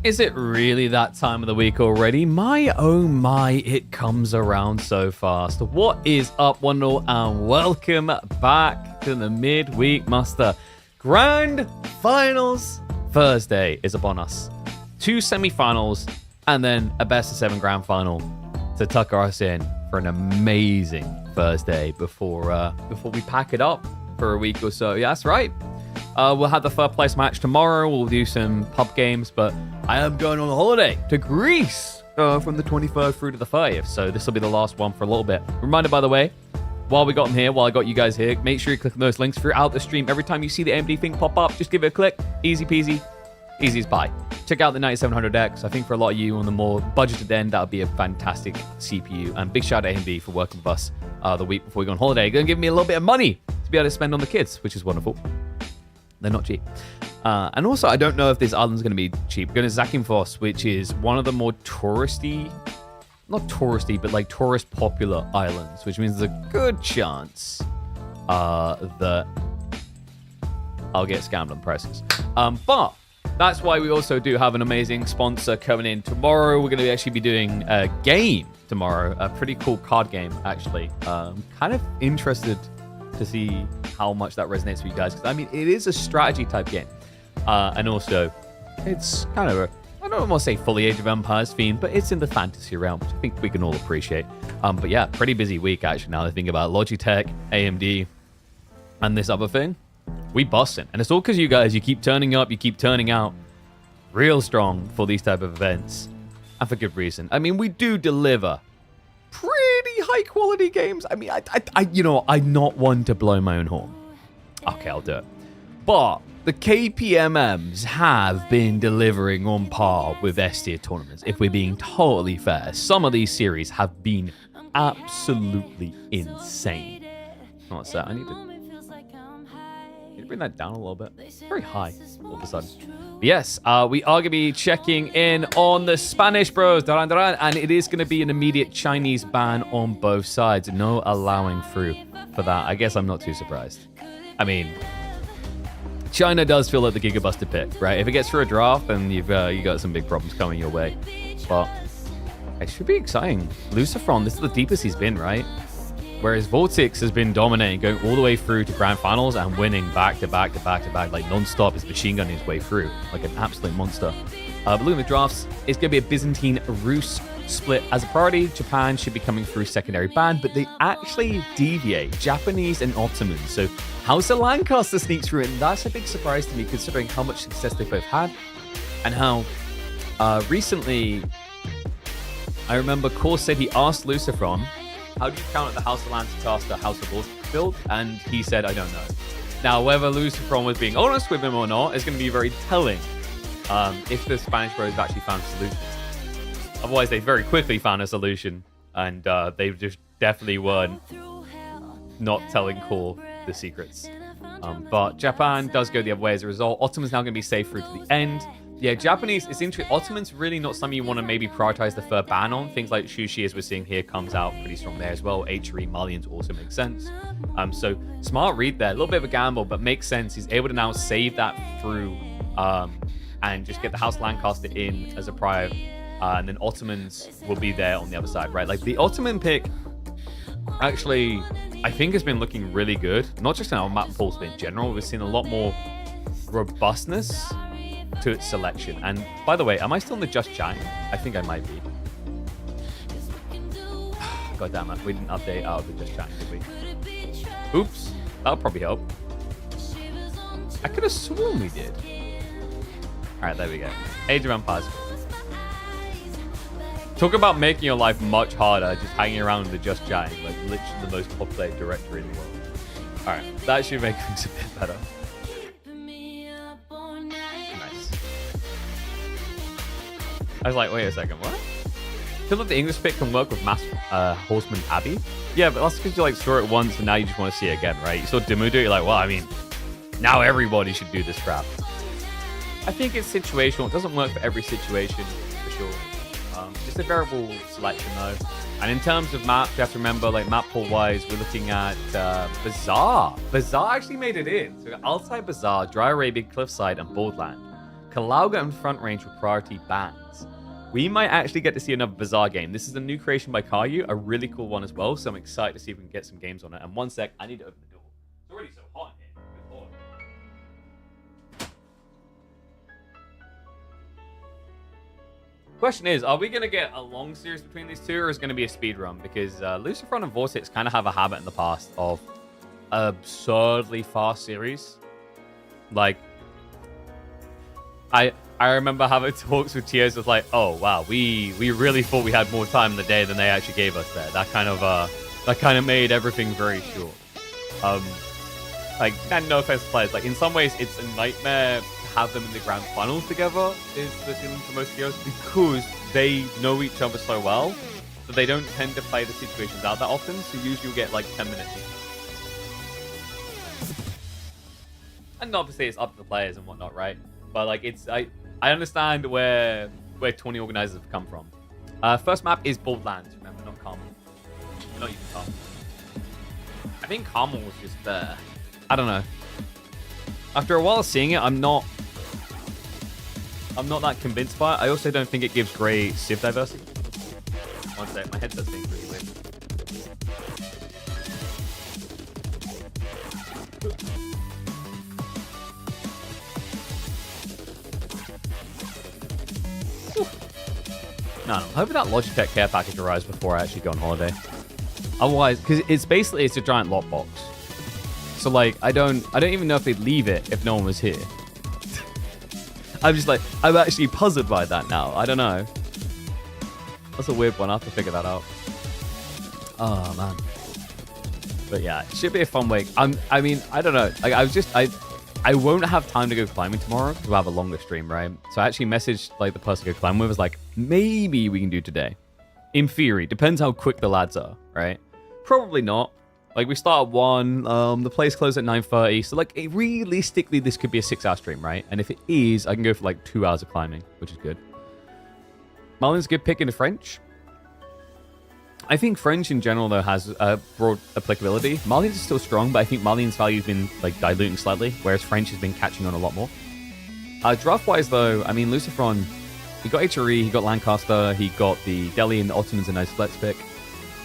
Is it really that time of the week already? My, oh my, it comes around so fast. What is up, one all, and welcome back to the Midweek Muster. Grand Finals Thursday is upon us. 2 semifinals, and then a best-of-7 grand final to tucker us in for an amazing Thursday before we pack it up for a week or so. Yeah, that's right. We'll have the third place match tomorrow. We'll do some pub games, but I am going on a holiday to Greece from the 23rd through to the 30th. So this will be the last one for a little bit. Reminder, by the way, while we got them here, while I got you guys here, make sure you click on those links throughout the stream. Every time you see the AMD thing pop up, just give it a click. Easy peasy, easy as pie. Check out the 9700X. I think for a lot of you on the more budgeted end, that would be a fantastic CPU. And big shout out to AMD for working with us the week before we go on holiday. Going to give me a little bit of money to be able to spend on the kids, which is wonderful. They're not cheap. And also, I don't know if this island's going to be cheap. Going to Zakynthos, which is one of the more touristy, not touristy, but like tourist popular islands, which means there's a good chance that I'll get scammed on prices. But that's why we also do have an amazing sponsor coming in tomorrow. We're going to actually be doing a game tomorrow, a pretty cool card game, actually. Kind of interested to see how much that resonates with you guys, because I mean, it is a strategy type game, and also it's kind of I don't want to say fully Age of Empires themed, but it's in the fantasy realm, which I think we can all appreciate. But yeah, pretty busy week actually. Now that I think about Logitech, AMD, and this other thing, we busting, and it's all because you guys. You keep turning up, you keep turning out, real strong for these type of events, and for good reason. I mean, we do deliver pretty high quality games. I mean, I'm not one to blow my own horn. Okay, I'll do it. But the KPMMs have been delivering on par with S tier tournaments, if we're being totally fair. Some of these series have been absolutely insane. What's that? I need to bring that down a little bit. Very high all of a sudden. But yes, we are going to be checking in on the Spanish bros, Duran, and it is going to be an immediate Chinese ban on both sides. No allowing through for that. I guess I'm not too surprised. I mean, China does feel like the Gigabuster pick, right? If it gets through a draft, then you got some big problems coming your way. But it should be exciting. Lucifron, this is the deepest he's been, right? Whereas Vortex has been dominating, going all the way through to grand finals and winning back to back to back to back, like non-stop. His machine gunning his way through, like an absolute monster. But looking at the drafts, it's going to be a Byzantine-Rus split as a priority. Japan should be coming through secondary ban, but they actually deviate, Japanese and Ottomans. So House of Lancaster sneaks through, and that's a big surprise to me, considering how much success they both had, and how recently, I remember Core said he asked Lucifron, how do you count the House of Lancaster, House of Wolves build? And he said, I don't know. Now, whether Lucifron was being honest with him or not is going to be very telling if the Spanish bros have actually found solutions. Otherwise, they very quickly found a solution, and they just definitely weren't not telling Core the secrets. But Japan does go the other way as a result. Ottoman's now going to be safe through to the end. Yeah, Japanese, it's interesting. Ottoman's really not something you want to maybe prioritize the third ban on. Things like Shushi, as we're seeing here, comes out pretty strong there as well. HRE, Malians also makes sense. So smart read there. A little bit of a gamble, but makes sense. He's able to now save that through and just get the House Lancaster in as a prior. And then Ottomans will be there on the other side, right? Like the Ottoman pick, actually, I think has been looking really good. Not just in our map pools, but in general. We've seen a lot more robustness to its selection. And by the way, am I still in the Just Chatting? I think I might be. God damn it, we didn't update out of the Just Chatting, did we? Oops, that'll probably help. I could have sworn we did. Alright, there we go. Age of Empires. Talk about making your life much harder just hanging around the Just Chatting, like literally the most popular directory in the world. Alright, that should make things a bit better. I was like, wait a second, what? I feel like the English pick can work with Mass Horseman Abbey. Yeah, but that's because you like saw it once and now you just want to see it again, right? You saw Dimu do it, you're like, well, I mean, now everybody should do this crap. I think it's situational. It doesn't work for every situation, for sure. Just a variable selection, though. And in terms of map, you have to remember, like, map pool-wise, we're looking at Bazaar. Bazaar actually made it in. So we got Altai, Bazaar, Dry Arabian, Cliffside, and Boardland. Kalauga and Front Range with priority bans. We might actually get to see another bizarre game. This is a new creation by Caillou, a really cool one as well, so I'm excited to see if we can get some games on it. And one sec, I need to open the door. It's already so hot in here. Good lord. Question is, are we going to get a long series between these two, or is it going to be a speed run? Because Lucifer and Vortex kind of have a habit in the past of absurdly fast series. Like, I remember having talks with Tears of like, oh wow, we really thought we had more time in the day than they actually gave us there. That kind of made everything very short. Like, and no offense to players, like in some ways it's a nightmare to have them in the grand finals together, is the feeling for most heroes, because they know each other so well that they don't tend to play the situations out that often, so usually you'll get like 10 minutes each. And obviously it's up to the players and whatnot, right? But like I understand where 20 organizers have come from. First map is Borderlands, remember, not Carmel. Not even Carmel. I think Carmel was just there. I don't know. After a while seeing it, I'm not that convinced by it. I also don't think it gives great civ diversity. One sec, my headset's being pretty weird. No, I'm hoping that Logitech care package arrives before I actually go on holiday. Otherwise, because it's a giant lockbox. So like, I don't even know if they'd leave it if no one was here. I'm actually puzzled by that now. I don't know. That's a weird one. I'll have to figure that out. Oh man. But yeah, it should be a fun week. I mean, I don't know. Like, I won't have time to go climbing tomorrow because we'll have a longer stream, right? So I actually messaged like the person I go climbing with, was like, maybe we can do today. In theory, depends how quick the lads are, right? Probably not. Like, we start at 1, the place closes at 9:30, so like realistically this could be a 6-hour stream, right? And if it is, I can go for like 2 hours of climbing, which is good. Marlin's a good pick into French. I think French in general, though, has broad applicability. Marlian's is still strong, but I think Marlian's value has been like diluting slightly, whereas French has been catching on a lot more. Draft-wise, though, I mean, Lucifron, he got HRE, he got Lancaster, he got the Delhi and the Ottoman's a nice flex pick.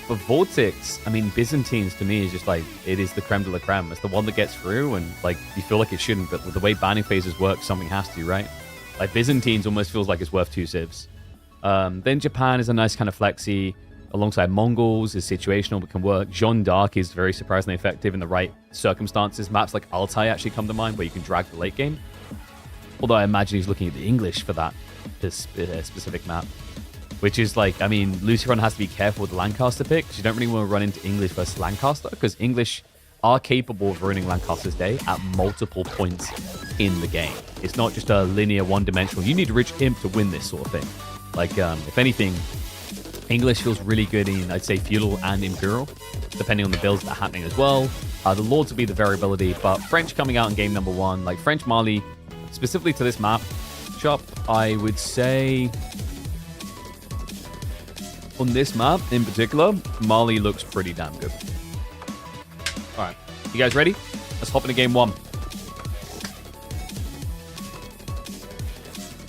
For Vortex, I mean, Byzantines to me is just like, it is the creme de la creme. It's the one that gets through, and like, you feel like it shouldn't, but with the way banning phases work, something has to, right? Like, Byzantines almost feels like it's worth 2 civs. Then Japan is a nice kind of flexy. Alongside Mongols is situational but can work. Jeanne d'Arc is very surprisingly effective in the right circumstances. Maps like Altai actually come to mind where you can drag the late game. Although I imagine he's looking at the English for this specific map. Which is like, I mean, Luciferon has to be careful with the Lancaster pick because you don't really want to run into English versus Lancaster because English are capable of ruining Lancaster's day at multiple points in the game. It's not just a linear one-dimensional. You need a rich imp to win this sort of thing. Like, if anything, English feels really good in, I'd say, Feudal and Imperial, depending on the builds that are happening as well. The Lords will be the variability, but French coming out in game number 1, like French Mali, specifically to this map, shop, I would say, on this map in particular, Mali looks pretty damn good. All right, you guys ready? Let's hop into game 1.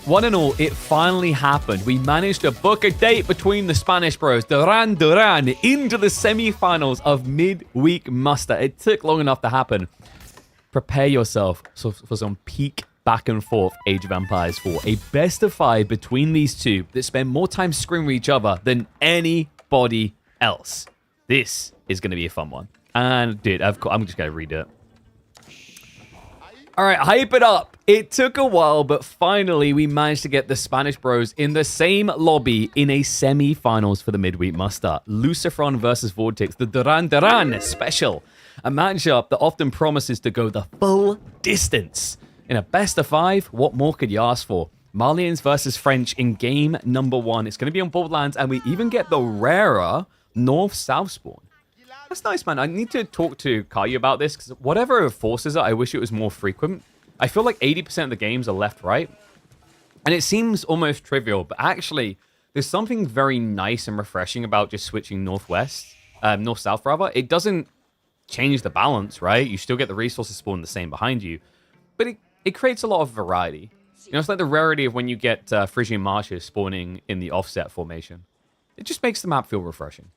One and all, it finally happened. We managed to book a date between the Spanish bros, Duran into the semifinals of Midweek Muster. It took long enough to happen. Prepare yourself for some peak back and forth Age of Empires 4. A best of 5 between these two that spend more time screaming with each other than anybody else. This is going to be a fun one. And dude, I'm just going to read it. All right, hype it up. It took a while, but finally we managed to get the Spanish bros in the same lobby in a semi-finals for the Midweek Muster. Lucifron versus Vortex, the Duran special. A matchup that often promises to go the full distance. In a best of 5, what more could you ask for? Malians versus French in game number 1. It's going to be on Borderlands, and we even get the rarer North-South spawn. That's nice, man. I need to talk to Caillou about this, because whatever forces it, I wish it was more frequent. I feel like 80% of the games are left-right, and it seems almost trivial, but actually, there's something very nice and refreshing about just switching north-south rather. It doesn't change the balance, right? You still get the resources spawn the same behind you, but it creates a lot of variety. You know, it's like the rarity of when you get Frisian Marshes spawning in the offset formation. It just makes the map feel refreshing.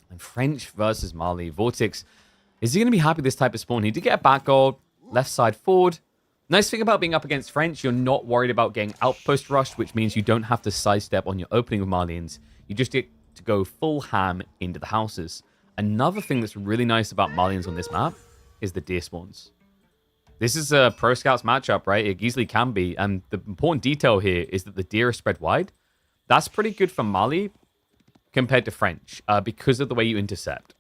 And French versus Mali. Vortex, is he going to be happy with this type of spawn? He did get a back goal, left side forward. Nice thing about being up against French, you're not worried about getting outpost rushed, which means you don't have to sidestep on your opening with Malians. You just get to go full ham into the houses. Another thing that's really nice about Malians on this map is the deer spawns. This is a Pro Scouts matchup, right? It easily can be. And the important detail here is that the deer are spread wide. That's pretty good for Mali compared to French because of the way you intercept.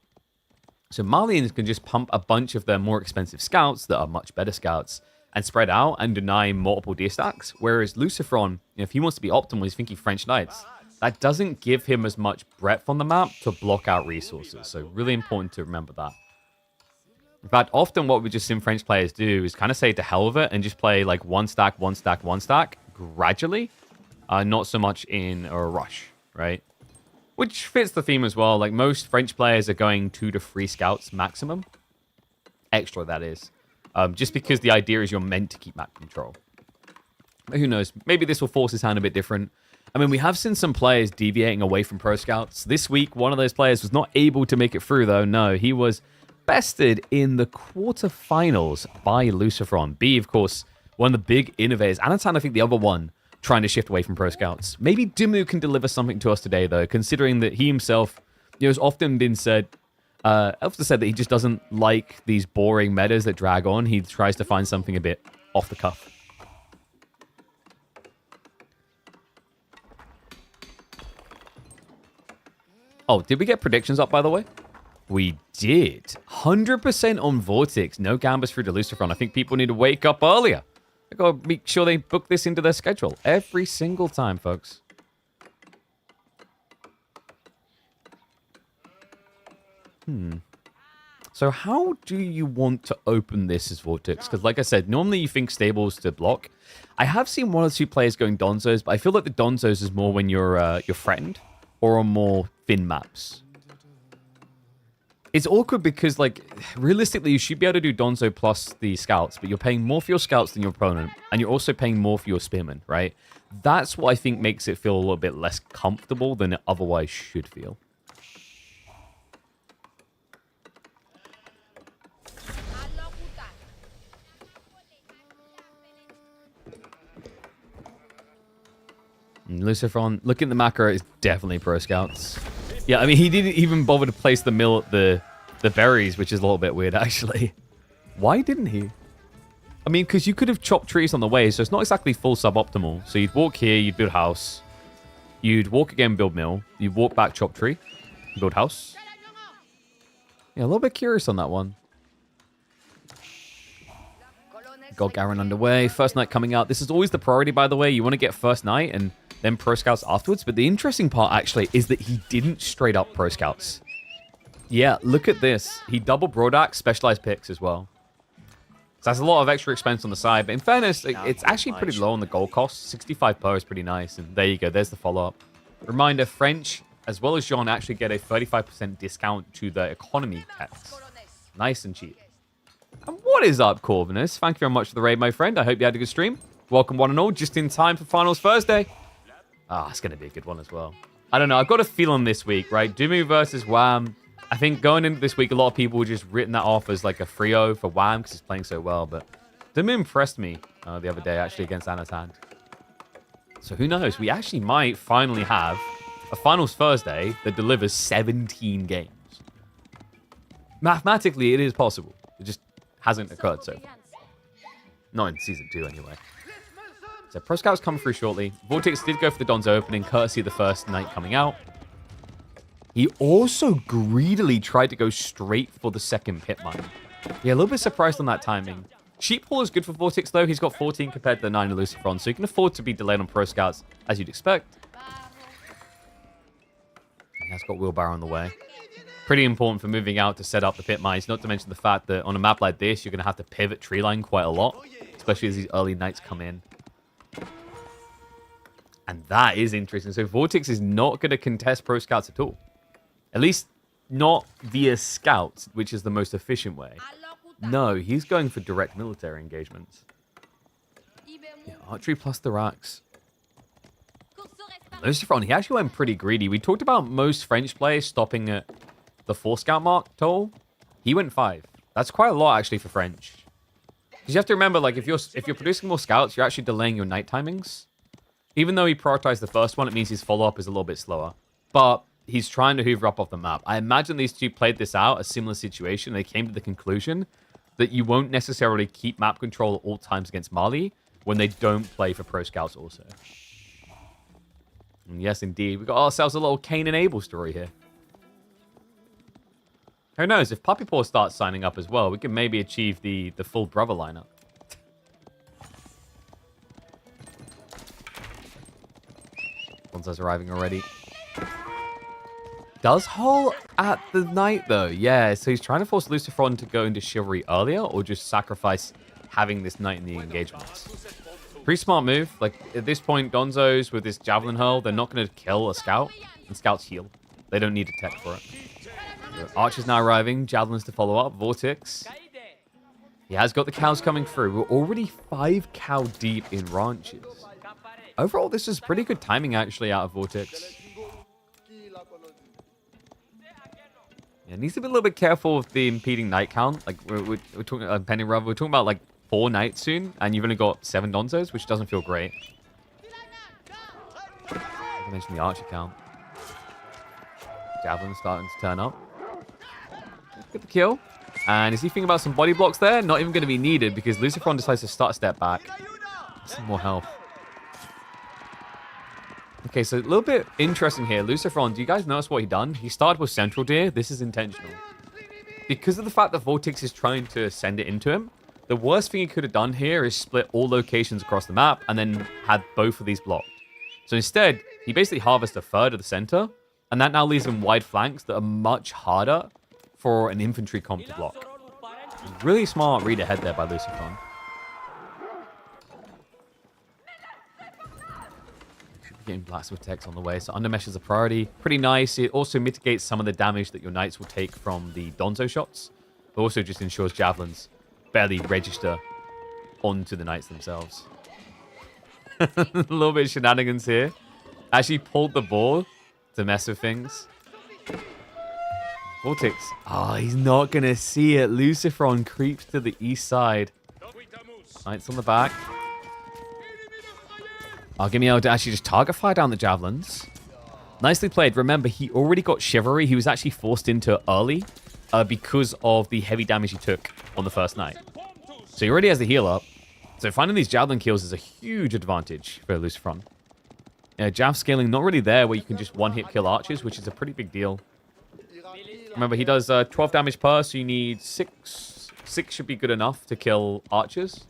So Malians can just pump a bunch of their more expensive scouts that are much better scouts and spread out and deny multiple deer stacks. Whereas Lucifron, if he wants to be optimal, he's thinking French Knights. That doesn't give him as much breadth on the map to block out resources. So really important to remember that. In fact, often what we just seen French players do is kind of say to hell with it and just play like one stack, one stack, one stack gradually. Not so much in a rush, right? Which fits the theme as well. Like most French players are going 2 to 3 scouts maximum. Extra, that is. Just because the idea is you're meant to keep map control. But who knows? Maybe this will force his hand a bit different. I mean, we have seen some players deviating away from Pro Scouts. This week, one of those players was not able to make it through, though. No, he was bested in the quarterfinals by Lucifron. B, of course, one of the big innovators. Anatan, I think the other one, trying to shift away from Pro Scouts. Maybe Dimu can deliver something to us today, though, considering that he himself, has often been said, Elfster said that he just doesn't like these boring metas that drag on. He tries to find something a bit off the cuff. Oh, did we get predictions up, by the way? We did. 100% on Vortex. No gambas through to Lucifron. I think people need to wake up earlier. I gotta make sure they book this into their schedule every single time, folks. So how do you want to open this as Vortex? Because like I said, normally you think stables to block. I have seen 1 or 2 players going Donzos, but I feel like the Donzos is more when you're threatened or on more thin maps. It's awkward because, like, realistically, you should be able to do Donzo plus the scouts, but you're paying more for your scouts than your opponent, and you're also paying more for your spearmen, right? That's what I think makes it feel a little bit less comfortable than it otherwise should feel. Lucifron, looking at the macro, is definitely Pro Scouts. Yeah, I mean, he didn't even bother to place the mill at the berries, which is a little bit weird, actually. Why didn't he? I mean, because you could have chopped trees on the way, so it's not exactly full suboptimal. So you'd walk here, you'd build house. You'd walk again, build mill. You'd walk back, chop tree, build house. Yeah, a little bit curious on that one. Got Garen underway. First night coming out. This is always the priority, by the way. You want to get first night and then Pro Scouts afterwards. But the interesting part, actually, is that he didn't straight up Pro Scouts. Yeah, look at this. He double Brodak, specialized picks as well. So that's a lot of extra expense on the side. But in fairness, it's actually pretty low on the gold cost. 65 per is pretty nice. And there you go. There's the follow-up. Reminder, French, as well as Jean, actually get a 35% discount to the economy packs. Nice and cheap. And what is up, Corvinus? Thank you very much for the raid, my friend. I hope you had a good stream. Welcome, one and all, just in time for Finals Thursday. It's going to be a good one as well. I don't know. I've got a feeling this week, right? Dumu versus Wham. I think going into this week, a lot of people were just written that off as like a 3-0 for Wham because he's playing so well. But Dumu impressed me the other day, actually, against Anatan. So who knows? We actually might finally have a Finals Thursday that delivers 17 games. Mathematically, it is possible. It just hasn't occurred so far. Not in Season 2, anyway. So Pro Scouts come through shortly. Vortex did go for the Donzo opening, courtesy of the first night coming out. He also greedily tried to go straight for the second pit mine. Yeah, a little bit surprised on that timing. Sheep Haul is good for Vortex, though. He's got 14 compared to the 9 of Lucifron, so he can afford to be delayed on Pro Scouts, as you'd expect. He has got Wheelbarrow on the way. Pretty important for moving out to set up the pit mines, not to mention the fact that on a map like this, you're going to have to pivot tree line quite a lot, especially as these early nights come in. And that is interesting. So Vortex is not going to contest Pro Scouts at all. At least not via Scouts, which is the most efficient way. No, he's going for direct military engagements. Yeah, archery plus the racks. Lucifer, he actually went pretty greedy. We talked about most French players stopping at the 4 scout mark total. He went 5. That's quite a lot actually for French. Because you have to remember, like, if you're producing more scouts, you're actually delaying your night timings. Even though he prioritized the first one, it means his follow-up is a little bit slower. But he's trying to hoover up off the map. I imagine these two played this out, a similar situation. They came to the conclusion that you won't necessarily keep map control at all times against Mali when they don't play for pro scouts also. And yes, indeed. We got ourselves a little Cain and Abel story here. Who knows? If Puppy Paw starts signing up as well, we can maybe achieve the full brother lineup. Gonzo's arriving already. Does Hull at the night, though? Yeah, so he's trying to force Lucifron to go into Chivalry earlier or just sacrifice having this knight in the engagements. Pretty smart move. Like, at this point, Gonzo's with this Javelin Hurl, they're not going to kill a Scout, and Scouts heal. They don't need a tech for it. So Archer's now arriving. Javelins to follow up. Vortex. He has got the cows coming through. We're already 5 cow deep in ranches. Overall, this is pretty good timing, actually, out of Vortex. Yeah, needs to be a little bit careful with the impeding night count. Like, we're talking, Penny Rubber, we're talking about, like, 4 nights soon, and you've only got 7 Donzos, which doesn't feel great. I mentioned the Archer count. Javelin starting to turn up. Get the kill. And is he thinking about some body blocks there? Not even going to be needed because Lucifron decides to start a step back. Some more health. Okay, so a little bit interesting here. Lucifron, do you guys notice what he done? He started with Central Deer. This is intentional. Because of the fact that Vortex is trying to send it into him, the worst thing he could have done here is split all locations across the map and then had both of these blocked. So instead, he basically harvests a third of the center, and that now leaves him wide flanks that are much harder for an infantry comp to block. Really smart read ahead there by Lucifron. Getting blacksmith techs on the way, so undermesh is a priority. Pretty nice. It also mitigates some of the damage that your knights will take from the Donzo shots, but also just ensures javelins barely register onto the knights themselves. A little bit of shenanigans here. Actually pulled the ball to mess with things. Vortex. Oh, he's not going to see it. Lucifron creeps to the east side. Knights on the back. I'll give me able to actually just target fire down the javelins. Nicely played. Remember, he already got Chivalry. He was actually forced into early because of the heavy damage he took on the first night. So he already has the heal up. So finding these javelin kills is a huge advantage for Lucifron. Jav scaling not really there where you can just one-hit kill archers, which is a pretty big deal. Remember, he does 12 damage per, so you need 6. 6 should be good enough to kill archers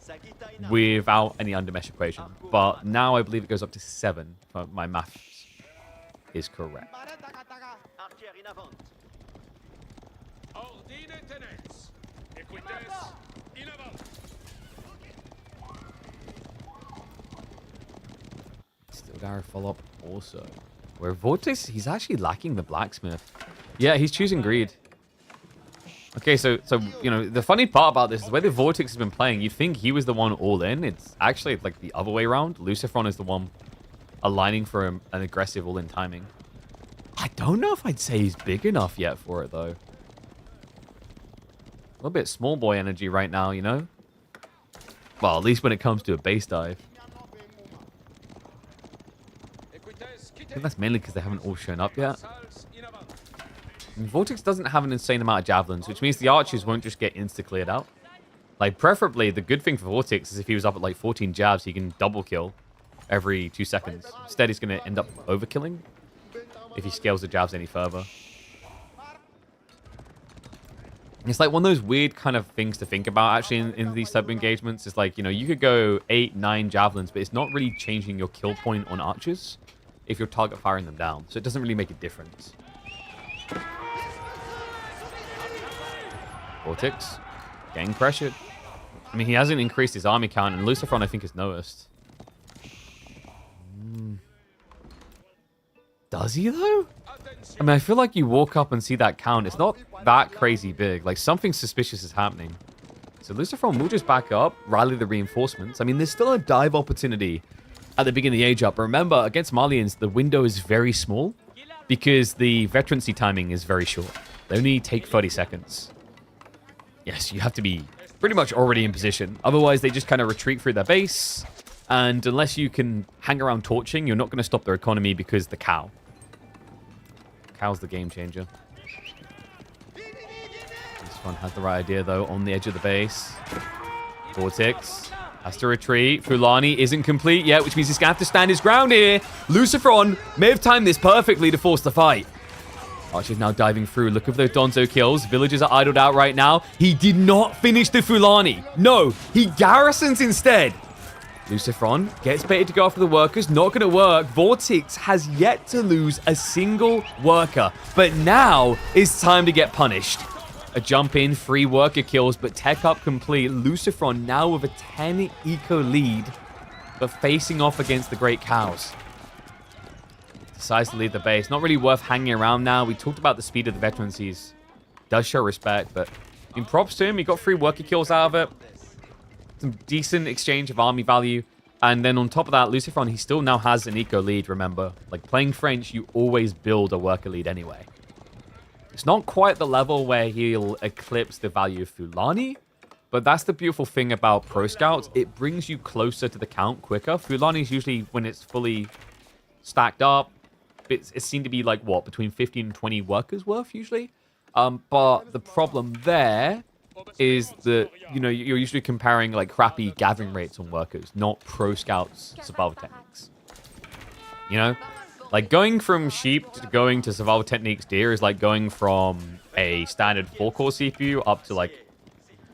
without any undermesh equation. But now I believe it goes up to 7, if my maths is correct. Still Gyro follow-up also. Where Vortex, he's actually lacking the blacksmith. Yeah, he's choosing greed. Okay, so you know, the funny part about this is the way the Vortex has been playing, you'd think he was the one all in. It's actually like the other way around. Lucifron is the one aligning for an aggressive all-in timing. I don't know if I'd say he's big enough yet for it, though. A little bit small boy energy right now, you know? Well, at least when it comes to a base dive. I think that's mainly because they haven't all shown up yet. And Vortex doesn't have an insane amount of javelins, which means the archers won't just get insta-cleared out. Like, preferably, the good thing for Vortex is if he was up at like 14 jabs, he can double kill every 2 seconds. Instead, he's going to end up overkilling if he scales the jabs any further. It's like one of those weird kind of things to think about, actually, in these type of engagements. It's like, you know, you could go 8, 9 javelins, but it's not really changing your kill point on archers if you're target firing them down. So it doesn't really make a difference. Vortex getting pressured. I mean, he hasn't increased his army count, and Lucifron, I think, has noticed. Does he, though? I mean, I feel like you walk up and see that count. It's not that crazy big. Like, something suspicious is happening. So Lucifron will just back up, rally the reinforcements. I mean, there's still a dive opportunity at the beginning of the age up. But remember, against Malians, the window is very small because the veterancy timing is very short. They only take 30 seconds. Yes, you have to be pretty much already in position. Otherwise, they just kind of retreat through their base. And unless you can hang around torching, you're not going to stop their economy because the cow. Cow's the game changer. This one has the right idea, though, on the edge of the base. Vortex has to retreat. Fulani isn't complete yet, which means he's going to have to stand his ground here. Lucifron may have timed this perfectly to force the fight. Archer's now diving through. Look at those Donzo kills. Villagers are idled out right now. He did not finish the Fulani. No, he garrisons instead. Lucifron gets baited to go after the workers. Not going to work. Vortex has yet to lose a single worker. But now it's time to get punished. A jump in, 3 worker kills, but tech up complete. Lucifron now with a 10 eco lead, but facing off against the Great Cows. Decides to leave the base. Not really worth hanging around now. We talked about the speed of the veterancies. Does show respect, but in props to him, he got 3 worker kills out of it. Some decent exchange of army value. And then on top of that, Lucifron, he still now has an eco lead, remember. Like playing French, you always build a worker lead anyway. It's not quite the level where he'll eclipse the value of Fulani, but that's the beautiful thing about Pro Scouts. It brings you closer to the count quicker. Fulani is usually, when it's fully stacked up, it seemed to be like, what, between 15 and 20 workers worth usually? But the problem there is that, you know, you're usually comparing like crappy gathering rates on workers, not Pro Scouts survival techniques. You know? Like, going from sheep to going to survival techniques deer is like going from a standard 4-core CPU up to, like,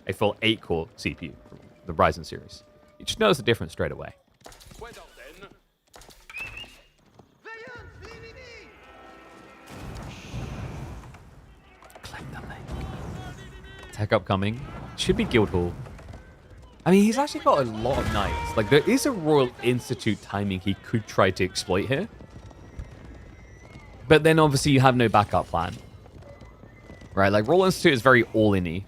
a full 8-core CPU from the Ryzen series. You just notice the difference straight away. Click the link. Tech upcoming. Should be Guildhall. I mean, he's actually got a lot of knights. Like, there is a Royal Institute timing he could try to exploit here. But then obviously you have no backup plan. Right, like Royal Institute is very all-in-y,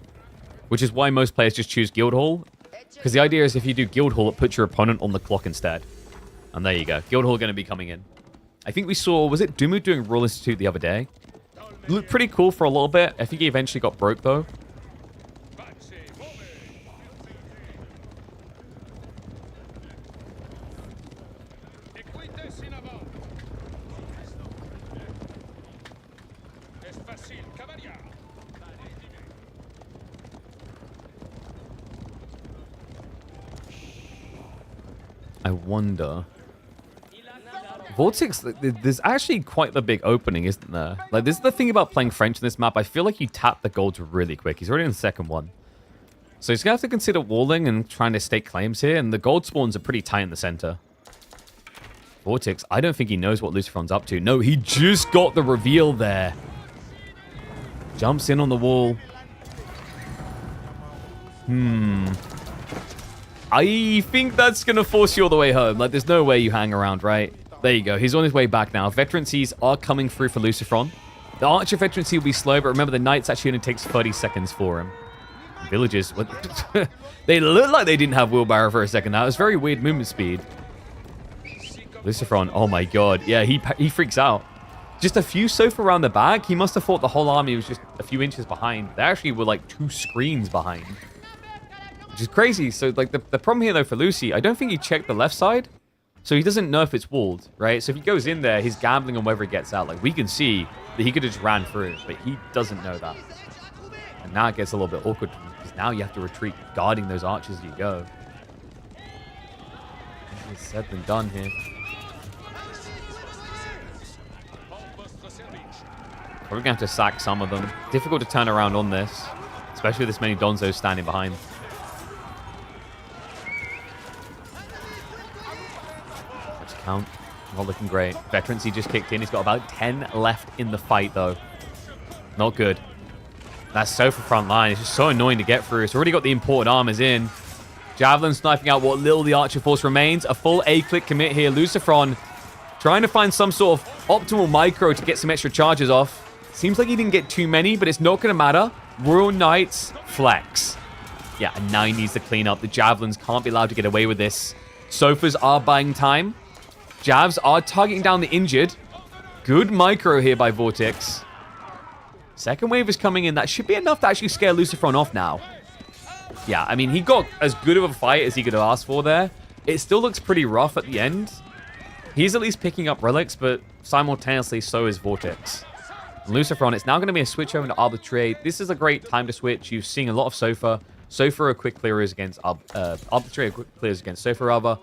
which is why most players just choose Guildhall. Because the idea is if you do Guildhall, it puts your opponent on the clock instead. And there you go. Guildhall going to be coming in. I think we saw, was it Dumu doing Royal Institute the other day? Looked pretty cool for a little bit. I think he eventually got broke though. I wonder. Vortex, there's actually quite the big opening, isn't there? Like, this is the thing about playing French in this map. I feel like you tap the golds really quick. He's already in the second one. So he's going to have to consider walling and trying to stake claims here. And the gold spawns are pretty tight in the center. Vortex, I don't think he knows what Lucifron's up to. No, he just got the reveal there. Jumps in on the wall. I think that's going to force you all the way home. Like, there's no way you hang around, right? There you go. He's on his way back now. Veterancies are coming through for Lucifron. The Archer veterancy will be slow, but remember, the Knights actually only takes 30 seconds for him. Villagers, they look like they didn't have wheelbarrow for a second. That was very weird movement speed. Lucifron, oh my god. Yeah, he freaks out. Just a few Sofa around the back. He must have thought the whole army was just a few inches behind. They actually were like 2 screens behind. Which is crazy. So, like, the problem here, though, for Lucy, I don't think he checked the left side. So he doesn't know if it's walled, right? So if he goes in there, he's gambling on whether he gets out. Like, we can see that he could have just ran through, but he doesn't know that. And now it gets a little bit awkward, because now you have to retreat, guarding those archers as you go. Easier said than done here. Probably going to have to sack some of them. Difficult to turn around on this, especially with this many Donzos standing behind. Count. Not looking great. Veterancy just kicked in. He's got about 10 left in the fight, though. Not good. That's Sofa front line. It's just so annoying to get through. It's already got the imported armors in. Javelin sniping out what little the Archer force remains. A full A-click commit here. Lucifron trying to find some sort of optimal micro to get some extra charges off. Seems like he didn't get too many, but it's not going to matter. Royal Knights flex. Yeah, and now he needs to clean up. The Javelins can't be allowed to get away with this. Sofas are buying time. Javs are targeting down the injured. Good micro here by Vortex. Second wave is coming in. That should be enough to actually scare Lucifron off now. Yeah, I mean, he got as good of a fight as he could have asked for there. It still looks pretty rough at the end. He's at least picking up relics, but simultaneously so is Vortex. Lucifron, it's now going to be a switch over to Arbitrate. This is a great time to switch. You're seeing a lot of Sofa. Sofa are quick clearers against Arbitrate are quick clearers against Sofa rather.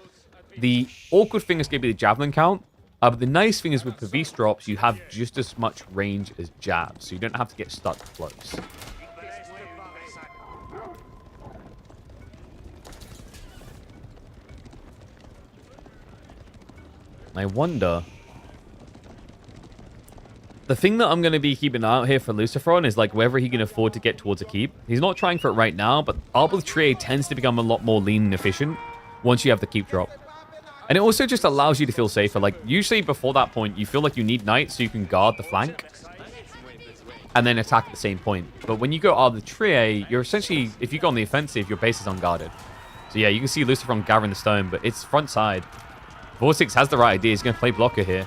The awkward thing is going to be the Javelin count. But the nice thing is with the Beast drops, you have just as much range as jabs, so you don't have to get stuck close. I wonder... The thing that I'm going to be keeping an eye out here for Lucifron is like whether he can afford to get towards a keep. He's not trying for it right now, but Arbitrate tends to become a lot more lean and efficient once you have the keep drop. And it also just allows you to feel safer. Like, usually before that point, you feel like you need Knight so you can guard the flank and then attack at the same point. But when you go Arbitrate, you're essentially, if you go on the offensive, your base is unguarded. So yeah, you can see Lucifron gathering the stone, but it's front side. Vortex has the right idea. He's going to play blocker here.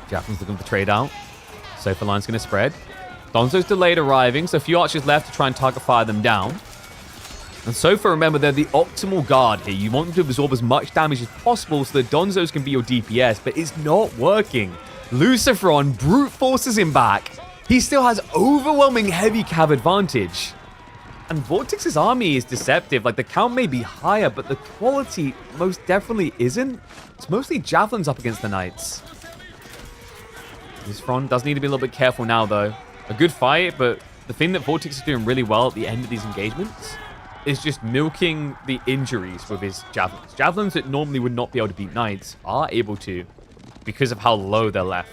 Japan's looking for trade out. Sofa line's going to spread. Donzo's delayed arriving, so a few archers left to try and target fire them down. And Sofa, remember, they're the optimal guard here. You want them to absorb as much damage as possible so that Donzos can be your DPS, but it's not working. Lucifron brute forces him back. He still has overwhelming heavy cav advantage. And Vortex's army is deceptive. Like, the count may be higher, but the quality most definitely isn't. It's mostly Javelins up against the Knights. Lucifron does need to be a little bit careful now, though. A good fight, but the thing that Vortex is doing really well at the end of these engagements is just milking the injuries with his Javelins. Javelins that normally would not be able to beat Knights are able to because of how low they're left.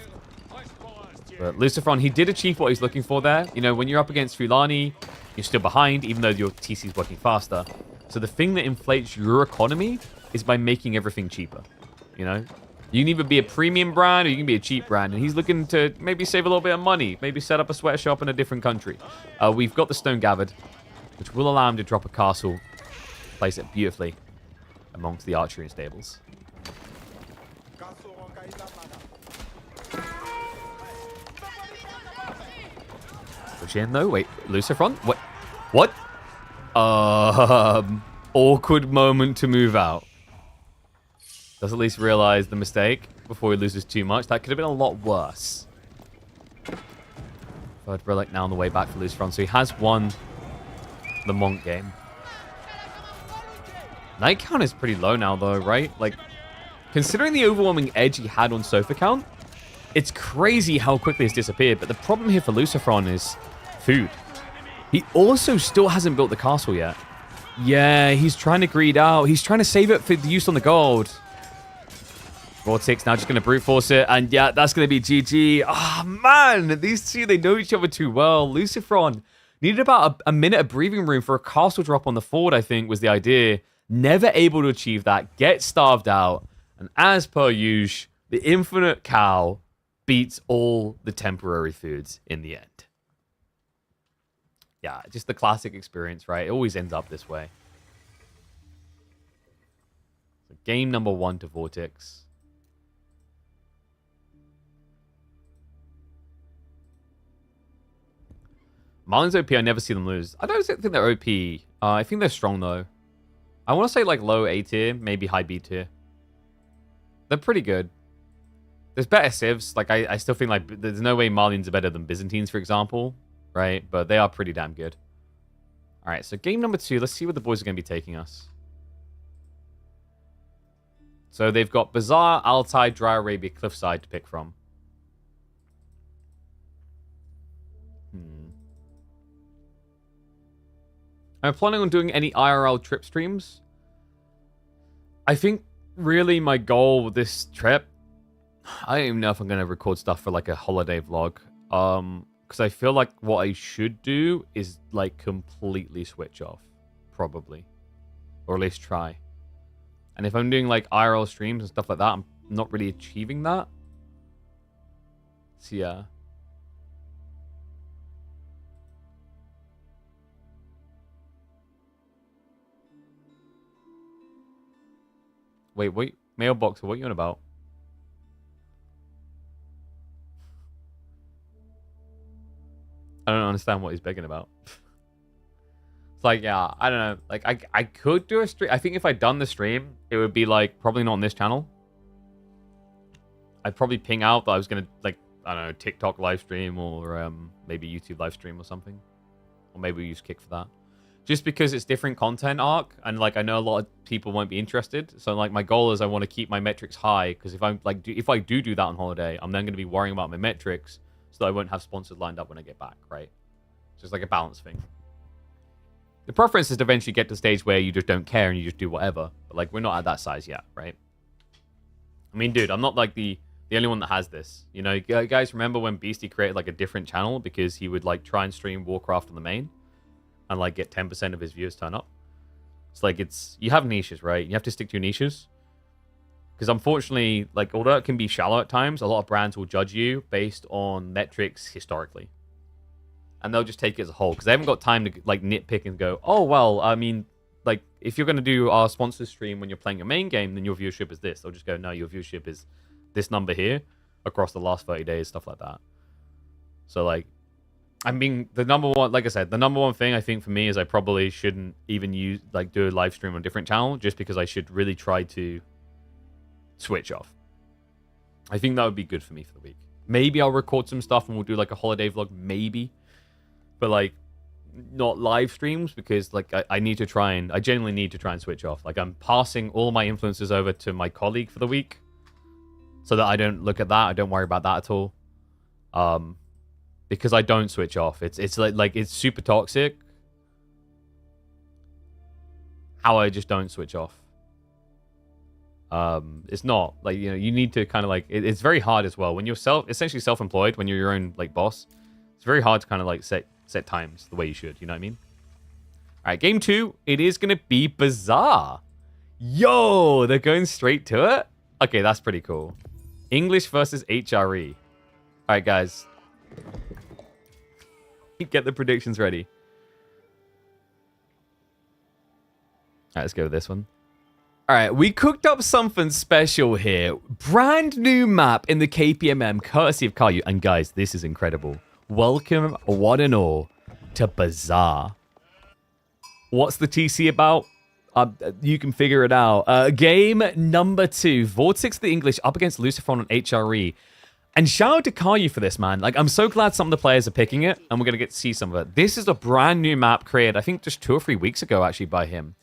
But Lucifron, he did achieve what he's looking for there. You know, when you're up against Fulani, you're still behind, even though your TC is working faster. So the thing that inflates your economy is by making everything cheaper. You know? You can either be a premium brand or you can be a cheap brand. And he's looking to maybe save a little bit of money. Maybe set up a sweatshop in a different country. We've got the stone gathered, which will allow him to drop a castle. Place it beautifully amongst the archery and stables. Push in though. Wait, Lucifron? What? Awkward moment to move out. Does at least realize the mistake before he loses too much. That could have been a lot worse. Third relic now on the way back for Lucifron. So he has won the Monk game. Knight count is pretty low now though, right? Like, considering the overwhelming edge he had on Sofa count, it's crazy how quickly it's disappeared. But the problem here for Lucifron is food. He also still hasn't built the castle yet. Yeah, he's trying to greed out. He's trying to save it for the use on the gold. Vortex now just going to brute force it. And yeah, that's going to be GG. Ah, man. These two, they know each other too well. Lucifron needed about a minute of breathing room for a castle drop on the forward, I think, was the idea. Never able to achieve that. Get starved out. And as per usual, the infinite cow beats all the temporary foods in the end. Yeah, just the classic experience, right? It always ends up this way. So game number 1 to Vortex. Marlins OP, I never see them lose. I don't think they're OP. I think they're strong, though. I want to say, like, low A tier, maybe high B tier. They're pretty good. There's better civs. Like, I still think, like, there's no way Marlians are better than Byzantines, for example. Right? But they are pretty damn good. All right, so game number 2. Let's see where the boys are going to be taking us. So they've got Bazaar, Altai, Dry Arabia, Cliffside to pick from. I'm planning on doing any IRL trip streams. I think really my goal with this trip, I don't even know if I'm going to record stuff for like a holiday vlog. Because I feel like what I should do is like completely switch off. Probably. Or at least try. And if I'm doing like IRL streams and stuff like that, I'm not really achieving that. So, yeah. I Wait. Mailboxer, what are you on about? I don't understand what he's begging about. It's like, yeah, I don't know. Like, I could do a stream. I think if I'd done the stream, it would be, like, probably not on this channel. I'd probably ping out that I was going to, like, I don't know, TikTok live stream or maybe YouTube live stream or something. Or maybe we use Kick for that. Just because it's different content arc, and, like, I know a lot of people won't be interested. So, like, my goal is I want to keep my metrics high, because if I'm, like, if I do that on holiday, I'm then going to be worrying about my metrics, so that I won't have sponsors lined up when I get back, right? It's just like a balance thing. The preference is to eventually get to the stage where you just don't care and you just do whatever. But, like, we're not at that size yet, right? I mean, dude, I'm not, like, the only one that has this. You know, guys, remember when Beastie created, like, a different channel because he would, like, try and stream Warcraft on the main and, like, get 10% of his viewers turn up? It's like, you have niches, right? You have to stick to your niches. Because unfortunately, like, although it can be shallow at times, a lot of brands will judge you based on metrics historically. And they'll just take it as a whole. Because they haven't got time to, like, nitpick and go, oh, well, I mean, like, if you're going to do our sponsor stream when you're playing your main game, then your viewership is this. They'll just go, no, your viewership is this number here across the last 30 days, stuff like that. So, like, I mean, the number one, like I said, the number one thing I think for me is I probably shouldn't even do a live stream on a different channel, just because I should really try to switch off. I think that would be good for me for the week. Maybe I'll record some stuff and we'll do, like, a holiday vlog, maybe. But, like, not live streams, because, like, I genuinely need to try and switch off. Like, I'm passing all my influences over to my colleague for the week so that I don't look at that. I don't worry about that at all. Because I don't switch off. It's like it's super toxic how I just don't switch off. It's not, like, you know, you need to kind of, like, it's very hard as well when you're essentially self-employed, when you're your own, like, boss. It's very hard to kind of, like, set times the way you should, you know what I mean? All right, game 2, it is going to be Bazaar. Yo, they're going straight to it? Okay, that's pretty cool. English versus HRE. All right, guys. Get the predictions ready. All right, let's go with this one. All right, we cooked up something special here. Brand new map in the KPMM, courtesy of Caillou. And guys, this is incredible. Welcome, one and all, to Bazaar. What's the TC about? You can figure it out. Game number 2. Vortex the English up against Lucifron on HRE. And shout out to Caillou for this, man. Like, I'm so glad some of the players are picking it, and we're going to get to see some of it. This is a brand new map created, I think, just 2 or 3 weeks ago, actually, by him.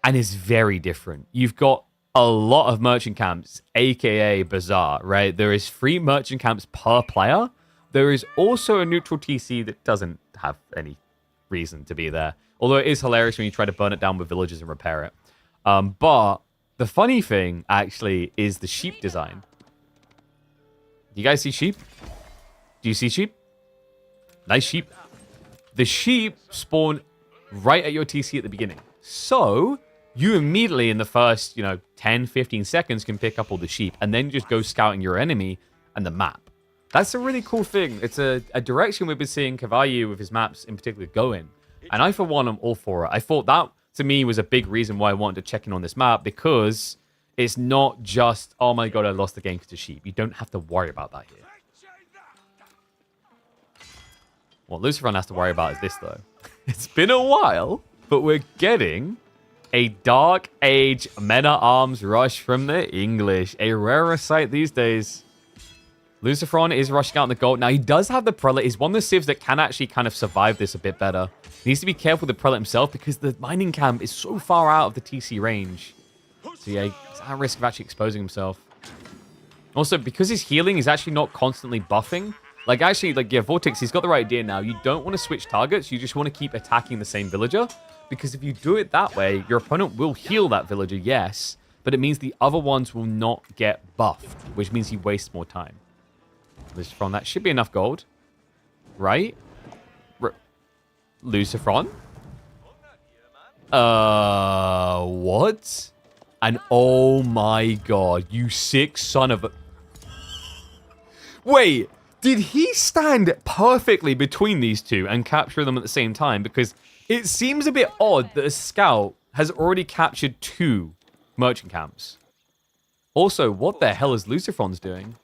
And it's very different. You've got a lot of merchant camps, aka Bazaar, right? There is 3 merchant camps per player. There is also a neutral TC that doesn't have any reason to be there. Although it is hilarious when you try to burn it down with villagers and repair it. But the funny thing, actually, is the sheep design. Do you guys see sheep? Do you see sheep? Nice sheep. The sheep spawn right at your TC at the beginning. So you immediately, in the first, 10, 15 seconds, can pick up all the sheep and then just go scouting your enemy and the map. That's a really cool thing. It's a direction we've been seeing Cavalli with his maps in particular go in. And I, for one, am all for it. I thought that, to me, was a big reason why I wanted to check in on this map, because it's not just, oh my god, I lost the game because of sheep. You don't have to worry about that here. What Lucifron has to worry about is this, though. It's been a while, but we're getting a Dark Age Men-at-Arms rush from the English. A rarer sight these days. Lucifron is rushing out in the gold. Now, he does have the Prelate. He's one of the civs that can actually kind of survive this a bit better. He needs to be careful with the Prelate himself because the mining camp is so far out of the TC range. So, yeah, he's at risk of actually exposing himself. Also, because he's healing, he's actually not constantly buffing. Like, actually, like, yeah, Vortex, he's got the right idea now. You don't want to switch targets. You just want to keep attacking the same villager. Because if you do it that way, your opponent will heal that villager, yes. But it means the other ones will not get buffed, which means he wastes more time. Lucifron, that should be enough gold. Right? Lucifron? What? And oh my god, you sick son of a... Wait, did he stand perfectly between these two and capture them at the same time? Because it seems a bit odd that a scout has already captured 2 merchant camps. Also, what the hell is Lucifron's doing?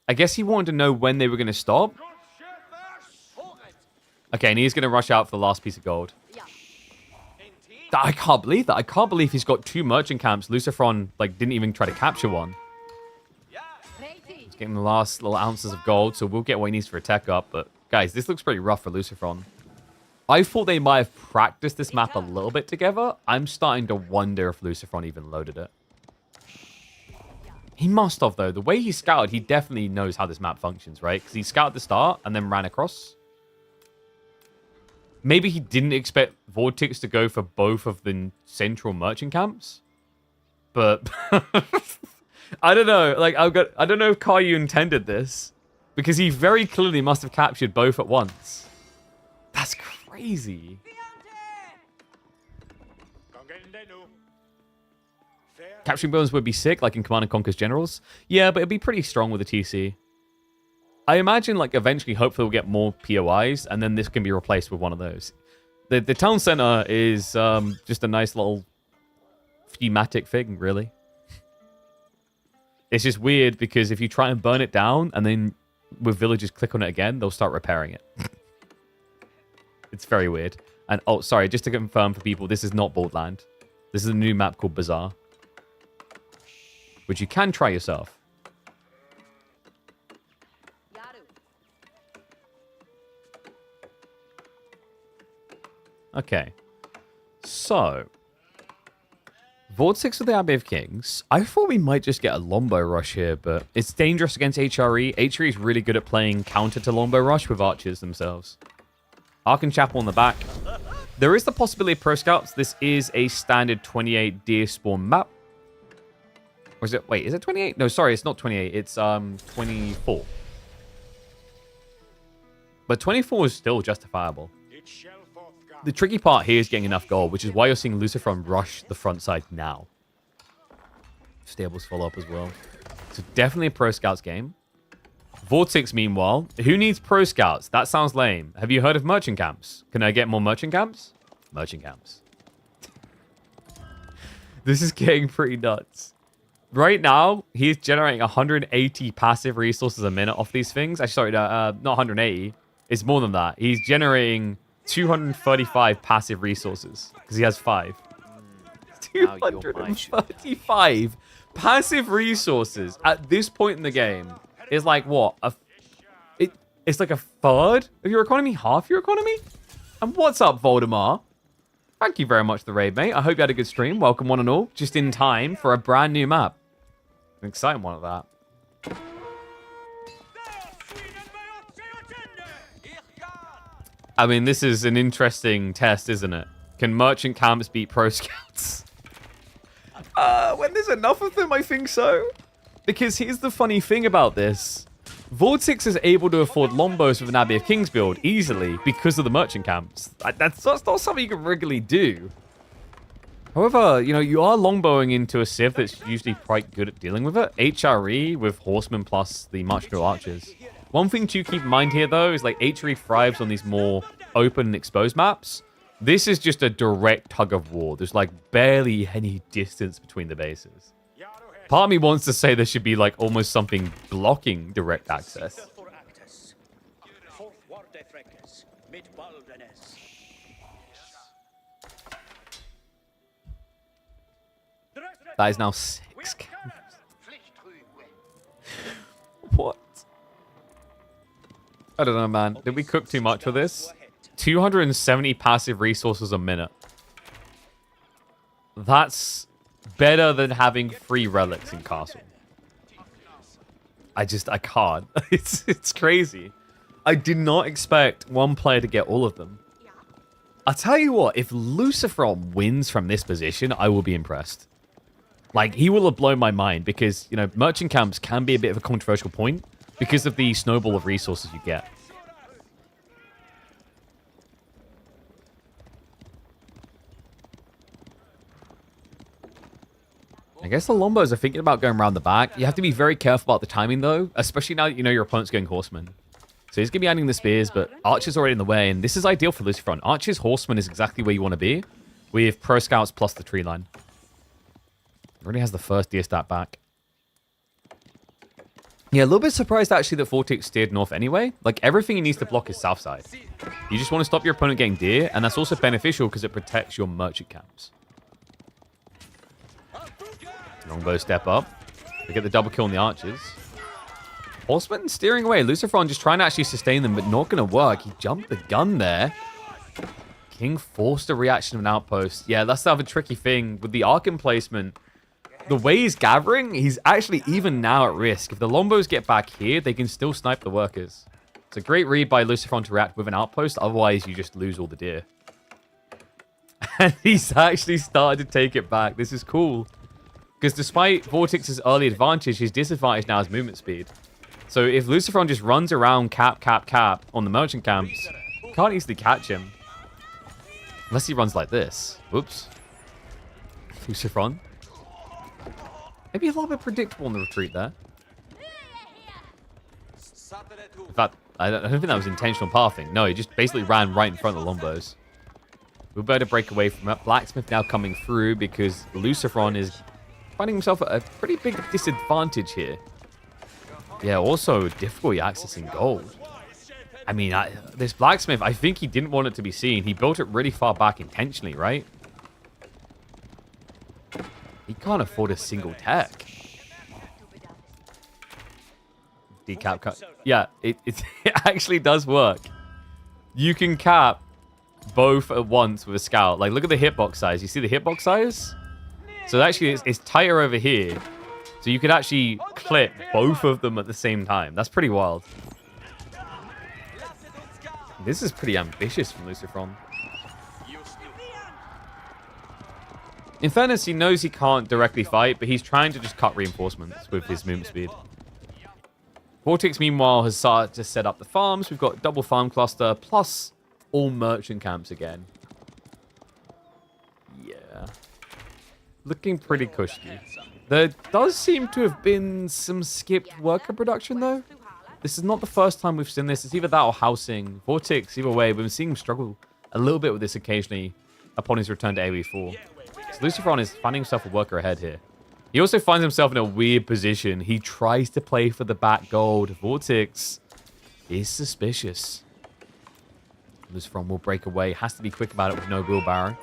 I guess he wanted to know when they were going to stop. Okay, and he's going to rush out for the last piece of gold. I can't believe that. I can't believe he's got 2 merchant camps. Lucifron, like, didn't even try to capture one. He's getting the last little ounces of gold, so we'll get what he needs for a tech up. But, guys, this looks pretty rough for Lucifron. I thought they might have practiced this map a little bit together. I'm starting to wonder if Lucifron even loaded it. He must have, though. The way he scouted, he definitely knows how this map functions, right? Because he scouted the start and then ran across. Maybe he didn't expect Vortex to go for both of the central merchant camps. But I don't know. Like, I don't know if Caillou intended this. Because he very clearly must have captured both at once. That's crazy. Capturing bones would be sick, like in Command & Conquer's Generals. Yeah, but it'd be pretty strong with a TC. I imagine, like, eventually, hopefully, we'll get more POIs, and then this can be replaced with one of those. The town center is just a nice little thematic thing, really. It's just weird, because if you try and burn it down, and then with villagers click on it again, they'll start repairing it. It's very weird. And, oh, sorry, just to confirm for people, this is not Borderland. This is a new map called Bazaar, which you can try yourself. Okay. So, Vortex of the Abbey of Kings. I thought we might just get a Lombo Rush here, but it's dangerous against HRE. HRE is really good at playing counter to Lombo Rush with archers themselves. Ark Chapel on the back. There is the possibility of Pro Scouts. This is a standard 28 deer spawn map. Or is it? Wait, is it 28? No, sorry, it's not 28. It's 24. But 24 is still justifiable. The tricky part here is getting enough gold, which is why you're seeing Lucifron rush the front side now. Stables full up as well. So definitely a Pro Scouts game. Vortex, meanwhile. Who needs Pro Scouts? That sounds lame. Have you heard of merchant camps? Can I get more merchant camps? Merchant camps. This is getting pretty nuts. Right now, he's generating 180 passive resources a minute off these things. Sorry, not 180. It's more than that. He's generating 235 passive resources because he has 5. 235 passive resources at this point in the game is like what? It's like a third of your economy, half your economy? And what's up, Voldemar? Thank you very much for the raid, mate. I hope you had a good stream. Welcome, one and all. Just in time for a brand new map. An exciting one at that. I mean, this is an interesting test, isn't it? Can merchant camps beat Pro Scouts? When there's enough of them, I think so. Because here's the funny thing about this. Vortex is able to afford Lombos with an Abbey of Kings build easily because of the merchant camps. That's not something you can regularly do. However, you know, you are longbowing into a civ that's usually quite good at dealing with it. HRE with Horsemen plus the Martial Archers. One thing to keep in mind here, though, is like HRE thrives on these more open and exposed maps. This is just a direct tug of war. There's like barely any distance between the bases. Part of me wants to say there should be like almost something blocking direct access. That is now 6 camps. What? I don't know, man. Did we cook too much for this? 270 passive resources a minute. That's better than having 3 relics in castle. I can't. It's crazy. I did not expect one player to get all of them. I'll tell you what, if Lucifron wins from this position, I will be impressed. Like, he will have blown my mind because, you know, merchant camps can be a bit of a controversial point because of the snowball of resources you get. I guess the Lombos are thinking about going around the back. You have to be very careful about the timing, though, especially now that you know your opponent's going Horseman. So he's going to be adding the spears, but Archer's already in the way, and this is ideal for Lucifron. Archer's Horseman is exactly where you want to be, with Pro Scouts plus the tree line. Already has the first deer stat back. Yeah, a little bit surprised actually that Vortex steered north anyway. Like, everything he needs to block is south side. You just want to stop your opponent getting deer, and that's also beneficial because it protects your merchant camps. Longbow step up. They get the double kill on the archers. Horseman steering away. Lucifron just trying to actually sustain them, but not going to work. He jumped the gun there. King forced a reaction of an outpost. Yeah, that's the other tricky thing with the arc emplacement. The way he's gathering, he's actually even now at risk. If the Lombos get back here, they can still snipe the workers. It's a great read by Lucifron to react with an outpost. Otherwise, you just lose all the deer. And he's actually started to take it back. This is cool. Because despite Vortex's early advantage, his disadvantage now is movement speed. So if Lucifron just runs around cap on the merchant camps, you can't easily catch him. Unless he runs like this. Whoops. Lucifron. Maybe a little bit predictable in the retreat there. In fact, I don't think that was intentional pathing. No, he just basically ran right in front of the Lombos. We'll be able to break away from that. Blacksmith now coming through because Lucifron is finding himself at a pretty big disadvantage here. Yeah, also difficulty accessing gold. I mean, this Blacksmith, I think he didn't want it to be seen. He built it really far back intentionally, right? He can't afford a single tech. Decap cut. Yeah, it actually does work. You can cap both at once with a scout. Like, look at the hitbox size. You see the hitbox size? So actually, it's tighter over here. So you could actually clip both of them at the same time. That's pretty wild. This is pretty ambitious from Lucifron. In fairness, he knows he can't directly fight, but he's trying to just cut reinforcements with his movement speed. Vortex, meanwhile, has started to set up the farms. We've got double farm cluster, plus all merchant camps again. Yeah. Looking pretty cushy. There does seem to have been some skipped worker production, though. This is not the first time we've seen this. It's either that or housing. Vortex, either way, we've been seeing him struggle a little bit with this occasionally upon his return to AoE4. So Lucifron is finding himself a worker ahead here. He also finds himself in a weird position. He tries to play for the back gold. Vortex is suspicious. Lucifron will break away. Has to be quick about it with no wheelbarrow.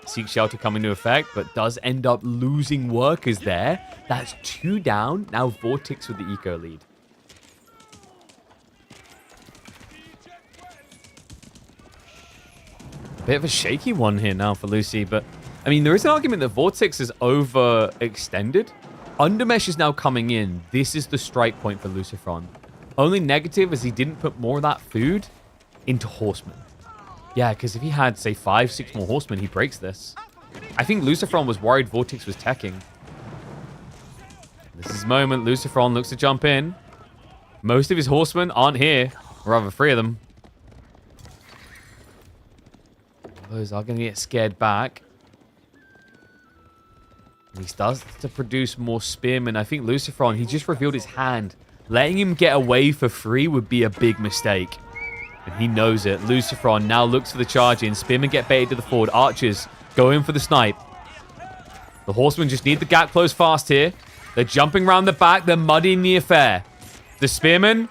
Seek shelter coming to effect, but does end up losing workers there. That's 2 down. Now Vortex with the eco lead. A bit of a shaky one here now for Lucy, but I mean, there is an argument that Vortex is overextended. Undermesh is now coming in. This is the strike point for Lucifron. Only negative is he didn't put more of that food into Horsemen. Yeah, because if he had, say, 5, 6 more Horsemen, he breaks this. I think Lucifron was worried Vortex was teching. This is the moment. Lucifron looks to jump in. Most of his Horsemen aren't here. Or rather, 3 of them. Those are going to get scared back. He starts to produce more spearmen. I think Lucifron, he just revealed his hand. Letting him get away for free would be a big mistake. And he knows it. Lucifron now looks for the charge in. Spearmen get baited to the forward. Archers go in for the snipe. The Horsemen just need the gap closed fast here. They're jumping around the back. They're muddying the affair. The Spearmen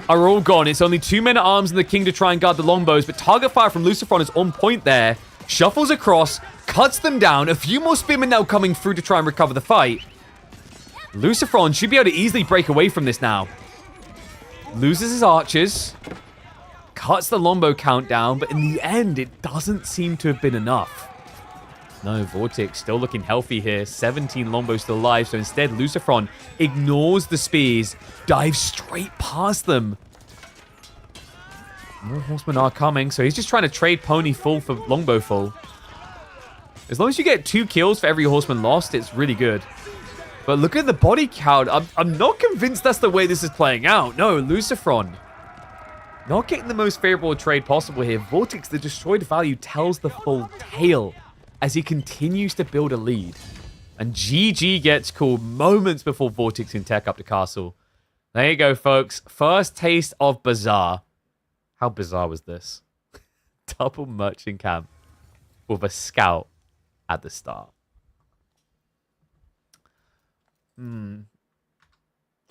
are all gone. It's only 2 men at arms and the King to try and guard the longbows. But target fire from Lucifron is on point there. Shuffles across. Cuts them down. A few more Spearmen now coming through to try and recover the fight. Lucifron should be able to easily break away from this now. Loses his archers. Cuts the longbow count down, but in the end, it doesn't seem to have been enough. No, Vortex still looking healthy here. 17 longbows still alive, so instead, Lucifron ignores the spears, dives straight past them. More horsemen are coming, so he's just trying to trade pony full for longbow full. As long as you get 2 kills for every horseman lost, it's really good. But look at the body count. I'm not convinced that's the way this is playing out. No, Lucifron not getting the most favorable trade possible here. Vortex, the destroyed value, tells the full tale as he continues to build a lead. And GG gets called moments before Vortex can tech up the castle. There you go, folks. First taste of bizarre. How bizarre was this? Double merchant camp with a scout at the start.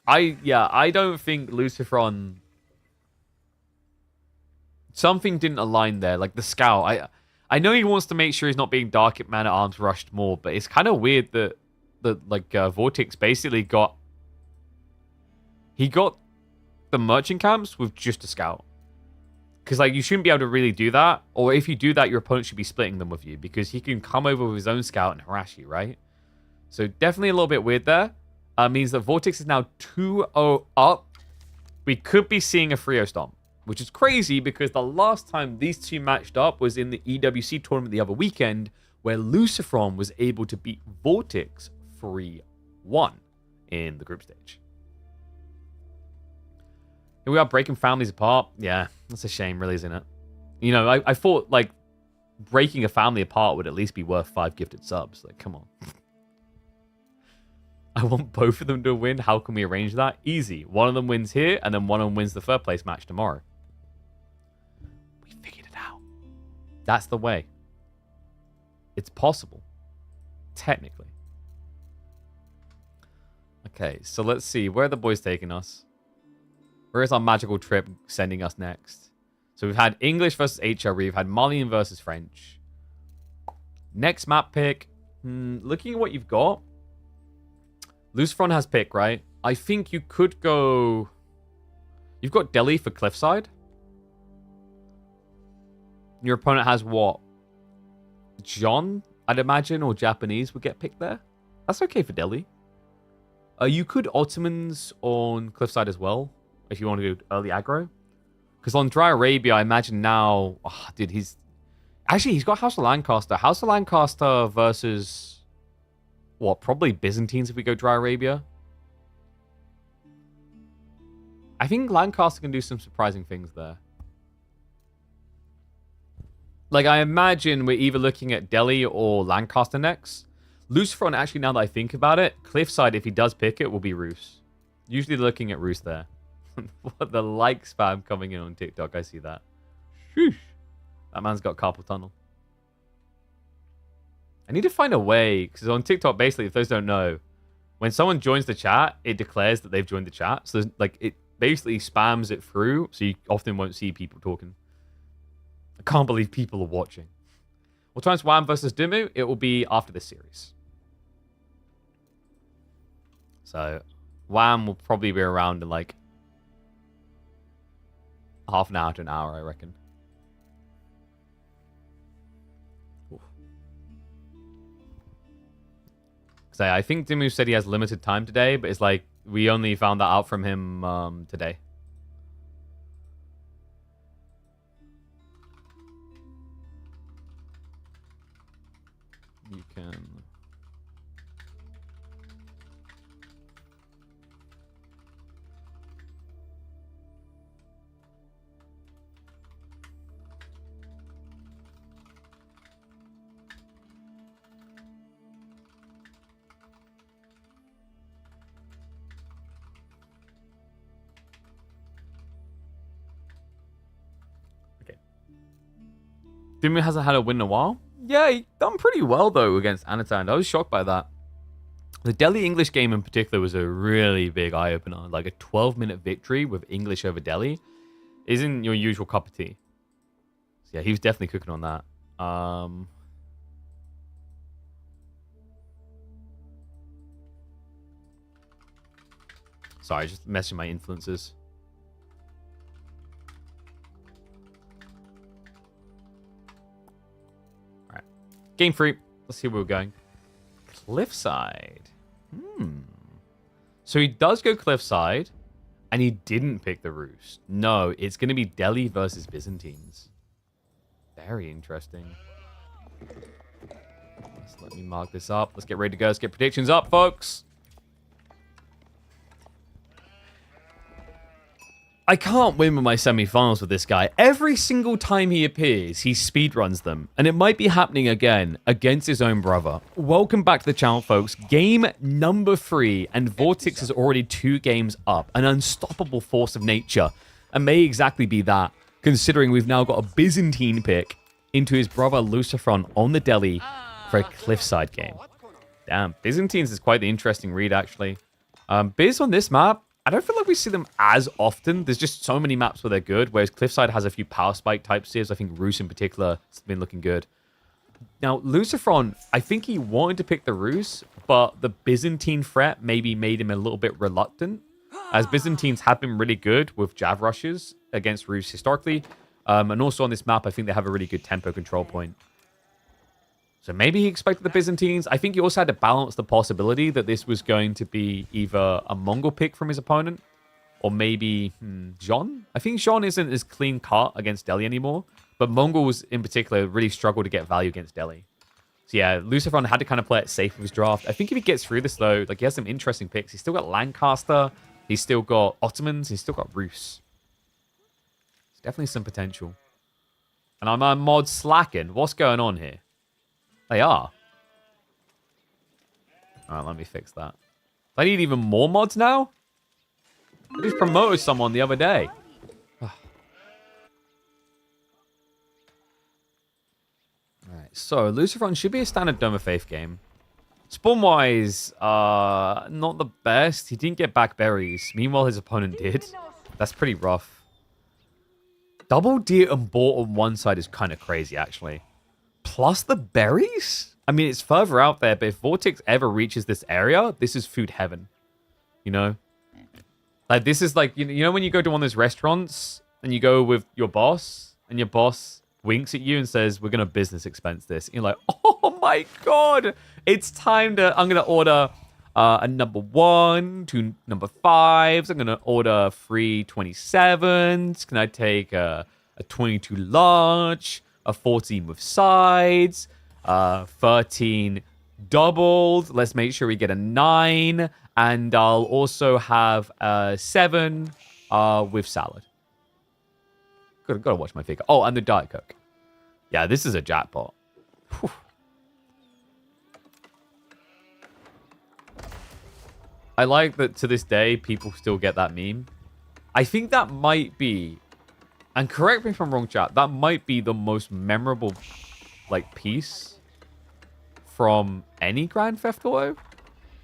I don't think Luciferon... Something didn't align there, like the scout. I know he wants to make sure he's not being Dark Man-at-Arms rushed more, but it's kind of weird that Vortex basically got... He got the merchant camps with just a scout. Because, like, you shouldn't be able to really do that. Or if you do that, your opponent should be splitting them with you. Because he can come over with his own scout and harass you, right? So definitely a little bit weird there. Means that Vortex is now 2-0 up. We could be seeing a 3-0 stomp. Which is crazy because the last time these two matched up was in the EWC tournament the other weekend, where Luciferon was able to beat Vortex 3-1 in the group stage. Here we are breaking families apart. Yeah, that's a shame, really, isn't it? You know, I thought, like, breaking a family apart would at least be worth 5 gifted subs. Like, come on. I want both of them to win. How can we arrange that? Easy. One of them wins here, and then one of them wins the third place match tomorrow. We figured it out. That's the way. It's possible. Technically. Okay, so let's see. Where are the boys taking us? Where is our magical trip sending us next? So we've had English versus HRE. We've had Malian versus French. Next map pick. Looking at what you've got. Luciferon has pick, right? I think you could go... You've got Delhi for Cliffside. Your opponent has what? John, I'd imagine, or Japanese would get picked there. That's okay for Delhi. You could Ottomans on Cliffside as well, if you want to go early aggro. Because on Dry Arabia, I imagine now... Oh, dude, he's... Actually, he's got House of Lancaster. House of Lancaster versus... What, probably Byzantines if we go Dry Arabia? I think Lancaster can do some surprising things there. Like, I imagine we're either looking at Delhi or Lancaster next. Luciferon, actually, now that I think about it, Cliffside, if he does pick it, will be Roos. Usually looking at Roos there. What the like spam coming in on TikTok, I see that. Sheesh. That man's got carpal tunnel. I need to find a way, because on TikTok, basically, if those don't know, when someone joins the chat, it declares that they've joined the chat. So, like, it basically spams it through, so you often won't see people talking. I can't believe people are watching. We'll try and Wham versus Dimu. It will be after this series. So, Wham will probably be around in, like, half an hour to an hour, I reckon. I think Dimu said he has limited time today, but it's like we only found that out from him today. You can... Dimu hasn't had a win in a while. Yeah, he done pretty well, though, against Anatan. I was shocked by that. The Delhi English game in particular was a really big eye-opener. Like a 12-minute victory with English over Delhi isn't your usual cup of tea. So yeah, he was definitely cooking on that. Sorry, just messing my influences. Game 3. Let's see where we're going. Cliffside. So he does go Cliffside, and he didn't pick the Roost. No, it's going to be Delhi versus Byzantines. Very interesting. Let me mark this up. Let's get ready to go. Let's get predictions up, folks. I can't win with my semi-finals with this guy. Every single time he appears, he speedruns them. And it might be happening again against his own brother. Welcome back to the channel, folks. Game number 3, and Vortex is already 2 games up. An unstoppable force of nature. And may exactly be that, considering we've now got a Byzantine pick into his brother Luciferon on the Delhi for a Cliffside game. Damn, Byzantines is quite the interesting read, actually. Biz on this map, I don't feel like we see them as often. There's just so many maps where they're good, whereas Cliffside has a few power spike type seers. I think Rus in particular has been looking good. Now, Lucifron, I think he wanted to pick the Rus, but the Byzantine threat maybe made him a little bit reluctant, as Byzantines have been really good with Jav rushes against Rus historically. And also on this map, I think they have a really good tempo control point. So maybe he expected the Byzantines. I think he also had to balance the possibility that this was going to be either a Mongol pick from his opponent or maybe Jean. I think Jean isn't as clean cut against Delhi anymore, but Mongols in particular really struggle to get value against Delhi. So yeah, Lucifron had to kind of play it safe with his draft. I think if he gets through this though, like he has some interesting picks. He's still got Lancaster, he's still got Ottomans, he's still got Rus. There's definitely some potential. And I'm on mod slacking. What's going on here? They are. Alright, let me fix that. I need even more mods now? I just promoted someone the other day. Alright, so Lucifron should be a standard Dome of Faith game. Spawn-wise, not the best. He didn't get back berries. Meanwhile, his opponent did. That's pretty rough. Double deer and boar on one side is kind of crazy, actually. Plus the berries? I mean, it's further out there, but if Vortex ever reaches this area, this is food heaven. You know? Like, this is like, you know when you go to one of those restaurants and you go with your boss and your boss winks at you and says, we're going to business expense this. And you're like, oh my God, it's time to, I'm going to order a number 1, 2 number 5s. I'm going to order 3 27s. Can I take a 22 large? A 14 with sides, 13 doubled. Let's make sure we get a 9. And I'll also have a 7 with salad. Gotta watch my figure. Oh, and the Diet Coke. Yeah, this is a jackpot. Whew. I like that to this day, people still get that meme. I think that might be... And correct me if I'm wrong, chat. That might be the most memorable, like, piece from any Grand Theft Auto.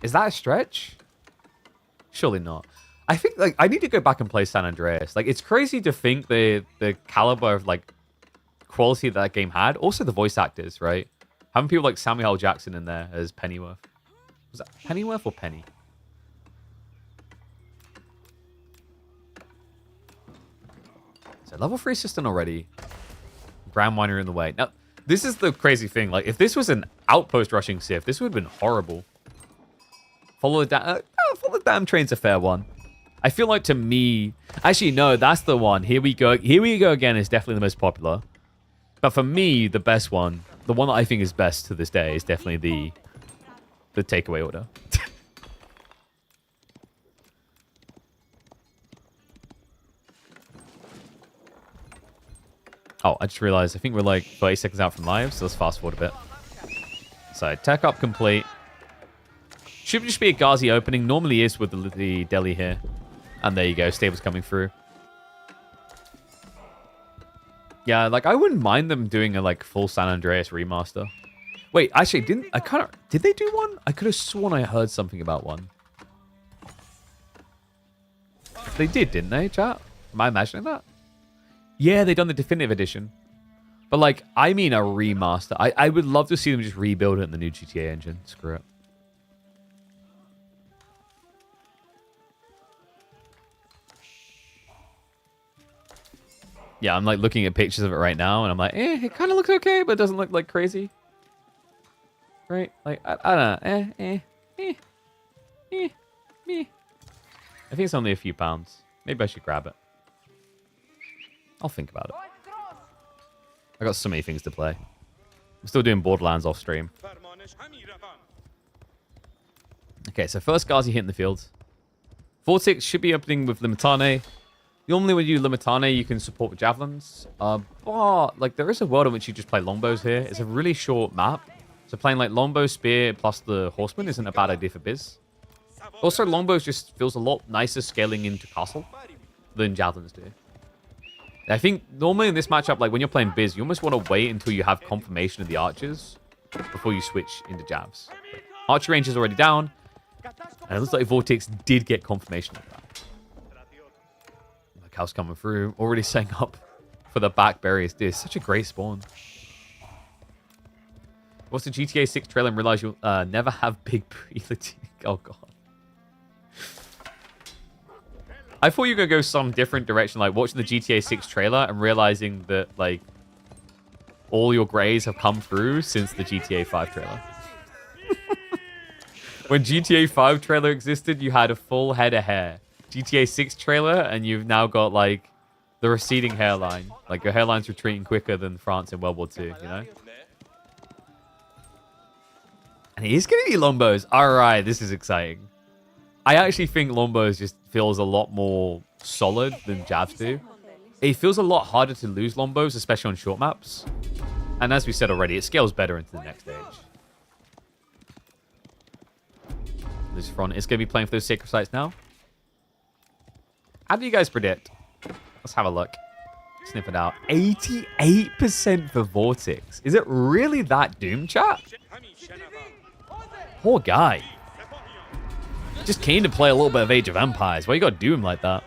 Is that a stretch? Surely not. I think, like, I need to go back and play San Andreas. Like, it's crazy to think the caliber of, like, quality that game had. Also, the voice actors, right? Having people like Samuel L. Jackson in there as Pennyworth. Was that Pennyworth or Penny? So level 3 assistant already. Grand Miner in the way. Now, this is the crazy thing. Like, if this was an outpost rushing Sith, this would have been horrible. Follow the damn train's a fair one. I feel like to me... Actually, no, that's the one. Here we go. Here we go again is definitely the most popular. But for me, the best one, the one that I think is best to this day, is definitely the takeaway order. Oh, I just realized, I think we're like 30 seconds out from live, so let's fast forward a bit. So, tech up complete. Should just be a Ghazi opening. Normally is with the Delhi here. And there you go, stables coming through. Yeah, like, I wouldn't mind them doing a, like, full San Andreas remaster. Wait, actually, did they do one? I could have sworn I heard something about one. They did, didn't they, chat? Am I imagining that? Yeah, they done the definitive edition. But, like, I mean a remaster. I would love to see them just rebuild it in the new GTA engine. Screw it. Yeah, I'm, like, looking at pictures of it right now, and I'm like, it kind of looks okay, but it doesn't look, like, crazy. Right? Like, I don't know. Me. I think it's only a few pounds. Maybe I should grab it. I'll think about it. I got so many things to play. I'm still doing Borderlands off stream. Okay, so first Ghazi hitting the field. Vortex should be opening with Limitane. Normally when you do Limitane, you can support with Javelins. But, like, there is a world in which you just play Longbows here. It's a really short map. So playing, like, Longbow, Spear, plus the Horseman isn't a bad idea for Biz. Also, Longbows just feels a lot nicer scaling into Castle than Javelins do. I think normally in this matchup, like when you're playing Biz, you almost want to wait until you have confirmation of the archers before you switch into Javs. Archer range is already down. And it looks like Vortex did get confirmation of that. Like house coming through. Already setting up for the back berries. Dude, it's such a great spawn. What's the GTA 6 trailer and realize you'll never have big pre-lit? Oh, God. I thought you were going to go some different direction, like watching the GTA 6 trailer and realizing that, like, all your grays have come through since the GTA 5 trailer. When GTA 5 trailer existed, you had a full head of hair. GTA 6 trailer, and you've now got, like, the receding hairline. Like, your hairline's retreating quicker than France in World War II, you know? And it is going to be Lombos. All right, this is exciting. I actually think Lombos just feels a lot more solid than Javs do. It feels a lot harder to lose Lombos, especially on short maps. And as we said already, it scales better into the next stage. This front is going to be playing for those sacred sites now. How do you guys predict? Let's have a look. Sniff it out. 88% for Vortex. Is it really that doom, chat? Poor guy. Just keen to play a little bit of Age of Empires. Why you got Doom like that?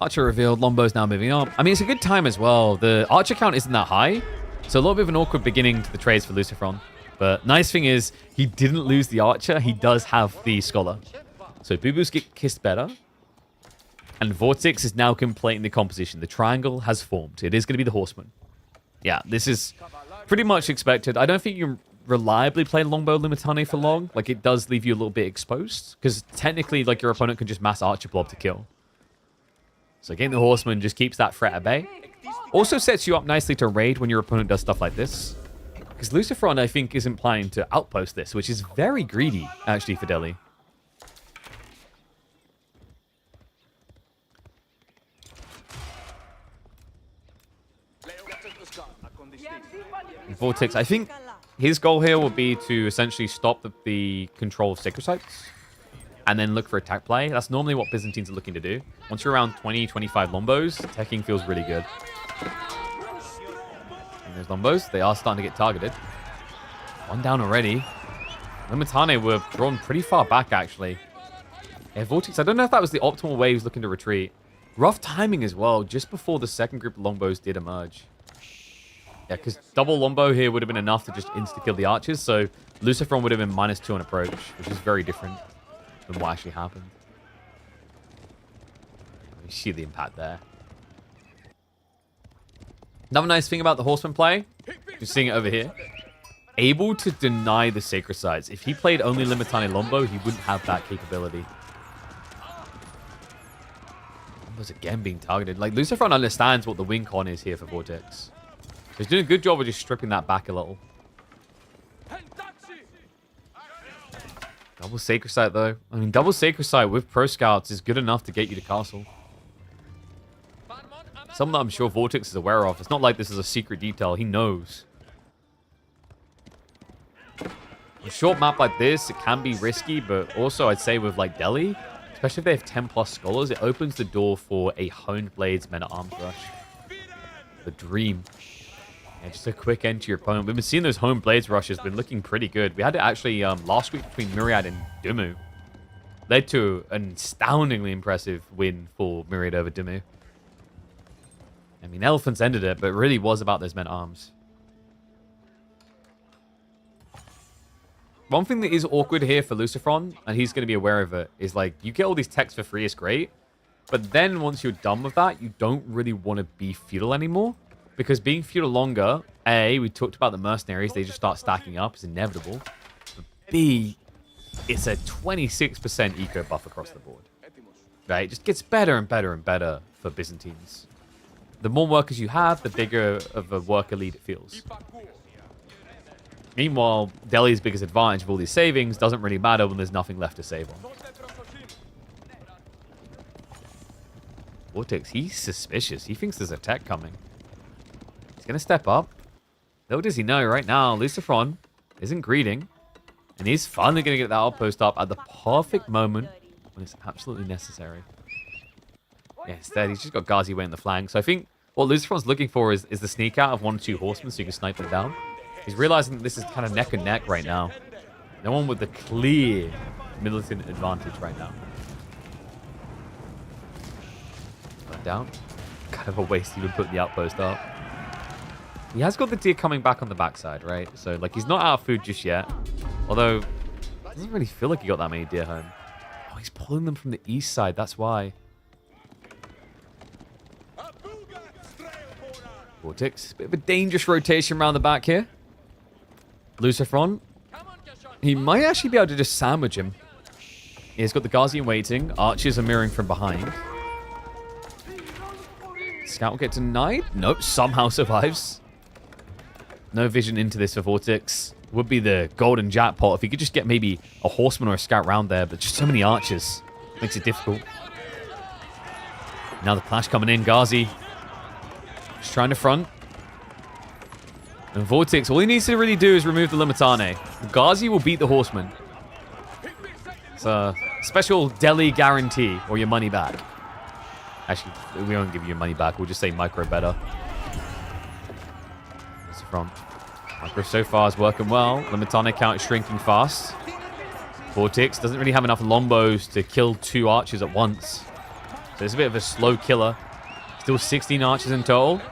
Archer revealed. Lombo's now moving up. I mean, it's a good time as well. The Archer count isn't that high. So a little bit of an awkward beginning to the trades for Lucifron. But nice thing is, he didn't lose the Archer. He does have the Scholar. So Boo-Boos get kissed better. And Vortex is now completing the composition. The triangle has formed. It is going to be the Horseman. Yeah, this is pretty much expected. I don't think you reliably play Longbow Limitane for long. Like, it does leave you a little bit exposed. Because technically, like, your opponent can just mass Archer Blob to kill. So getting the Horseman just keeps that threat at bay. Also sets you up nicely to raid when your opponent does stuff like this. Because Lucifron, I think, isn't planning to outpost this, which is very greedy, actually, for Delhi. Vortex, I think his goal here will be to essentially stop the control of Sacred Sites and then look for attack play. That's normally what Byzantines are looking to do. Once you're around 20, 25 Lombos, teching feels really good. And there's Lombos. They are starting to get targeted. One down already. Limitane were drawn pretty far back, actually. Yeah, Vortex, I don't know if that was the optimal way he was looking to retreat. Rough timing as well, just before the second group of Lombos did emerge. Yeah, because double Lombo here would have been enough to just insta-kill the archers, so Lucifron would have been -2 on approach, which is very different than what actually happened. You see the impact there. Another nice thing about the Horseman play, you're seeing it over here, able to deny the Sacred Sites. If he played only Limitane Lombo, he wouldn't have that capability. Lombo's again being targeted. Like, Lucifron understands what the win con is here for Vortex. He's doing a good job of just stripping that back a little. Double Sacred Site, though. I mean, double Sacred Site with Pro Scouts is good enough to get you to castle. Something that I'm sure Vortex is aware of. It's not like this is a secret detail. He knows. A short map like this, it can be risky, but also I'd say with, like, Delhi, especially if they have 10+ Scholars, it opens the door for a Honed Blades Men-at-Arms rush. The dream. Yeah, just a quick end to your opponent. We've been seeing those Home Blades rushes been looking pretty good. We had it actually last week between Myriad and Dumu. Led to an astoundingly impressive win for Myriad over Dumu. I mean, Elephants ended it, but it really was about those Men-at-Arms. One thing that is awkward here for Lucifron, and he's going to be aware of it, is like, you get all these techs for free, it's great. But then once you're done with that, you don't really want to be feudal anymore. Because being feudal longer, A, we talked about the mercenaries, they just start stacking up, it's inevitable. But B, it's a 26% eco buff across the board. Right? It just gets better and better and better for Byzantines. The more workers you have, the bigger of a worker lead it feels. Meanwhile, Delhi's biggest advantage of all these savings doesn't really matter when there's nothing left to save on. Vortex, he's suspicious. He thinks there's a tech coming. He's going to step up. Little does he know right now, Lucifron isn't greeting. And he's finally going to get that outpost up at the perfect moment when it's absolutely necessary. Yeah, instead, he's just got Ghazi way in the flank. So I think what Lucifer's looking for is the sneak out of 1 or 2 horsemen so you can snipe them down. He's realizing that this is kind of neck and neck right now. No one with the clear militant advantage right now. Down. Kind of a waste to even put the outpost up. He has got the deer coming back on the backside, right? So, like, he's not out of food just yet. Although, it doesn't really feel like he got that many deer home. Oh, he's pulling them from the east side. That's why. Vortex. Bit of a dangerous rotation around the back here. Lucifron. He might actually be able to just sandwich him. He's got the Guardian waiting. Archers are mirroring from behind. Scout will get denied. Nope, somehow survives. No vision into this for Vortex. Would be the golden jackpot if he could just get maybe a horseman or a scout round there, but just so many archers. Makes it difficult. Now the clash coming in. Ghazi just trying to front. And Vortex, all he needs to really do is remove the Limitane. Ghazi will beat the horseman. It's a special Delhi guarantee or your money back. Actually, we won't give you your money back. We'll just say micro better. What's it from? Micro so far is working well. Limitane count is shrinking fast. Vortex doesn't really have enough lombos to kill 2 archers at once. So it's a bit of a slow killer. Still 16 archers in total.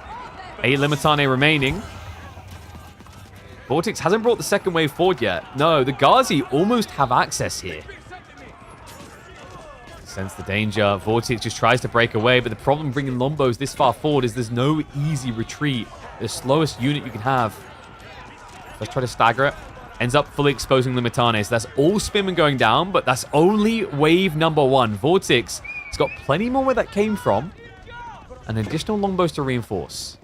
8 Limitane remaining. Vortex hasn't brought the second wave forward yet. No, the Ghazi almost have access here. Sense the danger. Vortex just tries to break away, but the problem bringing Lombos this far forward is there's no easy retreat. The slowest unit you can have. Let's try to stagger it. Ends up fully exposing Limitane. So that's all spinman going down, but that's only wave number 1. Vortex has got plenty more where that came from. And additional Longbows to reinforce.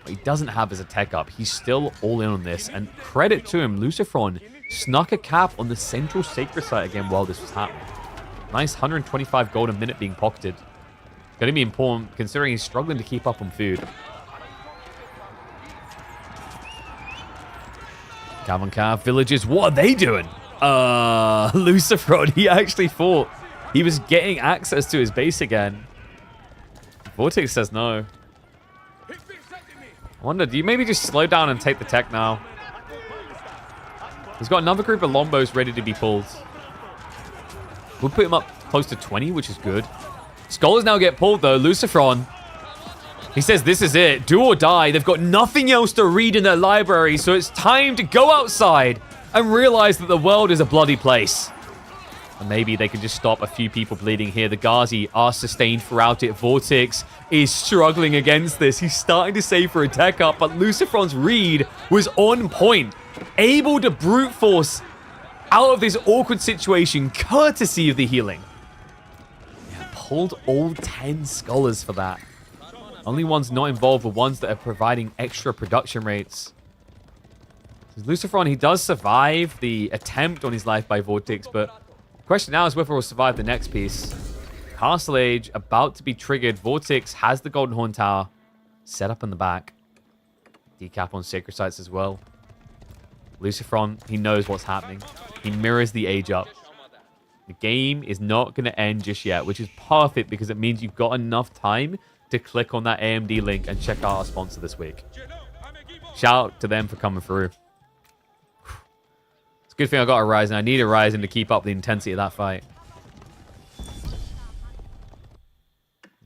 What he doesn't have is a tech up. He's still all in on this. And credit to him, Lucifron snuck a cap on the central sacred site again while this was happening. Nice 125 gold a minute being pocketed. Going to be important considering he's struggling to keep up on food. Cav villagers, what are they doing? Lucifron, he actually thought he was getting access to his base again. Vortex says no. I wonder, do you maybe just slow down and take the tech now? He's got another group of Lombos ready to be pulled. We'll put him up close to 20, which is good. Scholars now get pulled, though. Lucifron, he says this is it. Do or die. They've got nothing else to read in their library, so it's time to go outside and realize that the world is a bloody place. And maybe they can just stop a few people bleeding here. The Ghazi are sustained throughout it. Vortex is struggling against this. He's starting to save for a tech up, but Lucifron's read was on point. Able to brute force out of this awkward situation, courtesy of the healing. Yeah, pulled all 10 scholars for that. Only ones not involved were ones that are providing extra production rates. Lucifron, he does survive the attempt on his life by Vortex, but the question now is whether he'll survive the next piece. Castle Age about to be triggered. Vortex has the Golden Horn Tower set up in the back. Decap on Sacred Sites as well. Lucifron, he knows what's happening. He mirrors the age up. The game is not going to end just yet, which is perfect because it means you've got enough time to click on that AMD link and check out our sponsor this week. Shout out to them for coming through. It's a good thing I got a Ryzen. I need a Ryzen to keep up the intensity of that fight.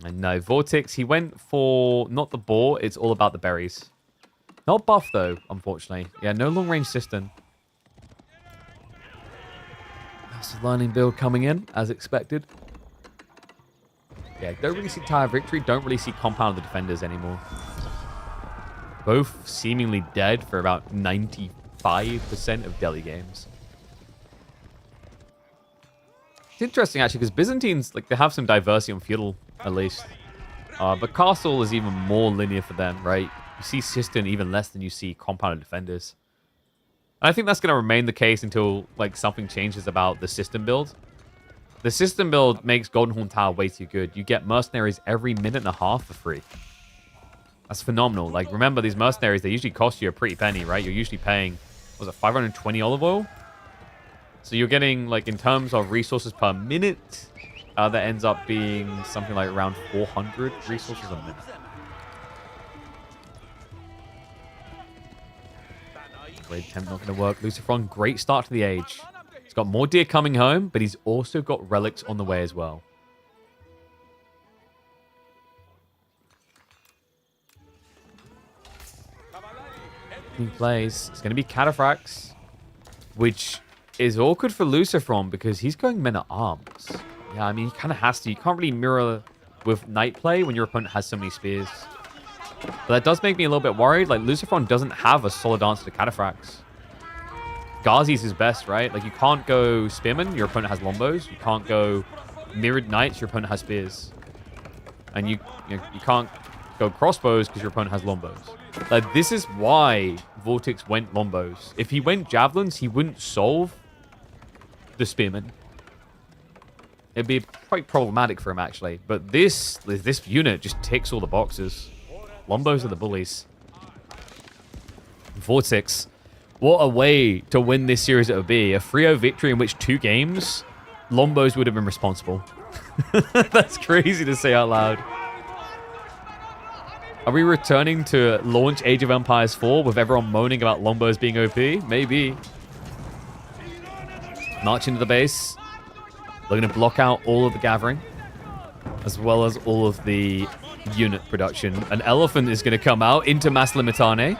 And no, Vortex, he went for not the boar, it's all about the berries. Not buff, though, unfortunately. Yeah, no long-range system. That's a learning build coming in, as expected. Yeah, don't really see Tire of Victory. Don't really see Compound of the Defenders anymore. Both seemingly dead for about 95% of Delhi games. It's interesting, actually, because Byzantines, like, they have some diversity on feudal, at least. But Castle is even more linear for them, right? You see Cistern even less than you see Compounded Defenders. And I think that's going to remain the case until like something changes about the system build. The system build makes Golden Horn Tower way too good. You get mercenaries every minute and a half for free. That's phenomenal. Like, remember, these mercenaries, they usually cost you a pretty penny, right? You're usually paying, what was it, 520 olive oil? So you're getting, like, in terms of resources per minute, that ends up being something like around 400 resources a minute. Blade Temp not going to work. Lucifron, great start to the age. He's got more deer coming home, but he's also got relics on the way as well. He plays. It's going to be Cataphracts, which is awkward for Lucifron because he's going Men at Arms. Yeah, I mean, he kind of has to. You can't really mirror with Night Play when your opponent has so many spears. But that does make me a little bit worried. Like, Lucifron doesn't have a solid answer to Cataphracts. Ghazi's his best, right? Like, you can't go Spearman, your opponent has Lombos. You can't go Mirrored Knights, your opponent has Spears. And you can't go Crossbows because your opponent has Lombos. Like, this is why Vortex went Lombos. If he went Javelins, he wouldn't solve the Spearman. It'd be quite problematic for him, actually. But this unit just ticks all the boxes. Lombos are the bullies. Vortex. What a way to win this series it would be. A 3-0 victory in which 2 games, Lombos would have been responsible. That's crazy to say out loud. Are we returning to launch Age of Empires 4 with everyone moaning about Lombos being OP? Maybe. March into the base. They're going to block out all of the gathering, as well as all of the unit production. An elephant is going to come out into Mass Limitane.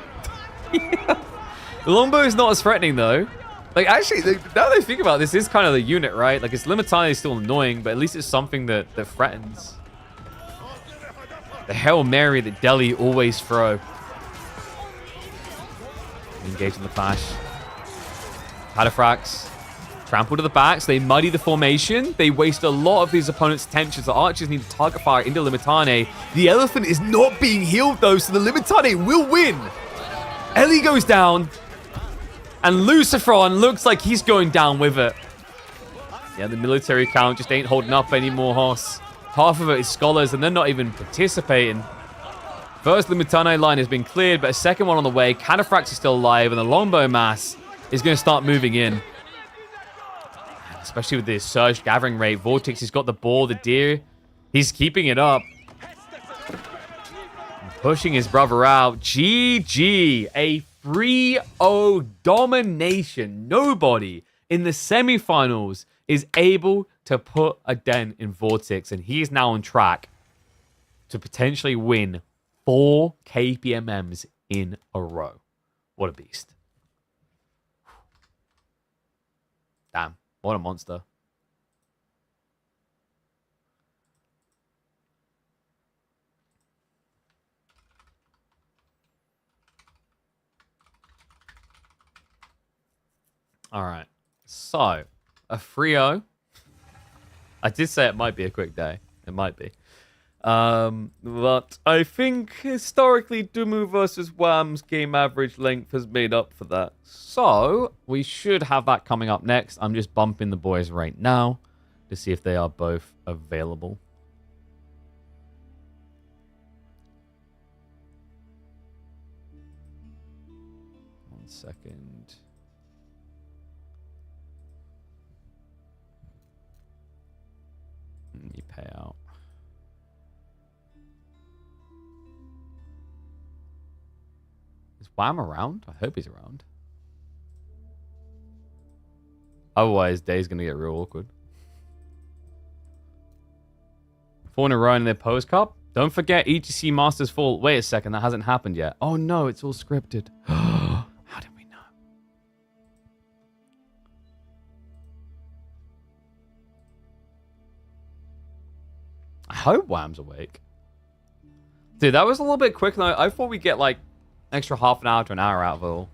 Lombo is not as threatening, though. Like, actually, now that I think about it, this is kind of the unit, right? Like, it's Limitane is still annoying, but at least it's something that threatens. The Hail Mary that Delhi always throw. Engage in the clash. Cataphracts. Trample to the backs. They muddy the formation. They waste a lot of his opponent's attention. So archers need to target fire into Limitane. The elephant is not being healed, though, so the Limitane will win. Ellie goes down. And Lucifron looks like he's going down with it. Yeah, the military count just ain't holding up anymore, Hoss. Half of it is scholars, and they're not even participating. First Limitane line has been cleared, but a second one on the way. Cataphracts is still alive, and the Longbow mass is going to start moving in. Especially with this surge gathering rate. Vortex, he's got the boar, the deer. He's keeping it up. Pushing his brother out. GG. A 3-0 domination. Nobody in the semifinals is able to put a dent in Vortex, and he is now on track to potentially win 4 KPMMs in a row. What a beast. Damn, what a monster. All right, so a 3-0. I did say it might be a quick day. It might be. But I think historically Dumu versus Wham's game average length has made up for that. So we should have that coming up next. I'm just bumping the boys right now to see if they are both available. One second. You pay out. Is Wham around? I hope he's around. Otherwise, day's gonna get real awkward. 4 in a row in their Pose Cup. Don't forget EGC Masters Fall. Wait a second, that hasn't happened yet. Oh no, it's all scripted. How did we know? I hope Wham's awake. Dude, that was a little bit quick. I thought we'd get like an extra half an hour to an hour out of it all.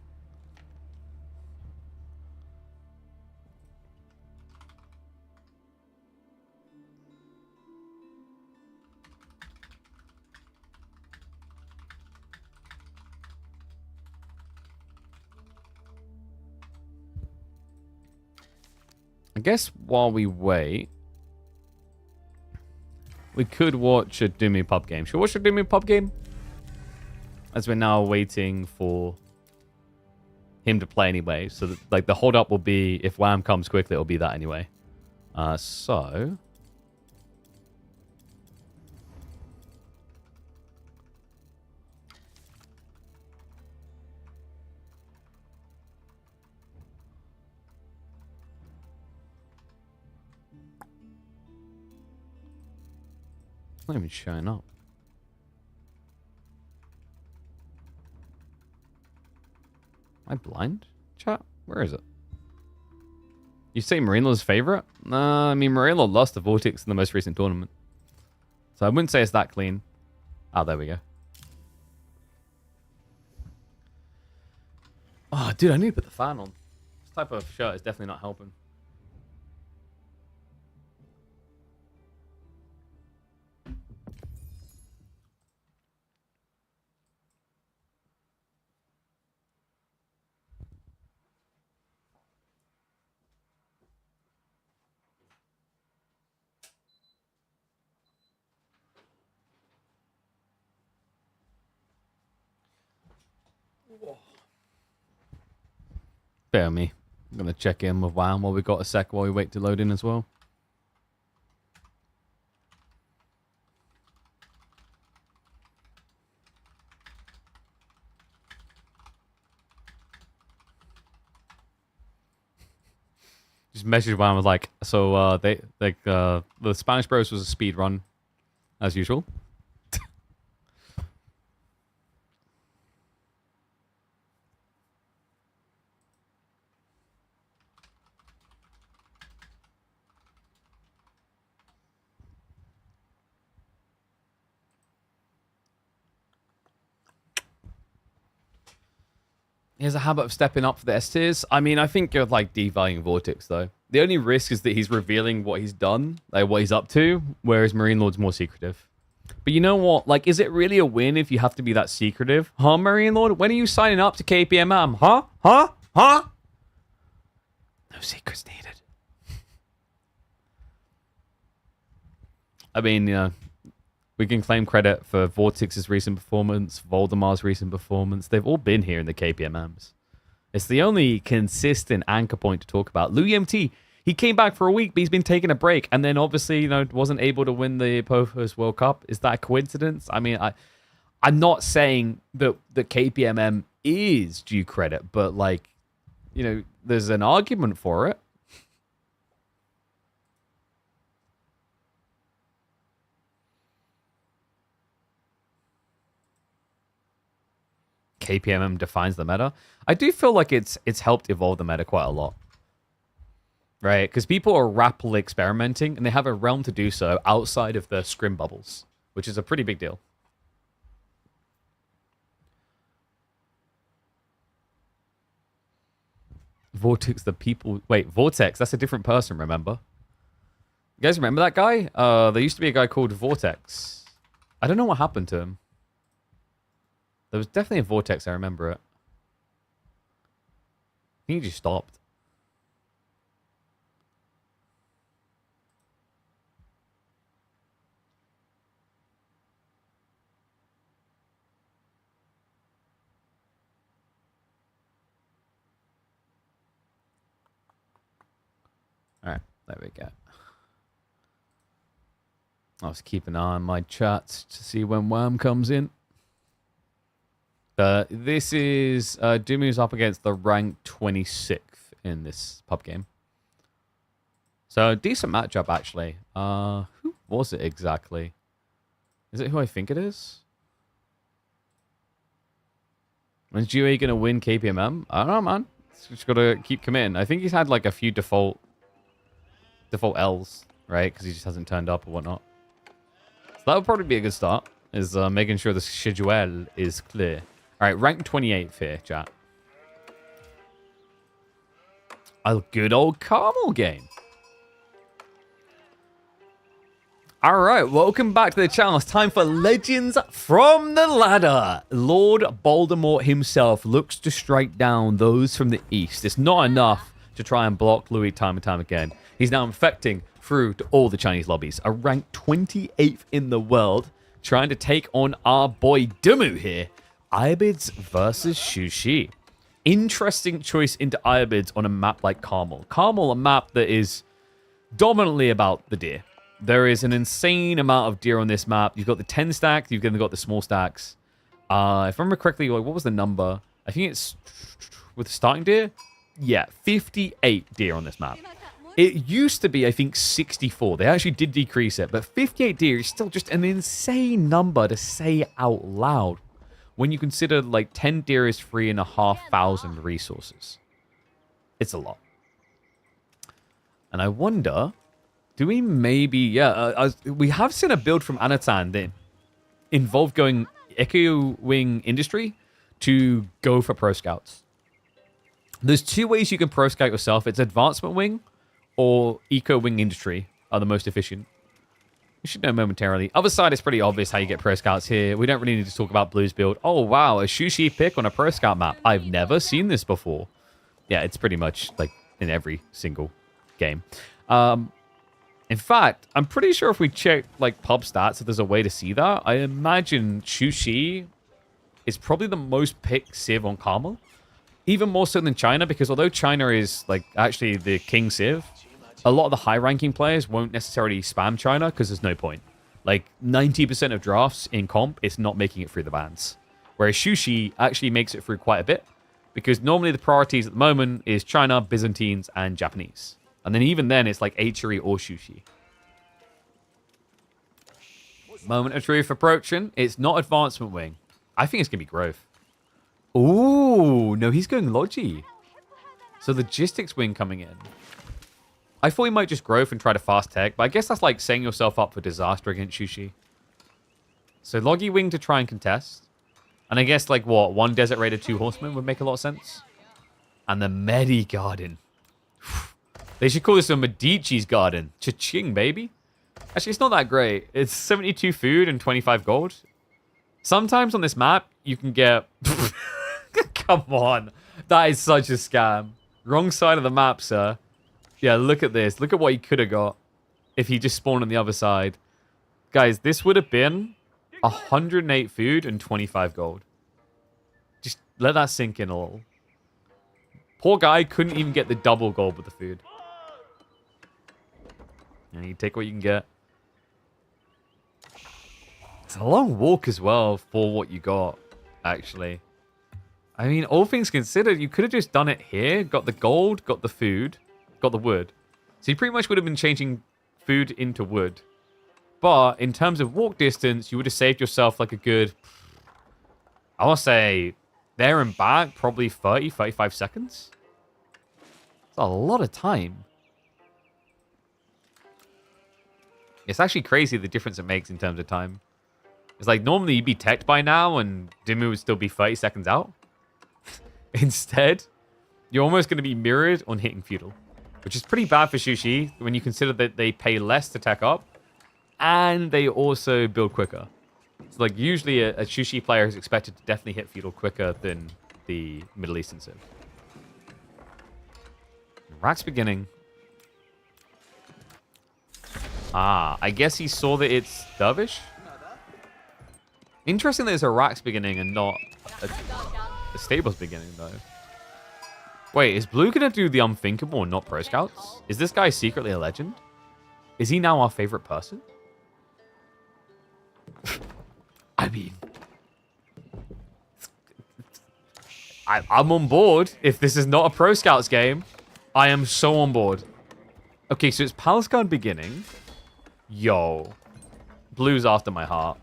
I guess while we wait, we could watch a Doomy pub game. Should we watch a Doomy pub game? As we're now waiting for him to play anyway. So that, like, the hold up will be, if Wham comes quickly, it'll be that anyway. So It's not even showing up. Am I blind? Chat? Where is it? You say Marinelo's favorite? Nah, I mean, Marinelo lost to Vortex in the most recent tournament. So I wouldn't say it's that clean. Ah, there we go. Oh, dude, I need to put the fan on. This type of shirt is definitely not helping. Bear me. I'm going to check in with WAM while we got a sec while we wait to load in as well. Just messaged WAM was like, so the Spanish Bros was a speed run as usual. He has a habit of stepping up for the S tiers. I mean, I think you're like devaluing Vortex though. The only risk is that he's revealing what he's done, like what he's up to, whereas Marine Lord's more secretive. But you know what? Like, is it really a win if you have to be that secretive? Huh, Marine Lord? When are you signing up to KPMM? Huh? Huh? Huh? No secrets needed. I mean, we can claim credit for Vortex's recent performance, Voldemar's recent performance. They've all been here in the KPMMs. It's the only consistent anchor point to talk about. Louis MT, he came back for a week, but he's been taking a break, and then obviously, wasn't able to win the Post World Cup. Is that a coincidence? I mean, I'm not saying that the KPMM is due credit, but there's an argument for it. KPMM defines the meta. I do feel like it's helped evolve the meta quite a lot. Right? Because people are rapidly experimenting, and they have a realm to do so outside of the scrim bubbles, which is a pretty big deal. Vortex, the people... Wait, Vortex, that's a different person, remember? You guys remember that guy? There used to be a guy called Vortex. I don't know what happened to him. There was definitely a Vortex, I remember it. I think he just stopped. Alright, there we go. I'll just keep an eye on my chats to see when WAM comes in. This is Dumu's up against the rank 26th in this pub game. So decent matchup actually. Who was it exactly? Is it who I think it is? Is Dewey gonna win KPMM? I don't know, man. Just gotta keep committing. I think he's had like a few default L's, right? Because he just hasn't turned up or whatnot. So that would probably be a good start. Is making sure the schedule is clear. All right, rank 28th here, chat. A good old Carmel game. All right, welcome back to the channel. It's time for Legends from the Ladder. Lord Voldemort himself looks to strike down those from the east. It's not enough to try and block Louis time and time again. He's now infecting through to all the Chinese lobbies. A rank 28th in the world, trying to take on our boy Dumu here. Iabids versus Shushi. Interesting choice into Iabids on a map like Carmel. Carmel, a map that is dominantly about the deer. There is an insane amount of deer on this map. You've got the 10 stack, you've got the small stacks. If I remember correctly, what was the number? I think it's with starting deer? Yeah, 58 deer on this map. It used to be, I think, 64. They actually did decrease it, but 58 deer is still just an insane number to say out loud when you consider like 10 deer is 3,500 resources. It's a lot. And I wonder, do we maybe, we have seen a build from Anatan that involved going Echo Wing Industry to go for Pro Scouts. There's two ways you can Pro Scout yourself. It's Advancement Wing or Eco Wing Industry are the most efficient. You should know momentarily. Other side, it's pretty obvious how you get Pro Scouts here. We don't really need to talk about Blue's build. Oh, wow, a Sushi pick on a Pro Scout map. I've never seen this before. Yeah, it's pretty much like in every single game. In fact, I'm pretty sure if we check like pub stats, if there's a way to see that, I imagine Sushi is probably the most picked Civ on Carmel. Even more so than China, because although China is like actually the king Civ, a lot of the high-ranking players won't necessarily spam China because there's no point. Like 90% of drafts in comp, it's not making it through the bans. Whereas Sushi actually makes it through quite a bit, because normally the priorities at the moment is China, Byzantines, and Japanese. And then even then, it's like Achery or Sushi. Moment of truth approaching. It's not Advancement Wing. I think it's going to be Growth. Ooh, no, he's going Logi. So Logistics Wing coming in. I thought he might just Growth and try to fast tech, but I guess that's like setting yourself up for disaster against Sushi. So Logi Wing to try and contest. And I guess like what, 1 Desert Raider, 2 Horsemen would make a lot of sense. And the Medi Garden. They should call this a Medici's Garden. Cha-ching, baby. Actually, it's not that great. It's 72 food and 25 gold. Sometimes on this map, you can get... Come on. That is such a scam. Wrong side of the map, sir. Yeah, look at this. Look at what he could have got if he just spawned on the other side. Guys, this would have been 108 food and 25 gold. Just let that sink in a little. Poor guy couldn't even get the double gold with the food. And you take what you can get. It's a long walk as well for what you got, actually. I mean, all things considered, you could have just done it here. Got the gold, got the food, got the wood. So you pretty much would have been changing food into wood. But in terms of walk distance, you would have saved yourself like a good... I want to say there and back, probably 30, 35 seconds. It's a lot of time. It's actually crazy the difference it makes in terms of time. It's like normally you'd be teched by now and Dimmu would still be 30 seconds out. Instead, you're almost going to be mirrored on hitting feudal, which is pretty bad for Sushi when you consider that they pay less to tech up and they also build quicker. So like usually a Sushi player is expected to definitely hit feudal quicker than the Middle Eastern Civ. Rack's beginning. Ah, I guess he saw that it's Dervish. Interesting that it's a Rack's beginning and not a Stable's beginning, though. Wait, is Blue going to do the unthinkable and not Pro Scouts? Is this guy secretly a legend? Is he now our favorite person? I mean... I'm on board. If this is not a Pro Scouts game, I am so on board. Okay, so it's Palace Guard beginning. Yo. Blue's after my heart.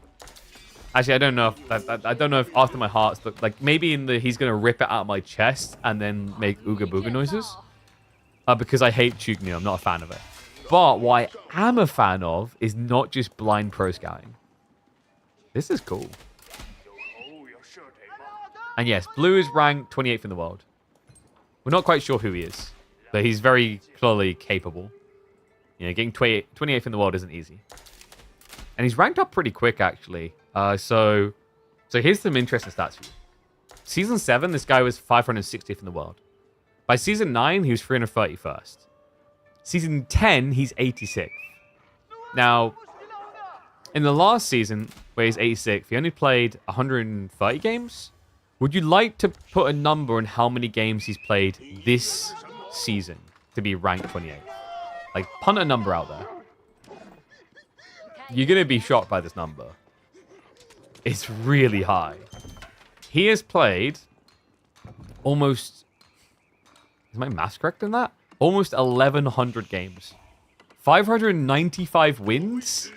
Actually, I don't know if I don't know if after my heart's like maybe in the he's gonna rip it out of my chest and then make ooga booga noises. Because I hate Chugnu, I'm not a fan of it. But what I am a fan of is not just blind pro scouting. This is cool. And yes, Blue is ranked 28th in the world. We're not quite sure who he is, but he's very clearly capable. You know, getting 28th in the world isn't easy. And he's ranked up pretty quick, actually. So here's some interesting stats for you. Season 7, this guy was 560th in the world. By Season 9, he was 331st. Season 10, he's 86th. Now, in the last season, where he's 86th, he only played 130 games. Would you like to put a number on how many games he's played this season to be ranked 28th? Like, punt a number out there. You're going to be shocked by this number. It's really high. He has played almost... Is my math correct in that? Almost 1,100 games. 595 wins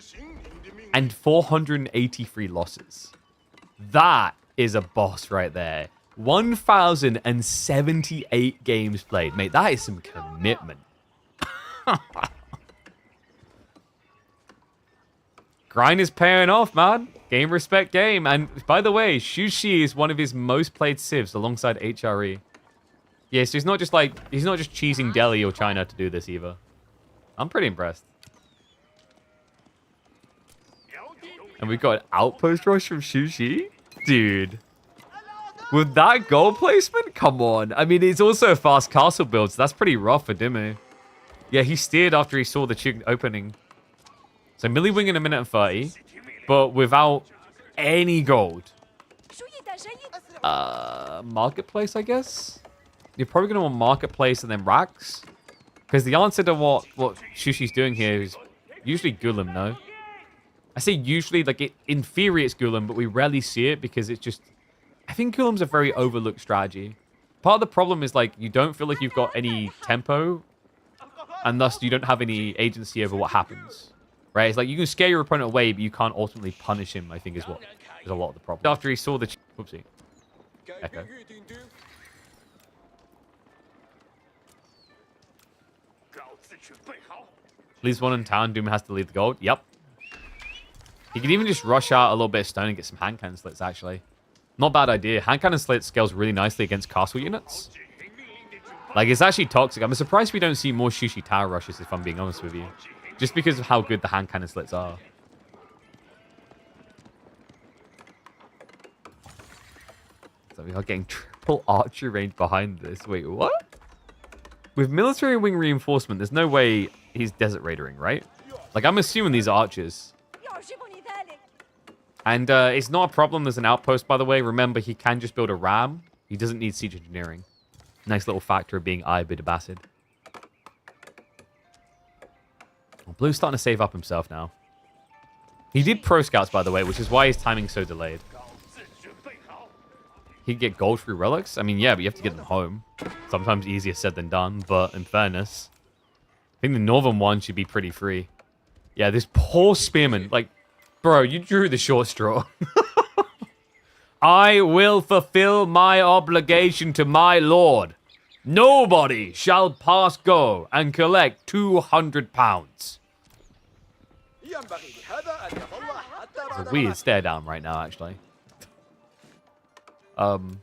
and 483 losses. That is a boss right there. 1,078 games played. Mate, that is some commitment. Grind is paying off, man. Game respect game. And by the way, Shushi is one of his most played civs alongside HRE. Yeah, so he's not just cheesing Delhi or China to do this either. I'm pretty impressed. And we've got an outpost rush from Shushi. Dude. With that goal placement? Come on. I mean, it's also a fast castle build, so that's pretty rough for Dimu. Yeah, he steered after he saw the chick opening. So Millie Wing in a minute and 30, but without any gold. Marketplace, I guess? You're probably going to want Marketplace and then Racks. Because the answer to what Shushi's doing here is usually Gulam, no? I say usually, like, in theory it's Gulam, but we rarely see it because it's just... I think Gulam's a very overlooked strategy. Part of the problem is, like, you don't feel like you've got any tempo, and thus you don't have any agency over what happens. Right? It's like you can scare your opponent away, but you can't ultimately punish him, I think is a lot of the problem. After he saw the... Whoopsie. Echo. Leaves one in town, Doom has to leave the gold. Yep. He could even just rush out a little bit of stone and get some hand cannon slits, actually. Not bad idea. Hand cannon slits scales really nicely against castle units. Like, it's actually toxic. I'm surprised we don't see more Shushi tower rushes, if I'm being honest with you. Just because of how good the hand cannon slits are. So we are getting triple archer range behind this. Wait, what? With military wing reinforcement, there's no way he's desert raidering, right? Like, I'm assuming these are archers. And it's not a problem there's an outpost, by the way. Remember, he can just build a ram. He doesn't need siege engineering. Nice little factor of being Ibid Abbasid. Well, Blue's starting to save up himself now. He did pro scouts, by the way, which is why his timing's so delayed. He'd get gold through relics? I mean, yeah, but you have to get them home. Sometimes easier said than done, but in fairness, I think the northern one should be pretty free. Yeah, this poor spearman. Like, bro, you drew the short straw. I will fulfill my obligation to my lord. Nobody shall pass go and collect 200 pounds. It's a weird stare down right now, actually. I don't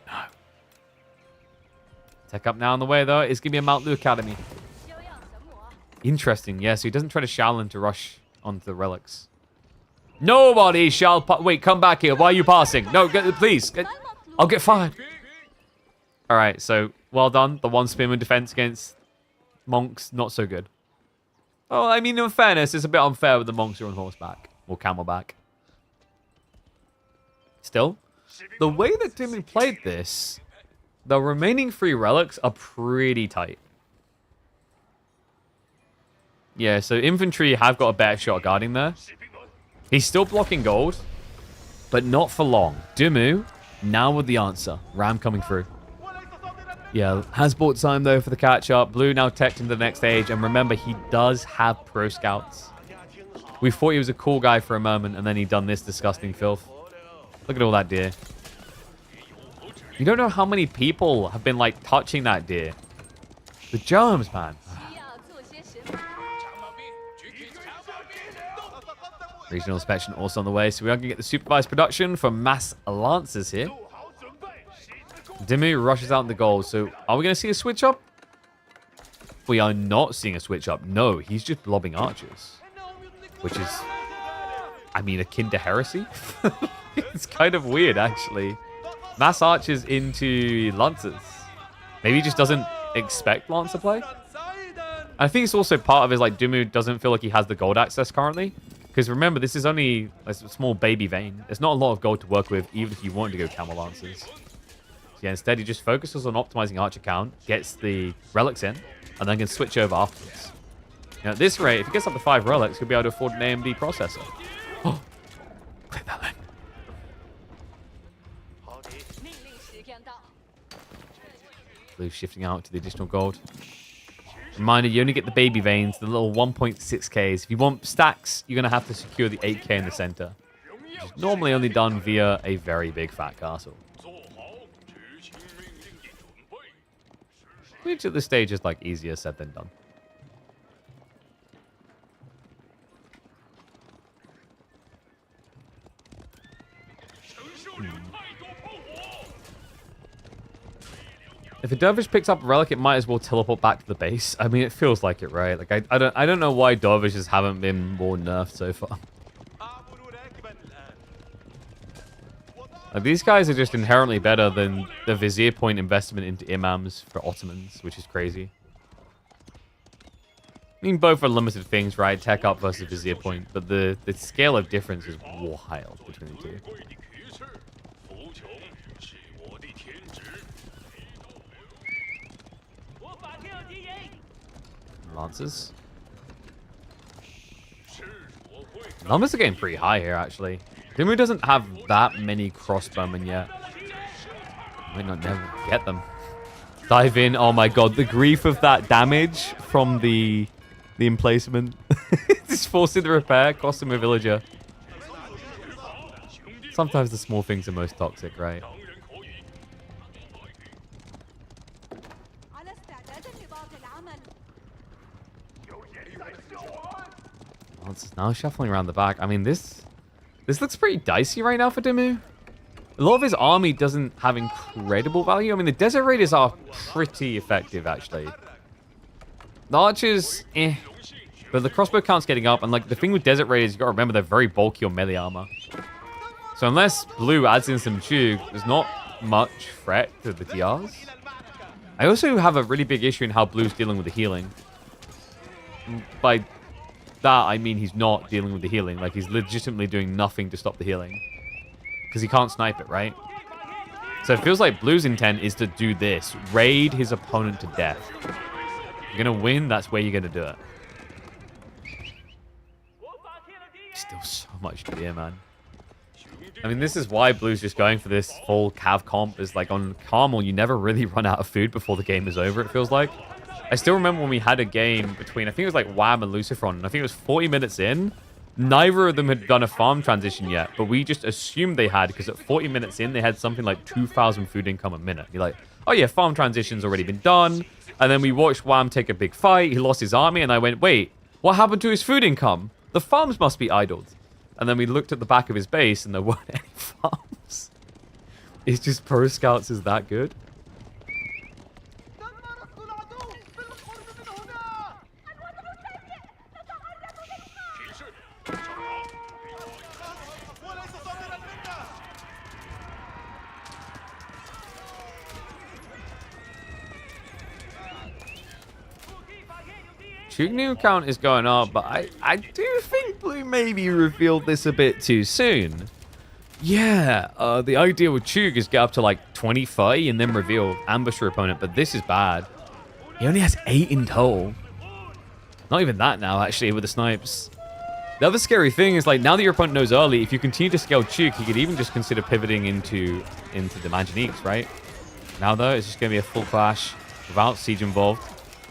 know. Tech up now on the way, though. It's going to be a Mount Lu Academy. Interesting. Yeah, so he doesn't try to Shaolin to rush onto the relics. Nobody shall... Wait, come back here. Why are you passing? No, please. I'll get fired. All right, so well done. The one spearman defense against monks, not so good. Oh, I mean, in fairness, it's a bit unfair with the monks who are on horseback. Or camelback. Still, the way that Timmy played this, the remaining 3 relics are pretty tight. Yeah, so infantry have got a better shot guarding there. He's still blocking gold, but not for long. Dumu, now with the answer. Ram coming through. Yeah, has bought time, though, for the catch-up. Blue now teched into the next stage, and remember, he does have pro scouts. We thought he was a cool guy for a moment, and then he done this disgusting filth. Look at all that deer. You don't know how many people have been, like, touching that deer. The germs, man. Regional inspection also on the way, so we are going to get the supervised production from mass lancers here. Dimu rushes out in the goal, so are we going to see a switch up? We are not seeing a switch up. No, he's just blobbing archers. Which is, I mean, akin to heresy. It's kind of weird, actually. Mass archers into lancers. Maybe he just doesn't expect lancer play. I think it's also part of his, like, Dumu doesn't feel like he has the gold access currently. Because remember, this is only a small baby vein. There's not a lot of gold to work with, even if you wanted to go camel lancers. So yeah, instead he just focuses on optimizing archer count, gets the relics in, and then can switch over afterwards. Now, at this rate, if he gets up to 5 relics, he'll be able to afford an AMD processor. Oh, click that link. Blue shifting out to the additional gold. Reminder, you only get the baby veins, the little 1.6Ks. If you want stacks, you're going to have to secure the 8K in the center. Which is normally only done via a very big fat castle. Which at this stage is like easier said than done. If a Dervish picks up a relic, it might as well teleport back to the base. I mean, it feels like it, right? Like I don't know why Dervishes haven't been more nerfed so far. Like, these guys are just inherently better than the Vizier point investment into Imams for Ottomans, which is crazy. I mean, both are limited things, right? Tech up versus Vizier point, but the scale of difference is wild between the two. Lancers. Numbers are getting pretty high here, actually. Dimu doesn't have that many crossbowmen yet. Might not never get them. Dive in. Oh my god, the grief of that damage from the emplacement. Just forcing the repair, cost him a villager. Sometimes the small things are most toxic, right? Lancers now shuffling around the back. I mean, this looks pretty dicey right now for Dimu. A lot of his army doesn't have incredible value. I mean, the Desert Raiders are pretty effective, actually. The Archers, eh. But the crossbow count's getting up. And, like, the thing with Desert Raiders, you got to remember they're very bulky on melee armor. So unless Blue adds in some Chug, there's not much threat to the DRs. I also have a really big issue in how Blue's dealing with the healing. By that, I mean he's not dealing with the healing. Like, he's legitimately doing nothing to stop the healing. Because he can't snipe it, right? So it feels like Blue's intent is to do this. Raid his opponent to death. You're going to win, that's where you're going to do it. Still so much gear, man. I mean, this is why Blue's just going for this full cav comp. Is like on Carmel, you never really run out of food before the game is over, it feels like. I still remember when we had a game between, I think it was like Wham and Lucifron, and I think it was 40 minutes in. Neither of them had done a farm transition yet, but we just assumed they had, because at 40 minutes in, they had something like 2,000 food income a minute. You're like, oh yeah, farm transition's already been done. And then we watched Wham take a big fight. He lost his army, and I went, wait, what happened to his food income? The farms must be idled. And then we looked at the back of his base, and there weren't any farms. It's just Pro Scouts is that good. Chugnu count is going up, but I do think Blue maybe revealed this a bit too soon. Yeah, the idea with Chug is get up to like 20, 30 and then reveal ambush your opponent, but this is bad. He only has 8 in total. Not even that now, actually, with the snipes. The other scary thing is, like, now that your opponent knows early, if you continue to scale Chug, he could even just consider pivoting into the Manganiques, right? Now, though, it's just going to be a full clash without siege involved.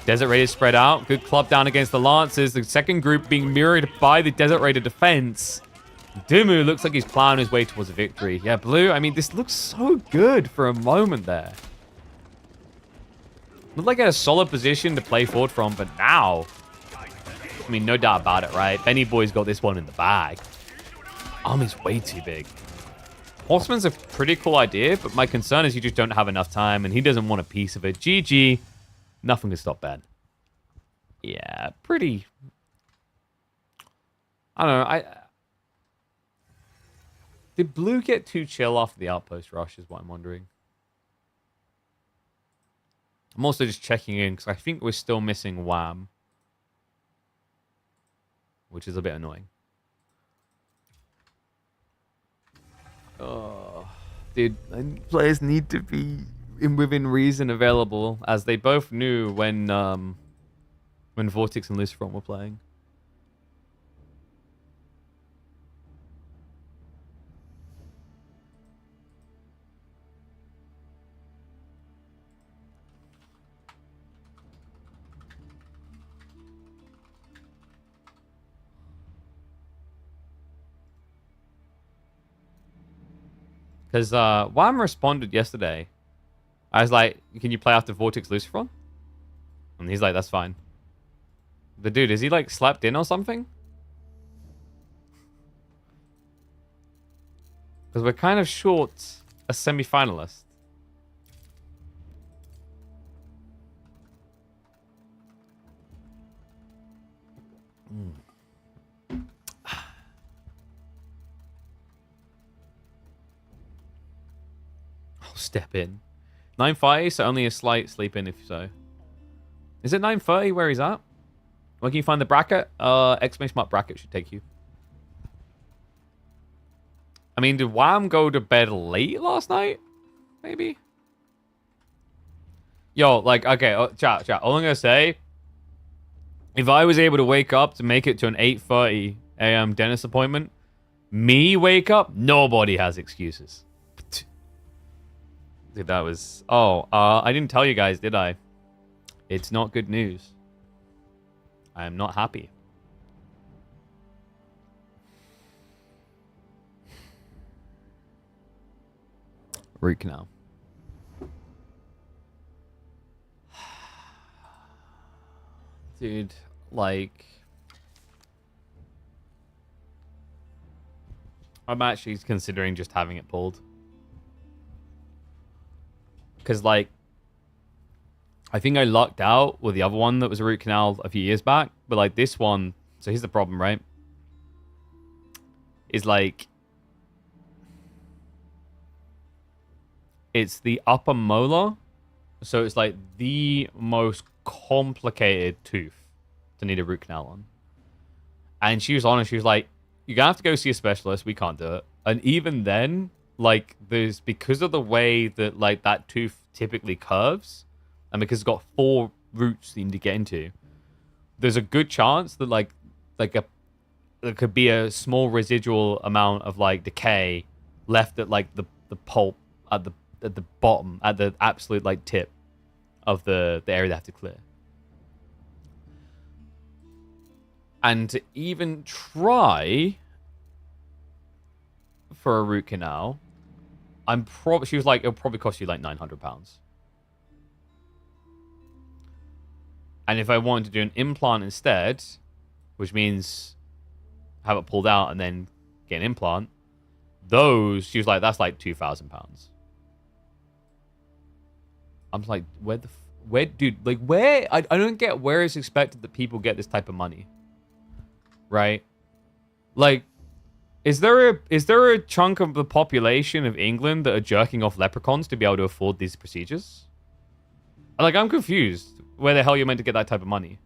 Desert Raiders spread out. Good club down against the Lancers. The second group being mirrored by the Desert Raider defense. Dimu looks like he's plowing his way towards a victory. Yeah, Blue, I mean, this looks so good for a moment there. Looked like in a solid position to play forward from, but now, I mean, no doubt about it, right? Benny Boy's got this one in the bag. Army's way too big. Horseman's a pretty cool idea, but my concern is you just don't have enough time, and he doesn't want a piece of it. GG. Nothing can stop Ben. Yeah, pretty... I don't know, Did Blue get too chill after the outpost rush is what I'm wondering. I'm also just checking in, because I think we're still missing Wham. Which is a bit annoying. Oh, dude, players need to be within reason available, as they both knew when Vortex and Lucifron were playing. Because Wham responded yesterday. I was like, can you play after Vortex Luciferon? And he's like, that's fine. But dude, is he like slapped in or something? Because we're kind of short a semi-finalist. I'll step in. 9:30, so only a slight sleep in if so. Is it 9:30 where he's at? Where can you find the bracket? Exclamation mark bracket should take you. I mean, did Wham go to bed late last night? Maybe? Yo, like, okay, chat. All I'm going to say, if I was able to wake up to make it to an 8:30 a.m. dentist appointment, me wake up, nobody has excuses. Dude, that was... Oh, I didn't tell you guys, did I? It's not good news. I am not happy. Root canal. Dude, like... I'm actually considering just having it pulled. Because, like... I think I lucked out with the other one that was a root canal a few years back. But, like, this one... So here's the problem, right? Is, like... It's the upper molar. So it's, like, the most complicated tooth to need a root canal on. And she was honest. She was like, you're going to have to go see a specialist. We can't do it. And even then, like, there's... Because of the way that, like, that tooth typically curves... And because it's got 4 roots that you need to get into, there's a good chance that there could be a small residual amount of like decay left at like the pulp at the bottom, at the absolute like tip of the area they have to clear. And to even try for a root canal, she was like, it'll probably cost you like £900. And if I wanted to do an implant instead, which means have it pulled out and then get an implant, she was like, that's like £2,000. I'm like, dude, like, where? I don't get where it's expected that people get this type of money. Right? Like, is there a chunk of the population of England that are jerking off leprechauns to be able to afford these procedures? Like, I'm confused. Where the hell you're meant to get that type of money?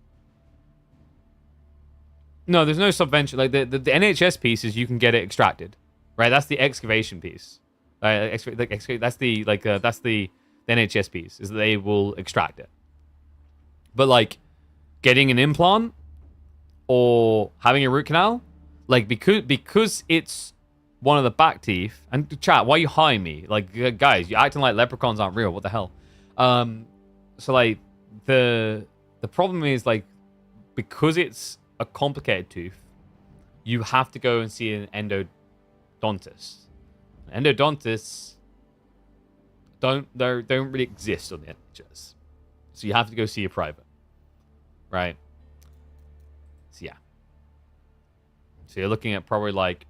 No, there's no subvention. Like the NHS piece is you can get it extracted, right? That's the excavation piece. That's the NHS piece is that they will extract it. But like getting an implant or having a root canal, like because it's one of the back teeth. And chat, why are you hiring me? Like guys, you're acting like leprechauns aren't real. What the hell? So like. The problem is, like, because it's a complicated tooth, you have to go and see an endodontist. Endodontists don't really exist on the NHS. So you have to go see a private. Right? So yeah. So you're looking at probably like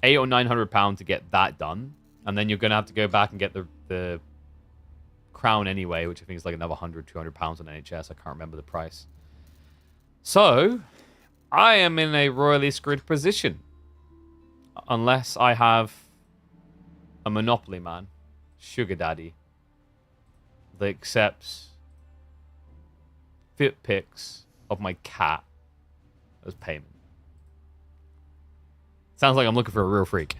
£800 or £900 to get that done. And then you're gonna have to go back and get the crown anyway, which I think is like another £100, £200 on NHS. I can't remember the price. So, I am in a royally screwed position. Unless I have a monopoly man, sugar daddy, that accepts fit pics of my cat as payment. Sounds like I'm looking for a real freak.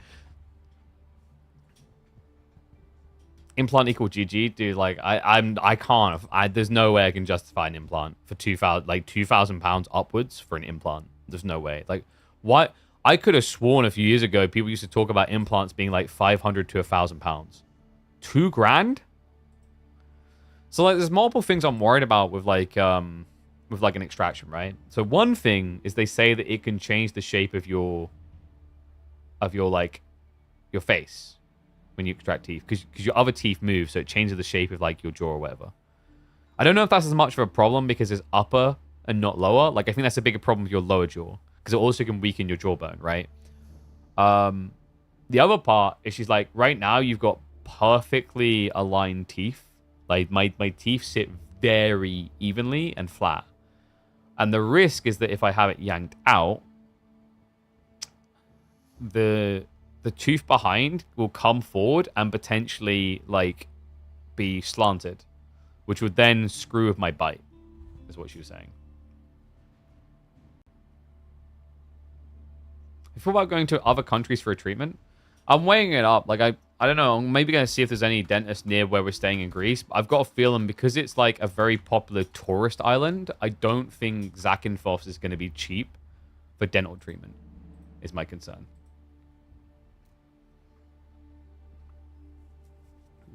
Implant equal GG, dude. Like I can't. There's no way I can justify an implant for £2,000 upwards for an implant. There's no way. Like what? I could have sworn a few years ago people used to talk about implants being like £500 to £1,000. £2,000? So like, there's multiple things I'm worried about with like an extraction, right? So one thing is they say that it can change the shape of your face. when you extract teeth because your other teeth move, so it changes the shape of like your jaw or whatever. I don't know if that's as much of a problem because it's upper and not lower. Like I think that's a bigger problem with your lower jaw because it also can weaken your jawbone, right? The other part is she's like, right now you've got perfectly aligned teeth. Like my teeth sit very evenly and flat. And the risk is that if I have it yanked out, the tooth behind will come forward and potentially like be slanted, which would then screw with my bite, is what she was saying. I thought about going to other countries for a treatment. I'm weighing it up. Like, I don't know. I'm maybe going to see if there's any dentists near where we're staying in Greece. I've got a feeling because it's like a very popular tourist island, I don't think Zakynthos is going to be cheap for dental treatment, is my concern.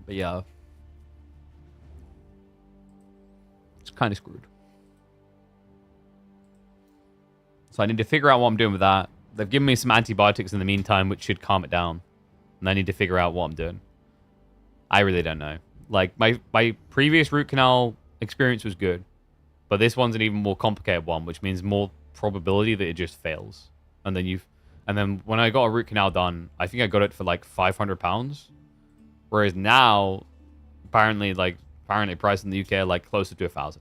But yeah. It's kind of screwed. So I need to figure out what I'm doing with that. They've given me some antibiotics in the meantime, which should calm it down. And I need to figure out what I'm doing. I really don't know. Like, my previous root canal experience was good. But this one's an even more complicated one, which means more probability that it just fails. And then when I got a root canal done, I think I got it for like £500. Whereas now, apparently price in the UK are like closer to 1,000.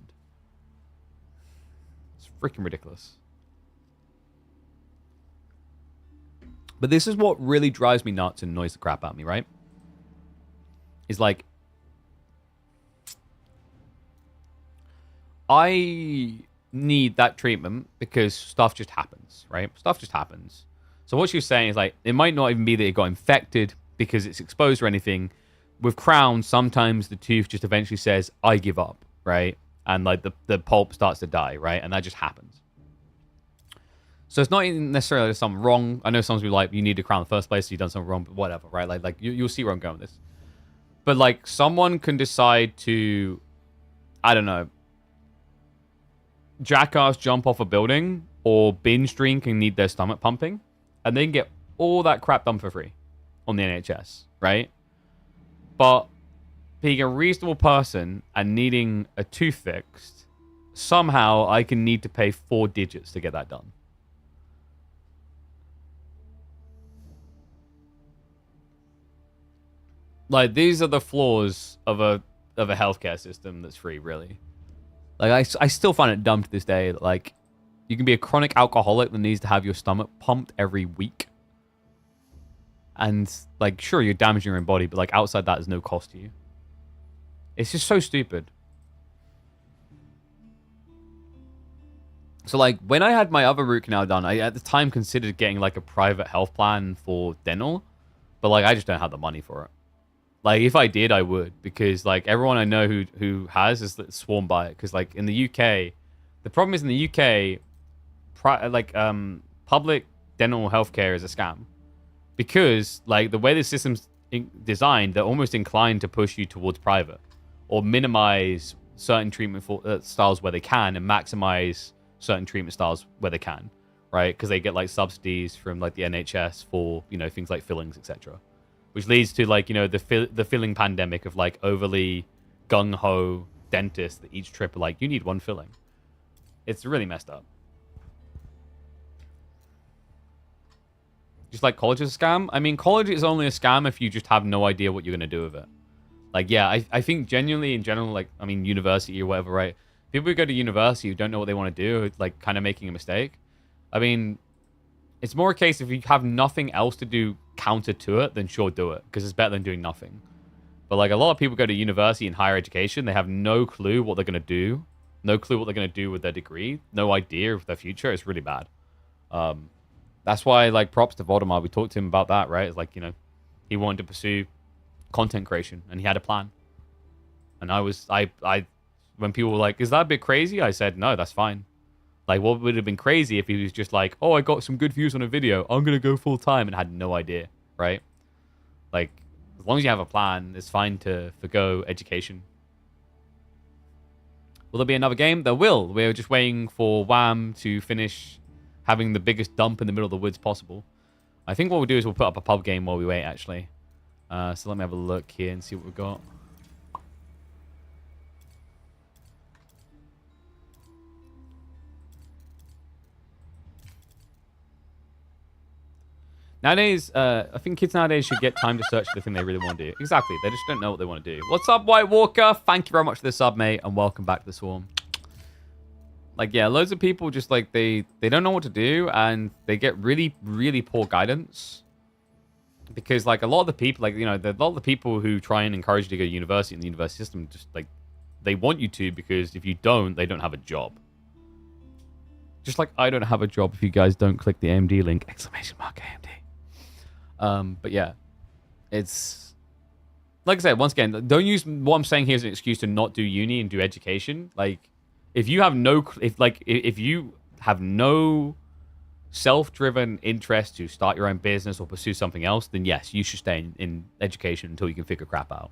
It's freaking ridiculous. But this is what really drives me nuts and annoys the crap out of me, right? Is like, I need that treatment because stuff just happens, right? Stuff just happens. So what she was saying is like, it might not even be that it got infected because it's exposed or anything. With crowns, sometimes the tooth just eventually says, I give up, right? And like the pulp starts to die, right? And that just happens. So it's not even necessarily something wrong. I know some people like, you need a crown in the first place, so you've done something wrong, but whatever, right? Like you'll see where I'm going with this. But like someone can decide to, I don't know, jackass jump off a building or binge drink and need their stomach pumping, and they can get all that crap done for free on the NHS, right? But being a reasonable person and needing a tooth fixed, somehow I can need to pay 4 digits to get that done. Like, these are the flaws of a healthcare system that's free, really. Like, I still find it dumb to this day. Like, you can be a chronic alcoholic that needs to have your stomach pumped every week. And, like, sure, you're damaging your own body, but, like, outside that, there's no cost to you. It's just so stupid. So, like, when I had my other root canal done, I, at the time, considered getting, like, a private health plan for dental. But, like, I just don't have the money for it. Like, if I did, I would. Because, like, everyone I know who has is sworn by it. Because, like, in the UK, the problem is in the UK, public dental healthcare is a scam. Because, like, the way the system's designed, they're almost inclined to push you towards private. Or minimize certain treatment styles where they can and maximize certain treatment styles where they can. Right? Because they get, like, subsidies from, like, the NHS for, you know, things like fillings, etc. Which leads to, like, you know, the filling pandemic of, like, overly gung-ho dentists that each trip are like, you need one filling. It's really messed up. Just like college is a scam. I mean, college is only a scam if you just have no idea what you're going to do with it. Like, yeah, I think genuinely, in general, like, I mean, university or whatever, right? People who go to university who don't know what they want to do, like, kind of making a mistake. I mean, it's more a case if you have nothing else to do counter to it, then sure, do it. Because it's better than doing nothing. But, like, a lot of people go to university and higher education. They have no clue what they're going to do. No clue what they're going to do with their degree. No idea of their future. It's really bad. That's why, like, props to Voldemar. We talked to him about that, right? It's like, you know, he wanted to pursue content creation. And he had a plan. And when people were like, is that a bit crazy? I said, no, that's fine. Like, what would have been crazy if he was just like, oh, I got some good views on a video. I'm going to go full time and had no idea, right? Like, as long as you have a plan, it's fine to forgo education. Will there be another game? There will. We're just waiting for Wham to finish having the biggest dump in the middle of the woods possible. I think what we'll do is we'll put up a pub game while we wait, actually. So let me have a look here and see what we've got. Nowadays, I think kids nowadays should get time to search for the thing they really want to do. Exactly. They just don't know what they want to do. What's up, White Walker? Thank you very much for the sub, mate, and welcome back to the Swarm. Like, yeah, loads of people just, like, they don't know what to do, and they get really, really poor guidance. Because, like, a lot of the people, like, you know, a lot of the people who try and encourage you to go to university in the university system, just, like, they want you to, because if you don't, they don't have a job. Just like I don't have a job if you guys don't click the AMD link, !AMD. But yeah, it's like I said, once again, don't use what I'm saying here as an excuse to not do uni and do education. Like, if you have if you have no self-driven interest to start your own business or pursue something else, then yes, you should stay in education until you can figure crap out.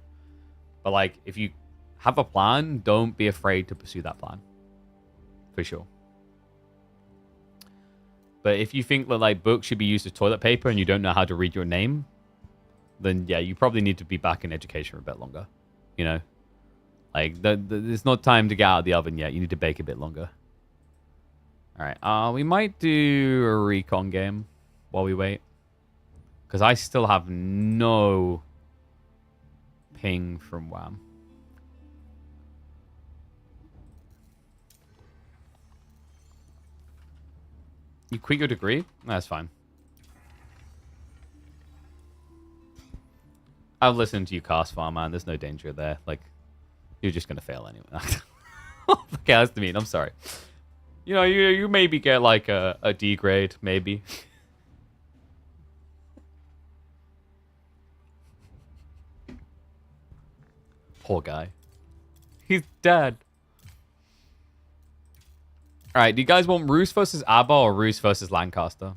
But like, if you have a plan, don't be afraid to pursue that plan, for sure. But if you think that like books should be used as toilet paper and you don't know how to read your name, then yeah, you probably need to be back in education for a bit longer. You know, like there's not time to get out of the oven yet. You need to bake a bit longer. All right, we might do a recon game while we wait, because I still have no ping from WAM. You quit your degree? That's fine. I've listened to you cast farm, man. There's no danger there. Like, you're just gonna fail anyway. Okay, that's the mean. I'm sorry. You know, you maybe get like a D grade, maybe. Poor guy. He's dead. All right, do you guys want Roos versus Abba or Roos versus Lancaster?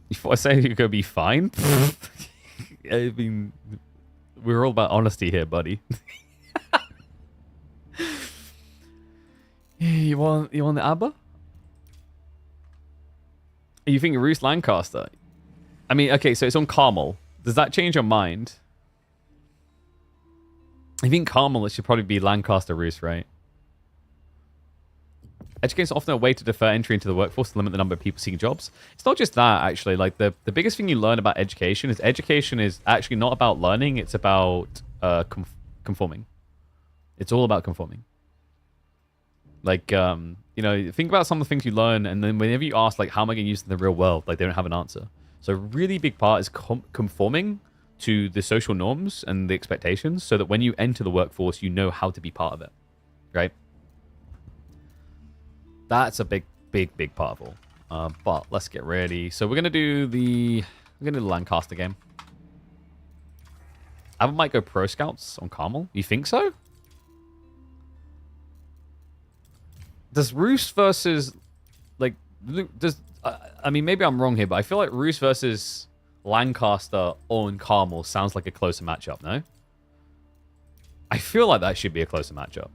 If I say you're gonna be fine, I mean, we're all about honesty here, buddy. You want the Abba? You think Roos Lancaster? I mean, okay, so it's on Carmel. Does that change your mind? I think Carmel, it should probably be Lancaster Roos, right? Education is often a way to defer entry into the workforce to limit the number of people seeking jobs. It's not just that, actually. Like, the biggest thing you learn about education is actually not about learning. It's about conforming. It's all about conforming. Like, you know, think about some of the things you learn, and then whenever you ask, like, how am I going to use it in the real world? Like, they don't have an answer. So a really big part is conforming to the social norms and the expectations, so that when you enter the workforce, you know how to be part of it, right? That's a big part of all. But let's get ready. So we're gonna do the Lancaster game. I might go pro scouts on Carmel. You think so? Does Roos versus like I mean, maybe I'm wrong here, but I feel like Roos versus Lancaster on Carmel sounds like a closer matchup, no? I feel like that should be a closer matchup.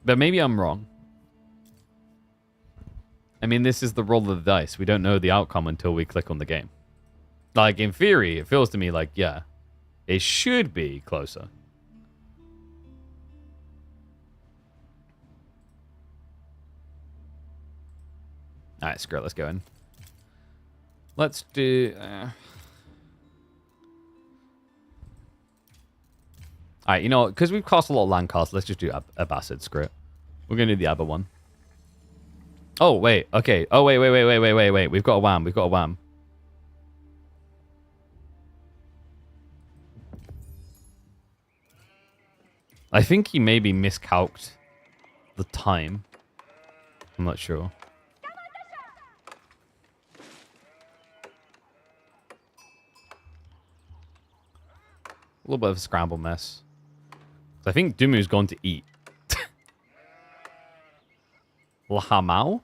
But maybe I'm wrong. I mean, this is the roll of the dice. We don't know the outcome until we click on the game. Like, in theory, it feels to me like, yeah, it should be closer. Alright, screw it. Let's go in. Let's do... Alright, you know what? Because we've cast a lot of Lancaster, let's just do Abbasid. Screw it. We're going to do the Abba one. Oh, wait. Okay. Oh, wait. We've got a wham. I think he maybe miscalced the time. I'm not sure. A little bit of a scramble mess. So I think Dumu's gone to eat. Lahamau?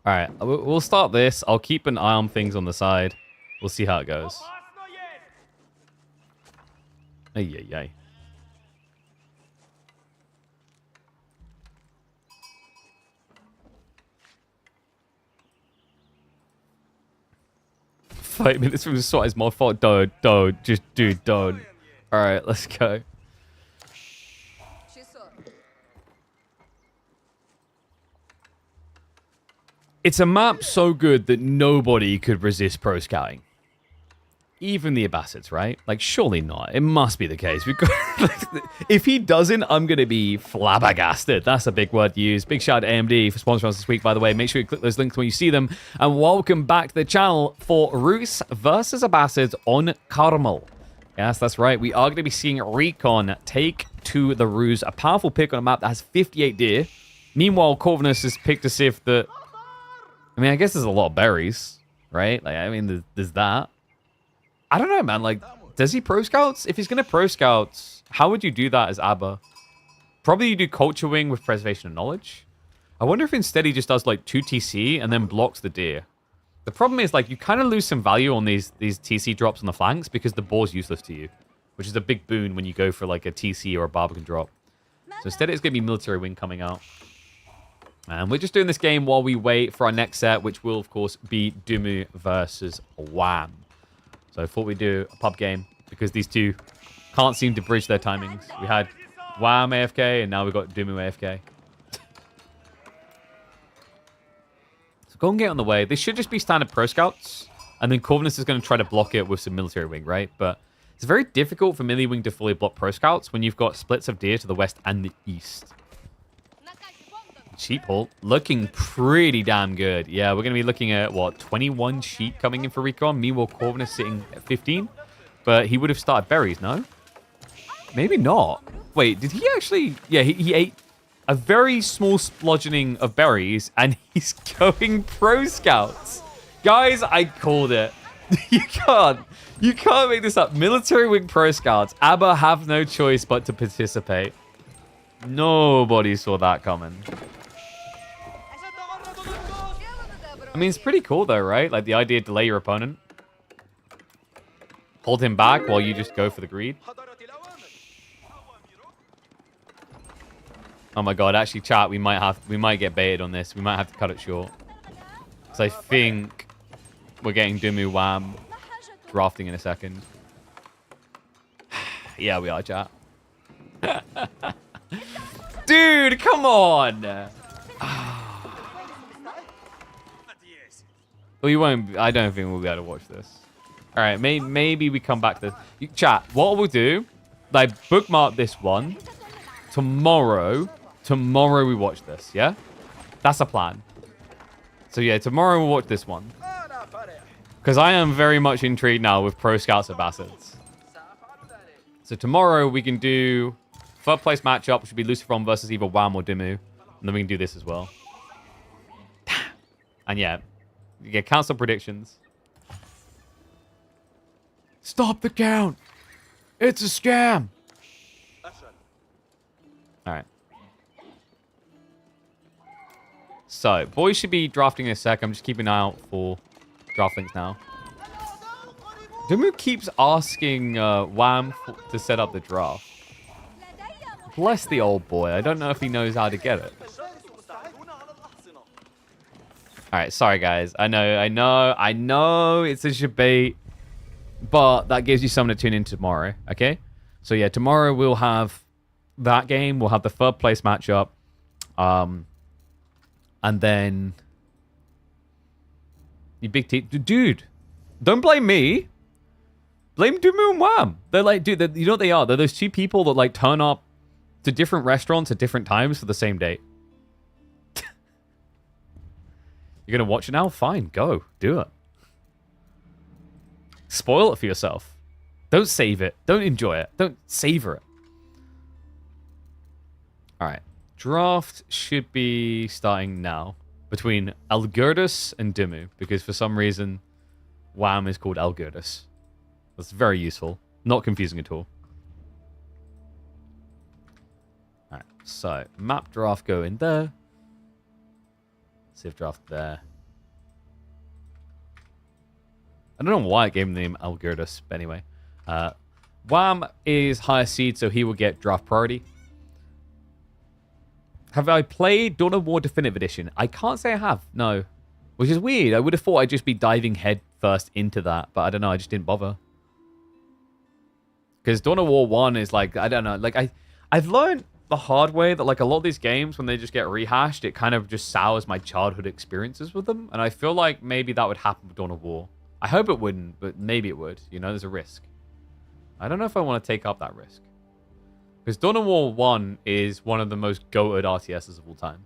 Alright, we'll start this. I'll keep an eye on things on the side. We'll see how it goes. Ay. 5 minutes from the start is my fault. Don't. Just, dude, don't. All right, let's go. It's a map so good that nobody could resist pro scouting. Even the Abbasids, right? Like, surely not. It must be the case. We've got, if he doesn't, I'm going to be flabbergasted. That's a big word to use. Big shout out to AMD for sponsoring us this week, by the way. Make sure you click those links when you see them. And welcome back to the channel for Rus versus Abbasids on Carmel. Yes, that's right. We are going to be seeing Recon take to the Rus. A powerful pick on a map that has 58 deer. Meanwhile, Corvinus has picked a Sif that... I mean, I guess there's a lot of berries, right? Like, I mean, there's that. I don't know, man. Like, does he pro scouts? If he's going to pro scouts, how would you do that as Abba? Probably you do culture wing with preservation of knowledge. I wonder if instead he just does like 2 TC and then blocks the deer. The problem is, like, you kind of lose some value on these TC drops on the flanks because the boar's useless to you, which is a big boon when you go for like a TC or a Barbican drop. So instead it's going to be military wing coming out. And we're just doing this game while we wait for our next set, which will, of course, be Dumu versus Wham. So I thought we'd do a pub game because these two can't seem to bridge their timings. We had Wham AFK, and now we've got Dumu AFK. So go and get on the way. They should just be standard pro scouts, and then Corvinus is going to try to block it with some military wing, right? But it's very difficult for melee wing to fully block pro scouts when you've got splits of deer to the west and the east. Sheep haul looking pretty damn good. Yeah, we're going to be looking at, what, 21 sheep coming in for Recon. Meanwhile, Corvinus sitting at 15. But he would have started berries, no? Maybe not. Wait, did he actually... Yeah, he ate a very small splodgeoning of berries, and he's going pro scouts. Guys, I called it. You can't make this up. Military wing pro scouts. ABBA have no choice but to participate. Nobody saw that coming. I mean, it's pretty cool, though, right? Like, the idea to delay your opponent. Hold him back while you just go for the greed. Oh, my God. Actually, chat, we might get baited on this. We might have to cut it short. Because I think we're getting Dumu Wham drafting in a second. Yeah, we are, chat. Dude, come on! Well, you won't. I don't think we'll be able to watch this. All right, maybe we come back to this. Chat, what we'll do, like, bookmark this one. Tomorrow we watch this, yeah? That's a plan. So, yeah, tomorrow we'll watch this one. Because I am very much intrigued now with Pro Scouts Abbasids. So, tomorrow we can do third place matchup, which would be Lucifron versus either Wham or Dumu. And then we can do this as well. And, yeah. You get council predictions. Stop the count. It's a scam. All right. So, boys should be drafting in a sec. I'm just keeping an eye out for draft links now. Dumu keeps asking Wham to set up the draft. Bless the old boy. I don't know if he knows how to get it. All right, sorry guys. I know it's a debate, but that gives you something to tune in tomorrow, okay? So yeah, tomorrow we'll have that game. We'll have the third place matchup, and then you big team, dude. Don't blame me. Blame Dumu and Wham. They're like, dude, you know what they are? They're those two people that like turn up to different restaurants at different times for the same date. You're going to watch it now? Fine, go. Do it. Spoil it for yourself. Don't save it. Don't enjoy it. Don't savor it. All right. Draft should be starting now between Algerdus and Dumu, because for some reason, Wham is called Algerdus. That's very useful. Not confusing at all. All right. So, map draft go in there. Civ draft there. I don't know why it gave him the name Algerdus, but anyway. Wham is higher seed, so he will get draft priority. Have I played Dawn of War Definitive Edition? I can't say I have, no. Which is weird. I would have thought I'd just be diving head first into that, but I don't know, I just didn't bother. Because Dawn of War 1 is like, I don't know, like I've learned the hard way that like a lot of these games, when they just get rehashed, it kind of just sours my childhood experiences with them. And I feel like maybe that would happen with Dawn of War. I hope it wouldn't, but maybe it would. You know, there's a risk. I don't know if I want to take up that risk. Because Dawn of War 1 is one of the most goated RTSs of all time.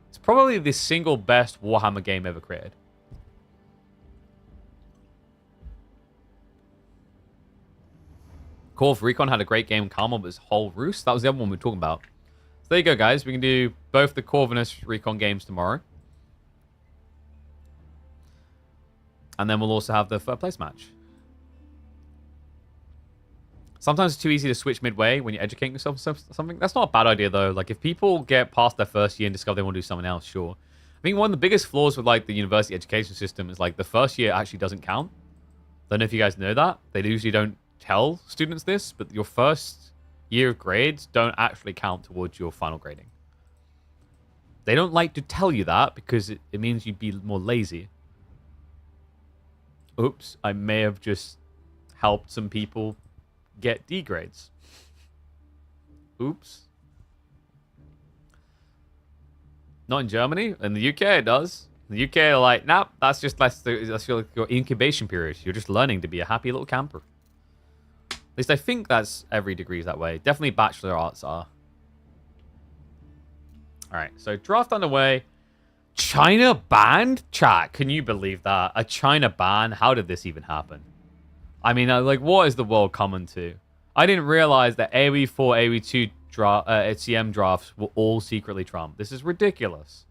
It's probably the single best Warhammer game ever created. Call of Recon had a great game. Karma was whole roost. That was the other one we were talking about. So there you go, guys. We can do both the Corvinus Recon games tomorrow. And then we'll also have the third place match. Sometimes it's too easy to switch midway when you're educating yourself on something. That's not a bad idea, though. Like, if people get past their first year and discover they want to do something else, sure. I think one of the biggest flaws with, like, the university education system is, like, the first year actually doesn't count. Don't know if you guys know that. They usually don't tell students this, but your first year of grades don't actually count towards your final grading. They don't like to tell you that because it means you'd be more lazy. Oops, I may have just helped some people get D grades. Oops. Not in Germany. In the UK, it does. In the UK, they're like, nah, that's your incubation period. You're just learning to be a happy little camper. At least I think that's every degree is that way. Definitely bachelor arts are. All right, so draft underway. China banned? Chat, can you believe that? A China ban? How did this even happen? I mean, like, what is the world coming to? I didn't realize that AoE 4, AoE 2 CM drafts were all secretly Trump. This is ridiculous.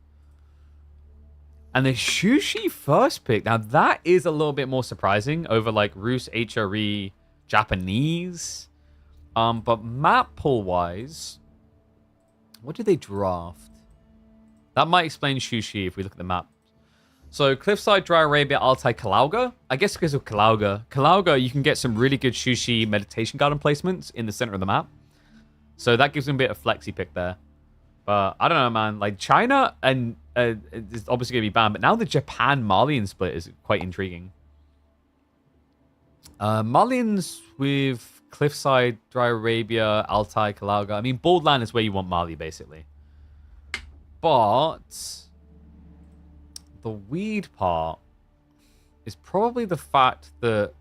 And the Shushi first pick. Now, that is a little bit more surprising over, like, Rus, HRE, Japanese. But map pool-wise, what did they draft? That might explain Shushi if we look at the map. So, Cliffside, Dry Arabia, Altai, Kalauga. I guess because of Kalauga. Kalauga, you can get some really good Shushi meditation garden placements in the center of the map. So, that gives them a bit of flexi pick there. But, I don't know, man. Like, China and is obviously going to be banned. But now the Japan-Malian split is quite intriguing. Malians with Cliffside, Dry Arabia, Altai, Kalauga. I mean, Baldland is where you want Mali, basically. But the weed part is probably the fact that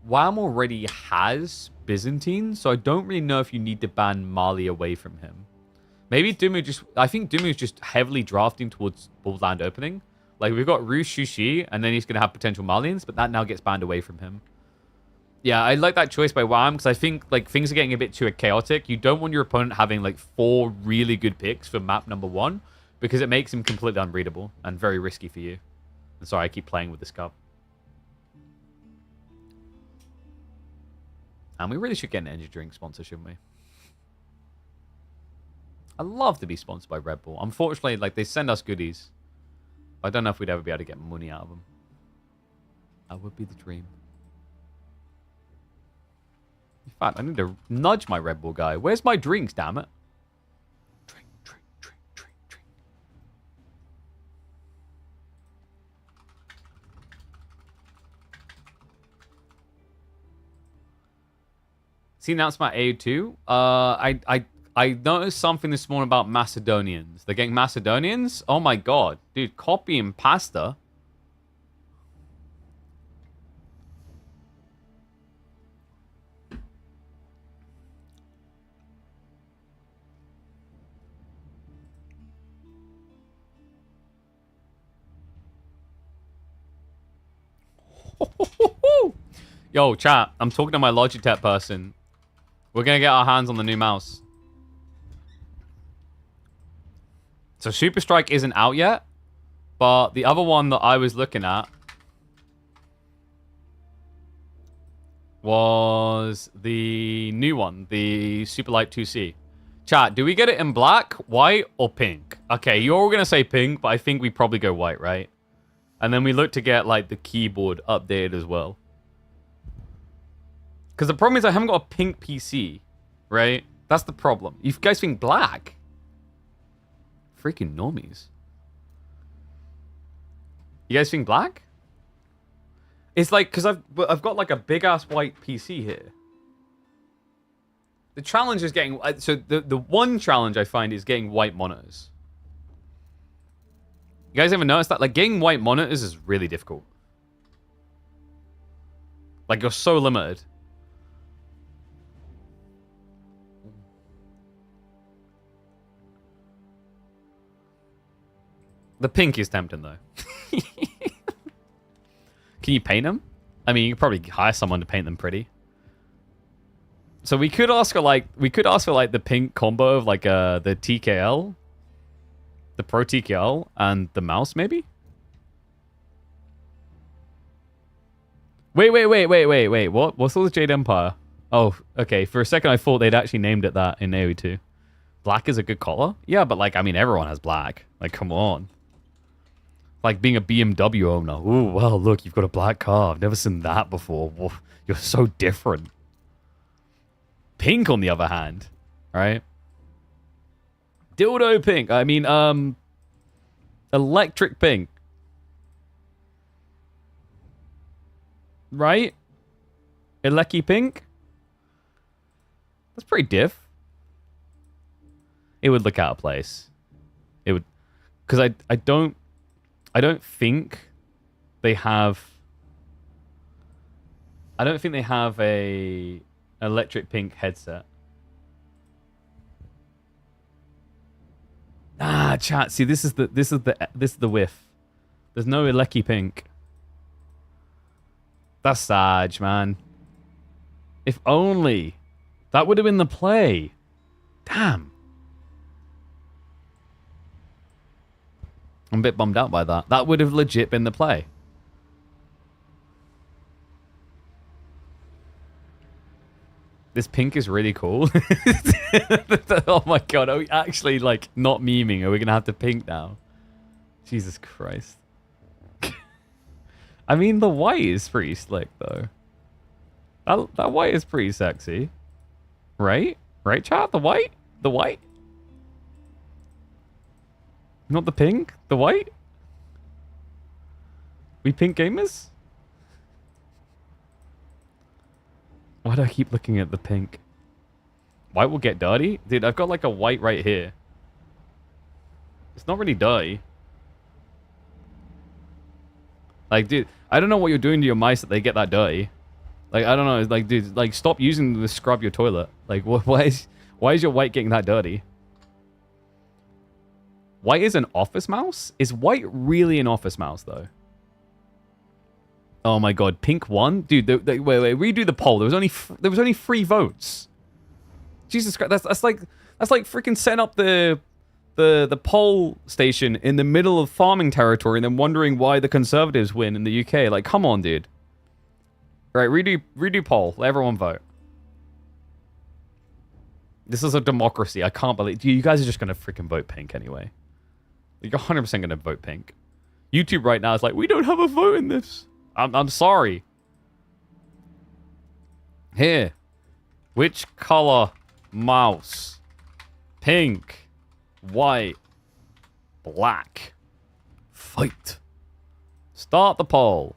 WAM already has Byzantine, so I don't really know if you need to ban Mali away from him. Maybe Dumu just... I think Dumu is just heavily drafting towards Baldland opening. Like, we've got Rus Shushi, and then he's going to have potential Malians, but that now gets banned away from him. Yeah, I like that choice by WAM, because I think, like, things are getting a bit too chaotic. You don't want your opponent having, like, 4 really good picks for map number 1, because it makes him completely unreadable and very risky for you. And sorry, I keep playing with this cup. And we really should get an energy drink sponsor, shouldn't we? I'd love to be sponsored by Red Bull. Unfortunately, like, they send us goodies. I don't know if we'd ever be able to get money out of them. That would be the dream. In fact, I need to nudge my Red Bull guy. Where's my drinks, damn it? Drink, drink, drink, drink, drink. See announcement about AU2? I noticed something this morning about Macedonians. They're getting Macedonians? Oh my god. Dude, copy and pasta. Yo, chat, I'm talking to my Logitech person. We're going to get our hands on the new mouse. So Super Strike isn't out yet, but the other one that I was looking at was the new one, the Superlight 2C. Chat, do we get it in black, white, or pink? Okay, you're all going to say pink, but I think we probably go white, right? And then we look to get, like, the keyboard updated as well. Because the problem is I haven't got a pink PC, right? That's the problem. You guys think black? Freaking normies. You guys think black? It's like, because I've got like a big ass white PC here. The challenge is getting, so the one challenge I find is getting white monitors. You guys ever notice that? Like, getting white monitors is really difficult. Like, you're so limited. The pink is tempting, though. Can you paint them? I mean, you could probably hire someone to paint them pretty. So we could ask for like the pink combo of like the TKL, the Pro TKL, and the mouse maybe. Wait. What? What's all the Jade Empire? Oh, okay. For a second, I thought they'd actually named it that in AoE 2. Black is a good color. Yeah, but like, I mean, everyone has black. Like, come on. Like being a BMW owner. Ooh, well, look, you've got a black car. I've never seen that before. Whoa, you're so different. Pink, on the other hand, right? Dildo pink. I mean, electric pink. Right? Elecky pink? That's pretty diff. It would look out of place. It would, because I don't think they have. I don't think they have a electric pink headset. Ah, chat. See, this is the whiff. There's no Elecky pink. That's sad, man. If only that would have been the play. Damn. I'm a bit bummed out by that. That would have legit been the play. This pink is really cool. Oh my god, are we actually like not memeing? Are we gonna have to pink now? Jesus Christ. I mean, the white is pretty slick though. That white is pretty sexy. Right? Right, chat? The white? The white? Not the pink? The white? We pink gamers? Why do I keep looking at the pink? White will get dirty? Dude, I've got like a white right here. It's not really dirty. Like, dude, I don't know what you're doing to your mice that they get that dirty. Like, I don't know. It's like, dude, like, stop using them to scrub your toilet. Like, why is your white getting that dirty? White is an office mouse? Is white really an office mouse, though? Oh my god, pink won? Dude, wait, redo the poll. There was only 3 votes. Jesus Christ, that's like freaking setting up the poll station in the middle of farming territory and then wondering why the Conservatives win in the UK. Like, come on, dude. Right, redo poll. Let everyone vote. This is a democracy. I can't believe you guys are just gonna freaking vote pink anyway. You're 100% gonna vote pink. YouTube right now is like, we don't have a vote in this. I'm sorry. Here. Which color mouse? Pink. White. Black. Fight. Start the poll.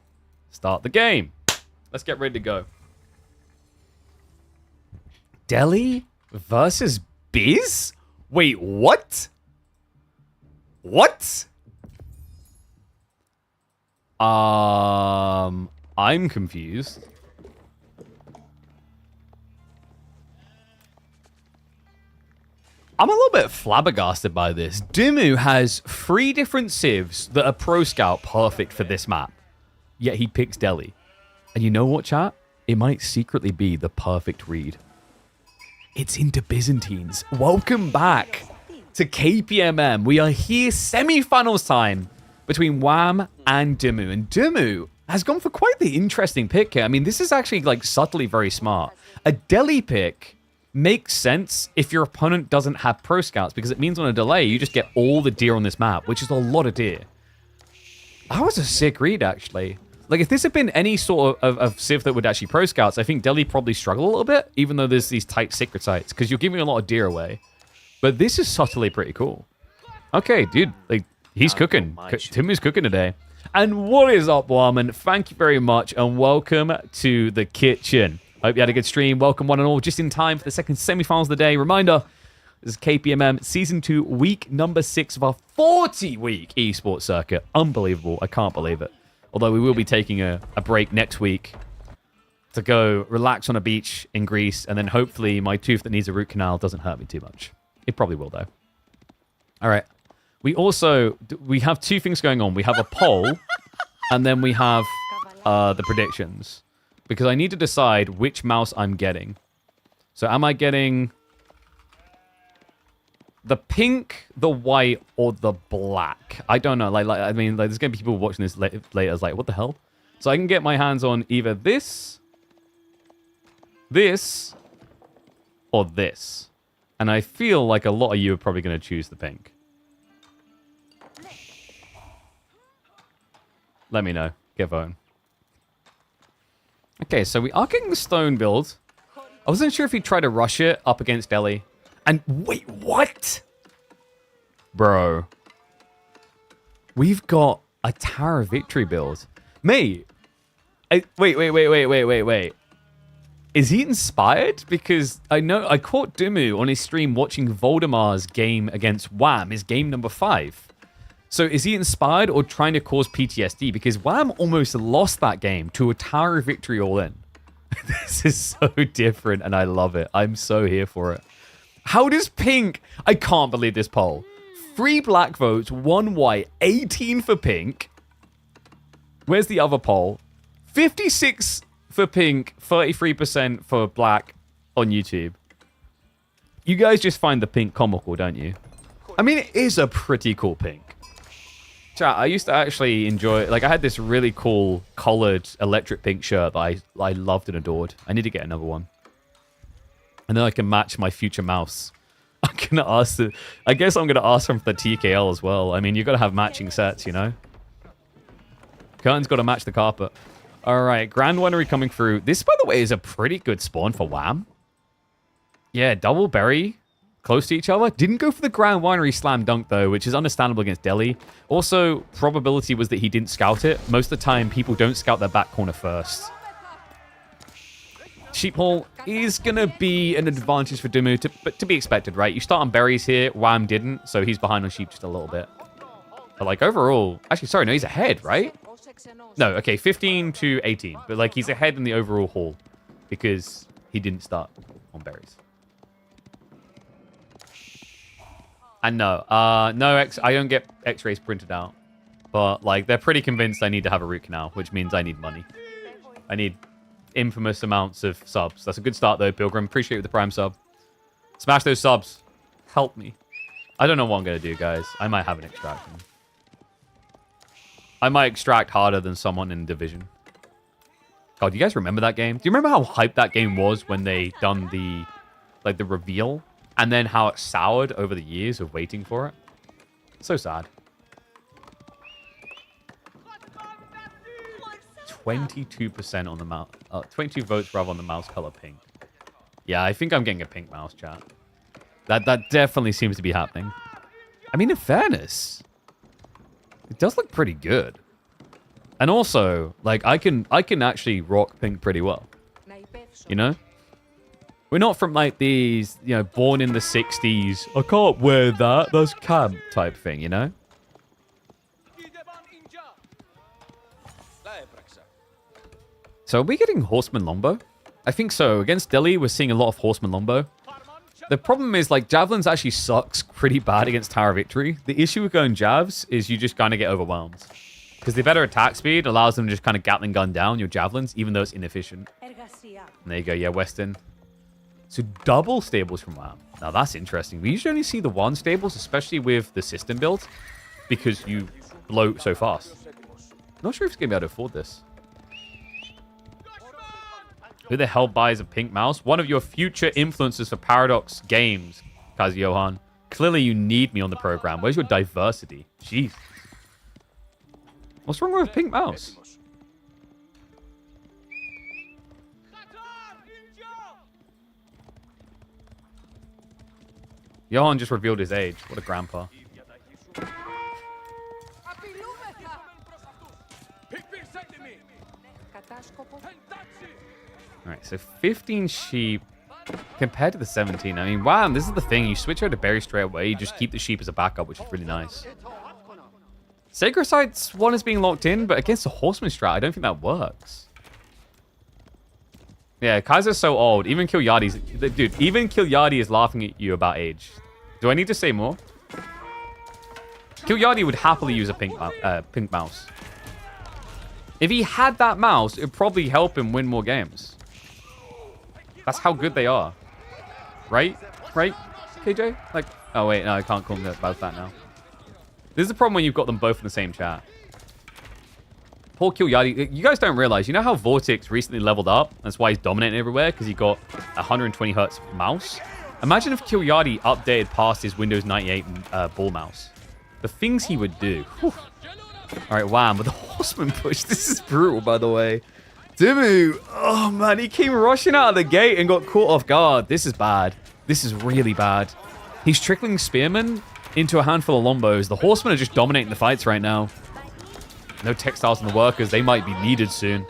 Start the game. Let's get ready to go. Delhi versus Biz? Wait, what? What? I'm confused. I'm a little bit flabbergasted by this. Dimu has 3 different civs that are Pro Scout perfect for this map. Yet he picks Delhi. And you know what, chat? It might secretly be the perfect read. It's into Byzantines. Welcome back to KPMM. We are here semi-finals time between Wham and Dimu. And Dimu has gone for quite the interesting pick here. I mean, this is actually like subtly very smart. A Delhi pick makes sense if your opponent doesn't have Pro Scouts, because it means on a delay, you just get all the deer on this map, which is a lot of deer. That was a sick read, actually. Like, if this had been any sort of civ that would actually Pro Scouts, I think Delhi probably struggle a little bit, even though there's these tight secret sites, because you're giving a lot of deer away. But this is subtly pretty cool. Okay, dude, like, he's cooking. Timu's cooking today. And what is up, Warman? Thank you very much, and welcome to the kitchen. Hope you had a good stream. Welcome, one and all, just in time for the second semifinals of the day. Reminder, this is KPMM Season 2, week number 6 of our 40-week esports circuit. Unbelievable. I can't believe it. Although we will be taking a break next week to go relax on a beach in Greece, and then hopefully my tooth that needs a root canal doesn't hurt me too much. It probably will, though. All right. We have two things going on. We have a poll, and then we have the predictions. Because I need to decide which mouse I'm getting. So am I getting the pink, the white, or the black? I don't know. I mean, there's going to be people watching this later. It's like, what the hell? So I can get my hands on either this, or this. And I feel like a lot of you are probably going to choose the pink. Let me know. Get voting. Okay, so we are getting the stone build. I wasn't sure if he'd try to rush it up against Ellie. And wait, what? Bro. We've got a Tower of Victory build. Mate. Wait. Is he inspired? Because I know I caught Dumu on his stream watching Voldemar's game against Wham, his game number 5. So is he inspired or trying to cause PTSD? Because Wham almost lost that game to a Tower of Victory all in. This is so different and I love it. I'm so here for it. How does pink... I can't believe this poll. 3 black votes, 1 white, 18 for pink. Where's the other poll? 56 for pink, 33% for black on YouTube. You guys just find the pink comical, don't you? I mean, it is a pretty cool pink. Chat, I used to actually enjoy... Like, I had this really cool collared electric pink shirt that I loved and adored. I need to get another one. And then I can match my future mouse. I'm going to ask... I guess I'm going to ask from the TKL as well. I mean, you've got to have matching sets, you know? Curtain's got to match the carpet. All right, Grand Winery coming through. This, by the way, is a pretty good spawn for Wham. Yeah, double berry. Close to each other. Didn't go for the Grand Winery slam dunk, though, which is understandable against Delhi. Also, probability was that he didn't scout it. Most of the time, people don't scout their back corner first. Sheep Hall is going to be an advantage for Dumu, but to be expected, right? You start on berries here. Wham didn't, so he's behind on sheep just a little bit. But, like, overall... Actually, sorry, no, he's ahead, right? No, okay, 15 to 18. But, like, he's ahead in the overall haul because he didn't start on berries. And no, I don't get x-rays printed out. But, like, they're pretty convinced I need to have a root canal, which means I need money. I need infamous amounts of subs. That's a good start, though, Pilgrim. Appreciate the prime sub. Smash those subs. Help me. I don't know what I'm going to do, guys. I might have an extraction. I might extract harder than someone in Division. God, do you guys remember that game? Do you remember how hyped that game was when they done the, like, the reveal? And then how it soured over the years of waiting for it? So sad. 22% on the mouse. 22 votes rather on the mouse color pink. Yeah, I think I'm getting a pink mouse, chat. That definitely seems to be happening. I mean, in fairness, it does look pretty good. And also, like, I can actually rock pink pretty well. You know? We're not from, like, these, you know, born in the 60s, I can't wear that, that's camp type thing, you know? So are we getting Horseman Longbow? I think so. Against Delhi, we're seeing a lot of Horseman Longbow. The problem is, like, Javelins actually sucks pretty bad against Tower Victory. The issue with going Javs is you just kind of get overwhelmed. Because the better attack speed allows them to just kind of Gatling gun down your Javelins, even though it's inefficient. And there you go, yeah, Western. So double stables from WAM. Now that's interesting. We usually only see the one stables, especially with the system build, because you blow so fast. Not sure if it's going to be able to afford this. Who the hell buys a pink mouse? One of your future influencers for Paradox Games, Kazi Johan. Clearly you need me on the program. Where's your diversity? Jeez. What's wrong with a pink mouse? Johan just revealed his age. What a grandpa. so 15 sheep compared to the 17. I mean, wow, this is the thing. You switch over to berry straight away. You just keep the sheep as a backup, which is really nice. Sacrocyte's one is being locked in, but against the horseman strat, I don't think that works. Yeah, Kaiser's so old. Even Kilyadi's... Dude, even Kilyadi is laughing at you about age. Do I need to say more? Kilyadi would happily use a pink mouse. If he had that mouse, it would probably help him win more games. That's how good they are. Right? Right, KJ? Like, oh wait, no, I can't call them about that now. This is the problem when you've got them both in the same chat. Poor Kilyadi. You guys don't realize, you know how Vortex recently leveled up? That's why he's dominating everywhere, because he got 120 hertz mouse. Imagine if Kilyadi updated past his Windows 98 ball mouse. The things he would do. Whew. All right, wham, with the horseman push. This is brutal, by the way. Dimu, oh man, he came rushing out of the gate and got caught off guard. This is bad. This is really bad. He's trickling spearmen into a handful of lombos. The horsemen are just dominating the fights right now. No textiles on the workers. They might be needed soon.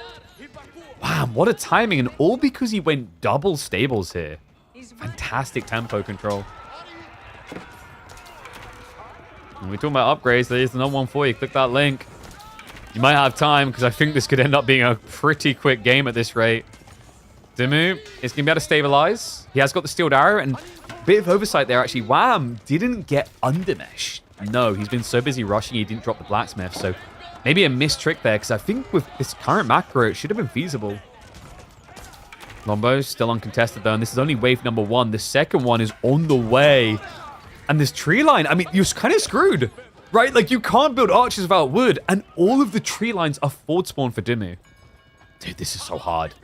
Wow, what a timing. And all because he went double stables here. Fantastic tempo control. When we're talking about upgrades, there's another one for you. Click that link. You might have time, because I think this could end up being a pretty quick game at this rate. Dimu is going to be able to stabilize. He has got the steeled arrow, and a bit of oversight there, actually. Wham didn't get undermesh. No, he's been so busy rushing, he didn't drop the blacksmith. So maybe a missed trick there, because I think with this current macro, it should have been feasible. Lombo's still uncontested, though, and this is only wave number 1. The second one is on the way. And this tree line, I mean, you're kind of screwed, right? Like, you can't build archers without wood, and all of the tree lines are forward spawn for Dimu. Dude, this is so hard.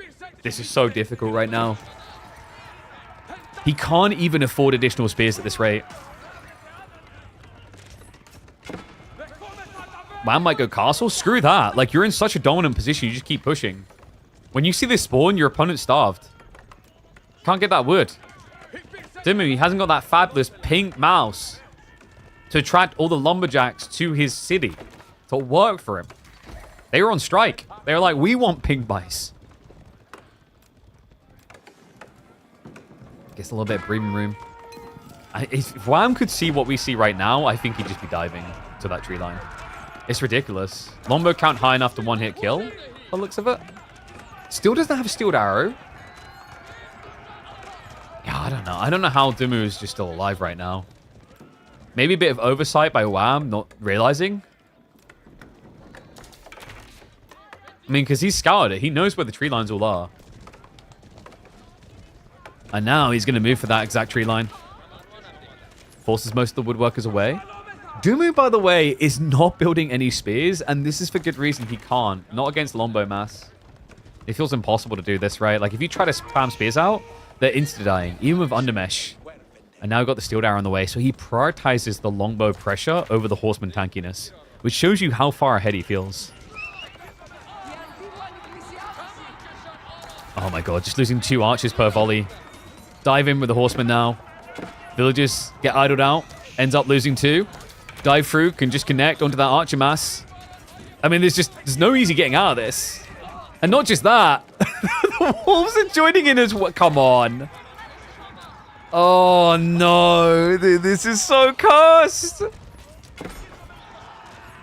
This is so difficult right now. He can't even afford additional spears at this rate. Man might go castle. Screw that. Like, you're in such a dominant position, you just keep pushing. When you see this spawn, your opponent's starved. Can't get that wood. Dimu, he hasn't got that fabulous pink mouse to attract all the lumberjacks to his city to work for him. They were on strike. They were like, we want pink mice. Gets a little bit of breathing room. If Wham could see what we see right now, I think he'd just be diving to that tree line. It's ridiculous. Lombo count high enough to one-hit kill, by the looks of it. Still doesn't have a steeled arrow. Yeah, I don't know. I don't know how Dimu is just still alive right now. Maybe a bit of oversight by Wham, not realizing. I mean, because he's scoured it. He knows where the tree lines all are. And now he's going to move for that exact tree line. Forces most of the woodworkers away. Dimu, by the way, is not building any spears, and this is for good reason. He can't. Not against Lombo Mass. It feels impossible to do this, right? Like, if you try to spam spears out, they're insta-dying, even with undermesh. And now we've got the steel arrow on the way, so he prioritizes the longbow pressure over the horseman tankiness, which shows you how far ahead he feels. Oh my god, just losing 2 archers per volley. Dive in with the horseman now. Villagers get idled out, ends up losing 2. Dive through, can just connect onto that archer mass. I mean, there's no easy getting out of this. And not just that, the wolves are joining in as well. Come on. Oh no, this is so cursed.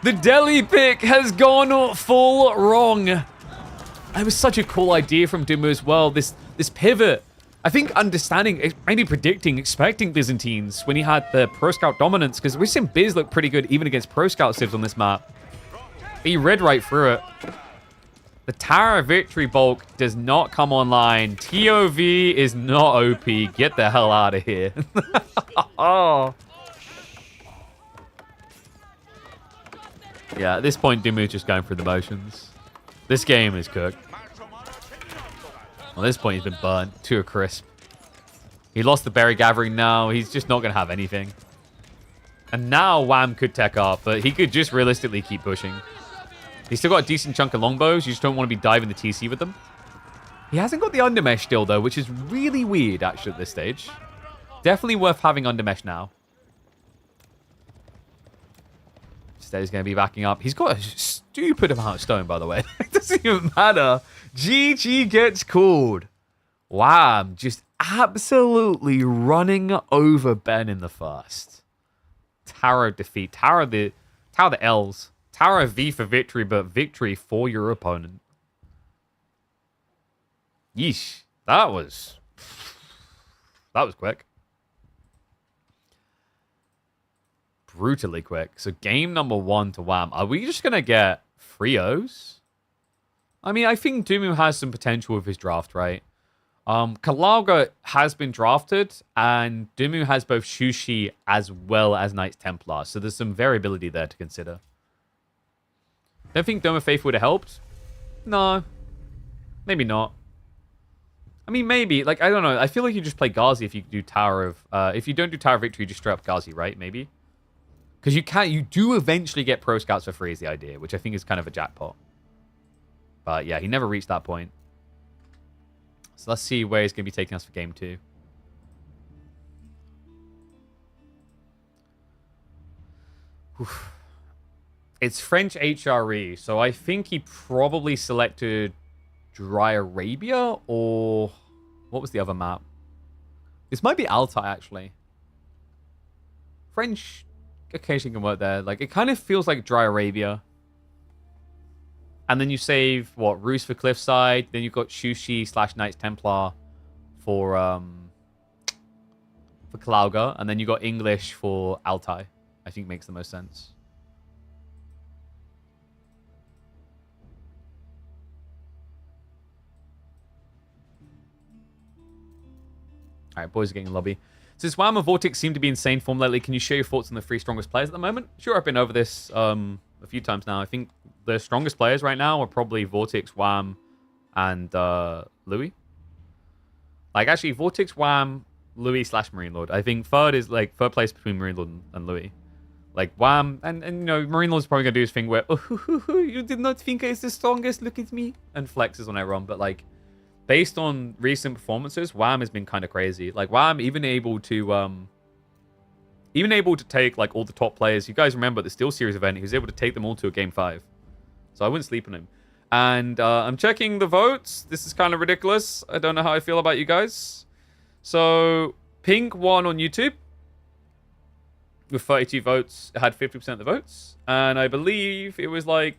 The deli pick has gone full wrong. It was such a cool idea from Dimu as well. This pivot. I think understanding, maybe predicting, expecting Byzantines when he had the Pro Scout dominance, because we've seen Biz look pretty good even against Pro Scout civs on this map. He read right through it. The Tower of Victory bulk does not come online. TOV is not OP. Get the hell out of here. Oh. Yeah, at this point, Dimu's just going through the motions. This game is cooked. At this point, he's been burnt to a crisp. He lost the berry gathering now. He's just not going to have anything. And now Wham could tech up, but he could just realistically keep pushing. He's still got a decent chunk of longbows. You just don't want to be diving the TC with them. He hasn't got the undermesh still, though, which is really weird, actually, at this stage. Definitely worth having undermesh now. Steady's going to be backing up. He's got a stupid amount of stone, by the way. It doesn't even matter. GG gets called. Wham! Just absolutely running over Ben in the first. Tower of defeat. Tower of the L's. Tower of V for victory, but victory for your opponent. Yeesh. That was quick. Brutally quick. So game number 1 to Wham. Are we just going to get 3-0s? I mean, I think Dumu has some potential with his draft, right? Kalauga has been drafted, and Dumu has both Shushi as well as Knights Templar, so there's some variability there to consider. Don't think Dome of Faith would have helped? No. Maybe not. I mean, maybe. Like, I don't know. I feel like you just play Ghazi if you do Tower of... if you don't do Tower of Victory, you just straight up Ghazi, right? Maybe? Because you do eventually get Pro Scouts for free is the idea, which I think is kind of a jackpot. But yeah, he never reached that point. So let's see where he's going to be taking us for game 2. Oof. It's French HRE, so I think he probably selected Dry Arabia, or what was the other map? This might be Altai, actually. French occasionally can work there. Like, it kind of feels like Dry Arabia. And then you save, what, Ruse for Cliffside. Then you've got Shushi / Knights Templar for Kalauga. And then you got English for Altai. I think makes the most sense. Alright, boys are getting lobby. Since Wham and Vortex seem to be in insane form lately, can you share your thoughts on the 3 strongest players at the moment? Sure, I've been over this a few times now. I think the strongest players right now are probably Vortex, Wham, and Louis. Like, actually, Vortex, Wham, Louis / Marine Lord. I think third place between Marine Lord and Louis. Like, Wham, and you know, Marine Lord's probably going to do his thing where, oh, you did not think I was the strongest, look at me, and flexes when I run. But, like, based on recent performances, Wham has been kind of crazy. Like, Wham even able to take, like, all the top players. You guys remember the Steel Series event, he was able to take them all to a Game 5. So I wouldn't sleep on him. And I'm checking the votes. This is kind of ridiculous. I don't know how I feel about you guys. So, Pink won on YouTube with 32 votes. It had 50% of the votes. And I believe it was like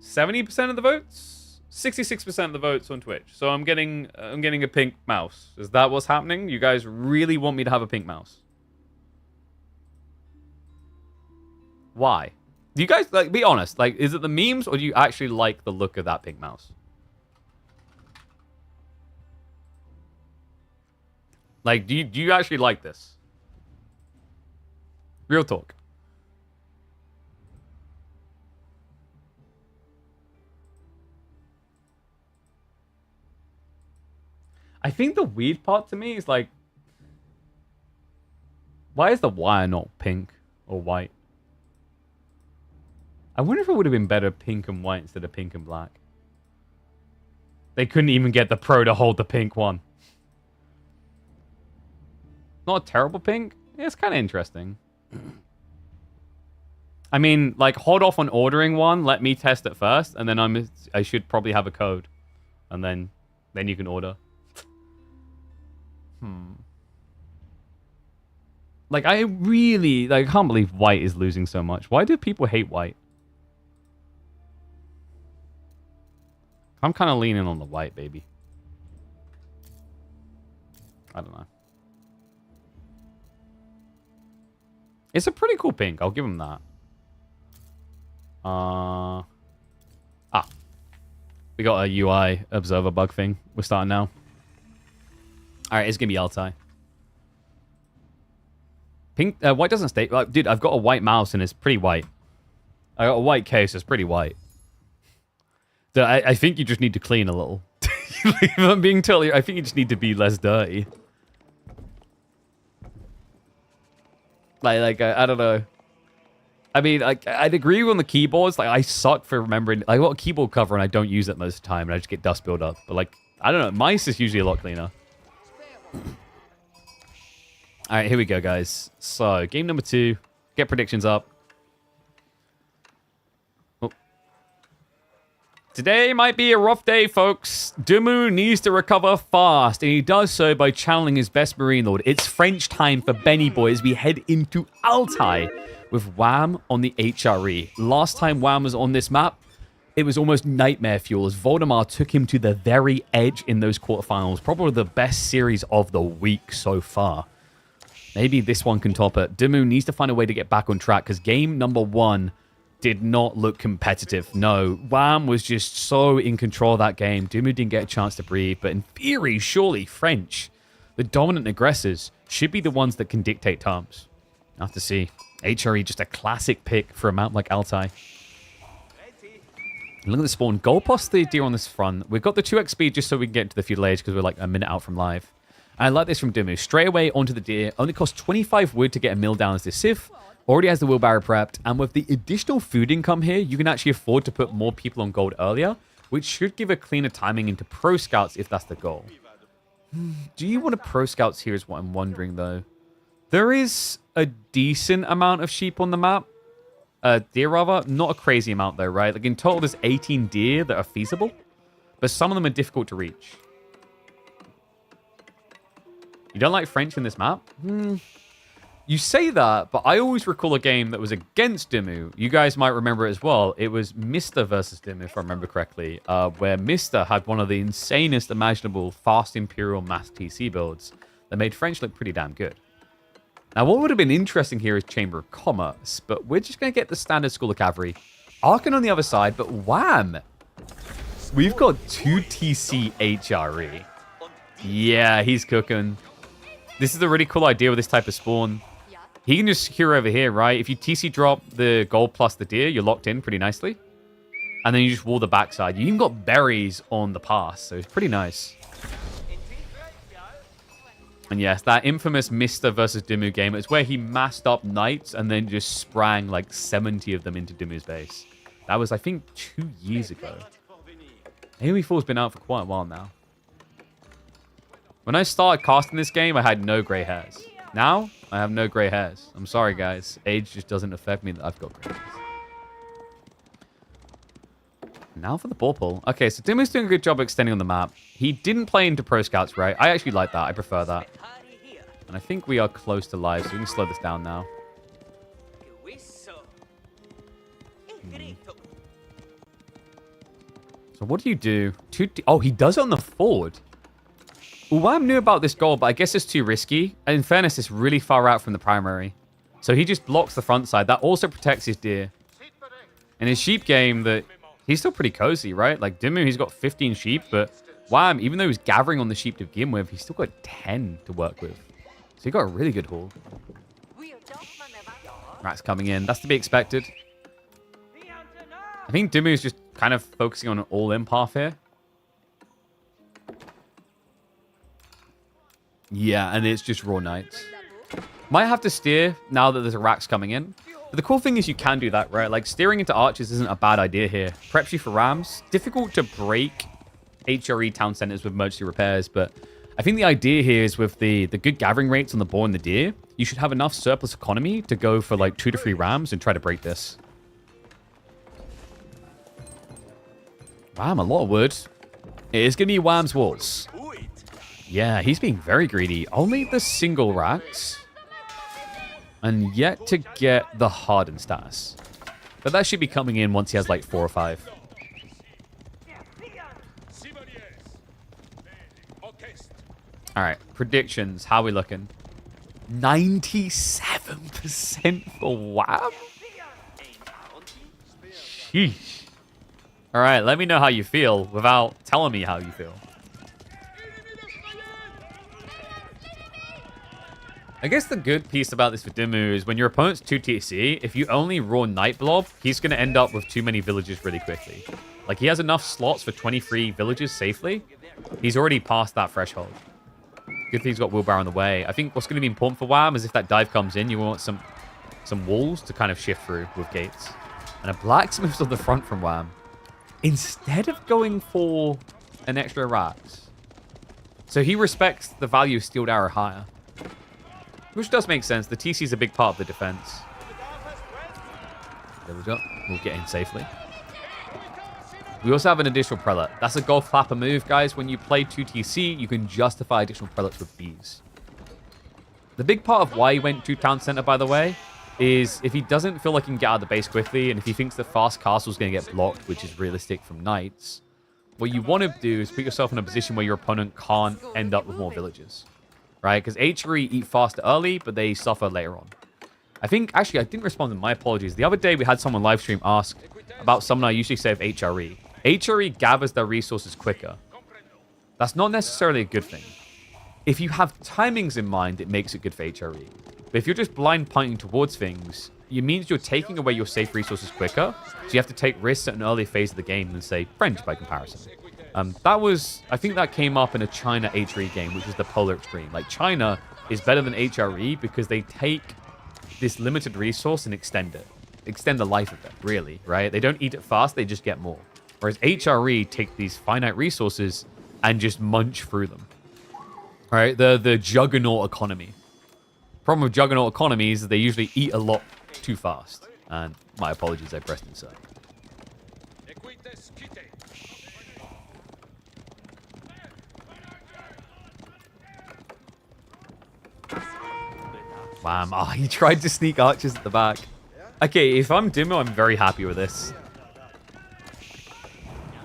70% of the votes? 66% of the votes on Twitch. So I'm getting a pink mouse. Is that what's happening? You guys really want me to have a pink mouse? Why? Do you guys, like, be honest, like, is it the memes or do you actually like the look of that pink mouse? Like, do you actually like this? Real talk. I think the weird part to me is, like, why is the wire not pink or white? I wonder if it would have been better pink and white instead of pink and black. They couldn't even get the pro to hold the pink one. Not a terrible pink. Yeah, it's kind of interesting. I mean, like, hold off on ordering one. Let me test it first, and then I should probably have a code, and then you can order. Like, I really, like, I can't believe white is losing so much. Why do people hate white? I'm kind of leaning on the white, baby. I don't know. It's a pretty cool pink. I'll give him that. We got a UI observer bug thing. We're starting now. All right, it's going to be Altai. Pink, white doesn't stay. Dude, I've got a white mouse and it's pretty white. I got a white case. It's pretty white. I think you just need to clean a little. If I'm being totally, I think you just need to be less dirty. Like I don't know. I mean, I'd agree on the keyboards. Like, I suck for remembering. I got a keyboard cover and I don't use it most of the time, and I just get dust build up. But like, I don't know. Mice is usually a lot cleaner. All right, here we go, guys. So, game number 2. Get predictions up. Oh. Today might be a rough day, folks. Dumu needs to recover fast, and he does so by channeling his best Marine Lord. It's French time for Benny Boy as we head into Altai with Wham on the HRE. Last time Wham was on this map, it was almost nightmare fuel as Voldemar took him to the very edge in those quarterfinals. Probably the best series of the week so far. Maybe this one can top it. Dumu needs to find a way to get back on track because game number 1 did not look competitive. No, Wham was just so in control of that game. Dumu didn't get a chance to breathe, but in theory, surely French, the dominant aggressors, should be the ones that can dictate terms. I'll have to see. HRE, just a classic pick for a map like Altai. Look at the spawn. Gold plus the deer on this front. We've got the 2x speed just so we can get into the feudal age because we're like a minute out from live. I like this from Dumu. Straight away onto the deer. Only costs 25 wood to get a mill down as this Civ. Already has the wheelbarrow prepped. And with the additional food income here, you can actually afford to put more people on gold earlier, which should give a cleaner timing into pro scouts if that's the goal. Do you want to pro scouts here is what I'm wondering, though. There is a decent amount of sheep on the map. Deer, rather. Not a crazy amount, though, right? Like, in total, there's 18 deer that are feasible. But some of them are difficult to reach. You don't like French in this map? You say that, but I always recall a game that was against Dumu. You guys might remember it as well. It was Mr. versus Dumu, if I remember correctly, where Mr. had one of the insanest imaginable fast Imperial mass TC builds that made French look pretty damn good. Now, what would have been interesting here is Chamber of Commerce, but we're just going to get the standard School of Cavalry. Arkan on the other side, but wham! We've got 2 TC HRE. Yeah, he's cooking. This is a really cool idea with this type of spawn. He can just secure over here, right? If you TC drop the gold plus the deer, you're locked in pretty nicely. And then you just wall the backside. You even got berries on the pass, so it's pretty nice. And yes, that infamous Mr. versus Dumu game is where he massed up knights and then just sprang like 70 of them into Dumu's base. That was, I think, 2 years ago. AoE4's been out for quite a while now. When I started casting this game, I had no grey hairs. Now, I have no grey hairs. I'm sorry, guys. Age just doesn't affect me that I've got grey hairs. Now for the ball pull. Okay, so Dumu's doing a good job extending on the map. He didn't play into Pro Scouts, right? I actually like that. I prefer that. And I think we are close to live, so we can slow this down now. So what do you do? Oh, he does it on the forward. Well, I knew about this goal, but I guess it's too risky. And in fairness, it's really far out from the primary. So he just blocks the front side. That also protects his deer. In his sheep game, he's still pretty cozy, right? Like Dumu, he's got 15 sheep, but Wham, even though he's gathering on the sheep to begin with, he's still got 10 to work with. So he got a really good haul. Rats coming in. That's to be expected. I think Dumu is just kind of focusing on an all-in path here. Yeah, and it's just raw knights. Might have to steer now that there's a racks coming in. But the cool thing is you can do that, right? Like, steering into archers isn't a bad idea here. Preps you for rams. Difficult to break HRE town centers with emergency repairs, but I think the idea here is with the good gathering rates on the boar and the deer, you should have enough surplus economy to go for like 2 to 3 rams and try to break this. Wham, a lot of wood. It is going to be Wham's walls. Yeah, he's being very greedy. Only the single racks. And yet to get the hardened status. But that should be coming in once he has like 4 or 5. Alright, predictions. How are we looking? 97% for Wham? Sheesh. Alright, let me know how you feel without telling me how you feel. I guess the good piece about this for Dumu is when your opponent's 2 TC, if you only raw Night Blob, he's going to end up with too many villages really quickly. Like, he has enough slots for 23 villages safely. He's already past that threshold. Good thing he's got wheelbarrow on the way. I think what's going to be important for Wham is if that dive comes in, you want some walls to kind of shift through with gates. And a blacksmith's on the front from Wham. Instead of going for an extra racks. So he respects the value of Steeled Arrow higher. Which does make sense. The TC is a big part of the defense. There we go. We'll get in safely. We also have an additional prelate. That's a golf clapper move, guys. When you play 2TC, you can justify additional prelates with ease. The big part of why he went to town center, by the way, is if he doesn't feel like he can get out of the base quickly, and if he thinks the fast castle is going to get blocked, which is realistic from knights, what you want to do is put yourself in a position where your opponent can't end up with more villages, right? Because HRE eat faster early, but they suffer later on. I think, actually, I didn't respond to my apologies. The other day, we had someone live stream ask about something I usually say of HRE. HRE gathers their resources quicker. That's not necessarily a good thing. If you have timings in mind, it makes it good for HRE. But if you're just blind pointing towards things, it means you're taking away your safe resources quicker. So you have to take risks at an early phase of the game than, say, French by comparison. I think that came up in a China HRE game, which is the polar extreme. Like, China is better than HRE because they take this limited resource and extend it. Extend the life of it, really, right? They don't eat it fast, they just get more. Whereas HRE take these finite resources and just munch through them. Right? The juggernaut economy. Problem with juggernaut economies is they usually eat a lot too fast. And my apologies, I pressed insert. Wham. Oh, he tried to sneak archers at the back. Okay, if I'm Dimo, I'm very happy with this.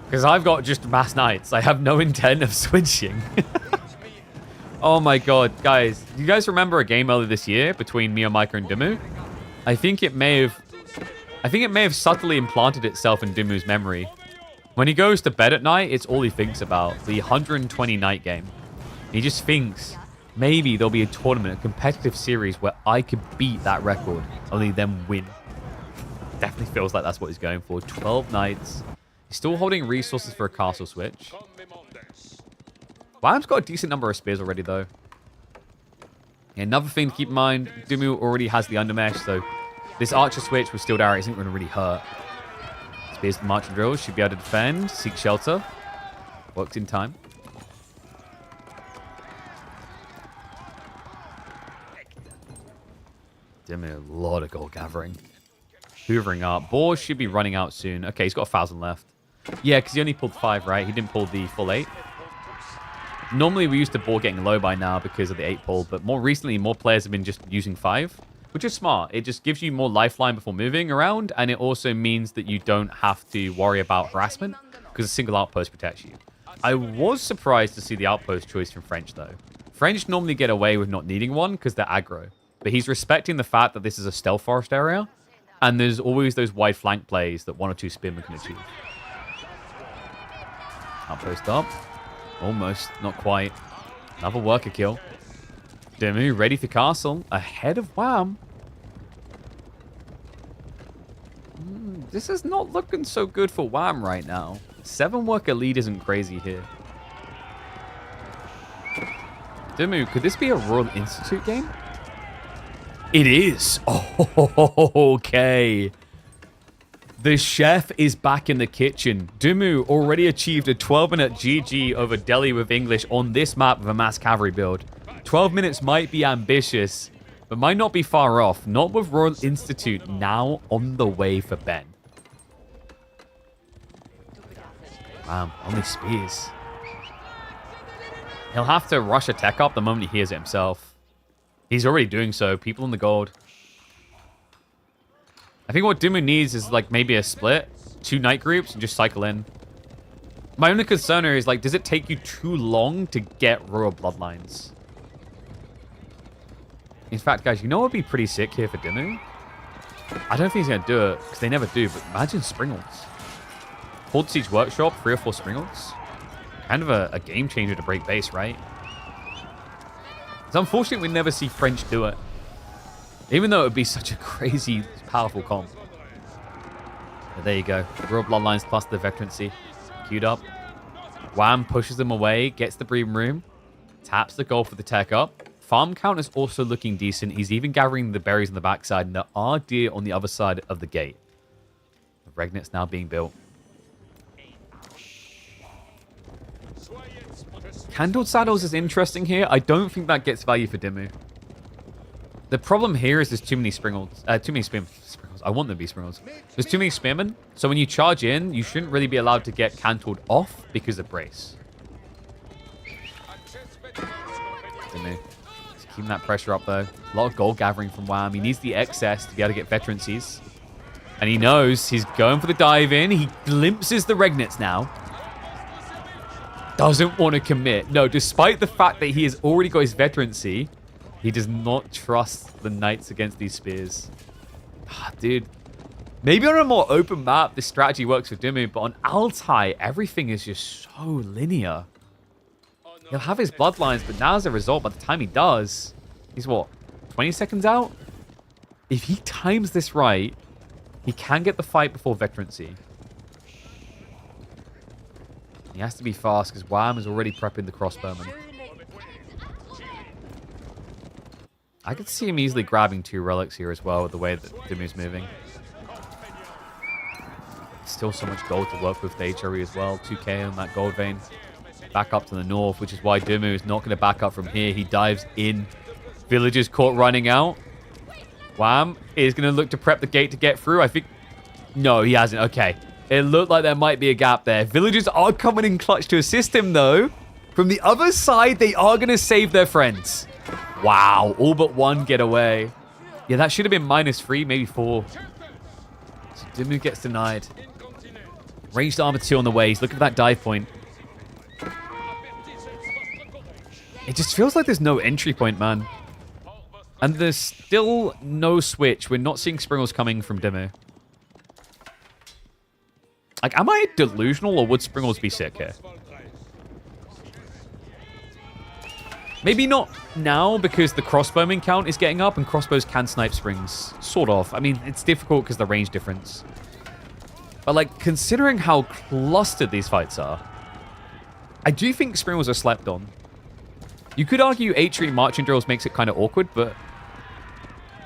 Because I've got just mass knights. I have no intent of switching. Oh my god, guys. Do you guys remember a game earlier this year between me, Micah, and Dimu? I think it may have subtly implanted itself in Dimu's memory. When he goes to bed at night, it's all he thinks about. The 120 night game. He just thinks, maybe there'll be a tournament, a competitive series where I could beat that record, only then win. Definitely feels like that's what he's going for. 12 nights. He's still holding resources for a castle switch. Wham's got a decent number of spears already, though. Another thing to keep in mind, Dumu already has the undermesh, so this archer switch with Steel Arrow isn't going to really hurt. Spears the March and Drills should be able to defend, seek shelter. Works in time. Dumu, a lot of gold gathering. Hoovering up. Boar should be running out soon. Okay, he's got 1,000 left. Yeah, because he only pulled 5, right? He didn't pull the full 8. Normally, we're used to boar getting low by now because of the 8 pull, but more recently, more players have been just using 5, which is smart. It just gives you more lifeline before moving around, and it also means that you don't have to worry about harassment because a single outpost protects you. I was surprised to see the outpost choice from French, though. French normally get away with not needing one because they're aggro, but he's respecting the fact that this is a stealth forest area, and there's always those wide flank plays that 1 or 2 spearmen can achieve. Outpost up. Almost. Not quite. Another worker kill. Demu ready for castle. Ahead of Wham. This is not looking so good for Wham right now. 7 worker lead isn't crazy here. Demu, could this be a Royal Institute game? It is. Oh, okay. The chef is back in the kitchen. Dumu already achieved a 12-minute GG over Delhi with English on this map of a mass cavalry build. 12 minutes might be ambitious, but might not be far off. Not with Royal Institute now on the way for Ben. Wow, only spears. He'll have to rush a tech up the moment he hears it himself. He's already doing so. People on the gold. I think what Dimu needs is like maybe a split, 2 night groups, and just cycle in. My only concern is like, does it take you too long to get royal bloodlines? In fact, guys, you know what would be pretty sick here for Dimu? I don't think he's going to do it, because they never do, but imagine Springles. Hold Siege Workshop, 3 or 4 Springles. Kind of a game changer to break base, right? It's unfortunate we never see French do it. Even though it would be such a crazy, powerful comp. But there you go. Royal Bloodlines plus the veterancy. Queued up. Wham pushes them away, gets the breeding room, taps the gold for the tech up. Farm count is also looking decent. He's even gathering the berries on the backside, and there are deer on the other side of the gate. The Regnet's now being built. Candled Saddles is interesting here. I don't think that gets value for Dimu. The problem here is there's too many Springles. Too many Springles. Springles. I want them to be Springles. There's too many Spearmen, so when you charge in, you shouldn't really be allowed to get canceled off because of Brace. Just keeping that pressure up, though. A lot of gold gathering from Wham. He needs the excess to be able to get veterancies. And he knows he's going for the dive in. He glimpses the Regnets now. Doesn't want to commit. No, despite the fact that he has already got his veterancy, he does not trust the Knights against these spears. Dude. Maybe on a more open map, this strategy works for Dimmu, but on Altai, everything is just so linear. He'll have his bloodlines, but now as a result, by the time he does, he's what, 20 seconds out? If he times this right, he can get the fight before veterancy. He has to be fast because Wham is already prepping the crossbowman. I could see him easily grabbing 2 relics here as well with the way that Dimmu's moving. Still so much gold to work with the HRE as well. 2k on that gold vein. Back up to the north, which is why Dimmu is not going to back up from here. He dives in. Villagers caught running out. Wham is going to look to prep the gate to get through. I think... No, he hasn't. Okay. It looked like there might be a gap there. Villagers are coming in clutch to assist him, though. From the other side, they are going to save their friends. Wow. All but one get away. Yeah, that should have been -3, maybe 4. So Dimmu gets denied. Ranged armor 2 on the way. He's looking for that dive point. It just feels like there's no entry point, man. And there's still no switch. We're not seeing Springles coming from Dimmu. Like, am I delusional or would Springles be sick here? Maybe not now because the crossbowman count is getting up and crossbows can snipe Springs. Sort of. I mean, it's difficult because the range difference. But, like, considering how clustered these fights are, I do think Springles are slept on. You could argue HRE marching drills makes it kind of awkward, but...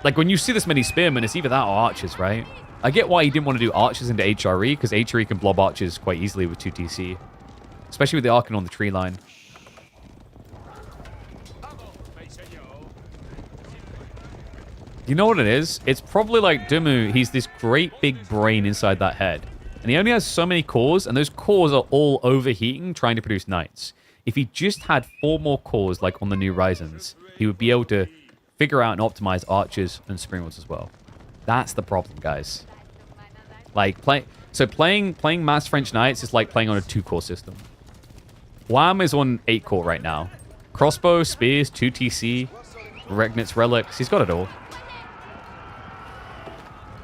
Like, when you see this many spearmen, it's either that or archers, right? I get why he didn't want to do archers into HRE, because HRE can blob archers quite easily with 2 TC. Especially with the Arcan on the tree line. You know what it is? It's probably like Dimmu, he's this great big brain inside that head. And he only has so many cores, and those cores are all overheating, trying to produce knights. If he just had 4 more cores, like on the new Ryzens, he would be able to figure out and optimize archers and Springles as well. That's the problem, guys. Like, playing Mass French Knights is like playing on a 2-core system. Wham is on 8-core right now. Crossbow, spears, 2 TC, Regnit's relics. He's got it all.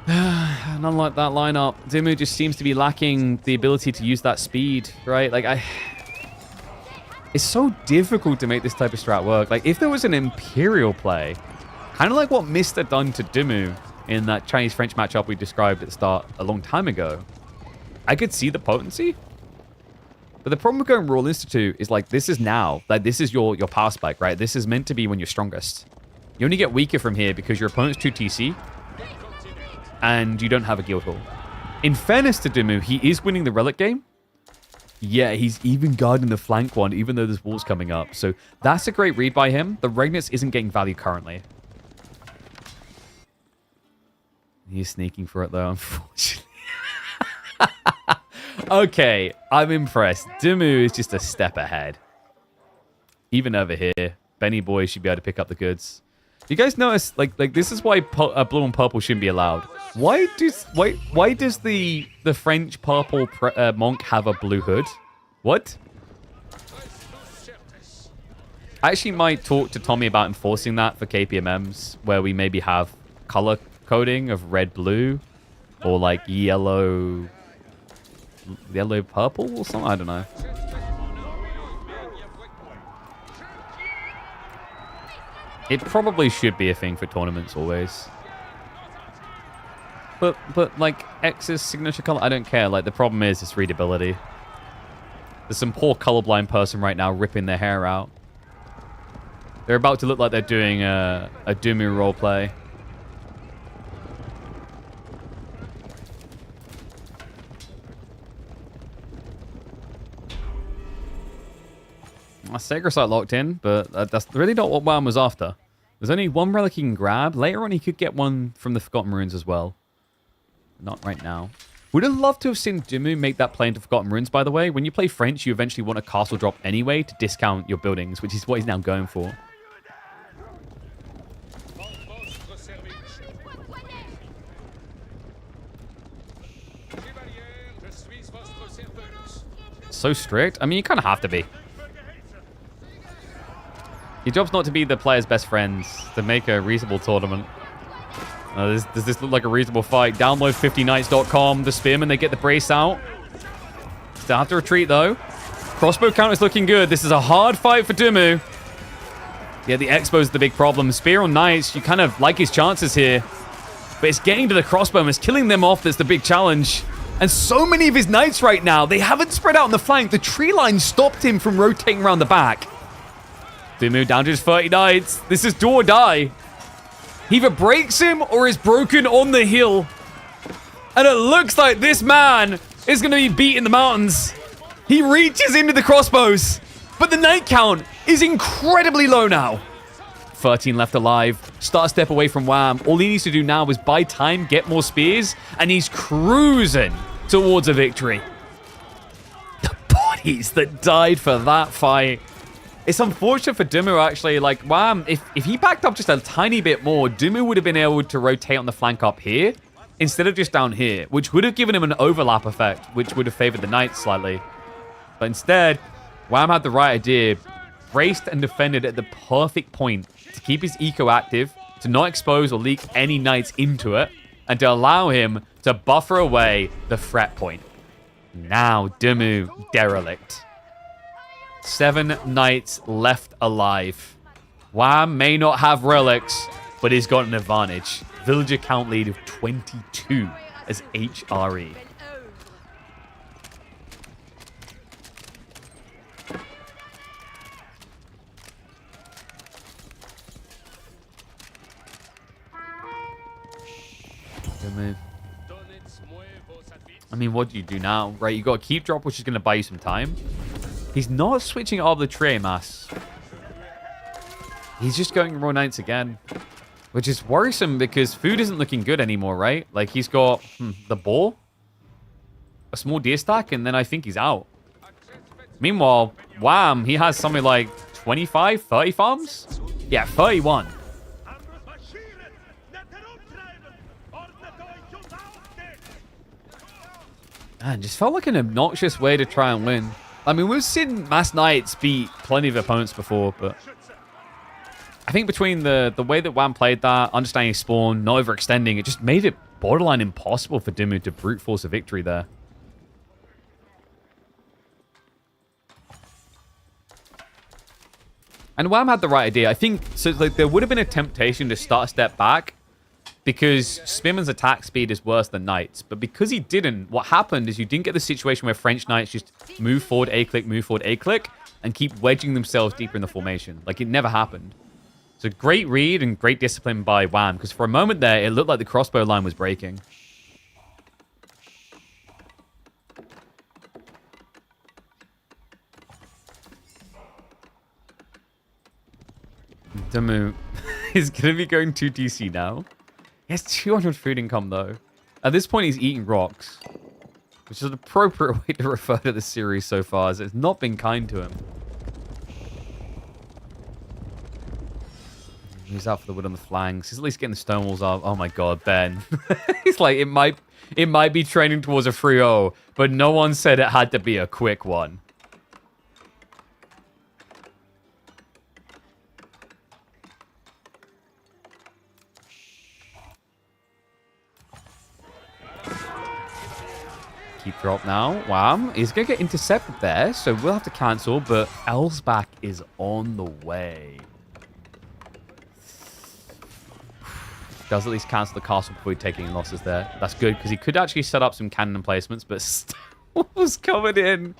And unlike that lineup, Dimmu just seems to be lacking the ability to use that speed, right? Like, it's so difficult to make this type of strat work. Like, if there was an Imperial play, kind of like what Mista done to Dimmu in that Chinese-French matchup we described at the start a long time ago, I could see the potency. But the problem with going Royal Institute is, like, this is now. Like, this is your power spike, right? This is meant to be when you're strongest. You only get weaker from here because your opponent's 2 TC, and you don't have a guild hall. In fairness to Dimmu, he is winning the relic game. Yeah, he's even guarding the flank one, even though there's walls coming up. So that's a great read by him. The Regnitz isn't getting value currently. He's sneaking for it, though, unfortunately. Okay, I'm impressed. Dimmu is just a step ahead. Even over here, Benny Boy should be able to pick up the goods. You guys notice, like this is why blue and purple shouldn't be allowed. Why does the French purple monk have a blue hood? What? I actually might talk to Tommy about enforcing that for KPMMs, where we maybe have color coding of red, blue, or like yellow purple or something. I don't know. It probably should be a thing for tournaments always. But like X's signature color, I don't care. Like the problem is its readability. There's some poor colorblind person right now ripping their hair out. They're about to look like they're doing a Dimmu roleplay. Sacred Sight locked in, but that's really not what Wham was after. There's only one relic he can grab. Later on, he could get one from the Forgotten Ruins as well. Not right now. Would have loved to have seen Dumu make that play into Forgotten Ruins, by the way. When you play French, you eventually want a castle drop anyway to discount your buildings, which is what he's now going for. So strict. I mean, you kind of have to be. Your job's not to be the player's best friends, to make a reasonable tournament. Does this look like a reasonable fight? Download 50knights.com. The Spearmen, they get the brace out. Still have to retreat, though. Crossbow count is looking good. This is a hard fight for Dumu. Yeah, the Expo's the big problem. Spear on Knights, you kind of like his chances here. But it's getting to the crossbowmen. It's killing them off that's the big challenge. And so many of his Knights right now, they haven't spread out on the flank. The tree line stopped him from rotating around the back. Dumu down to his 30 Knights. This is do or die. He either breaks him or is broken on the hill. And it looks like this man is going to be beat in the mountains. He reaches into the crossbows. But the Knight count is incredibly low now. 13 left alive. Start a step away from Wham. All he needs to do now is buy time, get more spears, and he's cruising towards a victory. The bodies that died for that fight. It's unfortunate for Dumu, actually. Like, Wham, if he backed up just a tiny bit more, Dumu would have been able to rotate on the flank up here instead of just down here, which would have given him an overlap effect, which would have favored the Knights slightly. But instead, Wham had the right idea, braced and defended at the perfect point to keep his eco active, to not expose or leak any Knights into it, and to allow him to buffer away the threat point. Now, Dumu derelict. 7 Knights left alive. Wham may not have relics, but he's got an advantage. Villager count lead of 22 as HRE. I mean, what do you do now? Right, you got a keep drop, which is going to buy you some time. He's not switching out of the tray mass. He's just going Raw Knights again, which is worrisome because food isn't looking good anymore, right? Like, he's got the boar, a small deer stack, and then I think he's out. Meanwhile, Wham, he has something like 25, 30 farms? Yeah, 31. Man, just felt like an obnoxious way to try and win. I mean, we've seen Mass Knights beat plenty of opponents before, but I think between the way that Wham played that, understanding his spawn, not overextending, it just made it borderline impossible for Dumu to brute force a victory there. And Wham had the right idea. I think so. Like, there would have been a temptation to start a step back, because Spearman's attack speed is worse than Knights. But because he didn't, what happened is you didn't get the situation where French Knights just move forward, A-click, move forward, A-click, and keep wedging themselves deeper in the formation. Like, it never happened. So great read and great discipline by Wham, because for a moment there, it looked like the crossbow line was breaking. Dumu is going to be going 2 DC now. He has 200 food income, though. At this point, he's eating rocks, which is an appropriate way to refer to the series so far, as it's not been kind to him. He's out for the wood on the flanks. He's at least getting the stone walls up. Oh my god, Ben. He's like, it might be trending towards a 3-0, but no one said it had to be a quick one. Keep drop now. Wham. He's going to get intercepted there, so we'll have to cancel, but Elsbach is on the way. Does at least cancel the castle before taking losses there. That's good, because he could actually set up some cannon placements, but still was coming in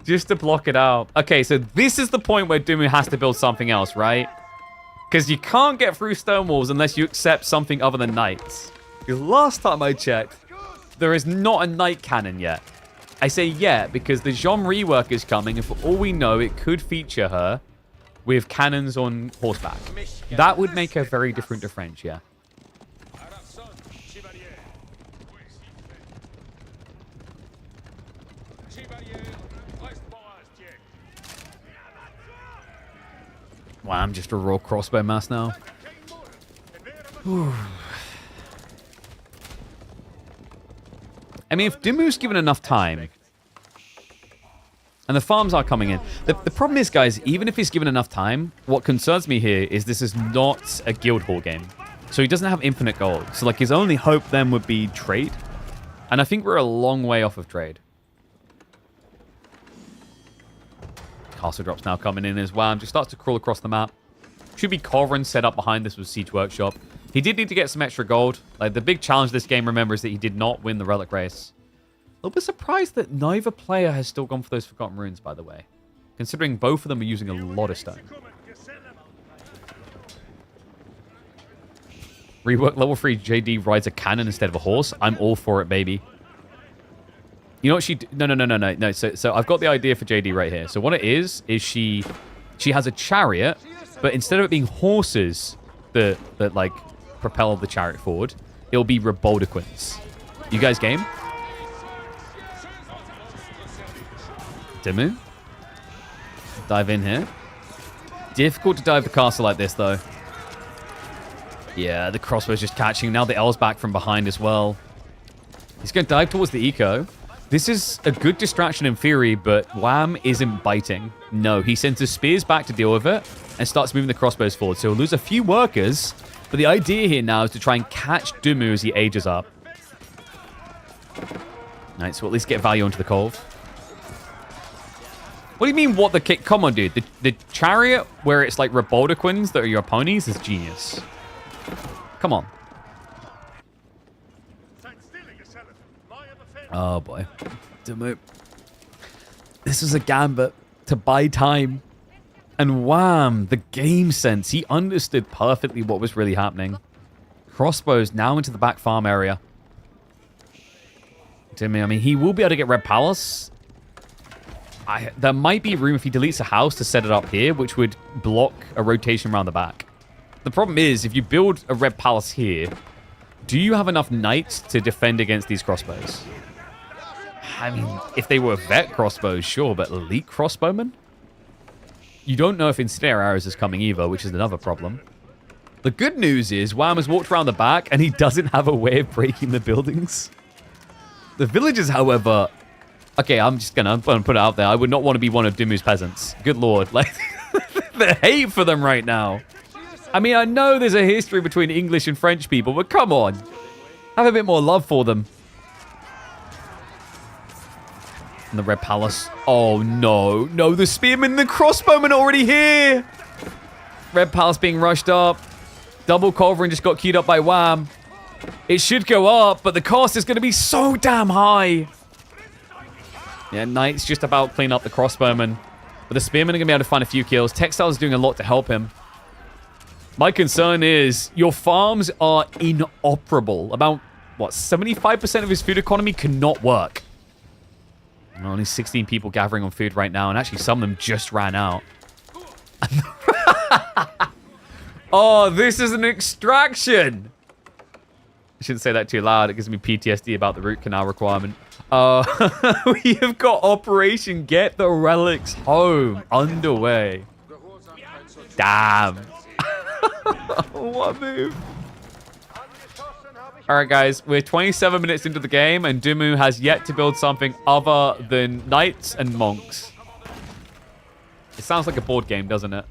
just to block it out. Okay, so this is the point where Dumu has to build something else, right? Because you can't get through stone walls unless you accept something other than knights. Because last time I checked, there is not a knight cannon yet. I say yet because the Jean rework is coming, and for all we know, it could feature her with cannons on horseback. That would make her very different to French, yeah. I'm just a raw crossbow mass now. Whew. I mean, if Dumu's given enough time, and the farms are coming in. The problem is, guys, even if he's given enough time, what concerns me here is this is not a guild hall game. So he doesn't have infinite gold. So, like, his only hope then would be trade. And I think we're a long way off of trade. Castle drops now coming in as well. Just starts to crawl across the map. Should be Corvin set up behind this with Siege Workshop. He did need to get some extra gold. Like, the big challenge this game, remember, is that he did not win the Relic race. A little bit surprised that neither player has still gone for those Forgotten Runes, by the way. Considering both of them are using a lot of stone. Rework level 3 JD rides a cannon instead of a horse. I'm all for it, baby. You know what she... No. So I've got the idea for JD right here. So what it is she has a chariot, but instead of it being horses that like, propel the chariot forward, it'll be Reboldequins. You guys game? Dimu. Dive in here. Difficult to dive the castle like this, though. Yeah, the crossbow's just catching. Now the L's back from behind as well. He's going to dive towards the eco. This is a good distraction in theory, but Wham isn't biting. No, he sends his spears back to deal with it and starts moving the crossbows forward. So he'll lose a few workers, but the idea here now is to try and catch Dumu as he ages up. Right, so at least get value onto the cove. What do you mean, what the kick? Come on, dude. The chariot, where it's like Reboldequins that are your ponies, is genius. Come on. Oh, boy. This is a gambit to buy time. And wham, the game sense. He understood perfectly what was really happening. Crossbows now into the back farm area. I mean, he will be able to get Red Palace. There might be room if he deletes a house to set it up here, which would block a rotation around the back. The problem is, if you build a Red Palace here, do you have enough knights to defend against these crossbows? I mean, if they were vet crossbows, sure, but elite crossbowmen? You don't know if Ensnare Arrows is coming either, which is another problem. The good news is, Wham has walked around the back, and he doesn't have a way of breaking the buildings. The villagers, however... Okay, I'm gonna put it out there. I would not want to be one of Dumu's peasants. Good lord. Like, the hate for them right now. I mean, I know there's a history between English and French people, but come on. Have a bit more love for them. And the Red Palace. Oh, no. No, the spearmen and the crossbowmen are already here. Red Palace being rushed up. Double Culverin just got queued up by Wham. It should go up, but the cost is going to be so damn high. Yeah, Knight's just about clean up the crossbowmen. But the spearmen are going to be able to find a few kills. Textile's doing a lot to help him. My concern is your farms are inoperable. About, what, 75% of his food economy cannot work. And only 16 people gathering on food right now, and actually some of them just ran out. Oh, this is an extraction! I shouldn't say that too loud. It gives me PTSD about the root canal requirement. We have got Operation Get the Relics Home underway. Damn. What a move. Alright, guys. We're 27 minutes into the game, and Dumu has yet to build something other than knights and monks. It sounds like a board game, doesn't it?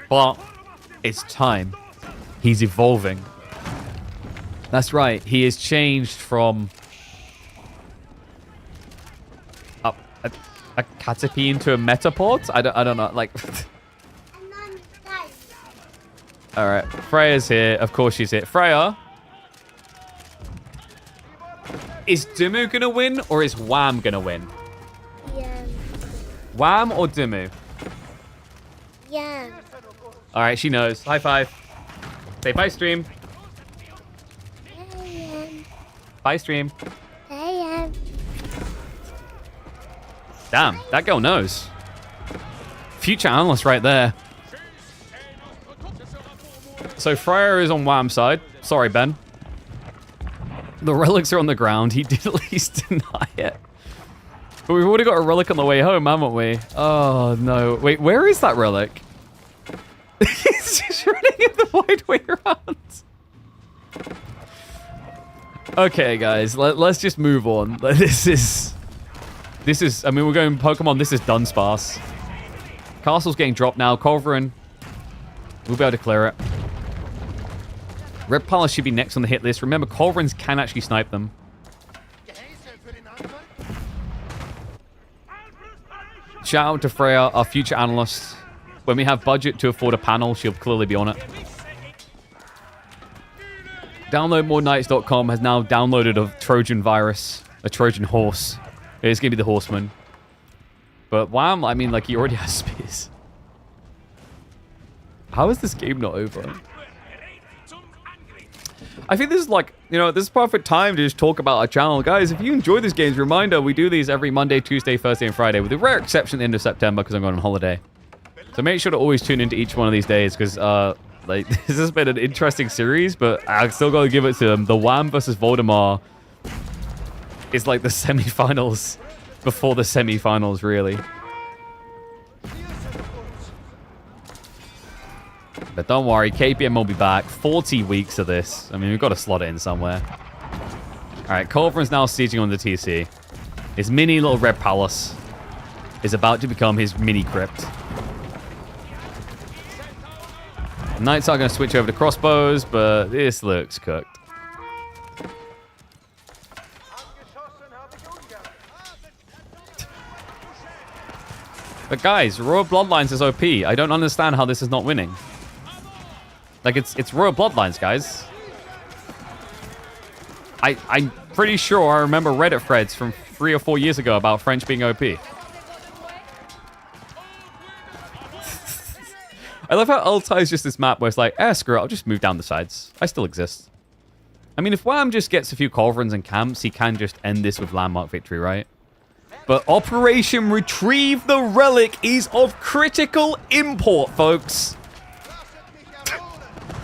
But it's time. He's evolving. That's right. He has changed from a Caterpie into a Metapod? I don't know. Like... Alright. Freya's here. Of course she's here. Freya? Is Dumu gonna win or is Wham gonna win? Yeah. Wham or Dumu? Yeah. Alright, she knows. High five. Say bye, stream. Hey, Bye, stream. hey, Damn, that girl knows. Future analyst right there. So Freya is on Wham's side. Sorry, Ben. The relics are on the ground. He did at least deny it. But we've already got a relic on the way home, haven't we? Oh, no. Wait, where is that relic? He's just running in the wide way around. Okay, guys. Let's just move on. This is... I mean, we're going Pokemon. This is done sparse. Castle's getting dropped now. Culverin. We'll be able to clear it. Red Palace should be next on the hit list. Remember, Culverins can actually snipe them. Shout out to Freya, our future analyst. When we have budget to afford a panel, she'll clearly be on it. DownloadMoreKnights.com has now downloaded a Trojan virus. A Trojan horse. It's going to be the Horseman. But Wham, I mean, like, he already has spears. How is this game not over? I think this is like, you know, this is perfect time to just talk about our channel. Guys, if you enjoy these games, reminder, we do these every Monday, Tuesday, Thursday, and Friday, with a rare exception at the end of September because I'm going on holiday. So make sure to always tune into each one of these days because, like, this has been an interesting series, but I still got to give it to them. The Wham versus Voldemort is like the semifinals before the semifinals, really. But don't worry, KPM will be back. 40 weeks of this. I mean, we've got to slot it in somewhere. All right, Culverin's now sieging on the TC. His mini little red palace is about to become his mini crypt. Knights are going to switch over to crossbows, but this looks cooked. But guys, Royal Bloodlines is OP. I don't understand how this is not winning. Like, it's Royal Bloodlines, guys. I'm pretty sure I remember Reddit threads from 3 or 4 years ago about French being OP. I love how Altai is just this map where it's like, screw it, I'll just move down the sides. I still exist. I mean, if Wham just gets a few Culverins and camps, he can just end this with landmark victory, right? But Operation Retrieve the Relic is of critical import, folks.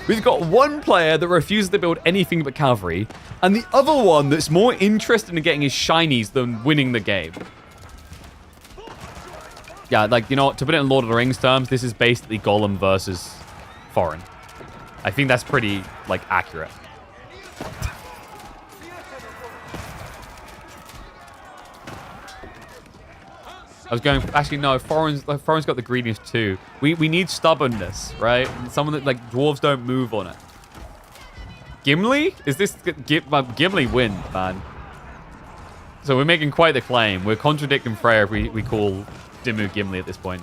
We've got one player that refuses to build anything but cavalry, and the other one that's more interested in getting his shinies than winning the game. Yeah, like, you know what? To put it in Lord of the Rings terms, this is basically Gollum versus Foreign. I think that's pretty, like, accurate. I was going... Actually, no. Foreign's got the greediness, too. We need stubbornness, right? Someone that, like, dwarves don't move on it. Gimli? Is this... Gimli win, man. So we're making quite the claim. We're contradicting Freya if we call Dimmu Gimli at this point.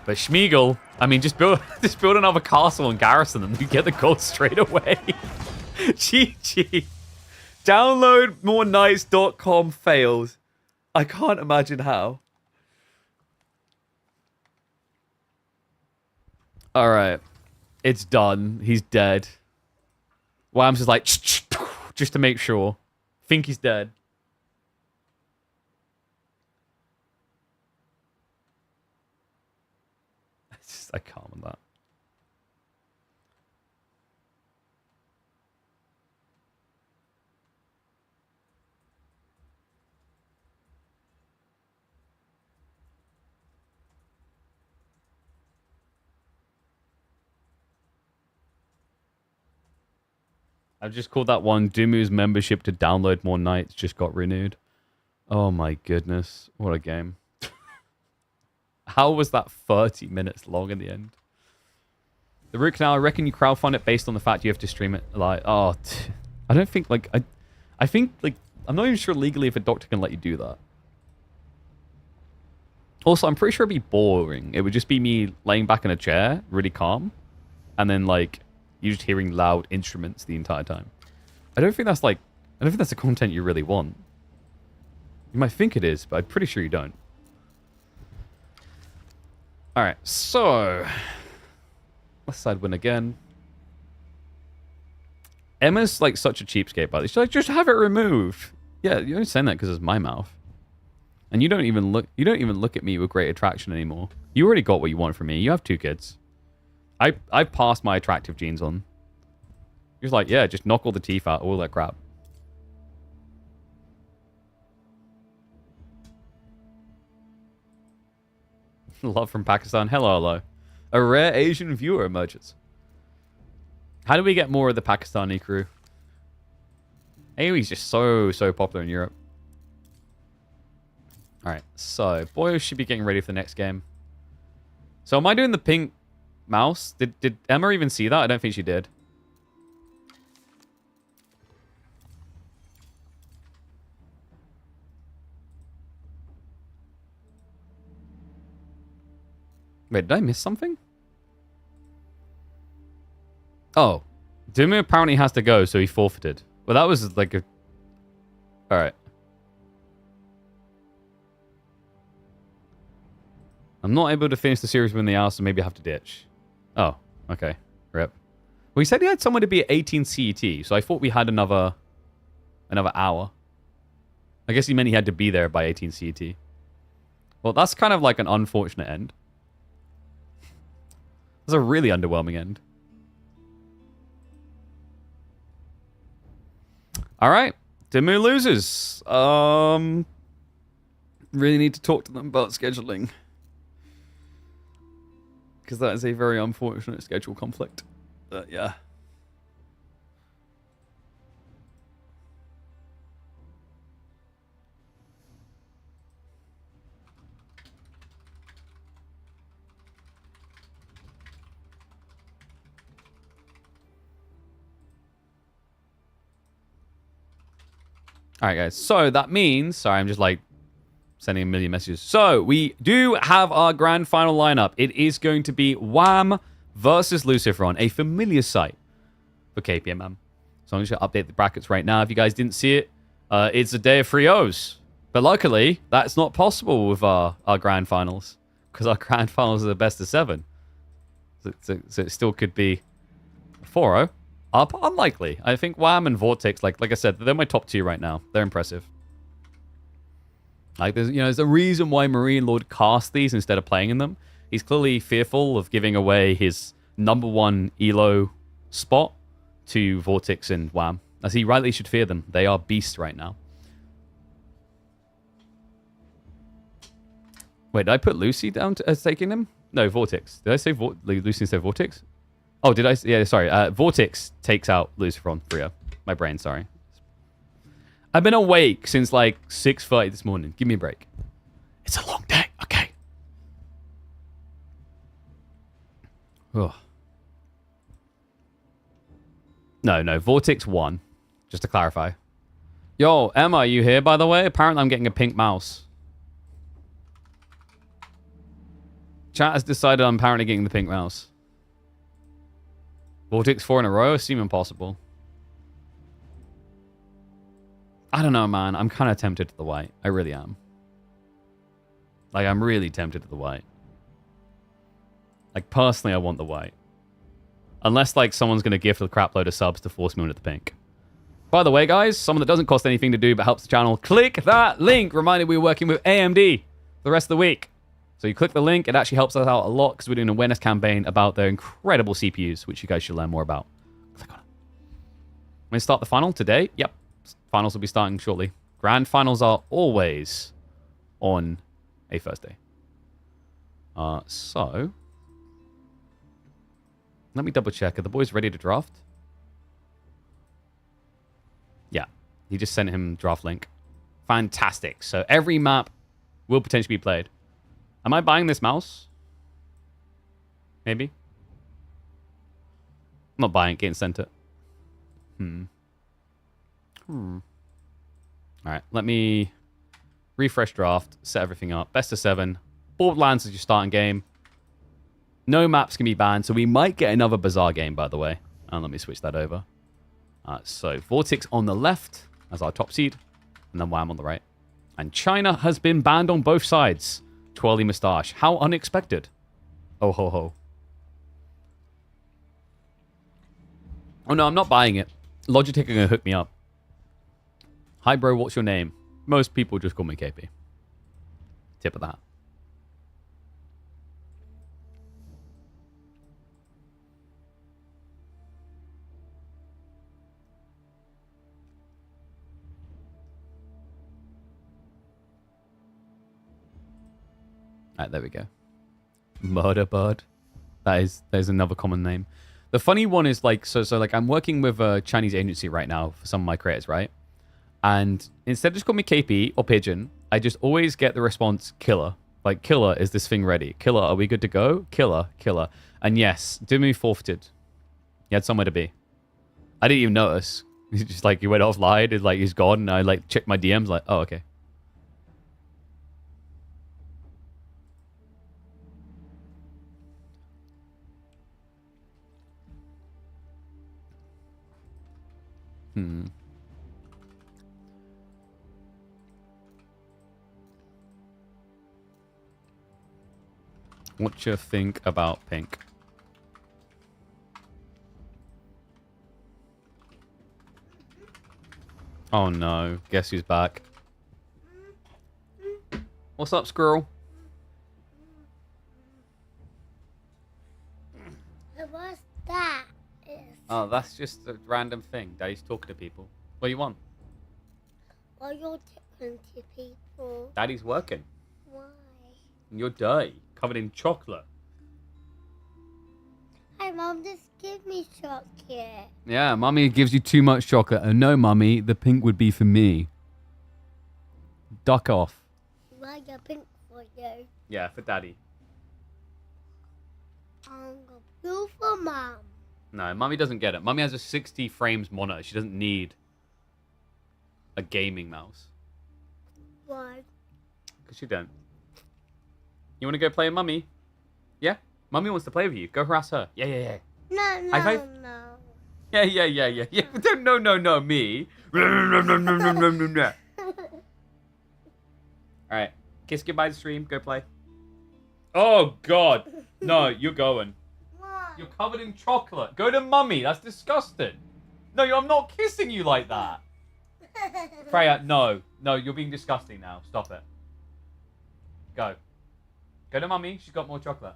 But Schmeagol... I mean, just build another castle and garrison and you get the gold straight away. GG. DownloadMoreKnights.com fails. I can't imagine how. All right. It's done. He's dead. Wham's just like, just to make sure. Think he's dead. I can't with that. I've just called that one Dimmu's membership to download more nights just got renewed. Oh my goodness. What a game. How was that 30 minutes long in the end? The root canal, I reckon you crowdfund it based on the fact you have to stream it. Like, oh, I don't think, like, I think, like, I'm not even sure legally if a doctor can let you do that. Also, I'm pretty sure it'd be boring. It would just be me laying back in a chair, really calm, and then, like, you just hearing loud instruments the entire time. I don't think that's the content you really want. You might think it is, but I'm pretty sure you don't. Alright, so... Left side win again. Emma's, like, such a cheapskate, by the way. She's like, just have it removed. Yeah, you're only saying that because it's my mouth. And you don't even look at me with great attraction anymore. You already got what you want from me. You have 2 kids. I passed my attractive genes on. He was like, yeah, just knock all the teeth out, all that crap. Love from Pakistan. Hello, hello. A rare Asian viewer emerges. How do we get more of the Pakistani crew? AoE's just so popular in Europe. Alright, so Boyo should be getting ready for the next game. So am I doing the pink mouse? Did Emma even see that? I don't think she did. Wait, did I miss something? Oh. Dimu apparently has to go, so he forfeited. Well, that was like a... Alright. I'm not able to finish the series within the hour, so maybe I have to ditch. Oh, okay. Rip. Well, he said he had someone to be at 18 CET, so I thought we had another hour. I guess he meant he had to be there by 18 CET. Well, that's kind of like an unfortunate end. That's a really underwhelming end. Alright. Dimu loses. Really need to talk to them about scheduling. Because that is a very unfortunate schedule conflict. But yeah. Alright, guys. So that means... Sorry, I'm just like sending a million messages. So we do have our grand final lineup. It is going to be Wham versus Luciferon, a familiar sight for KPMM. So I'm just going to update the brackets right now. If you guys didn't see it, it's a day of 3-0s. But luckily, that's not possible with our grand finals. Because our grand finals are the best of 7. So it still could be 4-0. Unlikely. I think Wham and Vortex, like I said, they're my top 2 right now. They're impressive. Like, there's a reason why Marine Lord cast these instead of playing in them. He's clearly fearful of giving away his #1 Elo spot to Vortex and Wham, as he rightly should fear them. They are beasts right now. Wait, did I put Lucy down as taking him? No, Vortex. Did I say Lucy instead of Vortex? Oh, did I? Yeah, sorry. Vortex takes out Luciferon 3-0. My brain, sorry. I've been awake since like 6:30 this morning. Give me a break. It's a long day. Okay. Ugh. No. Vortex won. Just to clarify. Yo, Emma, are you here, by the way? Apparently I'm getting a pink mouse. Chat has decided I'm apparently getting the pink mouse. Vortex 4 in a row? Seem impossible. I don't know, man. I'm kind of tempted to the white. I really am. Like, I'm really tempted to the white. Like, personally, I want the white. Unless, like, someone's going to gift a crap load of subs to force me into the pink. By the way, guys, someone that doesn't cost anything to do but helps the channel, click that link. Reminded we're working with AMD the rest of the week. So you click the link. It actually helps us out a lot because we're doing an awareness campaign about their incredible CPUs, which you guys should learn more about. Click on it. We're going to start the final today. Yep. Finals will be starting shortly. Grand finals are always on a Thursday. So let me double check. Are the boys ready to draft? Yeah. He just sent him draft link. Fantastic. So every map will potentially be played. Am I buying this mouse? Maybe. I'm not buying it, getting sent it. Alright, let me refresh draft, set everything up. Best of 7. Borderlands is your starting game. No maps can be banned, so we might get another Bazaar game, by the way. And let me switch that over. So, Vortex on the left as our top seed, and then Wham on the right. And China has been banned on both sides. Twirly Moustache. How unexpected. Oh, ho, ho. Oh, no, I'm not buying it. Logitech are going to hook me up. Hi, bro, what's your name? Most people just call me KP. Tip of that. Alright, there we go. Murder bird. That is another common name. The funny one is like, so like I'm working with a Chinese agency right now for some of my creators, right? And instead of just call me KP or Pigeon, I just always get the response killer. Like, killer, is this thing ready? Killer, are we good to go? Killer, killer. And yes, Dimmu forfeited. He had somewhere to be. I didn't even notice. He's just like, he went offline, and like he's gone, and I like checked my DMs, like, oh, okay. What you think about pink? Oh no, guess who's back? What's up, squirrel? What's that? Oh, that's just a random thing. Daddy's talking to people. What do you want? Why you're talking to people? Daddy's working. Why? And you're dirty, covered in chocolate. Hi, Mom, just give me chocolate. Yeah, Mummy gives you too much chocolate. Oh no, Mummy, the pink would be for me. Duck off. Why you pink for you? Yeah, for Daddy. I'm going blue for Mom. No, Mummy doesn't get it. Mummy has a 60 frames monitor. She doesn't need a gaming mouse. Why? Because you don't. You want to go play with Mummy? Yeah? Mummy wants to play with you. Go harass her. Yeah. No, High five? no. Yeah. Don't no, me. Alright. Kiss goodbye to stream. Go play. Oh, God. No, you're going. Why? You're covered in chocolate. Go to Mummy. That's disgusting. No, I'm not kissing you like that. Freya, no. No, you're being disgusting now. Stop it. Go. Go to Mummy. She's got more chocolate.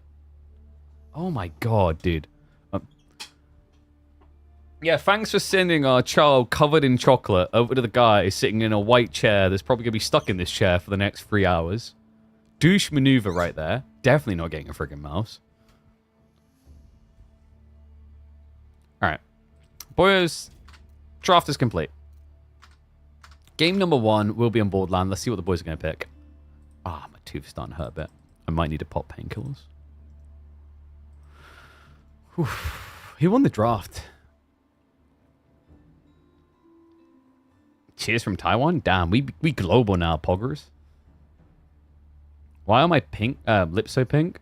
Oh my God, dude. Yeah, thanks for sending our child covered in chocolate over to the guy sitting in a white chair that's probably going to be stuck in this chair for the next 3 hours. Douche maneuver right there. Definitely not getting a friggin' mouse. Alright. Boys, draft is complete. Game number 1 will be on board land. Let's see what the boys are going to pick. Ah, my tooth's starting to hurt a bit. I might need to pop painkillers. Who won the draft? Cheers from Taiwan? Damn, we global now, poggers. Why are my lips so pink?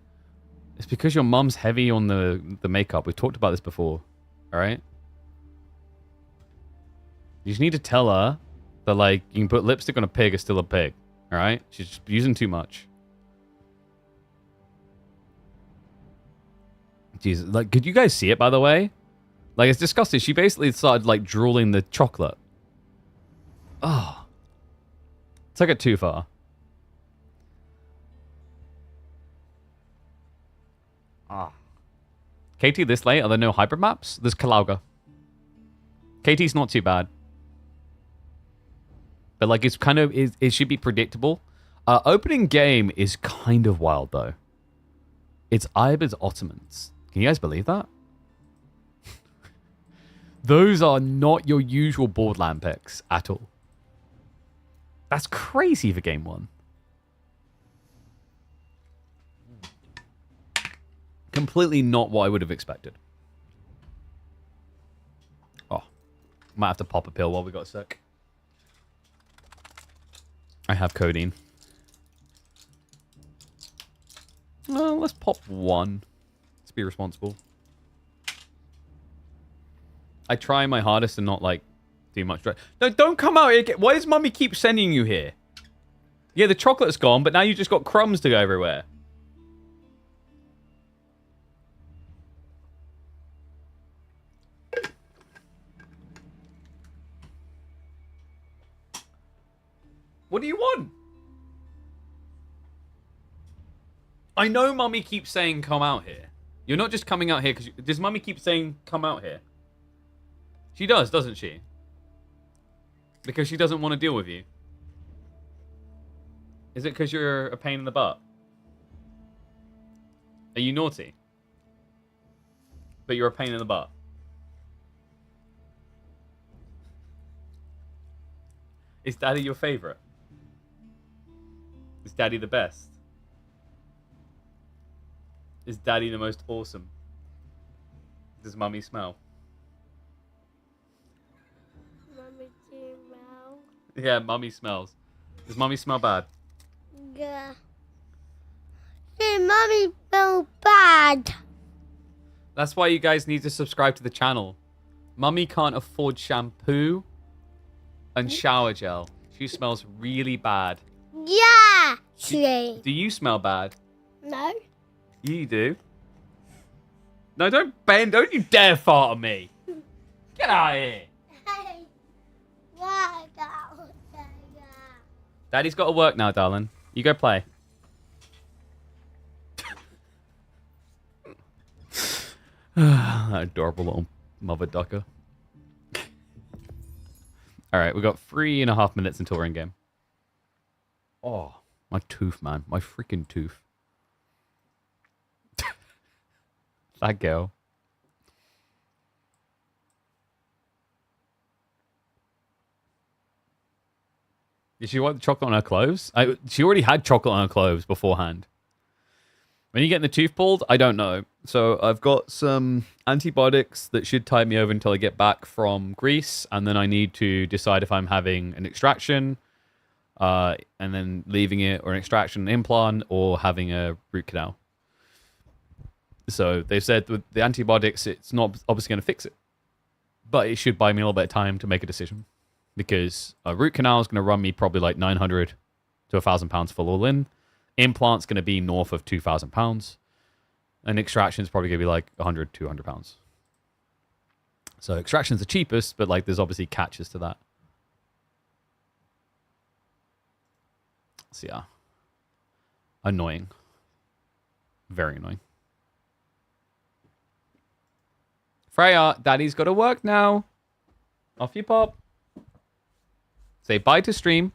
It's because your mum's heavy on the makeup. We've talked about this before. Alright? You just need to tell her that, like, you can put lipstick on a pig, it's still a pig. Alright? She's just using too much. Jesus. Like, could you guys see it, by the way? Like, it's disgusting. She basically started, like, drooling the chocolate. Oh. Took it too far. Ah. KT this late? Are there no hybrid maps? There's Kalauga. KT's not too bad. But, like, it's kind of... It should be predictable. Opening game is kind of wild, though. It's Ibis Ottomans. Can you guys believe that? Those are not your usual Borderland picks at all. That's crazy for game 1. Completely not what I would have expected. Oh. Might have to pop a pill while we got sick. I have codeine. Well, let's pop 1. Let's be responsible. I try my hardest to not, like, do much. No, don't come out here. Why does Mummy keep sending you here? Yeah, the chocolate's gone, but now you just got crumbs to go everywhere. What do you want? I know Mummy keeps saying come out here. You're not just coming out here because... Does Mummy keep saying come out here? She does, doesn't she? Because she doesn't want to deal with you. Is it because you're a pain in the butt? Are you naughty? But you're a pain in the butt. Is Daddy your favorite? Is Daddy the best? Is Daddy the most awesome? Does Mummy smell? Mommy smell. Yeah, Mummy smells. Does Mummy smell bad? Yeah. Hey, Mommy smell bad. That's why you guys need to subscribe to the channel. Mummy can't afford shampoo and shower gel. She smells really bad. Yeah. She. Do you smell bad? No. You do. No, don't bend. Don't you dare fart on me. Get out of here. Hey. Why go? Daddy's got to work now, darling. You go play. That adorable little mother ducker. Alright, we've got 3.5 minutes until we're in game. Oh, my tooth, man. My freaking tooth. That girl. Did she want chocolate on her clothes? She already had chocolate on her clothes beforehand. When you get the tooth pulled, I don't know. So I've got some antibiotics that should tide me over until I get back from Greece. And then I need to decide if I'm having an extraction and then leaving it, or an extraction implant, or having a root canal. So they've said with the antibiotics, it's not obviously going to fix it. But it should buy me a little bit of time to make a decision. Because a root canal is going to run me probably like 900 to £1,000 full all in. Implant's going to be north of £2,000. And extraction's probably going to be like 100, £200. So extraction's the cheapest, but like there's obviously catches to that. So yeah. Annoying. Very annoying. Freya, Daddy's got to work now. Off you pop. Say bye to stream.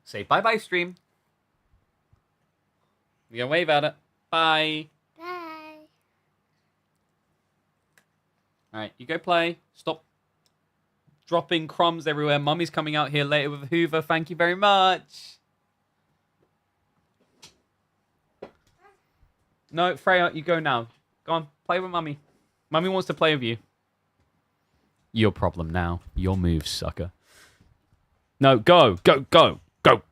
Say bye-bye, stream. You can wave at it. Bye. Bye. All right, you go play. Stop dropping crumbs everywhere. Mummy's coming out here later with a Hoover. Thank you very much. No, Freya, you go now. Go on, play with Mummy. Mummy wants to play with you. Your problem now. Your move, sucker. No, go, go, go, go.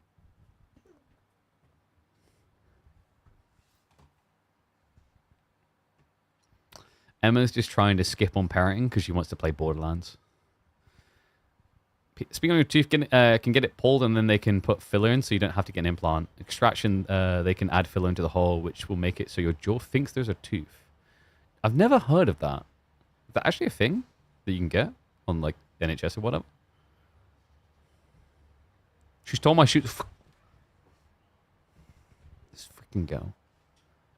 Emma's just trying to skip on parenting because she wants to play Borderlands. Speaking of tooth, can get it pulled and then they can put filler in so you don't have to get an implant. Extraction, they can add filler into the hole, which will make it so your jaw thinks there's a tooth. I've never heard of that. Is that actually a thing that you can get on like NHS or whatever? She's told my shoes. This freaking girl.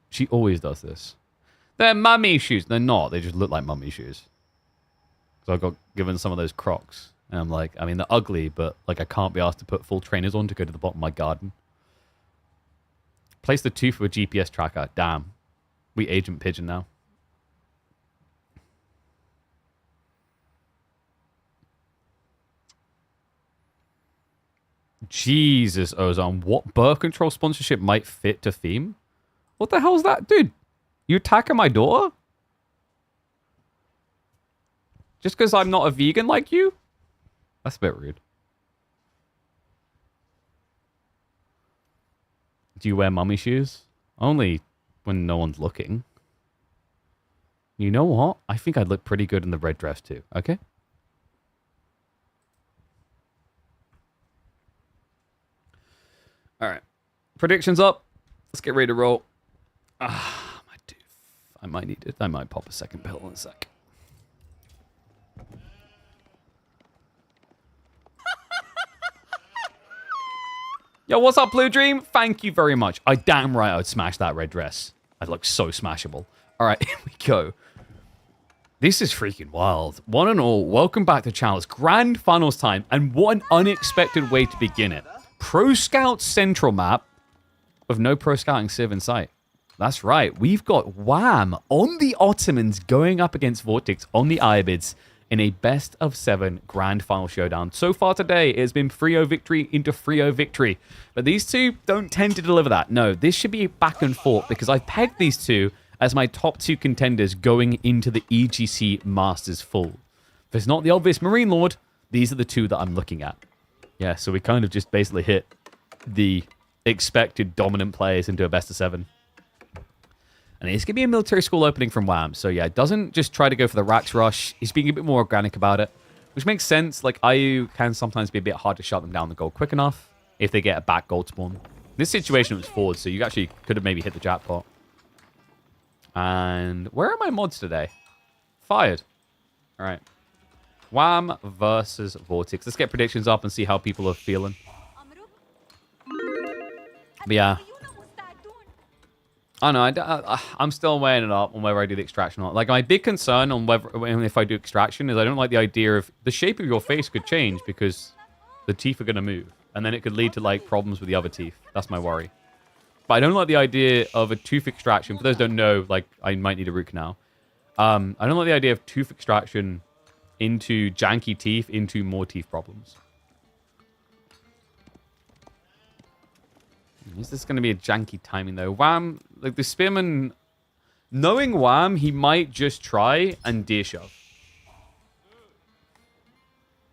She always does this. They're mummy shoes. They're not. They just look like mummy shoes. So I got given some of those Crocs. And I'm like, I mean, they're ugly, but like I can't be asked to put full trainers on to go to the bottom of my garden. Place the tooth with a GPS tracker. Damn. We Agent Pigeon now. Jesus, Ozone. What birth control sponsorship might fit to theme? What the hell is that? Dude, you attacking my daughter? Just because I'm not a vegan like you? That's a bit rude. Do you wear mummy shoes? Only when no one's looking. You know what? I think I'd look pretty good in the red dress too, okay? All right. Predictions up. Let's get ready to roll. Ah, my tooth. I might need it. I might pop a second pill in a sec. Yo, what's up, Blue Dream? Thank you very much. I damn right I would smash that red dress. I'd look so smashable. All right, here we go. This is freaking wild. One and all, welcome back to the channel. It's grand finals time, and what an unexpected way to begin it. Pro Scout Central map with no Pro Scouting Civ in sight. That's right. We've got Wham on the Ottomans going up against Vortex on the Ibids in a best-of-7 grand final showdown. So far today, it has been 3-0 victory into 3-0 victory. But these two don't tend to deliver that. No, this should be back and forth because I've pegged these two as my top 2 contenders going into the EGC Masters full. If it's not the obvious Marine Lord, these are the two that I'm looking at. Yeah, so we kind of just basically hit the expected dominant players into a best-of-7. And it's going to be a military school opening from Wham. So yeah, it doesn't just try to go for the Rax Rush. He's being a bit more organic about it, which makes sense. Like, IU can sometimes be a bit hard to shut them down the gold quick enough if they get a back gold spawn. This situation was forward, so you actually could have maybe hit the jackpot. And where are my mods today? Fired. All right. Wham versus Vortex. Let's get predictions up and see how people are feeling. But yeah. I don't know. I'm still weighing it up on whether I do the extraction or not. Like, my big concern on whether if I do extraction is I don't like the idea of the shape of your face could change because the teeth are going to move. And then it could lead to, like, problems with the other teeth. That's my worry. But I don't like the idea of a tooth extraction. For those who don't know, like, I might need a root canal. I don't like the idea of tooth extraction into janky teeth into more teeth problems. Is this going to be a janky timing, though? Wham, like the Spearman, knowing Wham, he might just try and deer shove.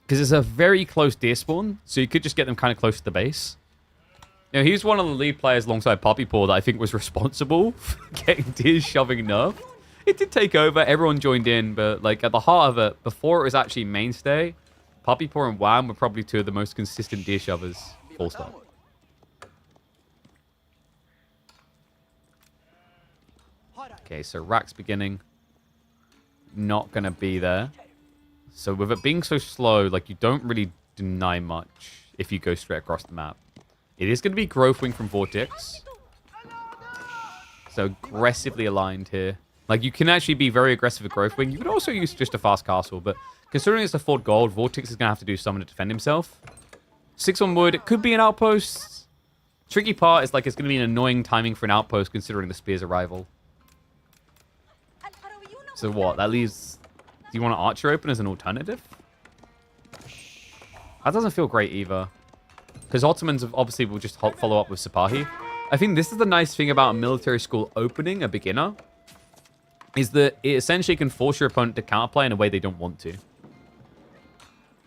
Because it's a very close deer spawn, so you could just get them kind of close to the base. You know, he's one of the lead players alongside Puppy Paw that I think was responsible for getting deer shoving nerfed. It did take over, everyone joined in, but like at the heart of it, before it was actually mainstay, Puppy Paw and Wham were probably two of the most consistent deer shovers, full stop. Okay, so Rack's beginning. Not going to be there. So with it being so slow, like you don't really deny much if you go straight across the map. It is going to be Growth Wing from Vortex. So aggressively aligned here. Like you can actually be very aggressive with Growth Wing. You could also use just a fast castle, but considering it's a 4 gold, Vortex is going to have to do something to defend himself. 6 on wood. It could be an outpost. Tricky part is like it's going to be an annoying timing for an outpost considering the spear's arrival. So what? That leaves... Do you want an archer open as an alternative? That doesn't feel great either. Because Ottomans obviously will just follow up with Sipahi. I think this is the nice thing about a military school opening a beginner. Is that it essentially can force your opponent to counterplay in a way they don't want to.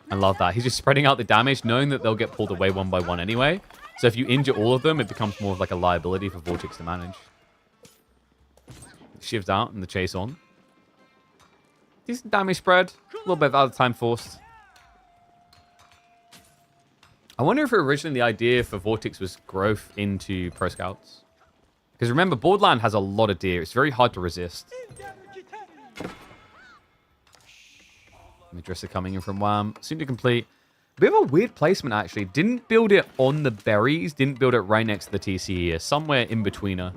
I love that. He's just spreading out the damage, knowing that they'll get pulled away one by one anyway. So if you injure all of them, it becomes more of like a liability for Vortex to manage. Shivs out and the chase on. Decent damage spread. A little bit out of time forced. I wonder if originally the idea for Vortex was growth into Pro Scouts. Because remember, Borderland has a lot of deer. It's very hard to resist. Madrissa coming in from Wham. Soon to complete. A bit of a weird placement, actually. Didn't build it on the berries. Didn't build it right next to the TC here. Somewhere in betweener.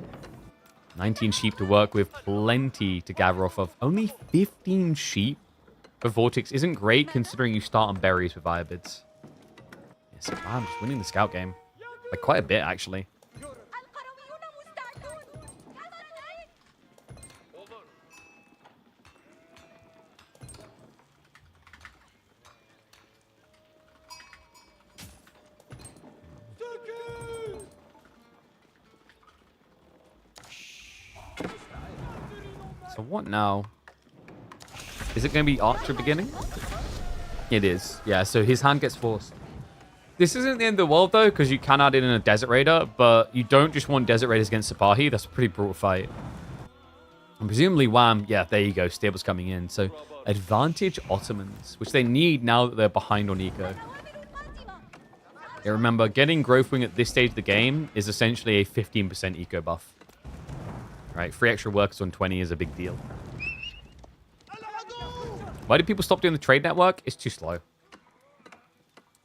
19 sheep to work with. Plenty to gather off of. Only 15 sheep for Vortex isn't great considering you start on berries with Ibids. Yes, wow, just winning the scout game. Like quite a bit, actually. So what now? Is it going to be Archer beginning? It is. Yeah, so his hand gets forced. This isn't the end of the world, though, because you can add in a Desert Raider, but you don't just want Desert Raiders against Sipahi. That's a pretty brutal fight. And presumably Wham, yeah, there you go. Stable's coming in. So advantage Ottomans, which they need now that they're behind on eco. Yeah, remember, getting Growth Wing at this stage of the game is essentially a 15% eco buff. Right, 3 extra workers on 20 is a big deal. Why do people stop doing the trade network? It's too slow.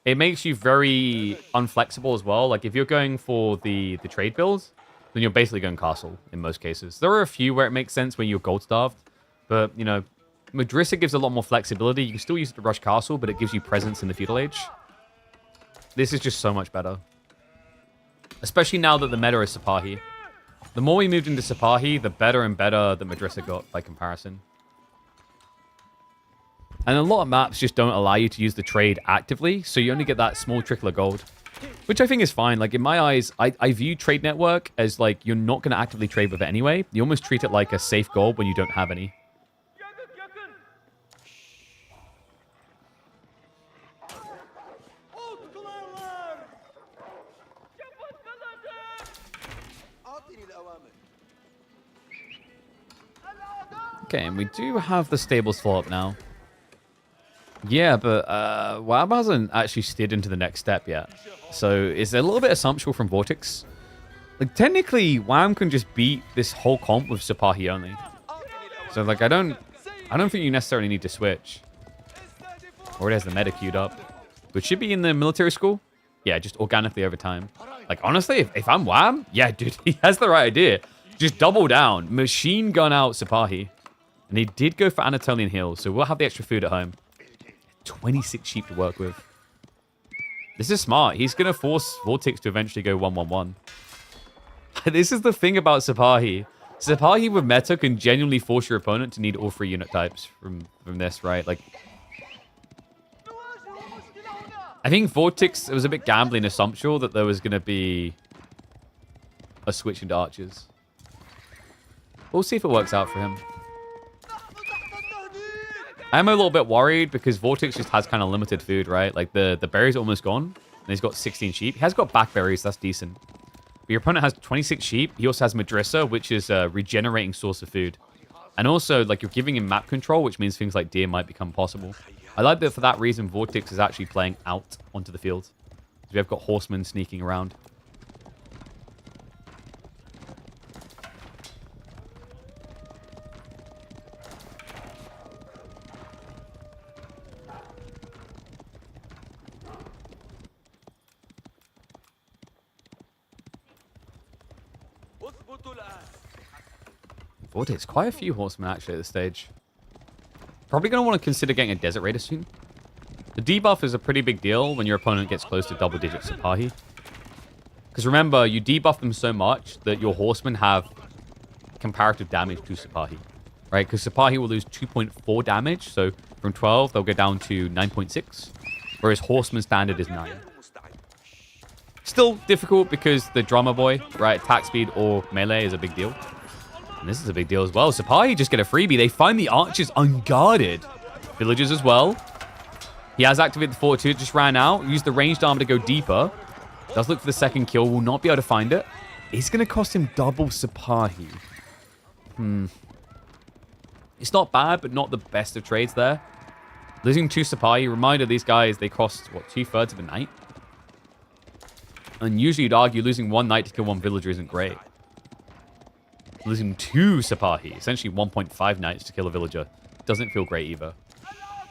It makes you very unflexible as well. Like, if you're going for the trade builds, then you're basically going castle in most cases. There are a few where it makes sense when you're gold-starved. But, you know, Madrissa gives a lot more flexibility. You can still use it to rush castle, but it gives you presence in the feudal age. This is just so much better. Especially now that the meta is Sipahi. The more we moved into Sipahi, the better and better the Madrasa got by comparison. And a lot of maps just don't allow you to use the trade actively, so you only get that small trickle of gold. Which I think is fine. Like, in my eyes, I view Trade Network as, like, you're not going to actively trade with it anyway. You almost treat it like a safe gold when you don't have any. Okay, and we do have the stables full up now. Yeah, but Wab hasn't actually steered into the next step yet. So it's a little bit assumptual from Vortex. Like, technically, Wham can just beat this whole comp with Sipahi only. So, like, I don't think you necessarily need to switch. Already has the meta queued up. Which should be in the military school. Yeah, just organically over time. Like, honestly, if I'm Wham, yeah, dude, he has the right idea. Just double down. Machine gun out Sipahi. And he did go for Anatolian Hills, so we'll have the extra food at home. 26 sheep to work with. This is smart. He's going to force Vortex to eventually go 1-1-1. This is the thing about Sipahi. Sipahi with meta can genuinely force your opponent to need all 3 unit types from this, right? Like, I think Vortex, it was a bit gambling assumptual that there was going to be a switch into archers. We'll see if it works out for him. I'm a little bit worried because Vortex just has kind of limited food, right? Like, the berries are almost gone, and he's got 16 sheep. He has got blackberries, that's decent. But your opponent has 26 sheep. He also has Madrasa, which is a regenerating source of food. And also, like, you're giving him map control, which means things like deer might become possible. I like that for that reason, Vortex is actually playing out onto the field. We have got horsemen sneaking around. Vortex, quite a few horsemen actually at this stage. Probably going to want to consider getting a Desert Raider soon. The debuff is a pretty big deal when your opponent gets close to double-digit Sipahi. Because remember, you debuff them so much that your horsemen have comparative damage to Sipahi. Right? Because Sipahi will lose 2.4 damage, so from 12, they'll go down to 9.6. Whereas horseman standard is 9. Still difficult because the drummer boy, right, attack speed or melee is a big deal. And this is a big deal as well. Sipahi just get a freebie. They find the archers unguarded. Villagers as well. He has activated the Fortitude, just ran out. Used the ranged armor to go deeper. Does look for the second kill. Will not be able to find it. It's going to cost him double Sipahi. It's not bad, but not the best of trades there. Losing 2 Sipahi. Reminder, these guys, they cost, what, 2/3 of a knight? And usually you'd argue losing 1 knight to kill 1 villager isn't great. Losing 2 Sipahi, essentially 1.5 knights to kill a villager, doesn't feel great either.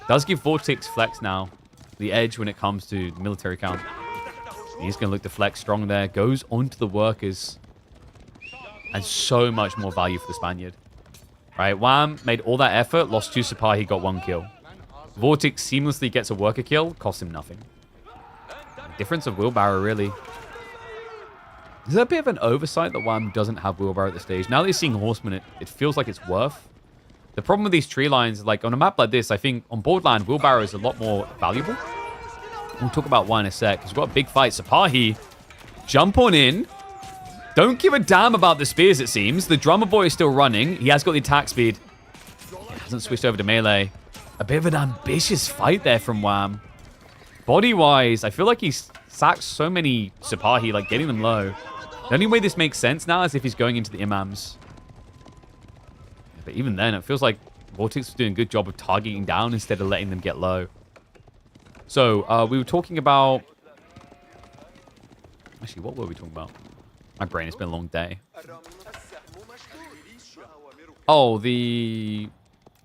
Does give Vortex flex now, the edge when it comes to military count. He's going to look to flex strong there. Goes onto the workers. And so much more value for the Spaniard. Right, Wham made all that effort, lost 2 Sipahi, got 1 kill. Vortex seamlessly gets a worker kill, costs him nothing. Difference of wheelbarrow, really. Is there a bit of an oversight that Wham doesn't have wheelbarrow at this stage? Now that he's seeing horsemen, it feels like it's worth. The problem with these tree lines, like on a map like this, I think on Borderland, wheelbarrow is a lot more valuable. We'll talk about why in a sec. He's got a big fight. Sipahi, jump on in. Don't give a damn about the spears, it seems. The drummer boy is still running. He has got the attack speed. He hasn't switched over to melee. A bit of an ambitious fight there from Wham. Body-wise, I feel like he's sacked so many Sipahi, like getting them low. The only way this makes sense now is if he's going into the imams. But even then, it feels like Vortex was doing a good job of targeting down instead of letting them get low. So, we were talking about... Actually, what were we talking about? My brain, it's been a long day. Oh, the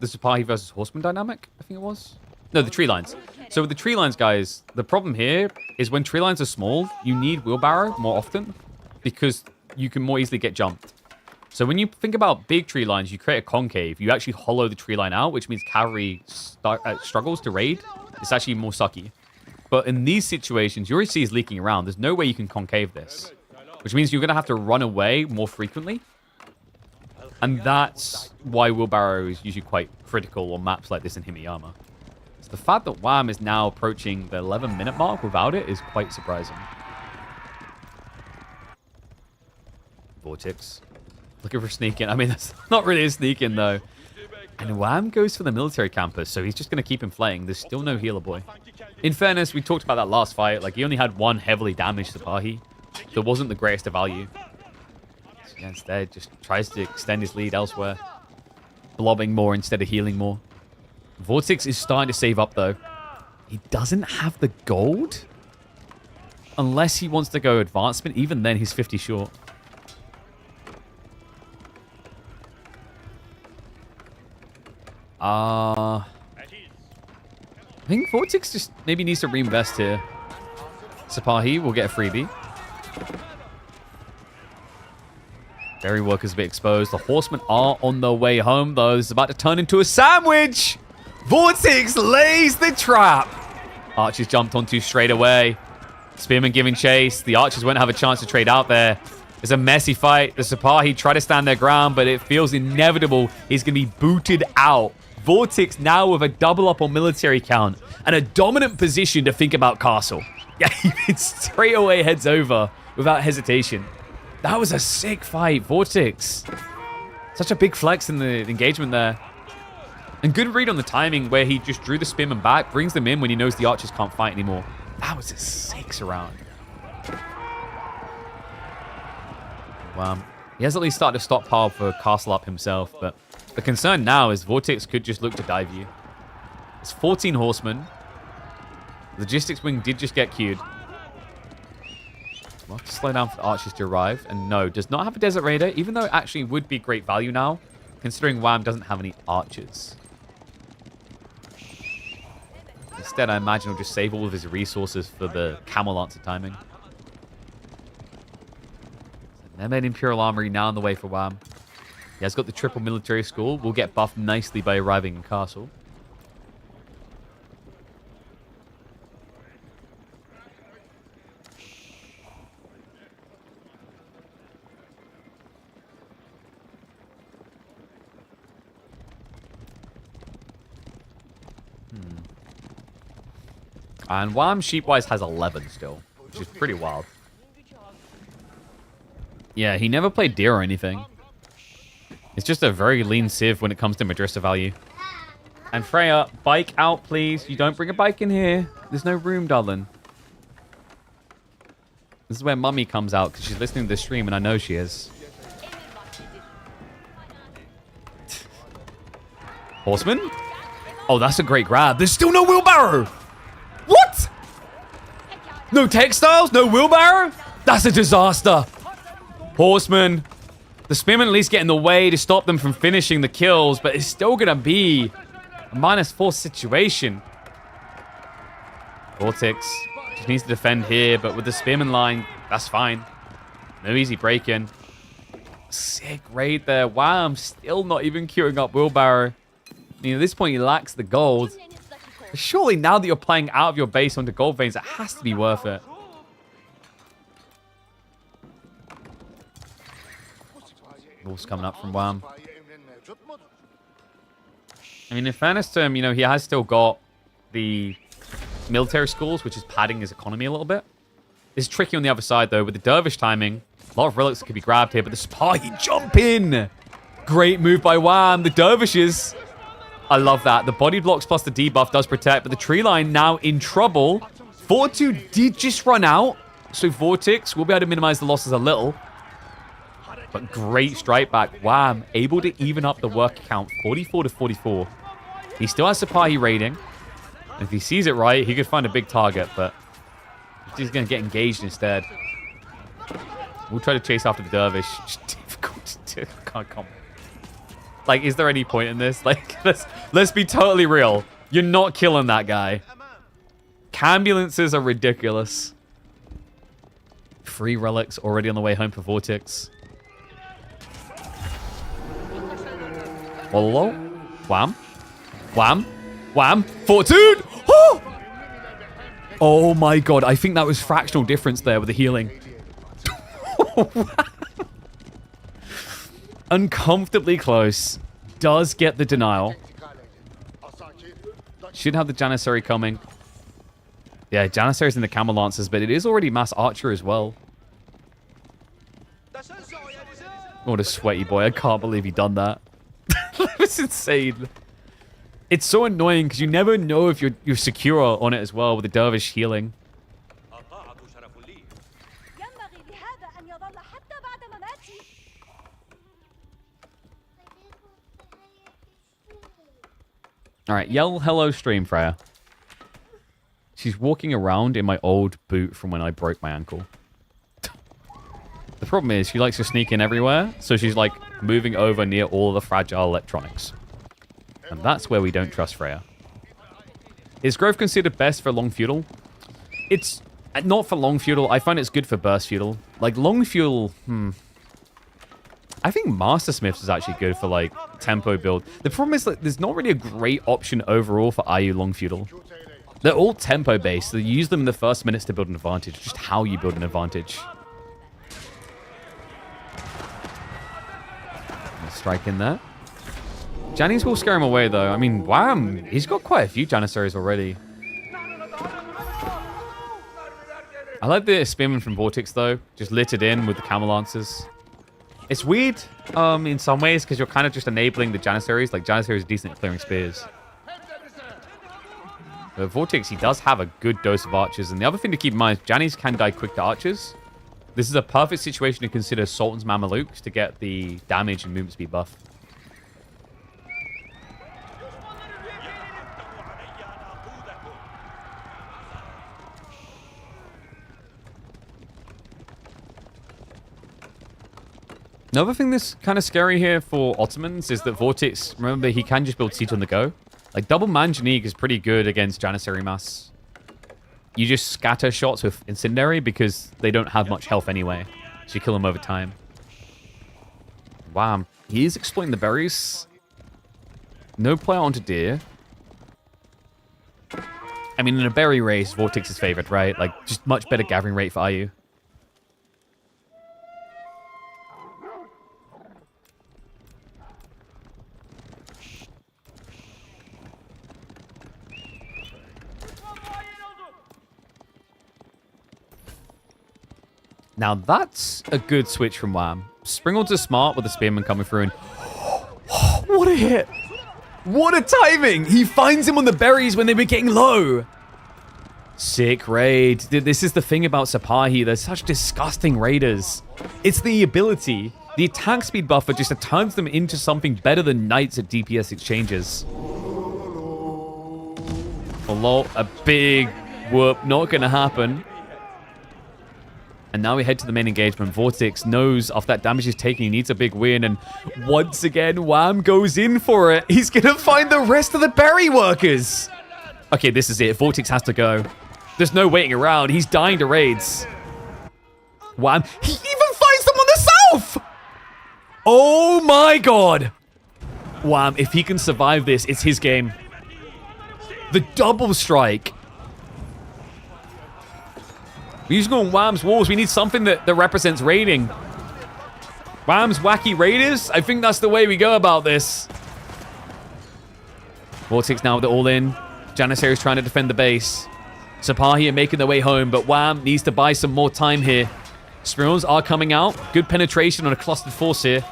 Sipahi versus Horseman dynamic, I think it was? No, the tree lines. So with the tree lines, guys, the problem here is when tree lines are small, you need wheelbarrow more often because you can more easily get jumped. So when you think about big tree lines, you create a concave. You actually hollow the tree line out, which means cavalry struggles to raid. It's actually more sucky. But in these situations, you already see is leaking around. There's no way you can concave this. which means you're going to have to run away more frequently. And that's why wheelbarrow is usually quite critical on maps like this in Himiyama. So the fact that Wham is now approaching the 11-minute mark without it is quite surprising. Vortex. Looking for sneak in. I mean, that's not really a sneak in, though. And Wham goes for the military campus, so he's just going to keep him flaying. There's still no healer boy. In fairness, we talked about that last fight. Like, he only had one heavily damaged Sapahi, so it wasn't the greatest of value. So, yeah, instead, just tries to extend his lead elsewhere. Blobbing more instead of healing more. Vortex is starting to save up, though. He doesn't have the gold? Unless he wants to go advancement. Even then, he's 50 short. I think Vortex just maybe needs to reinvest here. Sapahi will get a freebie. Berry workers a bit exposed. The horsemen are on their way home, though. This is about to turn into a sandwich. Vortex lays the trap. Archers jumped onto straight away. Spearman giving chase. The archers won't have a chance to trade out there. It's a messy fight. The Sapahi try to stand their ground, but it feels inevitable. He's going to be booted out. Vortex now with a double up on military count and a dominant position to think about castle. Yeah, he straight away heads over without hesitation. That was a sick fight, Vortex. Such a big flex in the engagement there. And good read on the timing where he just drew the spearmen back, brings them in when he knows the archers can't fight anymore. That was a sick surround. Wow. He has at least started to stockpile for castle up himself, but the concern now is Vortex could just look to dive you. It's 14 horsemen. Logistics wing did just get queued. We'll have to slow down for the archers to arrive. And no, does not have a desert raider, even though it actually would be great value now, considering Wham doesn't have any archers. Instead, I imagine he'll just save all of his resources for the camel lancer timing. Mermaid Imperial Armory now on the way for Wham. He has got the triple military school. Will get buffed nicely by arriving in castle. And Wham sheepwise has 11 still, which is pretty wild. Yeah, he never played deer or anything. It's just a very lean civ when it comes to Madrissa value. And Freya, bike out, please. You don't bring a bike in here. There's no room, darling. This is where Mummy comes out because she's listening to the stream, and I know she is. Horseman? Oh, that's a great grab. There's still no wheelbarrow. What? No textiles? No wheelbarrow? That's a disaster. Horseman. The spearmen at least get in the way to stop them from finishing the kills, but it's still going to be a -4 situation. Vortex just needs to defend here, but with the spearman line, that's fine. No easy break-in. Sick raid there. Wow, I'm still not even queuing up wheelbarrow. I mean, at this point, he lacks the gold. But surely now that you're playing out of your base onto gold veins, it has to be worth it. Wolves coming up from Wham. I mean, in fairness to him, you know, he has still got the military schools, which is padding his economy a little bit. It's tricky on the other side, though, with the dervish timing. A lot of relics could be grabbed here, but the Sapahi jump in. Great move by Wham. The dervishes. I love that. The body blocks plus the debuff does protect, but the tree line now in trouble. Fortitude did just run out, so Vortex will be able to minimize the losses a little. But great strike back. Wham, able to even up the work count, 44 to 44. He still has Sapahi raiding. And if he sees it right, he could find a big target, but he's going to get engaged instead. We'll try to chase after the dervish. It's difficult to come. Like, is there any point in this? Like, let's be totally real. You're not killing that guy. Cambulances are ridiculous. 3 relics already on the way home for Vortex. Hello? Wham. Wham. Wham. Fortitude! Oh! Oh my god, I think that was fractional difference there with the healing. Uncomfortably close. Does get the denial. Should have the Janissary coming. Yeah, Janissary's in the Camel Lancers, but it is already Mass Archer as well. What a sweaty boy. I can't believe he done that. That was insane. It's so annoying because you never know if you're secure on it as well with the Dervish healing. Alright, yell hello stream, Freya. She's walking around in my old boot from when I broke my ankle. The problem is she likes to sneak in everywhere, so she's like moving over near all the fragile electronics. And that's where we don't trust Freya. Is growth considered best for long feudal? It's not for long feudal. I find it's good for burst feudal. Like long feudal, I think Master Smiths is actually good for like tempo build. The problem is that there's not really a great option overall for IU long feudal. They're all tempo based. So you use them in the first minutes to build an advantage. Just how you build an advantage. Strike in there. Jannies will scare him away though. I mean, wham! He's got quite a few Janissaries already. I like the Spearman from Vortex though. Just lit it in with the Camel Lancers. It's weird in some ways because you're kind of just enabling the Janissaries. Like Janissaries are decent at clearing spears. But Vortex, he does have a good dose of archers. And the other thing to keep in mind is Jannies can die quick to archers. This is a perfect situation to consider Sultan's Mamelukes to get the damage and movement speed buff. Another thing that's kind of scary here for Ottomans is that Vortex, remember, he can just build Siege on the go. Like, double Manjanik is pretty good against Janissary Mass. You just scatter shots with Incendiary because they don't have much health anyway. So you kill them over time. Wow. He is exploiting the berries. No play onto Deer. I mean, in a berry race, Vortex is favored, right? Like, just much better gathering rate for IU. Now that's a good switch from Wham. Springalds is smart with the Spearman coming through and... What a hit! What a timing! He finds him on the berries when they were getting low! Sick raid. This is the thing about Sapahi. They're such disgusting raiders. It's the ability. The attack speed buffer just turns them into something better than knights at DPS exchanges. Oh, lol. A big whoop. Not gonna happen. And now we head to the main engagement. Vortex knows after that damage he's taking, he needs a big win. And once again, Wham goes in for it. He's going to find the rest of the berry workers. Okay, this is it. Vortex has to go. There's no waiting around. He's dying to raids. Wham. He even finds them on the south. Oh my god. Wham. If he can survive this, it's his game. The double strike. We're using on Wham's walls. We need something that represents raiding. Wham's wacky raiders? I think that's the way we go about this. Vortex now with it all in. Janissary is trying to defend the base. Sapahi are making their way home, but Wham needs to buy some more time here. Spirals are coming out. Good penetration on a clustered force here.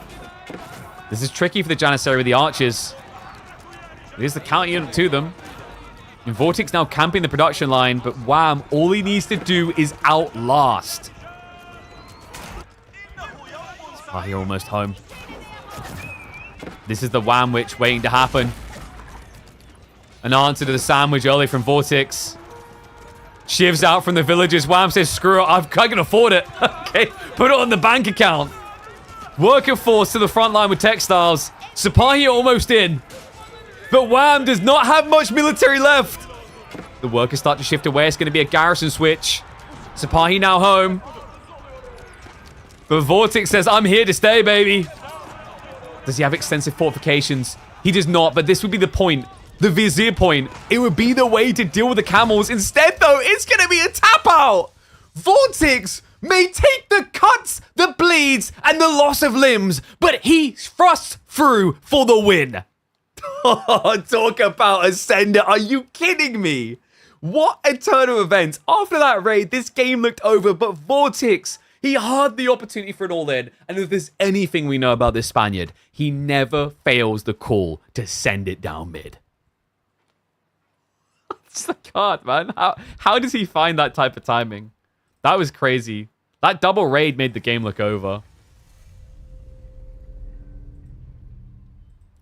This is tricky for the Janissary with the archers. There's the counter unit to them. And Vortex now camping the production line, but Wham, all he needs to do is outlast. Sapahi almost home. This is the Wham Witch waiting to happen. An answer to the sandwich early from Vortex. Shivs out from the villagers. Wham says, screw it, I can afford it. Okay, put it on the bank account. Worker force to the front line with textiles. Sapahi almost in. But Wham does not have much military left. The workers start to shift away. It's going to be a garrison switch. Sapahi now home. But Vortex says, I'm here to stay, baby. Does he have extensive fortifications? He does not, but this would be the point. The Vizier point. It would be the way to deal with the camels. Instead, though, it's going to be a tap out. Vortex may take the cuts, the bleeds and the loss of limbs, but he thrusts through for the win. Talk about Ascender. Are you kidding me? What a turn of events. After that raid, this game looked over, but Vortex, he had the opportunity for it all in. And if there's anything we know about this Spaniard, he never fails the call to send it down mid. It's like, God, man. How does he find that type of timing? That was crazy. That double raid made the game look over.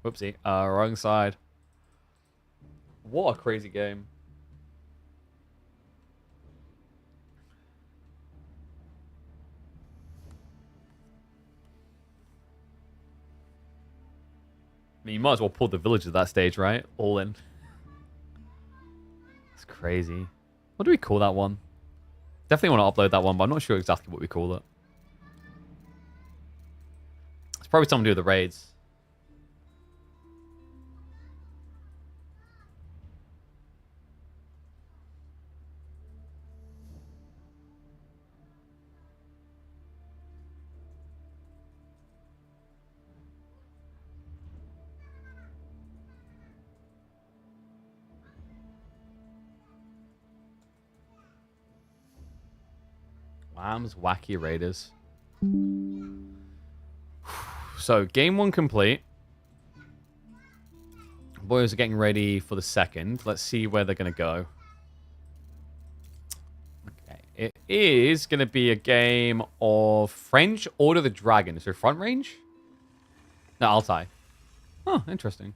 Whoopsie. Wrong side. What a crazy game. I mean, you might as well pull the village at that stage, right? All in. It's crazy. What do we call that one? Definitely want to upload that one, but I'm not sure exactly what we call it. It's probably something to do with the raids. Wham's Wacky Raiders. So, game one complete. Boys are getting ready for the second. Let's see where they're going to go. Okay. It is going to be a game of French Order the Dragon. Is there front range? No, Altai. Oh, interesting.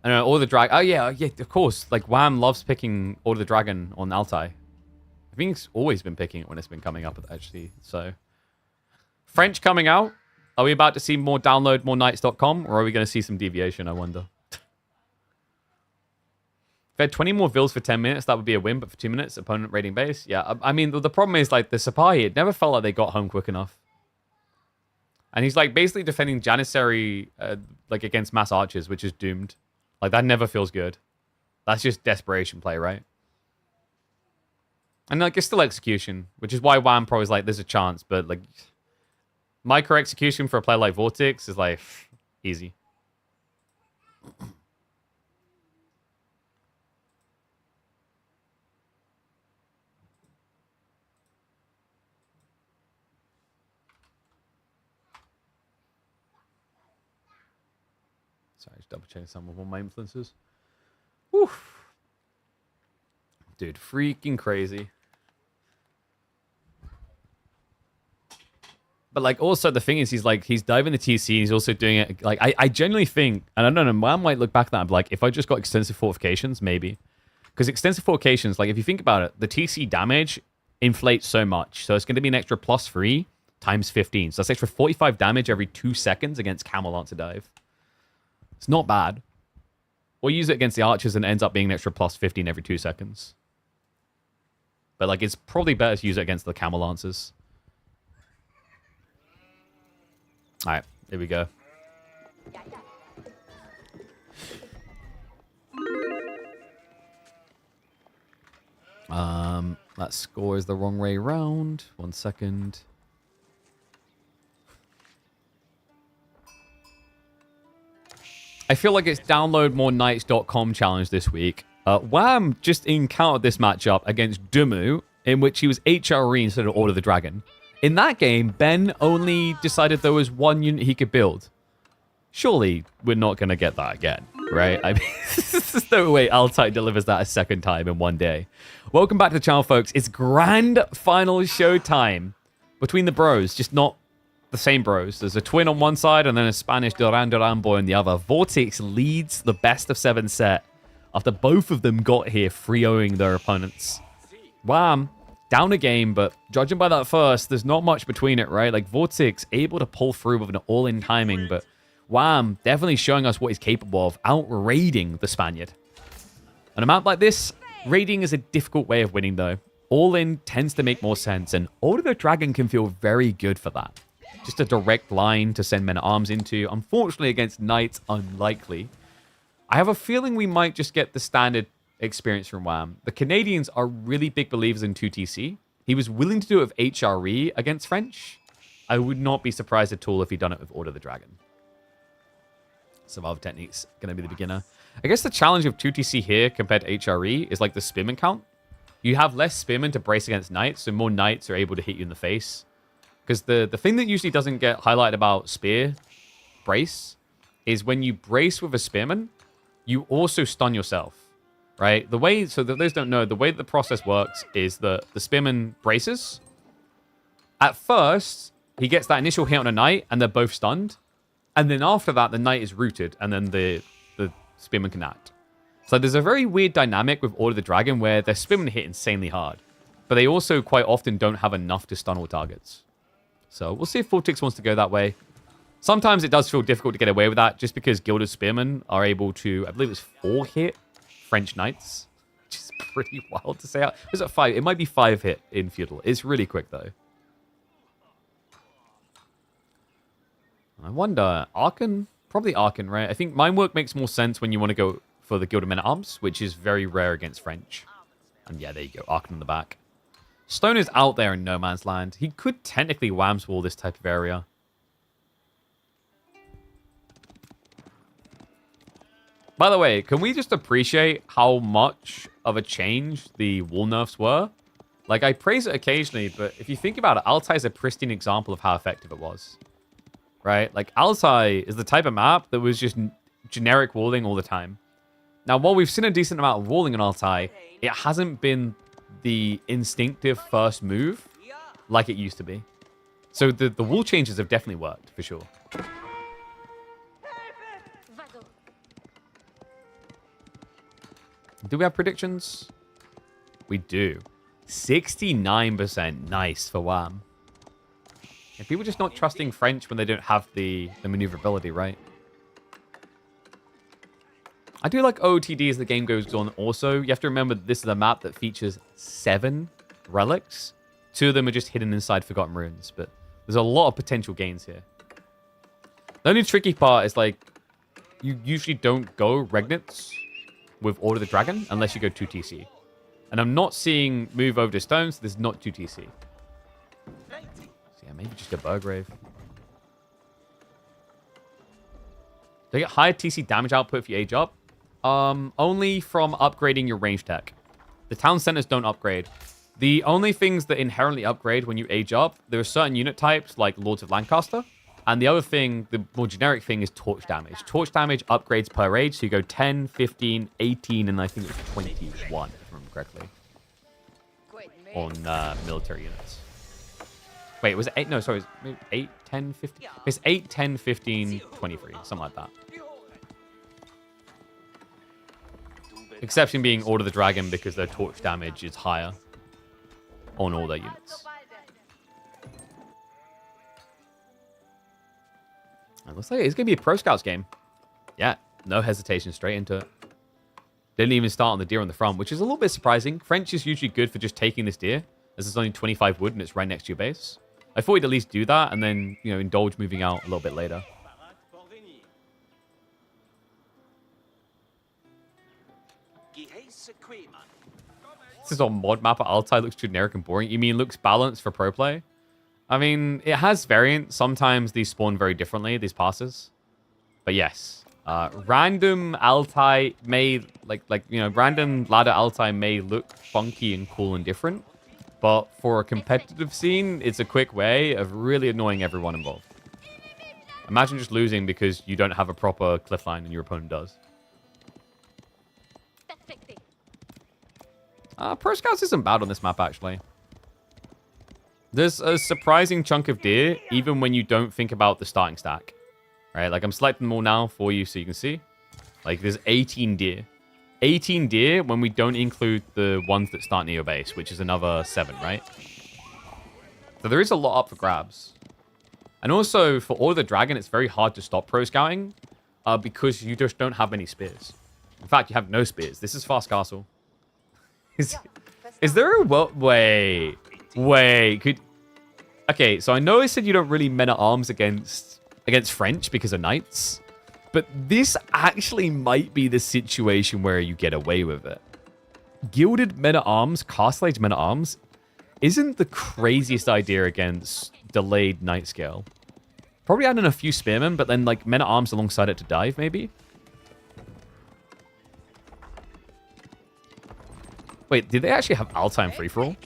I know, Order the Dragon. Oh, yeah, of course. Like, Wham loves picking Order the Dragon on Altai. I think it's always been picking it when it's been coming up, actually. So, French coming out. Are we about to see more download, more nights.com? Or are we going to see some deviation, I wonder? If we had 20 more vills for 10 minutes, that would be a win. But for 2 minutes, opponent rating base. Yeah, I mean, the problem is, like, the Sapai, it never felt like they got home quick enough. And he's, like, basically defending Janissary, like, against mass archers, which is doomed. Like, that never feels good. That's just desperation play, right? And, like, it's still execution, which is why Wham Pro is like, there's a chance, but, like, micro execution for a player like Vortex is, like, easy. Sorry, just double checking some of all my influences. Oof. Dude, freaking crazy. But, like, also the thing is, he's diving the TC, and he's also doing it, like, I genuinely think, and I don't know, I might look back at that and be like, if I just got extensive fortifications, maybe. Because extensive fortifications, like, if you think about it, the TC damage inflates so much. So it's going to be an extra +3 times 15. So that's extra 45 damage every 2 seconds against Camel Lancer Dive. It's not bad. Or use it against the archers and it ends up being an extra +15 every 2 seconds. But, like, it's probably better to use it against the Camel Lancers. Alright, here we go. That score is the wrong way round. 1 second. I feel like it's downloadmorenights.com challenge this week. Wham just encountered this matchup against Dumu, in which he was HRE instead of Order the Dragon. In that game, Ben only decided there was one unit he could build. Surely we're not going to get that again, right? I mean, there's no way Altai delivers that a second time in one day. Welcome back to the channel, folks. It's grand final showtime between the bros, just not the same bros. There's a twin on one side and then a Spanish Duran Duran boy on the other. Vortex leads the best of 7 set after both of them got here 3-0ing their opponents. Wham! Down a game, but judging by that first, there's not much between it, right? Like, Vortex able to pull through with an all-in timing, but Wham definitely showing us what he's capable of, out-raiding the Spaniard. On a map like this, raiding is a difficult way of winning, though. All-in tends to make more sense, and Order the Dragon can feel very good for that. Just a direct line to send men-at-arms into. Unfortunately, against Knights, unlikely. I have a feeling we might just get the standard experience from Wham. The Canadians are really big believers in 2TC. He was willing to do it with HRE against French. I would not be surprised at all if he'd done it with Order the Dragon. Survival techniques going to be the beginner. I guess the challenge of 2TC here compared to HRE is like the spearman count. You have less spearmen to brace against knights, so more knights are able to hit you in the face. Because the thing that usually doesn't get highlighted about spear brace is when you brace with a spearman, you also stun yourself, right? The way, so that those don't know, the way the process works is that the spearman braces. At first, he gets that initial hit on a knight, and they're both stunned. And then after that, the knight is rooted, and then the spearman can act. So there's a very weird dynamic with Order the Dragon where their spearmen hit insanely hard. But they also quite often don't have enough to stun all targets. So we'll see if Vortex wants to go that way. Sometimes it does feel difficult to get away with that just because Gilded Spearmen are able to, I believe it's 4 hit French Knights. Which is pretty wild to say out. Is it 5? It might be 5 hit in Feudal. It's really quick though. I wonder, Archon? Probably Archon, right? I think Mind Work makes more sense when you want to go for the Gilded Men-at-Arms, which is very rare against French. And yeah, there you go. Archon on the back. Stone is out there in no man's land. He could technically Wham's Wall this type of area. By the way, can we just appreciate how much of a change the wall nerfs were? Like, I praise it occasionally, but if you think about it, Altai is a pristine example of how effective it was. Right? Like, Altai is the type of map that was just generic walling all the time. Now, while we've seen a decent amount of walling in Altai, it hasn't been the instinctive first move like it used to be. So the wall changes have definitely worked, for sure. Do we have predictions? We do. 69%. Nice for Wham. And people just not trusting French when they don't have the maneuverability, right? I do like OOTD as the game goes on also. You have to remember that this is a map that features 7 relics. 2 of them are just hidden inside Forgotten Ruins, but there's a lot of potential gains here. The only tricky part is, like, you usually don't go Regnants with Order the Dragon unless you go 2TC. And I'm not seeing move over to stones, so this is not 2TC. So yeah, maybe just a Burgrave. Do you get higher TC damage output if you age up? Only from upgrading your range tech. The town centers don't upgrade. The only things that inherently upgrade when you age up, there are certain unit types like Lords of Lancaster. And the other thing, the more generic thing, is torch damage. Torch damage upgrades per age, so you go 10, 15, 18, and I think it's 21, if I remember correctly. On military units. Wait, was it 8? No, sorry. It was 8, 10, 15? It's 8, 10, 15, 23. Something like that. Exception being Order the Dragon because their torch damage is higher on all their units. It looks like it's going to be a Pro Scouts game. Yeah, no hesitation, straight into it. Didn't even start on the deer on the front, which is a little bit surprising. French is usually good for just taking this deer, as there's only 25 wood and it's right next to your base. I thought he'd at least do that and then, you know, indulge moving out a little bit later. This is on mod map at Altai, looks generic and boring. You mean looks balanced for pro play? I mean, it has variant. Sometimes these spawn very differently, these passes. But yes, random Altai may, random ladder Altai may look funky and cool and different. But for a competitive scene, it's a quick way of really annoying everyone involved. Imagine just losing because you don't have a proper cliff line and your opponent does. Pro Scouts isn't bad on this map, actually. There's a surprising chunk of deer, even when you don't think about the starting stack. Right, like I'm selecting them all now for you so you can see. Like there's 18 deer. 18 deer when we don't include the ones that start near your base, which is another 7, right? So there is a lot up for grabs. And also, for Order the Dragon, it's very hard to stop pro scouting because you just don't have many spears. In fact, you have no spears. This is Fast Castle. Is there a... Wait. Okay, so I know I said you don't really men-at-arms against French because of knights. But this actually might be the situation where you get away with it. Gilded men-at-arms, Castle Age men-at-arms, isn't the craziest idea against delayed night scale. Probably add in a few spearmen, but then like men-at-arms alongside it to dive, maybe? Wait, did they actually have Altai and free-for-all?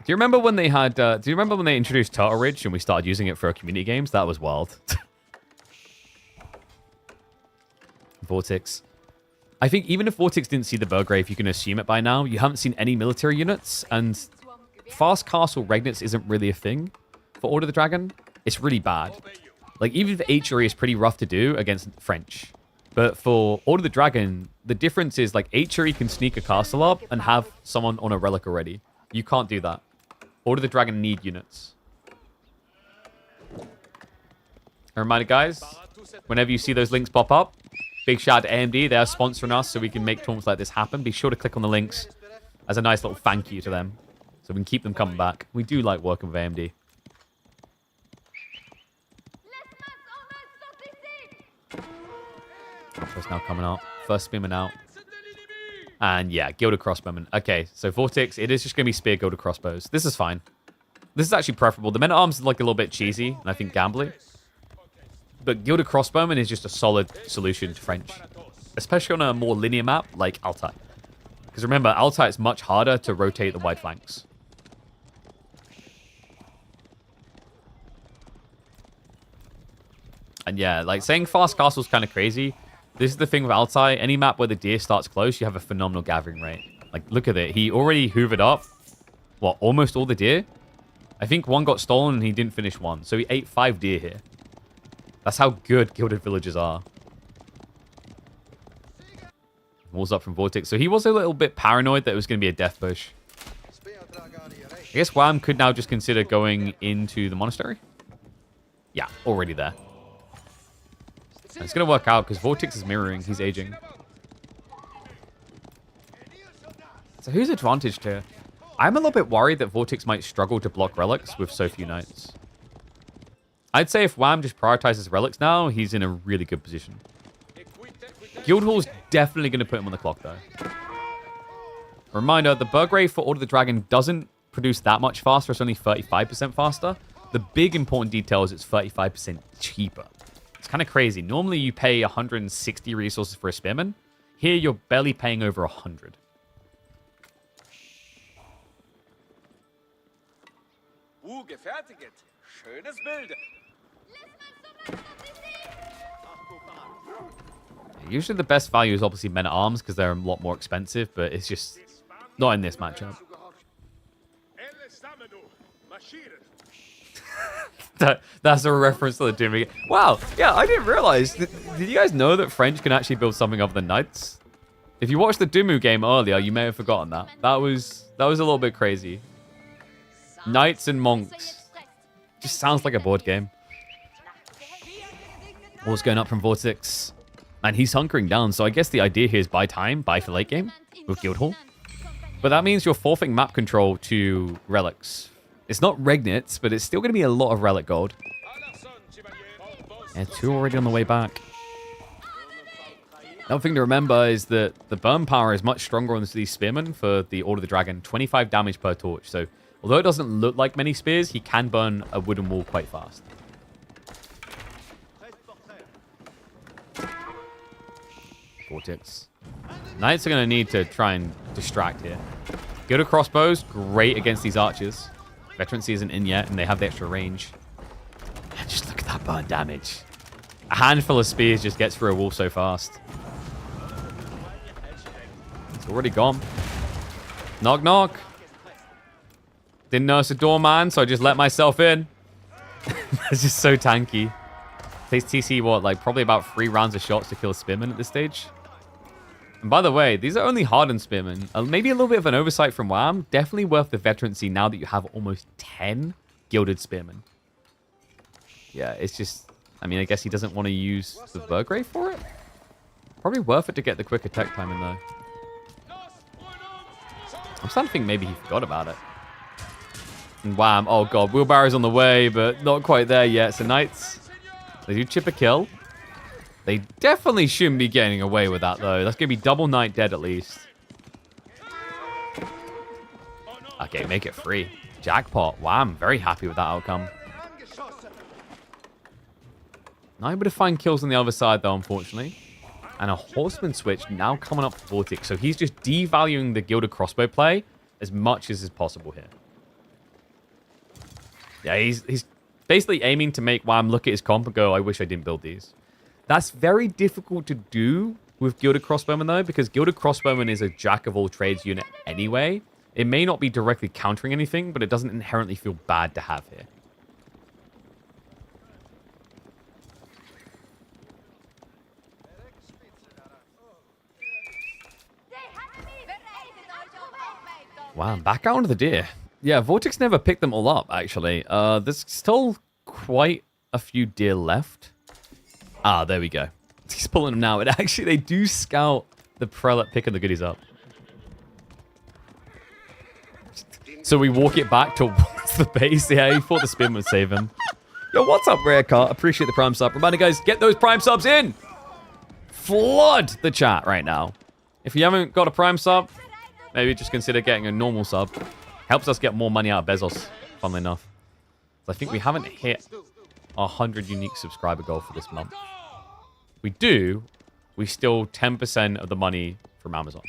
Do you remember when they had... do you remember when they introduced Turtle Ridge and we started using it for our community games? That was wild. Vortex. I think even if Vortex didn't see the Burgrave, you can assume it by now. You haven't seen any military units, and Fast Castle Regnitz isn't really a thing for Order of the Dragon. It's really bad. Like, even if HRE is pretty rough to do against French. But for Order of the Dragon, the difference is, like, HRE can sneak a castle up and have someone on a relic already. You can't do that. Order of the Dragon need units. A reminder, guys, whenever you see those links pop up, big shout out to AMD. They are sponsoring us so we can make tournaments like this happen. Be sure to click on the links as a nice little thank you to them so we can keep them coming back. We do like working with AMD. Alpha's now coming out. First spearman out. And yeah, Gilded Crossbowmen. Okay, so Vortex, it is just going to be Spear Gilded Crossbows. This is fine. This is actually preferable. The Men-at-Arms is like a little bit cheesy, and I think gambly. But Gilded Crossbowman is just a solid solution to French. Especially on a more linear map like Altai. Because remember, Altai is much harder to rotate the wide flanks. And yeah, like saying Fast Castle is kind of crazy. This is the thing with Altai. Any map where the deer starts close, you have a phenomenal gathering rate. Like, look at it. He already hoovered up, what, almost all the deer? I think one got stolen and he didn't finish one. So he ate 5 deer here. That's how good Gilded Villagers are. Walls up from Vortex. So he was a little bit paranoid that it was going to be a death push. I guess Wham could now just consider going into the monastery. Yeah, already there. And it's going to work out because Vortex is mirroring. He's aging. So who's advantaged here? I'm a little bit worried that Vortex might struggle to block relics with so few knights. I'd say if Wham just prioritizes relics now, he's in a really good position. Guildhall's definitely going to put him on the clock, though. Reminder, the Burgrave for Order of the Dragon doesn't produce that much faster. It's only 35% faster. The big important detail is it's 35% cheaper. It's kind of crazy. Normally, you pay 160 resources for a Spearman. Here, you're barely paying over 100. Schönes Bild. Usually the best value is obviously Men-at-Arms because they're a lot more expensive, but it's just not in this matchup. That's a reference to the Doom game. Wow, yeah, I didn't realize. Did you guys know that French can actually build something other than knights? If you watched the Dumu game earlier, you may have forgotten that. That was a little bit crazy. Knights and monks. Just sounds like a board game. What's going up from Vortex? And he's hunkering down, so I guess the idea here is buy time, buy for late game with Guildhall. But that means you're forfeiting map control to relics. It's not Regnitz, but it's still going to be a lot of relic gold. And 2 already on the way back. Another thing to remember is that the burn power is much stronger on these spearmen for the Order of the Dragon. 25 damage per torch. So although it doesn't look like many spears, he can burn a wooden wall quite fast. Vortex. Knights are going to need to try and distract here. Gilded Crossbows, great against these archers. Veterancy isn't in yet, and they have the extra range. And just look at that burn damage. A handful of spears just gets through a wall so fast. It's already gone. Knock, knock. Didn't nurse a doorman, so I just let myself in. It's just so tanky. Takes TC, what, like probably about 3 rounds of shots to kill a Spearman at this stage. And by the way, these are only hardened Spearmen. Maybe a little bit of an oversight from Wham. Definitely worth the veterancy now that you have almost 10 Gilded Spearmen. Yeah, it's just... I mean, I guess he doesn't want to use the Burgrave for it. Probably worth it to get the quick attack time in, though. I'm starting to think maybe he forgot about it. And Wham. Oh, God. Wheelbarrow's on the way, but not quite there yet. So Knights, they do chip a kill. They definitely shouldn't be getting away with that, though. That's going to be double Knight dead, at least. Okay, make it free. Jackpot. Wow, I'm very happy with that outcome. Not able to find kills on the other side, though, unfortunately. And a Horseman switch now coming up for Vortex. So he's just devaluing the Gilded Crossbow play as much as is possible here. Yeah, he's basically aiming to make Wham look at his comp and go, I wish I didn't build these. That's very difficult to do with Gilded Crossbowman, though, because Gilded Crossbowman is a jack-of-all-trades unit anyway. It may not be directly countering anything, but it doesn't inherently feel bad to have here. Wow, back out onto the deer. Yeah, Vortex never picked them all up, actually. There's still quite a few deer left. Ah, there we go. He's pulling them now. And actually, they do scout the Prelate picking the goodies up. So we walk it back towards the base. Yeah, he thought the spin would save him. Yo, what's up, Rare Car? Appreciate the Prime sub. Reminder, guys, get those Prime subs in. Flood the chat right now. If you haven't got a Prime sub, maybe just consider getting a normal sub. Helps us get more money out of Bezos, funnily enough. So I think we haven't hit our 100 unique subscriber goal for this month. We do. We steal 10% of the money from Amazon.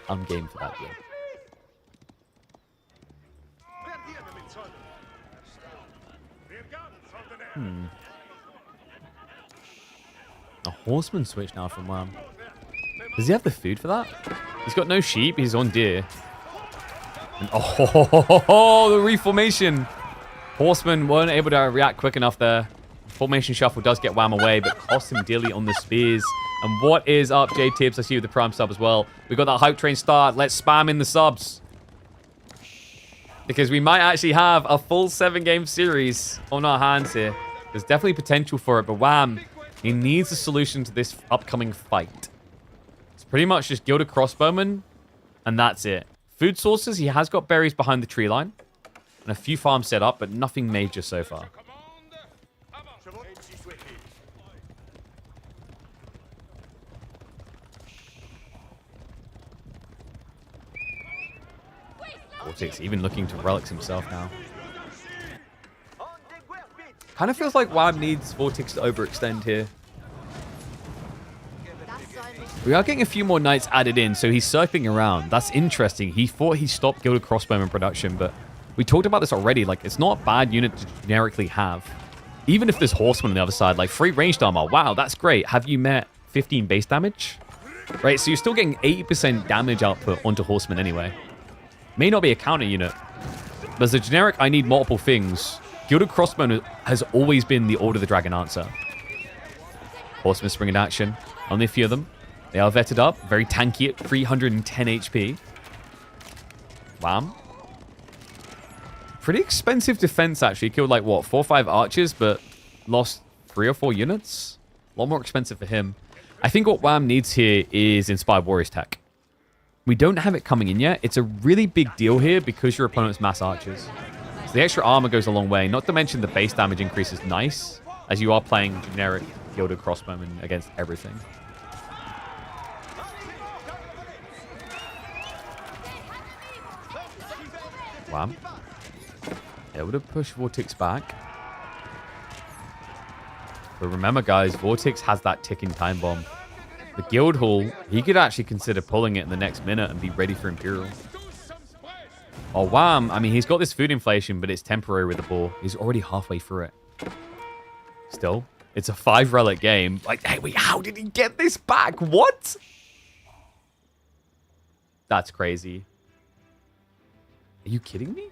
I'm game for that deal. A Horseman switch now from Wham. Does he have the food for that? He's got no sheep. He's on deer. And, oh, the reformation. Horsemen weren't able to react quick enough there. Formation shuffle does get Wham away, but costs him dearly on the spears. And what is up, J-Tips? I see you with the Prime sub as well. We got that hype train start. Let's spam in the subs. Because we might actually have a full 7-game series on our hands here. There's definitely potential for it, but Wham, he needs a solution to this upcoming fight. It's pretty much just Gilded Crossbowman, and that's it. Food sources, he has got berries behind the tree line. And a few farms set up, but nothing major so far. Vortex even looking to relics himself now. Kind of feels like Wham needs Vortex to overextend here. We are getting a few more knights added in, so he's circling around. That's interesting. He thought he stopped Gilded Crossbowman production, but we talked about this already. Like, it's not a bad unit to generically have. Even if there's Horseman on the other side, like free ranged armor. Wow, that's great. Have you met 15 base damage? Right, so you're still getting 80% damage output onto Horseman anyway. May not be a counter unit, but as a generic, I need multiple things. Gilded Crossbowman has always been the Order of the Dragon answer. Horseman spring in action. Only a few of them. They are vetted up. Very tanky at 310 HP. Wham. Pretty expensive defense, actually. Killed like, what, 4 or 5 archers, but lost 3 or 4 units? A lot more expensive for him. I think what Wham needs here is Inspired Warriors tech. We don't have it coming in yet. It's a really big deal here because your opponent's mass archers. So the extra armor goes a long way. Not to mention the base damage increase is nice, as you are playing generic Gilded Crossbowman against everything. Wham. Able to push Vortex back. But remember, guys, Vortex has that ticking time bomb. The Guild Hall, he could actually consider pulling it in the next minute and be ready for Imperial. Oh, Wham. I mean, he's got this food inflation, but it's temporary with the ball. He's already halfway through it. Still, it's a 5-relic game. Like, hey, wait, how did he get this back? What? That's crazy. Are you kidding me?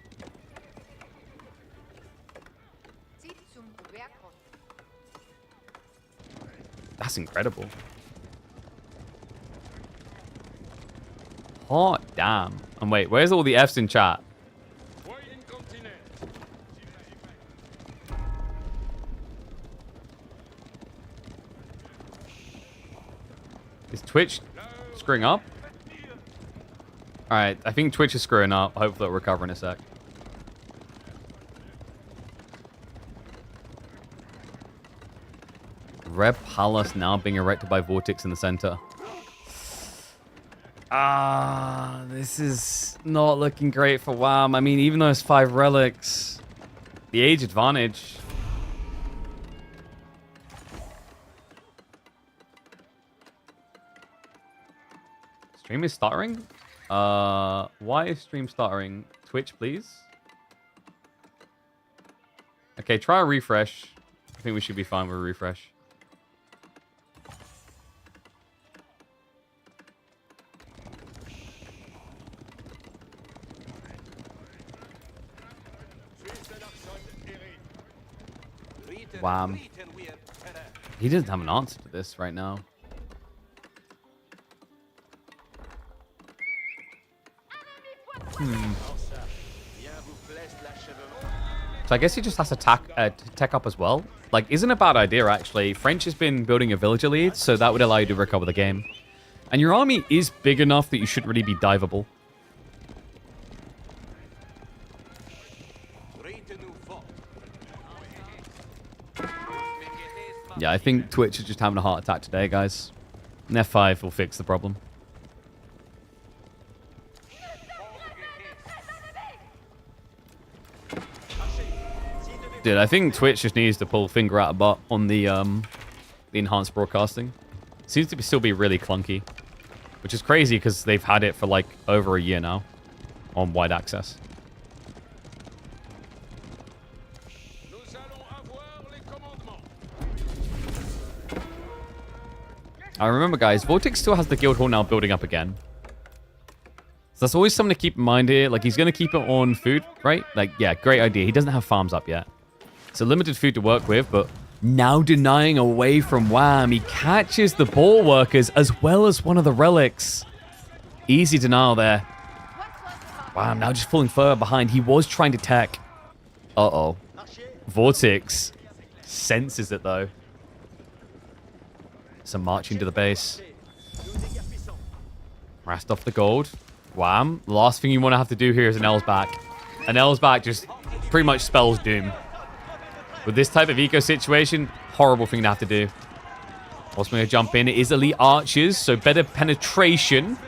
That's incredible. Hot damn. And wait, where's all the Fs in chat? Is Twitch screwing up? Alright, I think Twitch is screwing up. Hopefully it'll recover in a sec. Red Palace now being erected by Vortex in the center. This is not looking great for Wham. I mean, even those 5 relics, the age advantage. Stream is stuttering? Why is stream stuttering? Twitch, please. Okay, try a refresh. I think we should be fine with a refresh. Wham. He doesn't have an answer to this right now. So I guess he just has to tech up as well. Like, isn't a bad idea, actually. French has been building a villager lead, so that would allow you to recover the game. And your army is big enough that you shouldn't really be diveable. Yeah, I think Twitch is just having a heart attack today, guys. And F5 will fix the problem. Dude, I think Twitch just needs to pull finger out of butt on the enhanced broadcasting. Seems to still be really clunky, which is crazy because they've had it for like over a year now on wide access. I remember, guys, Vortex still has the guild hall now building up again. So that's always something to keep in mind here. Like, he's going to keep it on food, right? Like, yeah, great idea. He doesn't have farms up yet. So limited food to work with, but now denying away from Wham. He catches the ball workers as well as one of the relics. Easy denial there. Wham, now just falling further behind. He was trying to tech. Uh-oh. Vortex senses it, though. So marching to the base. Rast off the gold. Wham. The last thing you want to have to do here is an L's back. An L's back just pretty much spells doom. With this type of eco situation, horrible thing to have to do. Horsemen going to jump in. It is elite archers, so better penetration.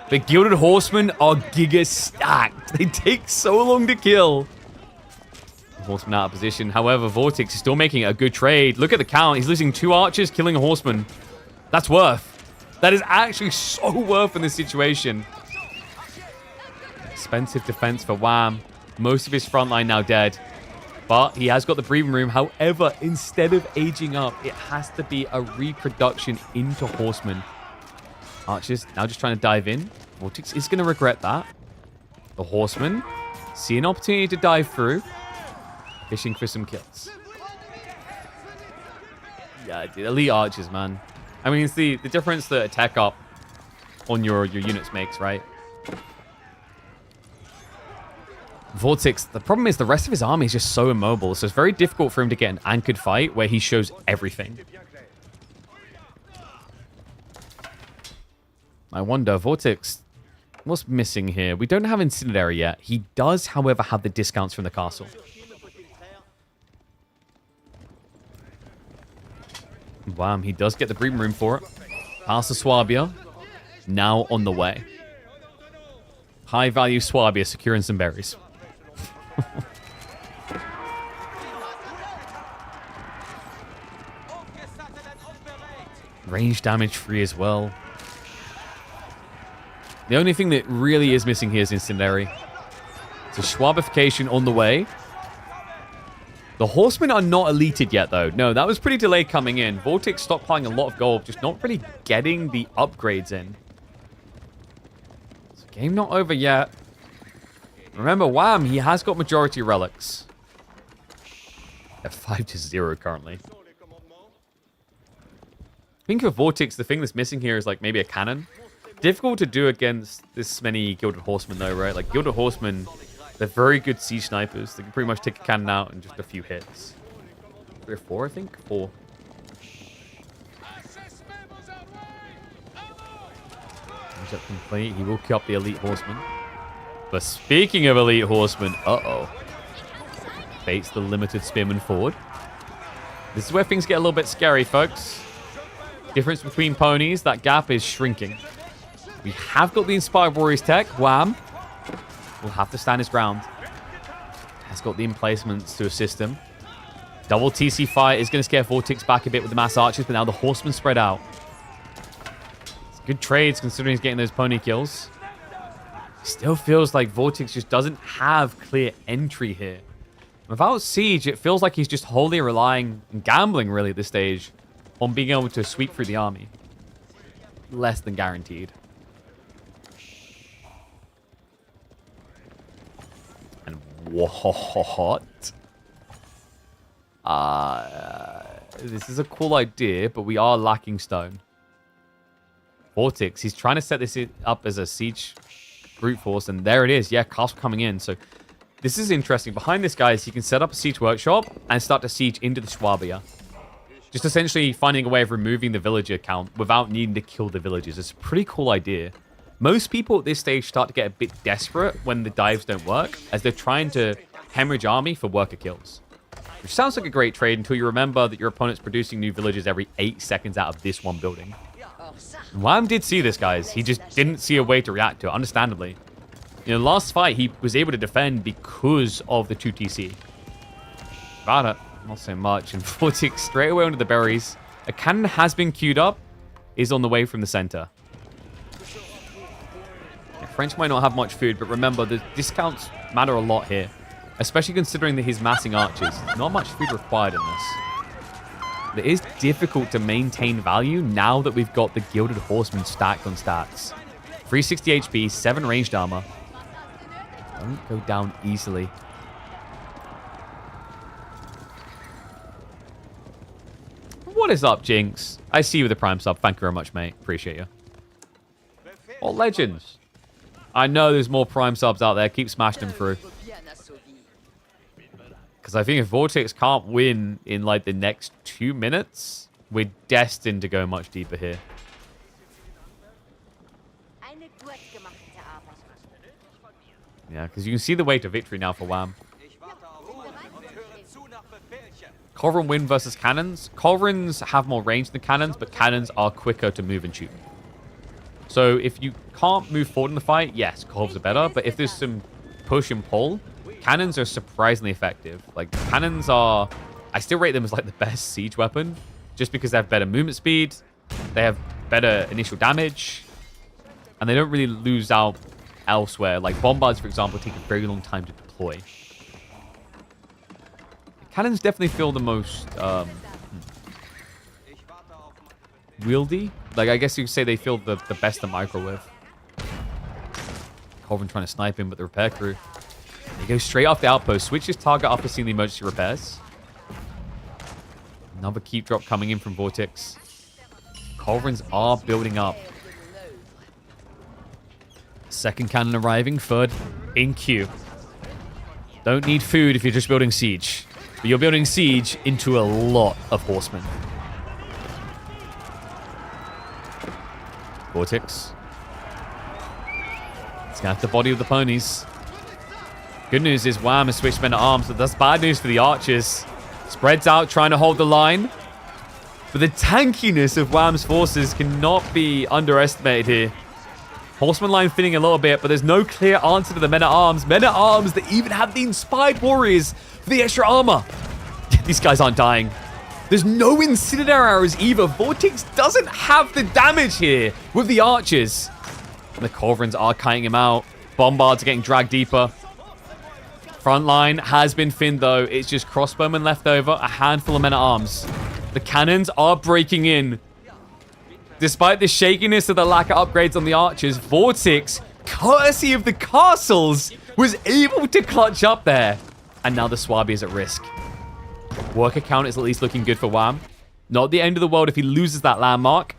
The Gilded Horsemen are giga stacked. They take so long to kill. Horseman out of position. However, Vortex is still making a good trade. Look at the count. He's losing 2 archers, killing a horseman. That's worth. That is actually so worth in this situation. Expensive defense for Wham. Most of his front line now dead. But he has got the breathing room. However, instead of aging up, it has to be a reproduction into horsemen. Archers now just trying to dive in. Vortex is going to regret that. The horsemen see an opportunity to dive through. Fishing for some kills. Yeah, dude, elite archers, man. I mean, it's the difference that a tech up on your units makes, right? Vortex, the problem is the rest of his army is just so immobile, so it's very difficult for him to get an anchored fight where he shows everything. I wonder, Vortex, what's missing here? We don't have Incendiary yet. He does, however, have the discounts from the castle. Wham, he does get the breathing room for it. Past the Swabia. Now on the way. High value Swabia securing some berries. Range damage free as well. The only thing that really is missing here is Incendiary. So Schwabification on the way. The horsemen are not elited yet, though. No, that was pretty delayed coming in. Vortex stockpiling a lot of gold, just not really getting the upgrades in. So game not over yet. Remember, Wham, he has got majority relics. They're 5-0 currently. I think for Vortex, the thing that's missing here is like maybe a cannon. Difficult to do against this many Gilded Horsemen, though, right? Like, Gilded Horsemen, they're very good siege snipers. They can pretty much take a cannon out in just a few hits. 3 or 4, I think? 4. Range up complete. He will kill up the Elite Horseman. But speaking of Elite Horsemen, uh-oh. Baits the limited spearman forward. This is where things get a little bit scary, folks. Difference between ponies, that gap is shrinking. We have got the Inspired Warriors tech. Wham. Will have to stand his ground. Has got the emplacements to assist him. Double TC fight is going to scare Vortex back a bit with the mass archers, but now the horsemen spread out. It's good trades considering he's getting those pony kills. Still feels like Vortex just doesn't have clear entry here. Without Siege, it feels like he's just wholly relying and gambling, really, at this stage, on being able to sweep through the army. Less than guaranteed. And what? This is a cool idea, but we are lacking stone. Vortex, he's trying to set this up as a siege brute force, and there it is. Yeah, castle coming in. So this is interesting. Behind this, guys, he can set up a siege workshop and start to siege into the Swabia. Just essentially finding a way of removing the villager count without needing to kill the villagers. It's a pretty cool idea. Most people at this stage start to get a bit desperate when the dives don't work, as they're trying to hemorrhage army for worker kills. Which sounds like a great trade until you remember that your opponent's producing new villagers every 8 seconds out of this one building. Wham did see this, guys. He just didn't see a way to react to it, understandably. You know, last fight, he was able to defend because of the 2 TC. About it, not so much. And Vortex straight away onto the berries. A cannon has been queued up, is on the way from the center. Yeah, French might not have much food, but remember, the discounts matter a lot here. Especially considering that he's massing archers. Not much food required in this. It is difficult to maintain value now that we've got the Gilded Horsemen stacked on stats. 360 HP, 7 ranged armor. Don't go down easily. What is up, Jinx? I see you with the Prime sub. Thank you very much, mate. Appreciate you. Oh, legends. I know there's more Prime subs out there. Keep smashing them through. Because I think if Vortex can't win in, like, the next 2 minutes, we're destined to go much deeper here. Yeah, because you can see the way to victory now for Wham. Culverin win versus cannons. Culverins have more range than cannons, but cannons are quicker to move and shoot. So if you can't move forward in the fight, yes, Culvers are better. But if there's some push and pull, cannons are surprisingly effective. Like, cannons are... I still rate them as, like, the best siege weapon. Just because they have better movement speed. They have better initial damage. And they don't really lose out elsewhere. Like, bombards, for example, take a very long time to deploy. Cannons definitely feel the most... wieldy. Like, I guess you could say they feel the best to micro with. Colvin trying to snipe him, but the repair crew... He goes straight off the outpost. Switches target after seeing the emergency repairs. Another keep drop coming in from Vortex. Culverins are building up. Second cannon arriving. Third in queue. Don't need food if you're just building siege. But you're building siege into a lot of horsemen. Vortex. Scatter the body of the ponies. Good news is Wham has switched men at arms, but that's bad news for the archers. Spreads out, trying to hold the line. But the tankiness of Wham's forces cannot be underestimated here. Horseman line thinning a little bit, but there's no clear answer to the men at arms. Men at arms that even have the inspired warriors for the extra armor. These guys aren't dying. There's no incendiary arrows either. Vortex doesn't have the damage here with the archers. And the Culverins are kiting him out. Bombards are getting dragged deeper. Front line has been thinned, though. It's just crossbowmen left over, a handful of men-at-arms. The cannons are breaking in. Despite the shakiness of the lack of upgrades on the archers, Vortex, courtesy of the castles, was able to clutch up there. And now the Swabi is at risk. Worker count is at least looking good for Wham. Not the end of the world if he loses that landmark.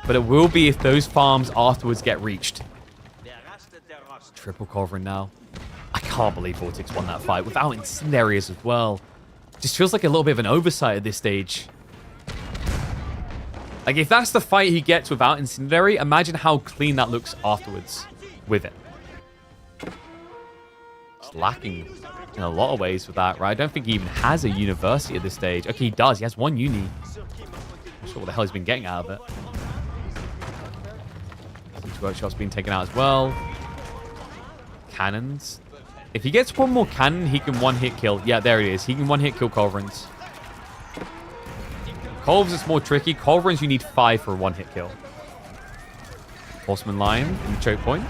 But it will be if those farms afterwards get reached. Triple Culverin now. I can't believe Vortex won that fight without incendiaries as well. Just feels like a little bit of an oversight at this stage. Like, if that's the fight he gets without incendiary, imagine how clean that looks afterwards with it. It's lacking in a lot of ways with that, right? I don't think he even has a university at this stage. Okay, he does. He has one uni. Not sure what the hell he's been getting out of it. Workshop's been taken out as well. Cannons. If he gets one more cannon, he can one-hit kill. Yeah, there it is. He can one-hit kill Culverins. Culvers is more tricky. Culverins, you need 5 for a one-hit kill. Horseman line in the choke point.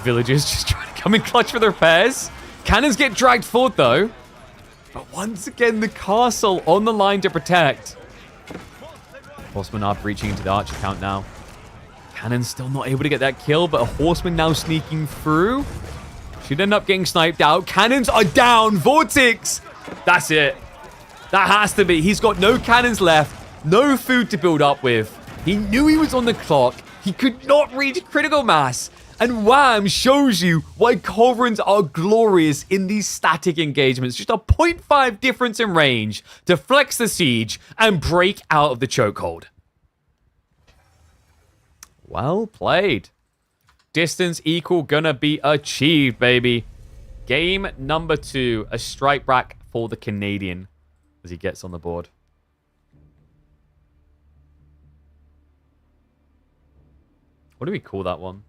Villagers just trying to come in clutch for the repairs. Cannons get dragged forward, though. But once again, the castle on the line to protect. Horsemen are breaching into the archer count now. Cannon's still not able to get that kill, but a horseman now sneaking through. Should end up getting sniped out. Cannons are down. Vortex. That's it. That has to be. He's got no cannons left. No food to build up with. He knew he was on the clock. He could not reach critical mass. And wham, shows you why Culverins are glorious in these static engagements. Just a 0.5 difference in range to flex the siege and break out of the chokehold. Well played. Distance equal gonna be achieved, baby. Game number 2, a strike back for the Canadian as he gets on the board. What do we call that one?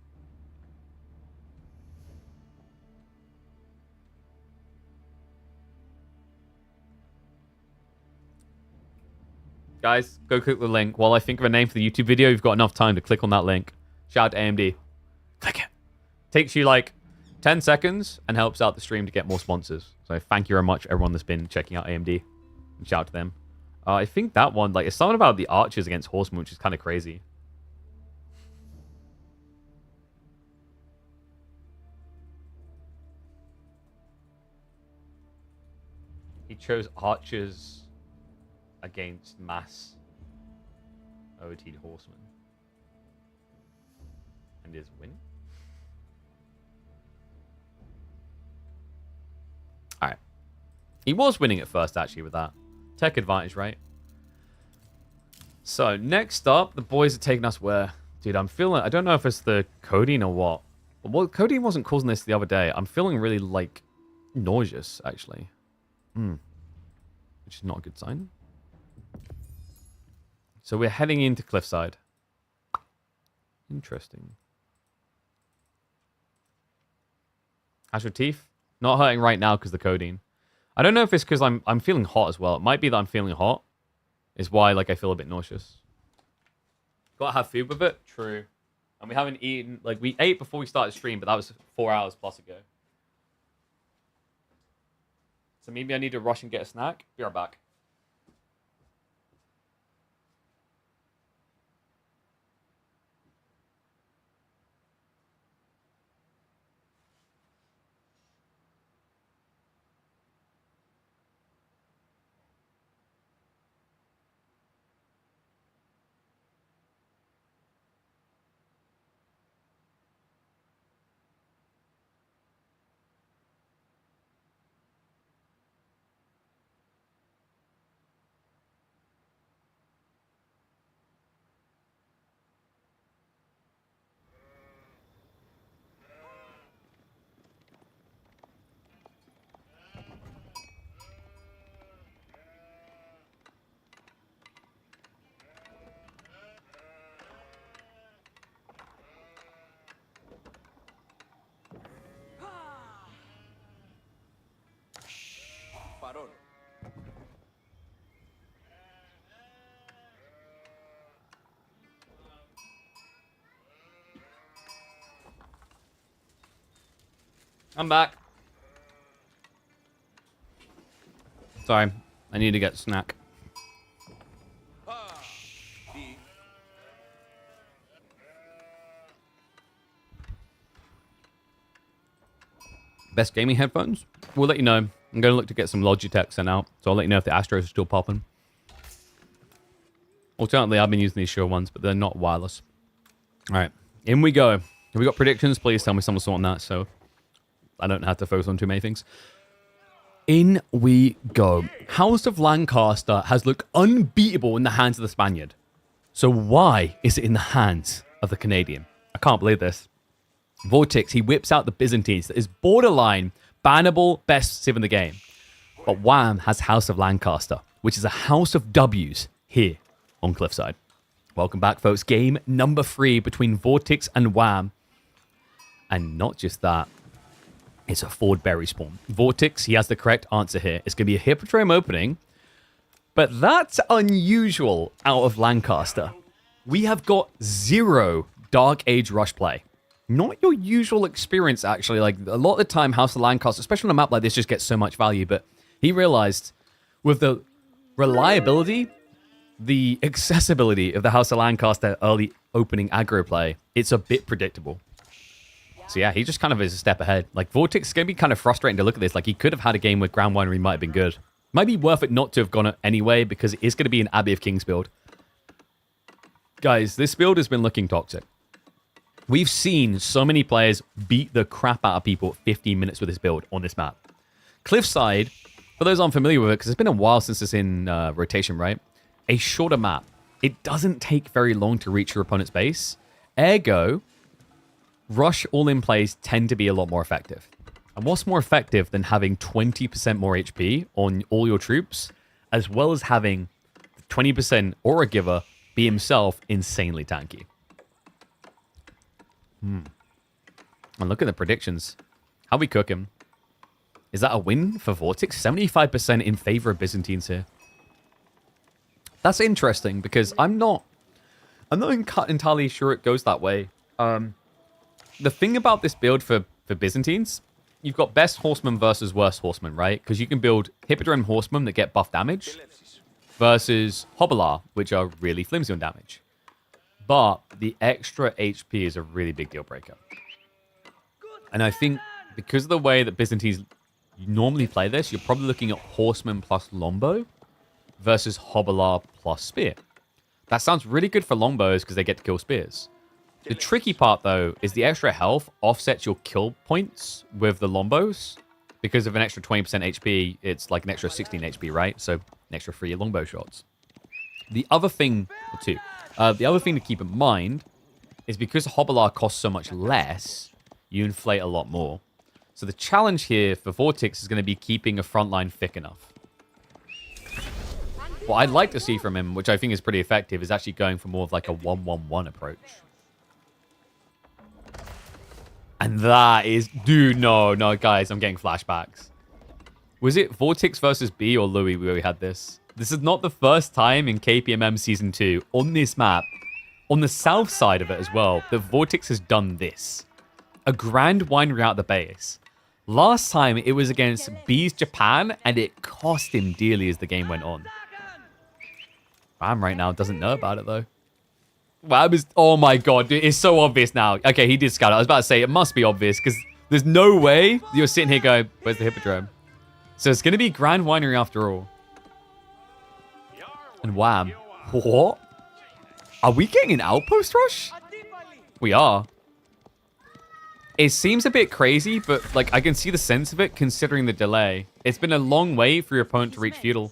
Guys, go click the link. While I think of a name for the YouTube video, you've got enough time to click on that link. Shout out to AMD. Click it. Takes you like 10 seconds and helps out the stream to get more sponsors. So thank you very much, everyone that's been checking out AMD. And shout out to them. I think that one, like, it's something about the archers against horsemen, which is kind of crazy. He chose archers against mass OT'd horsemen. And is win. Alright. He was winning at first, actually, with that. Tech advantage, right? So, next up, the boys are taking us where? Dude, I'm feeling... I don't know if it's the codeine or what. But well, codeine wasn't causing this the other day. I'm feeling really, like, nauseous, actually. Which is not a good sign. So we're heading into Cliffside. Interesting. How's your teeth? Not hurting right now because the codeine. I don't know if it's because I'm feeling hot as well. It might be that I'm feeling hot. Is why like I feel a bit nauseous. Gotta have food with it. True. And we haven't eaten. Like we ate before we started stream, but that was 4 hours plus ago. So maybe I need to rush and get a snack. Be right back. I'm back. Sorry, I need to get a snack. Best gaming headphones? We'll let you know. I'm going to look to get some Logitech sent out, so I'll let you know if the Astros are still popping. Alternatively, I've been using these Shure ones, but they're not wireless. All right, in we go. Have we got predictions? Please tell me someone's on that, so I don't have to focus on too many things. In we go. House of Lancaster has looked unbeatable in the hands of the Spaniard. So why is it in the hands of the Canadian? I can't believe this. Vortex, he whips out the Byzantines. That is borderline bannable best civ in the game. But Wham has House of Lancaster, which is a house of W's here on Cliffside. Welcome back, folks. Game number 3 between Vortex and Wham. And not just that, it's a forward berry spawn. Vortex, he has the correct answer here. It's going to be a Hippodrome opening, but that's unusual out of Lancaster. We have got 0 Dark Age Rush play. Not your usual experience, actually. Like, a lot of the time, House of Lancaster, especially on a map like this, just gets so much value. But he realized with the reliability, the accessibility of the House of Lancaster early opening aggro play, it's a bit predictable. So yeah, he just kind of is a step ahead. Like, Vortex is going to be kind of frustrating to look at this. Like, he could have had a game where Grand Winery might have been good. Might be worth it not to have gone it anyway, because it is going to be an Abbey of Kings build. Guys, this build has been looking toxic. We've seen so many players beat the crap out of people 15 minutes with this build on this map. Cliffside, for those unfamiliar with it, because it's been a while since it's in rotation, right? A shorter map. It doesn't take very long to reach your opponent's base. Ergo, rush all-in plays tend to be a lot more effective. And what's more effective than having 20% more HP on all your troops, as well as having 20% Aura Giver be himself insanely tanky? And look at the predictions. How we cook him. Is that a win for Vortex? 75% in favor of Byzantines here. That's interesting because I'm not entirely sure it goes that way. The thing about this build for Byzantines, you've got best horseman versus worst horseman, right? Because you can build Hippodrome horsemen that get buff damage versus Hobbler, which are really flimsy on damage. But the extra HP is a really big deal breaker. And I think because of the way that Byzantines normally play this, you're probably looking at Horseman plus Longbow versus Hobbler plus Spear. That sounds really good for Longbows because they get to kill spears. The tricky part, though, is the extra health offsets your kill points with the Longbows. Because of an extra 20% HP, it's like an extra 16 HP, right? So an extra 3 longbow shots. The other thing, the other thing to keep in mind is because Hobbler costs so much less, you inflate a lot more. So the challenge here for Vortex is going to be keeping a front line thick enough. What I'd like to see from him, which I think is pretty effective, is actually going for more of like a 1-1-1 approach. And that is... Dude, no, guys, I'm getting flashbacks. Was it Vortex versus B or Louis where we had this? This is not the first time in KPMM Season 2 on this map, on the south side of it as well, that Vortex has done this. A Grand Winery out the base. Last time, it was against B's Japan, and it cost him dearly as the game went on. Ram right now doesn't know about it, though. Wow, oh my god, dude, it's so obvious now. Okay, he did scout it. I was about to say, it must be obvious, because there's no way you're sitting here going, where's the Hippodrome? So it's going to be Grand Winery after all. And wham. What? Are we getting an outpost rush? We are. It seems a bit crazy, but like I can see the sense of it considering the delay. It's been a long way for your opponent to reach feudal.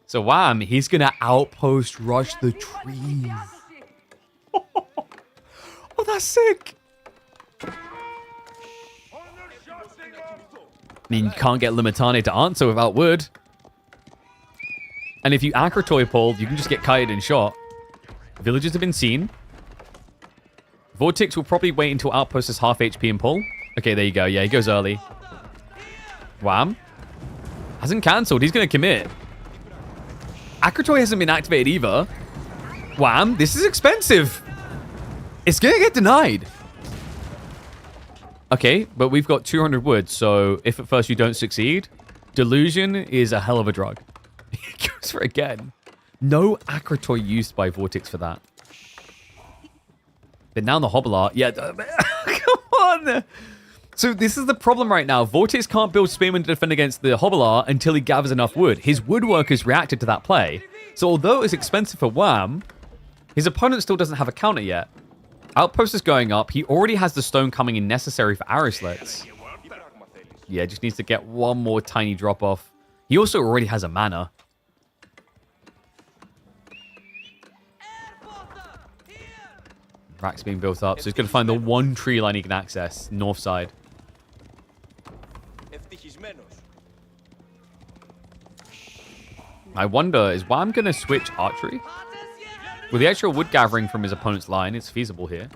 So wham, he's going to outpost rush the trees. Oh, that's sick. I mean, you can't get Limitane to answer without wood. And if you Akratoy pull, you can just get kited and shot. Villagers have been seen. Vortex will probably wait until Outpost is half HP and pull. Okay, there you go. Yeah, he goes early. Wham. Hasn't cancelled. He's going to commit. Akratoy hasn't been activated either. Wham. This is expensive. It's going to get denied. Okay, but we've got 200 wood, so if at first you don't succeed, Delusion is a hell of a drug. He goes for it again. No Akratoy used by Vortex for that. But now the Hobbler, yeah, come on. So this is the problem right now. Vortex can't build Spearman to defend against the Hobbler until he gathers enough wood. His woodworkers reacted to that play. So although it's expensive for Wham, his opponent still doesn't have a counter yet. Outpost is going up. He already has the stone coming in necessary for arrow slits. Yeah, just needs to get one more tiny drop off. He also already has a mana. Rack's being built up, so he's going to find the one tree line he can access, north side. I wonder, is Wham going to switch archery? With the extra wood gathering from his opponent's line, it's feasible here.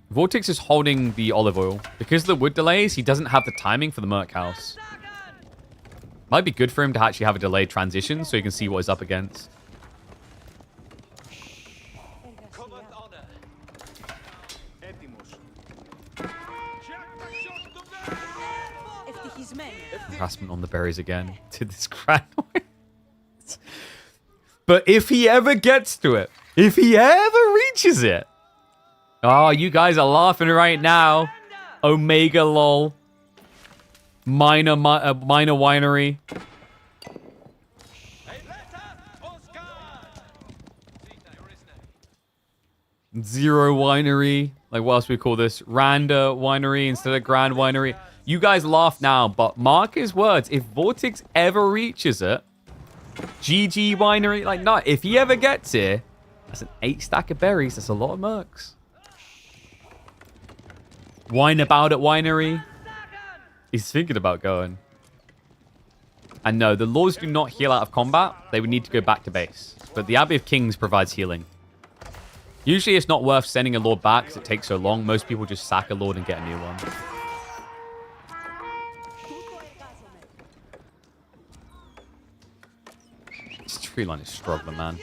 Vortex is holding the olive oil. Because of the wood delays, he doesn't have the timing for the Merc House. Might be good for him to actually have a delayed transition so he can see what he's up against. Harassment on the berries again. To this grand. But if he ever gets to it, if he ever reaches it. Oh, you guys are laughing right now. Omega lol. Minor winery. Zero winery. Like, what else we call this? Randa winery instead of Grand winery. You guys laugh now, but mark his words. If Vortex ever reaches it, GG winery. Like, no, if he ever gets here, that's an 8 stack of berries. That's a lot of mercs. Wine about it winery. He's thinking about going. And no, the Lords do not heal out of combat. They would need to go back to base. But the Abbey of Kings provides healing. Usually it's not worth sending a Lord back because it takes so long. Most people just sack a Lord and get a new one. This tree line is struggling, man.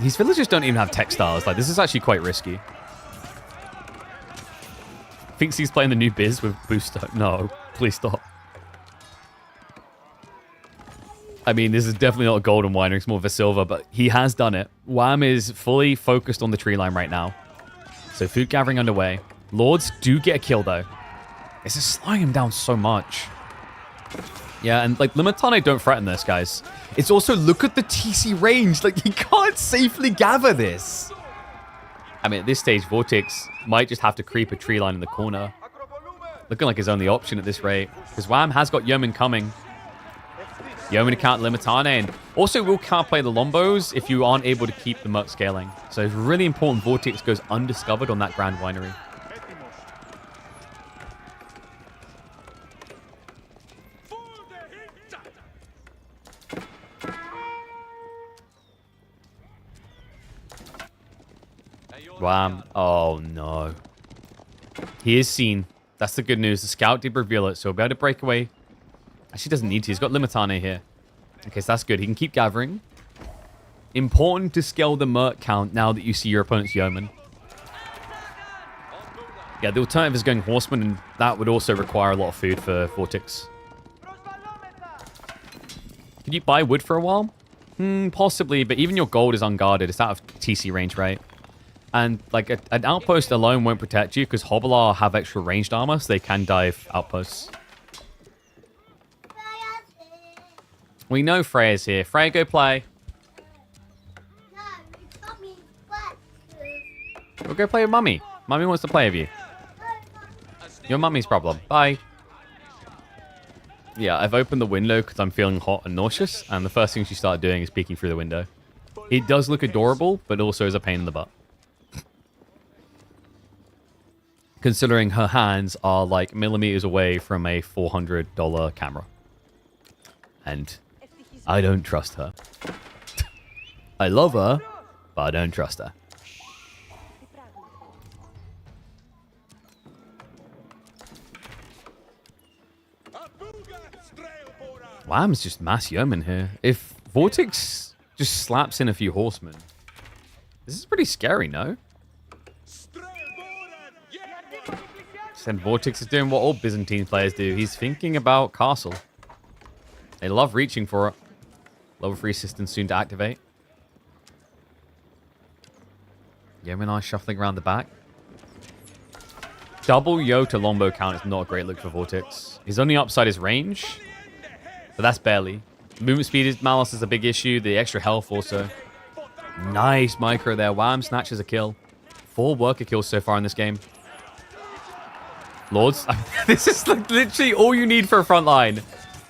These villagers don't even have textiles. Like, this is actually quite risky. Thinks he's playing the new biz with booster. No, please stop. I mean, this is definitely not a golden winery. It's more of a silver, but he has done it. Wham is fully focused on the tree line right now. So food gathering underway. Lords do get a kill, though. This is slowing him down so much. Yeah, and like Limitane don't threaten this, guys. It's also, look at the TC range. Like, he can't safely gather this. I mean, at this stage, Vortex might just have to creep a tree line in the corner. Looking like his only option at this rate. Because Wham has got Yeoman coming. Yeoman to counter Limitane. And also will counterplay the Lombos if you aren't able to keep the Merc scaling. So it's really important Vortex goes undiscovered on that Grand Winery. Wham. Oh, no. He is seen. That's the good news. The scout did reveal it, so he'll be able to break away. Actually, doesn't need to. He's got Limitane here. Okay, so that's good. He can keep gathering. Important to scale the Merc count now that you see your opponent's Yeoman. Yeah, the alternative is going Horseman, and that would also require a lot of food for Vortex. Can you buy wood for a while? Possibly, but even your gold is unguarded. It's out of TC range, right? And like an outpost alone won't protect you because Hobbler have extra ranged armor, so they can dive outposts. We know Freya's here. Freya, go play. We'll go play with Mummy. Mummy wants to play with you. Your Mummy's problem. Bye. Yeah, I've opened the window because I'm feeling hot and nauseous, and the first thing she started doing is peeking through the window. It does look adorable, but also is a pain in the butt. Considering her hands are like millimeters away from a $400 camera. And I don't trust her. I love her, but I don't trust her. Wham's just mass yeoman here. If Vortex just slaps in a few horsemen, this is pretty scary, no? And Vortex is doing what all Byzantine players do. He's thinking about castle. They love reaching for it. Level 3 assistance soon to activate. Yeoman shuffling around the back. Double Yo to Longbow count is not a great look for Vortex. His only upside is range, but that's barely. Movement speed is Malice is a big issue. The extra health also. Nice micro there. Wham snatches a kill. 4 worker kills so far in this game. Lords, this is like literally all you need for a front line.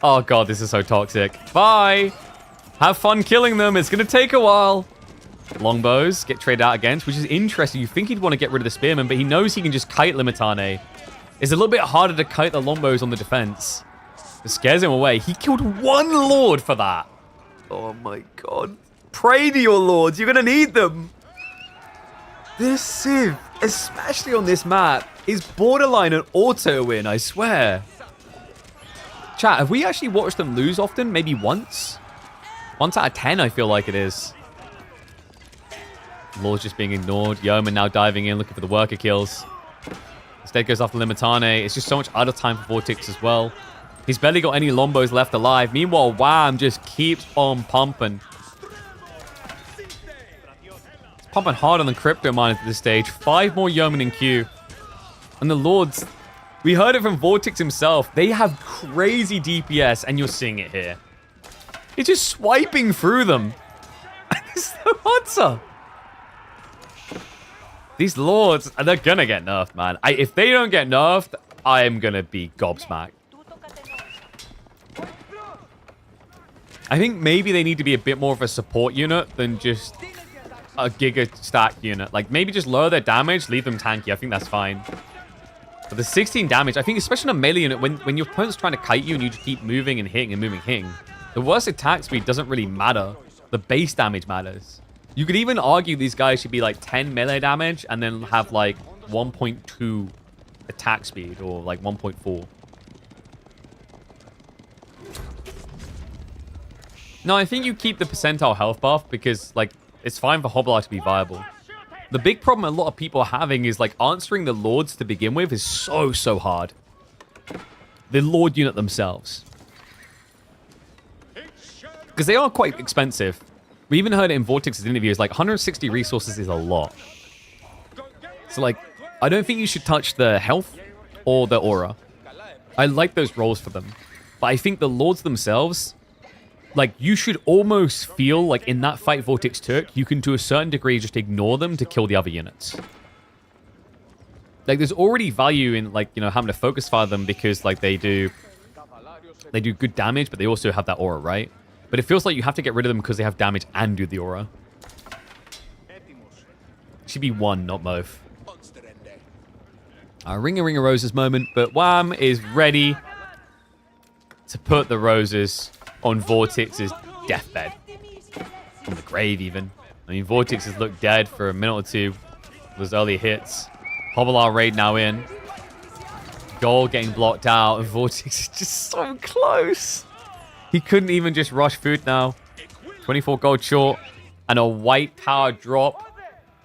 Oh god, this is so toxic. Bye. Have fun killing them. It's going to take a while. Longbows get traded out against, which is interesting. You think he'd want to get rid of the spearman, but he knows he can just kite Limitane. It's a little bit harder to kite the lombos on the defense. It scares him away. He killed one lord for that. Oh my god. Pray to your lords. You're going to need them. This Civ, especially on this map, is borderline an auto win, I swear. Chat, have we actually watched them lose often? Maybe once? Once out of 10, I feel like it is. Lord's just being ignored. Yeoman now diving in, looking for the worker kills. Instead goes after Limitane. It's just so much idle time for Vortex as well. He's barely got any Lombos left alive. Meanwhile, Wham just keeps on pumping. It's pumping hard on the Crypto Miners at this stage. 5 more Yeomen in queue. And the Lords, we heard it from Vortex himself. They have crazy DPS, and you're seeing it here. He's just swiping through them. There's no answer. These Lords, they're gonna get nerfed, man. If they don't get nerfed, I am gonna be gobsmacked. I think maybe they need to be a bit more of a support unit than just a giga stack unit. Like, maybe just lower their damage, leave them tanky. I think that's fine. But the 16 damage, I think especially on a melee unit, when your opponent's trying to kite you and you just keep moving and hitting and moving, the worst attack speed doesn't really matter. The base damage matters. You could even argue these guys should be like 10 melee damage and then have like 1.2 attack speed or like 1.4. No, I think you keep the percentile health buff because like it's fine for Hobbler to be viable. The big problem a lot of people are having is like answering the Lords to begin with is so hard. The Lord unit themselves. Because they are quite expensive. We even heard it in Vortex's interviews, like 160 resources is a lot. So like, I don't think you should touch the health or the aura. I like those rolls for them. But I think the Lords themselves, like you should almost feel like in that fight Vortex took, you can to a certain degree just ignore them to kill the other units. Like there's already value in like, you know, having to focus fire them because like they do good damage, but they also have that aura, right? But it feels like you have to get rid of them because they have damage and do the aura. It should be one, not both. Ring of Roses moment, but Wham is ready to put the roses on Vortex's deathbed. On the grave, even. I mean, Vortex has looked dead for a minute or two. Those early hits. Hobbler raid now in. Goal getting blocked out, and Vortex is just so close. He couldn't even just rush food now. 24 gold short. And a white power drop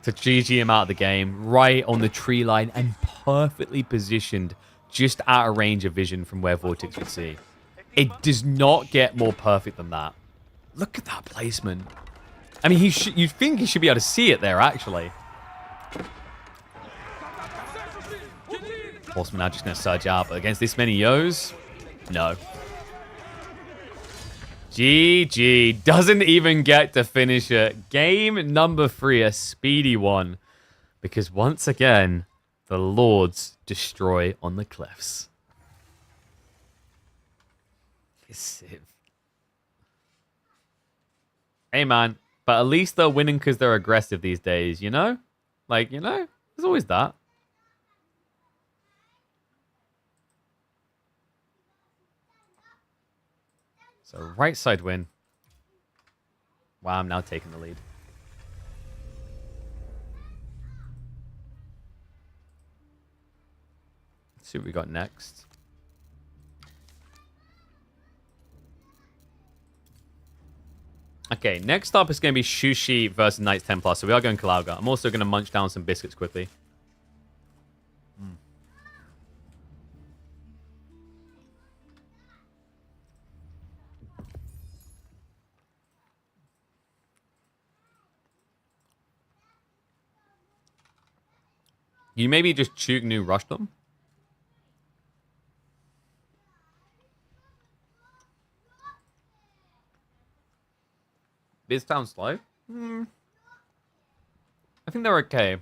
to GG him out of the game. Right on the tree line and perfectly positioned just out of range of vision from where Vortex would see. It does not get more perfect than that. Look at that placement. I mean, you'd think he should be able to see it there, actually. Horseman now just going to surge out, but against this many Yos, no. GG. Doesn't even get to finish it. Game number 3, a speedy one. Because once again, the Lords destroy on the cliffs. Hey, man. But at least they're winning because they're aggressive these days, you know? Like, you know? There's always that. So, right side win. Wow, I'm now taking the lead. Let's see what we got next. Okay, next up is going to be Shushi versus Knights 10+. So we are going Kalauga. I'm also going to munch down some biscuits quickly. You maybe just Chugnu rush them? Biztown slow? I think they're okay.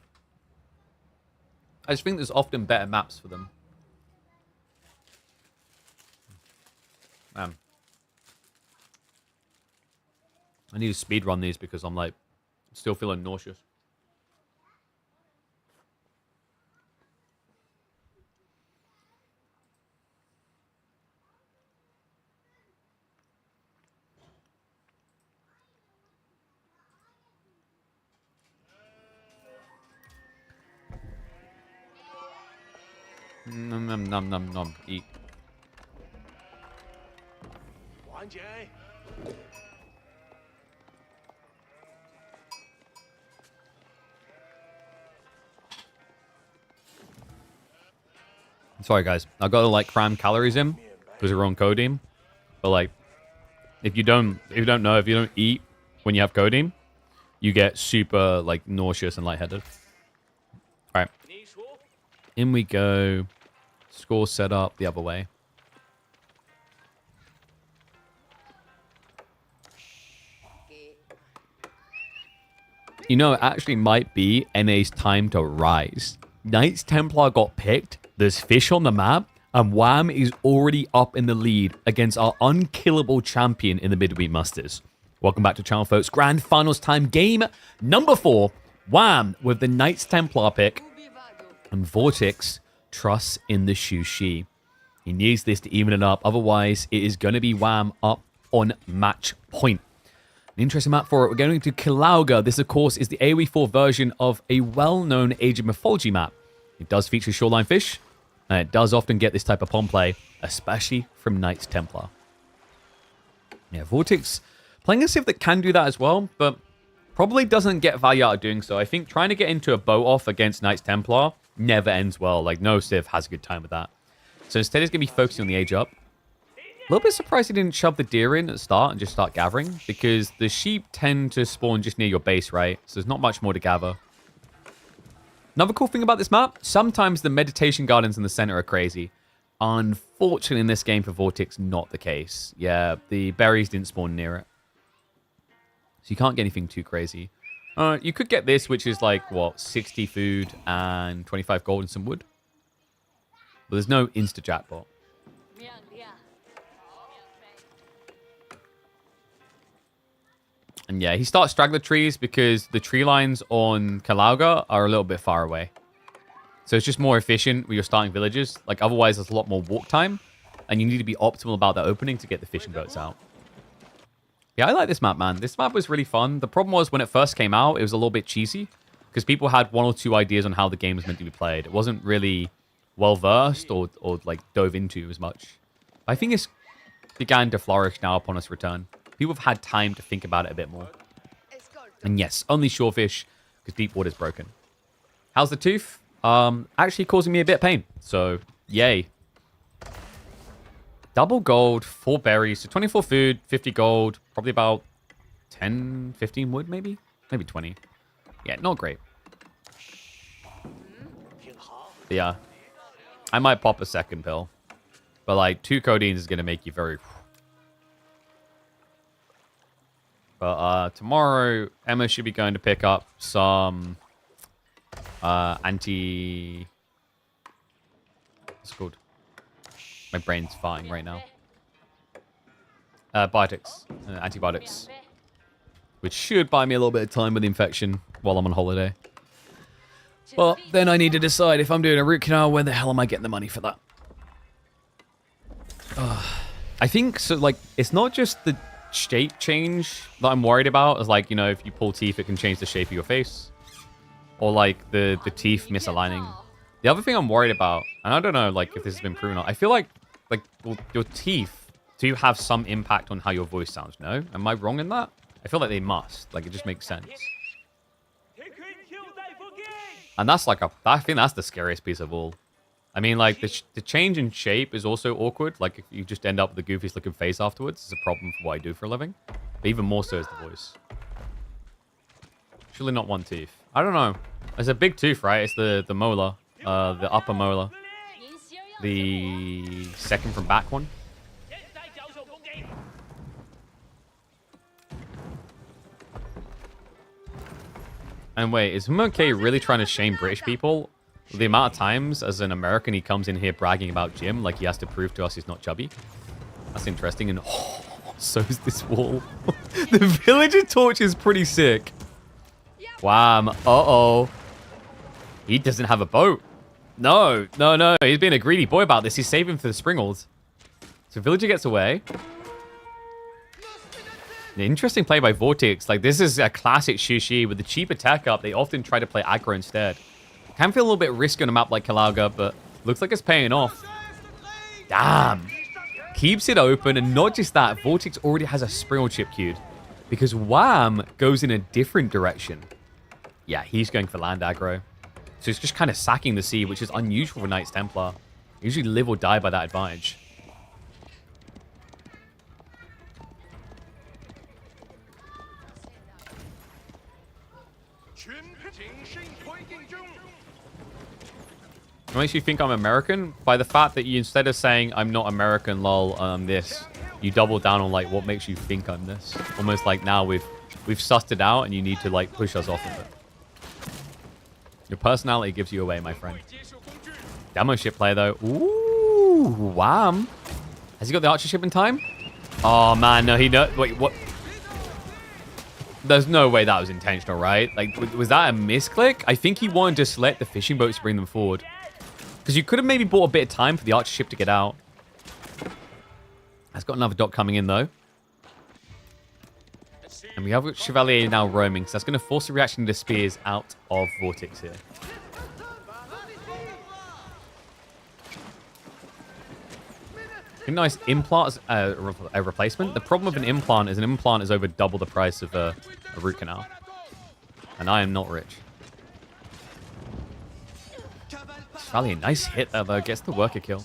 I just think there's often better maps for them. Man. I need to speedrun these because I'm like, still feeling nauseous. Nom, nom, nom, nom, nom. Eat. Sorry, guys. I got to like cram calories in because we're on codeine. But like, if you don't eat when you have codeine, you get super like nauseous and lightheaded. All right, in we go. Score set up the other way. You know, it actually might be NA's time to rise. Knights Templar got picked. There's fish on the map. And Wham is already up in the lead against our unkillable champion in the Midweek Masters. Welcome back to channel, folks. Grand Finals time, game number 4. Wham with the Knights Templar pick. And Vortex trusts in the Shu-Shi. He needs this to even it up. Otherwise, it is going to be Wham up on match point. An interesting map for it. We're going to Kilauga. This, of course, is the AoE 4 version of a well-known Age of Mythology map. It does feature shoreline fish. And it does often get this type of pond play, especially from Knights Templar. Yeah, Vortex playing a civ that can do that as well, but probably doesn't get value out of doing so. I think trying to get into a boat off against Knights Templar never ends well. Like, no civ has a good time with that. So instead, he's going to be focusing on the age up. A little bit surprised he didn't shove the deer in at the start and just start gathering, because the sheep tend to spawn just near your base, right? So there's not much more to gather. Another cool thing about this map, sometimes the meditation gardens in the center are crazy. Unfortunately, in this game for Vortex, not the case. Yeah, the berries didn't spawn near it. So you can't get anything too crazy. You could get this, which is like, what, 60 food and 25 gold and some wood. But there's no insta-jackpot. And yeah, he starts straggler trees because the tree lines on Kilauga are a little bit far away. So it's just more efficient with your starting villages. Like, otherwise, there's a lot more walk time. And you need to be optimal about the opening to get the fishing boats out. Yeah, I like this map, man. This map was really fun. The problem was when it first came out, it was a little bit cheesy. Because people had one or two ideas on how the game was meant to be played. It wasn't really well-versed or like, dove into as much. I think it's began to flourish now upon its return. People have had time to think about it a bit more. And yes, only shorefish, because deep water is broken. How's the tooth? Actually causing me a bit of pain. So, yay. Double gold, 4 berries. So 24 food, 50 gold. Probably about 10, 15 wood, maybe? Maybe 20. Yeah, not great. But yeah. I might pop a second pill. But like, 2 codeines is going to make you very... But tomorrow, Emma should be going to pick up some anti... What's it called? My brain's farting right now. Biotics. Antibiotics. Which should buy me a little bit of time with the infection while I'm on holiday. But then I need to decide if I'm doing a root canal, where the hell am I getting the money for that? I think, so like, it's not just the shape change that I'm worried about. It's like, you know, if you pull teeth, it can change the shape of your face. Or like the teeth misaligning. The other thing I'm worried about, and I don't know like if this has been proven or not, I feel like your teeth do have some impact on how your voice sounds, no? Am I wrong in that? I feel like they must. Like, it just makes sense. And that's like I think that's the scariest piece of all. I mean, like, the change in shape is also awkward. Like, if you just end up with the goofiest looking face afterwards, it's a problem for what I do for a living. But even more so is the voice. Surely not one tooth. I don't know. It's a big tooth, right? It's the molar. The upper molar. The second from back one. And wait, is MK really trying to shame British people? The amount of times as an American he comes in here bragging about Jim, like he has to prove to us he's not chubby. That's interesting. And oh, so is this wall. The villager torch is pretty sick. Wham. Uh-oh. He doesn't have a boat. No. He's being a greedy boy about this. He's saving for the Springles. So villager gets away. An interesting play by Vortex. Like, this is a classic Shu-Shi. With the cheap attack up, they often try to play aggro instead. Can feel a little bit risky on a map like Kilauga, but Looks like it's paying off. Damn. Keeps it open, and not just that, Vortex already has a Springle chip queued. Because Wham goes in a different direction. Yeah, he's going for land aggro. So he's just kind of sacking the sea, which is unusual for Knights Templar. Usually live or die by that advantage. What makes you think I'm American? By the fact that you, instead of saying I'm not American, lol, this, you double down on like what makes you think I'm this. Almost like now we've sussed it out and you need to like push us off of it. Your personality gives you away, my friend. Demo ship player though. Ooh, wham. Has he got the archer ship in time? Oh man, no, he no. Wait, what? There's no way that was intentional, right? Like, was that a misclick? I think he wanted to select the fishing boats to bring them forward. Because you could have maybe bought a bit of time for the archer ship to get out. Has got another dock coming in, though. And we have Chevalier now roaming, so that's going to force a reaction to spears out of Vortex here. A nice implant as a replacement. The problem with an implant is over double the price of a root canal. And I am not rich. Chevalier, nice hit there, though. Gets the worker kill.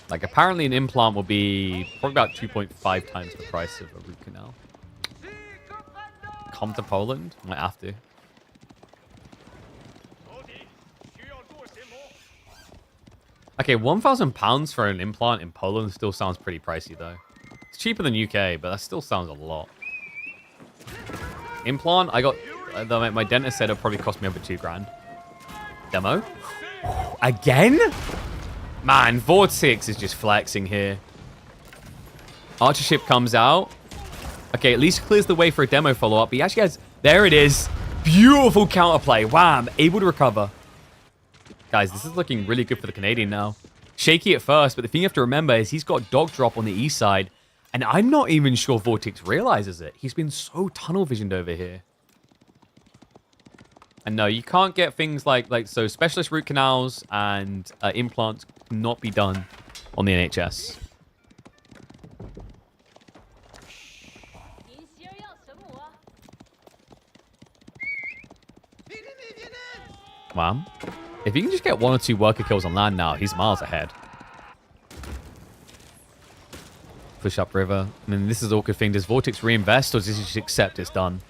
Like, apparently an implant will be probably about 2.5 times the price of a root canal. Come to Poland? Might have to. Okay, £1,000 for an implant in Poland still sounds pretty pricey, though. It's cheaper than UK, but that still sounds a lot. Implant, I got... my dentist said it'll probably cost me over $2,000. Demo? Again? Man, Vortex is just flexing here. Archer ship comes out. Okay, at least clears the way for a demo follow-up. He actually has... There it is. Beautiful counterplay. Wham. Able to recover. Guys, this is looking really good for the Canadian now. Shaky at first, but the thing you have to remember is he's got dog drop on the east side. And I'm not even sure Vortex realizes it. He's been so tunnel visioned over here. And no, you can't get things like so specialist root canals and implants cannot be done on the NHS. Wow. If you can just get 1 or 2 worker kills on land now, he's miles ahead. Push up river. I mean, this is the awkward thing. Does Vortex reinvest or does he just accept it's done?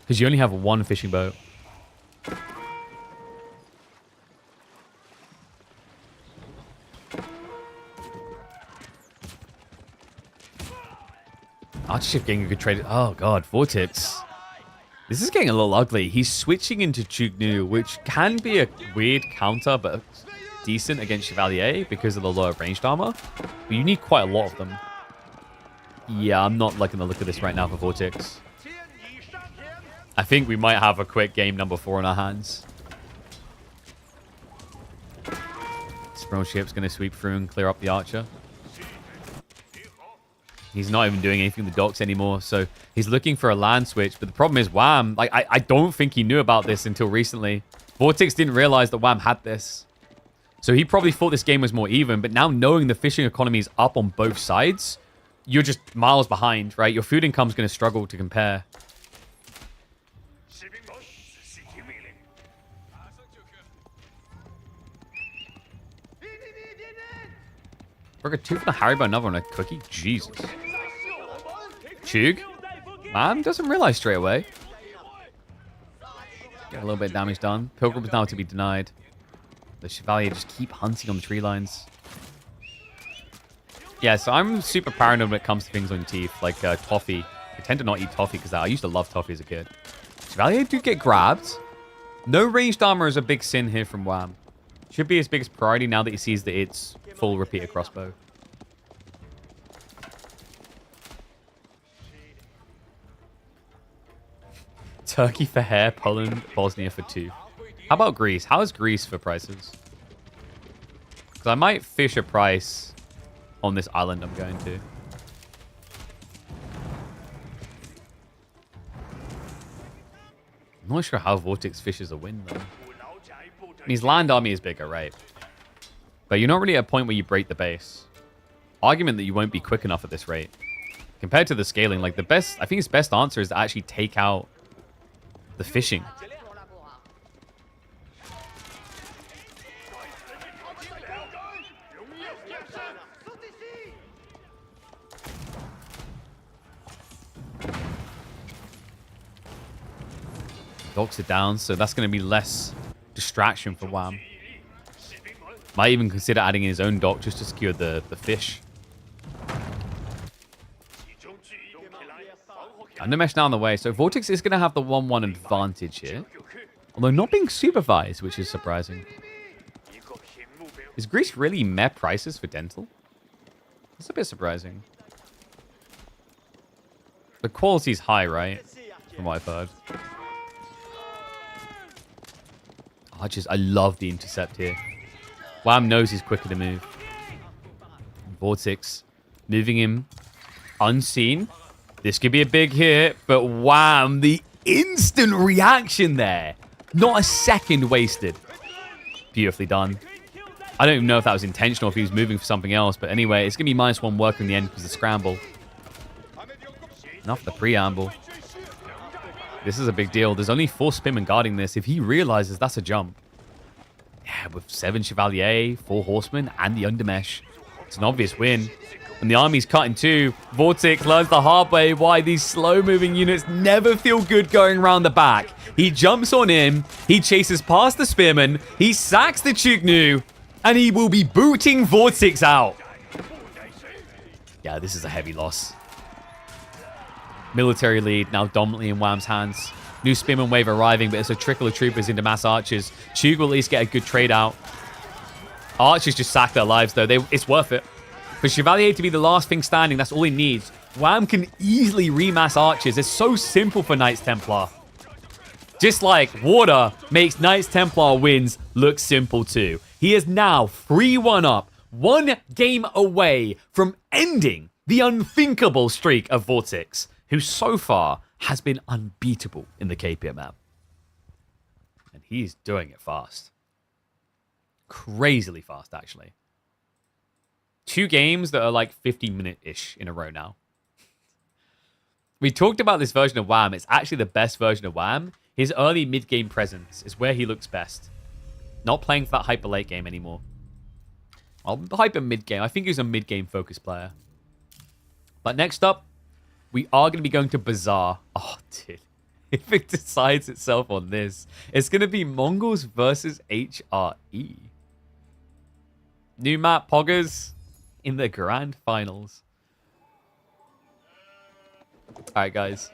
Because you only have 1 fishing boat. Archer ship getting a good trade. Oh, God. Vortex. This is getting a little ugly. He's switching into Chugnu, which can be a weird counter, but decent against Chevalier because of the lower ranged armor. But you need quite a lot of them. Yeah, I'm not liking the look of this right now for Vortex. I think we might have a quick game number 4 on our hands. Springle ship's going to sweep through and clear up the archer. He's not even doing anything with the docks anymore, so he's looking for a land switch. But the problem is Wham, like, I don't think he knew about this until recently. Vortex didn't realize that Wham had this. So he probably thought this game was more even, but now knowing the fishing economy is up on both sides, you're just miles behind, right? Your food income's going to struggle to compare. Broke a tooth and a Haribo, another one, a cookie? Jesus. Chug? Man, doesn't realize straight away. Get a little bit of damage done. Pilgrim's now to be denied. The Chevalier just keep hunting on the tree lines. Yeah, so I'm super paranoid when it comes to things on teeth, like toffee. I tend to not eat toffee because I used to love toffee as a kid. Chevalier do get grabbed. No ranged armor is a big sin here from Wham. Should be his biggest priority now that he sees that it's full repeater crossbow. Turkey for hair, Poland, Bosnia for 2. How about Greece? How is Greece for prices? Because I might fish a price on this island I'm going to. I'm not sure how Vortex fishes a win, though. His land army is bigger, right? But you're not really at a point where you break the base. Argument that you won't be quick enough at this rate. Compared to the scaling, like I think his best answer is to actually take out the fishing. Docks it down, so that's going to be less distraction for Wham. Might even consider adding in his own dock just to secure the fish. Intermission now on the way, so Vortex is going to have the 1-1 advantage here. Although not being supervised, which is surprising. Is Greece really meh prices for Dental? That's a bit surprising. The quality's high, right? From what I've heard. I love the intercept here. Wham knows he's quicker to move. Vortex moving him unseen. This could be a big hit, but Wham, the instant reaction there. Not a second wasted. Beautifully done. I don't even know if that was intentional, if he was moving for something else, but anyway, it's going to be -1 worker in the end because of the scramble. Enough the preamble. This is a big deal. There's only 4 Spimmen guarding this. If he realizes that's a jump. Yeah, with 7 Chevalier, 4 Horsemen, and the Undermesh. It's an obvious win. And the army's cut in 2. Vortex learns the hard way why these slow-moving units never feel good going around the back. He jumps on him. He chases past the Spearman. He sacks the Chugnu. And he will be booting Vortex out. Yeah, this is a heavy loss. Military lead now dominantly in Wham's hands. New Spearman wave arriving, but it's a trickle of troopers into mass archers. Chug will at least get a good trade out. Archers just sack their lives, though. It's worth it. For Chevalier to be the last thing standing, that's all he needs. Wham can easily remass archers. It's so simple for Knights Templar. Just like water makes Knights Templar wins look simple too. He is now 3-1 up, 1 game away from ending the unthinkable streak of Vortex, who so far has been unbeatable in the KPM map. And he's doing it fast. Crazily fast, actually. 2 games that are like 50-minute-ish in a row now. We talked about this version of Wham. It's actually the best version of Wham. His early mid-game presence is where he looks best. Not playing for that hyper late game anymore. Well, hyper mid-game. I think he's a mid-game focused player. But next up, we are going to be going to Bazaar. Oh, dude. If it decides itself on this, it's going to be Mongols versus HRE. New map, Poggers, in the grand finals. All right, guys.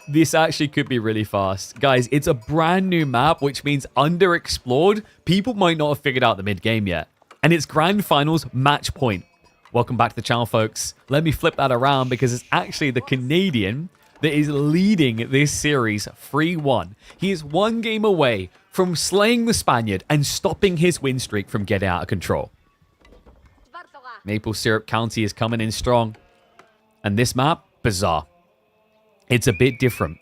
This actually could be really fast. Guys, it's a brand new map, which means underexplored. People might not have figured out the mid-game yet. And it's grand finals match point. Welcome back to the channel, folks. Let me flip that around because it's actually the Canadian that is leading this series 3-1. He is 1 game away from slaying the Spaniard and stopping his win streak from getting out of control. Maple Syrup County is coming in strong. And this map, Bazaar. It's a bit different.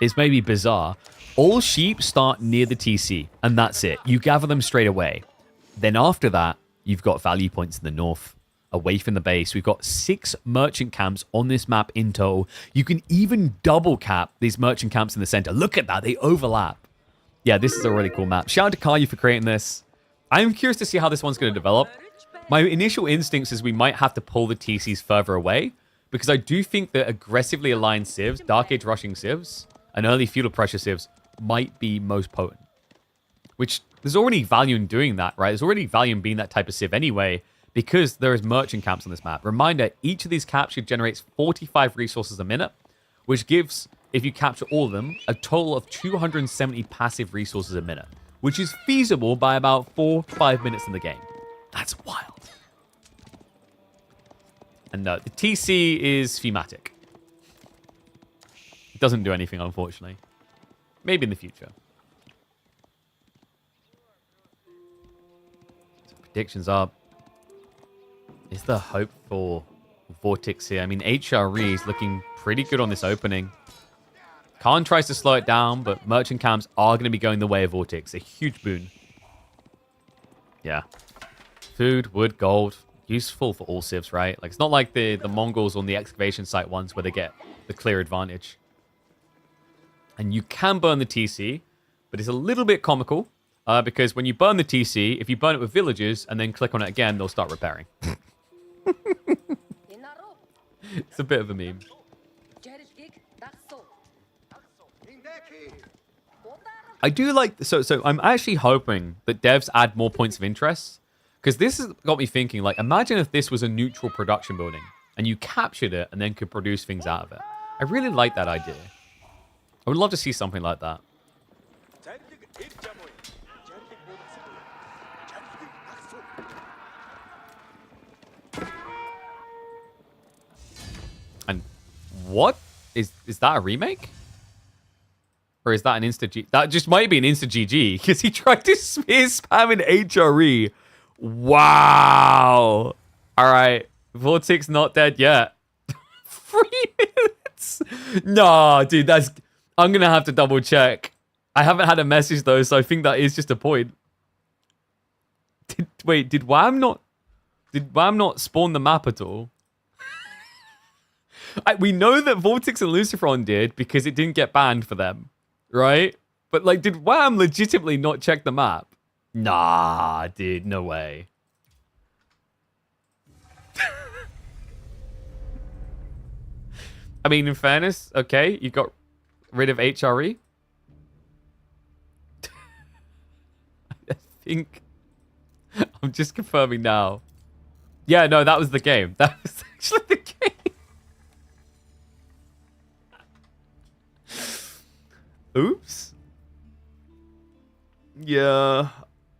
It's maybe bizarre. All sheep start near the TC, and that's it. You gather them straight away. Then after that, you've got value points in the north, away from the base. We've got 6 merchant camps on this map in total. You can even double cap these merchant camps in the center. Look at that. They overlap. Yeah, this is a really cool map. Shout out to Caillou for creating this. I'm curious to see how this one's going to develop. My initial instincts is we might have to pull the TCs further away, because I do think that aggressively aligned civs, Dark Age rushing civs, and early feudal pressure civs might be most potent. Which, there's already value in doing that, right? There's already value in being that type of civ anyway, because there is merchant camps on this map. Reminder, each of these capture generates 45 resources a minute, which gives, if you capture all of them, a total of 270 passive resources a minute, which is feasible by about 4-5 minutes in the game. That's wild. And no, the TC is thematic. It doesn't do anything, unfortunately. Maybe in the future. So predictions are... Is there hope for Vortex here? I mean, HRE is looking pretty good on this opening. Khan tries to slow it down, but merchant cams are going to be going the way of Vortex. A huge boon. Yeah. Food, wood, gold. Useful for all civs, right? Like, it's not like the Mongols on the excavation site ones where they get the clear advantage. And you can burn the TC, but it's a little bit comical because when you burn the TC, if you burn it with villagers and then click on it again, they'll start repairing. It's a bit of a meme. I do like... So I'm actually hoping that devs add more points of interest. Because this has got me thinking, like, imagine if this was a neutral production building and you captured it and then could produce things out of it. I really like that idea. I would love to see something like that. And what? Is that a remake? Or is that an insta-G? That just might be an insta-GG because he tried to spear spam an HRE. Wow. All right. Vortex not dead yet. 3 minutes. No, dude, that's... I'm going to have to double check. I haven't had a message, though, so I think that is just a point. Wait, did Wham not spawn the map at all? We know that Vortex and Lucifron did because it didn't get banned for them, right? But, like, did Wham legitimately not check the map? Nah, dude, no way. I mean, in fairness, okay, you got rid of HRE. I think I'm just confirming now. Yeah, no, that was the game. That was actually the game. Oops. Yeah.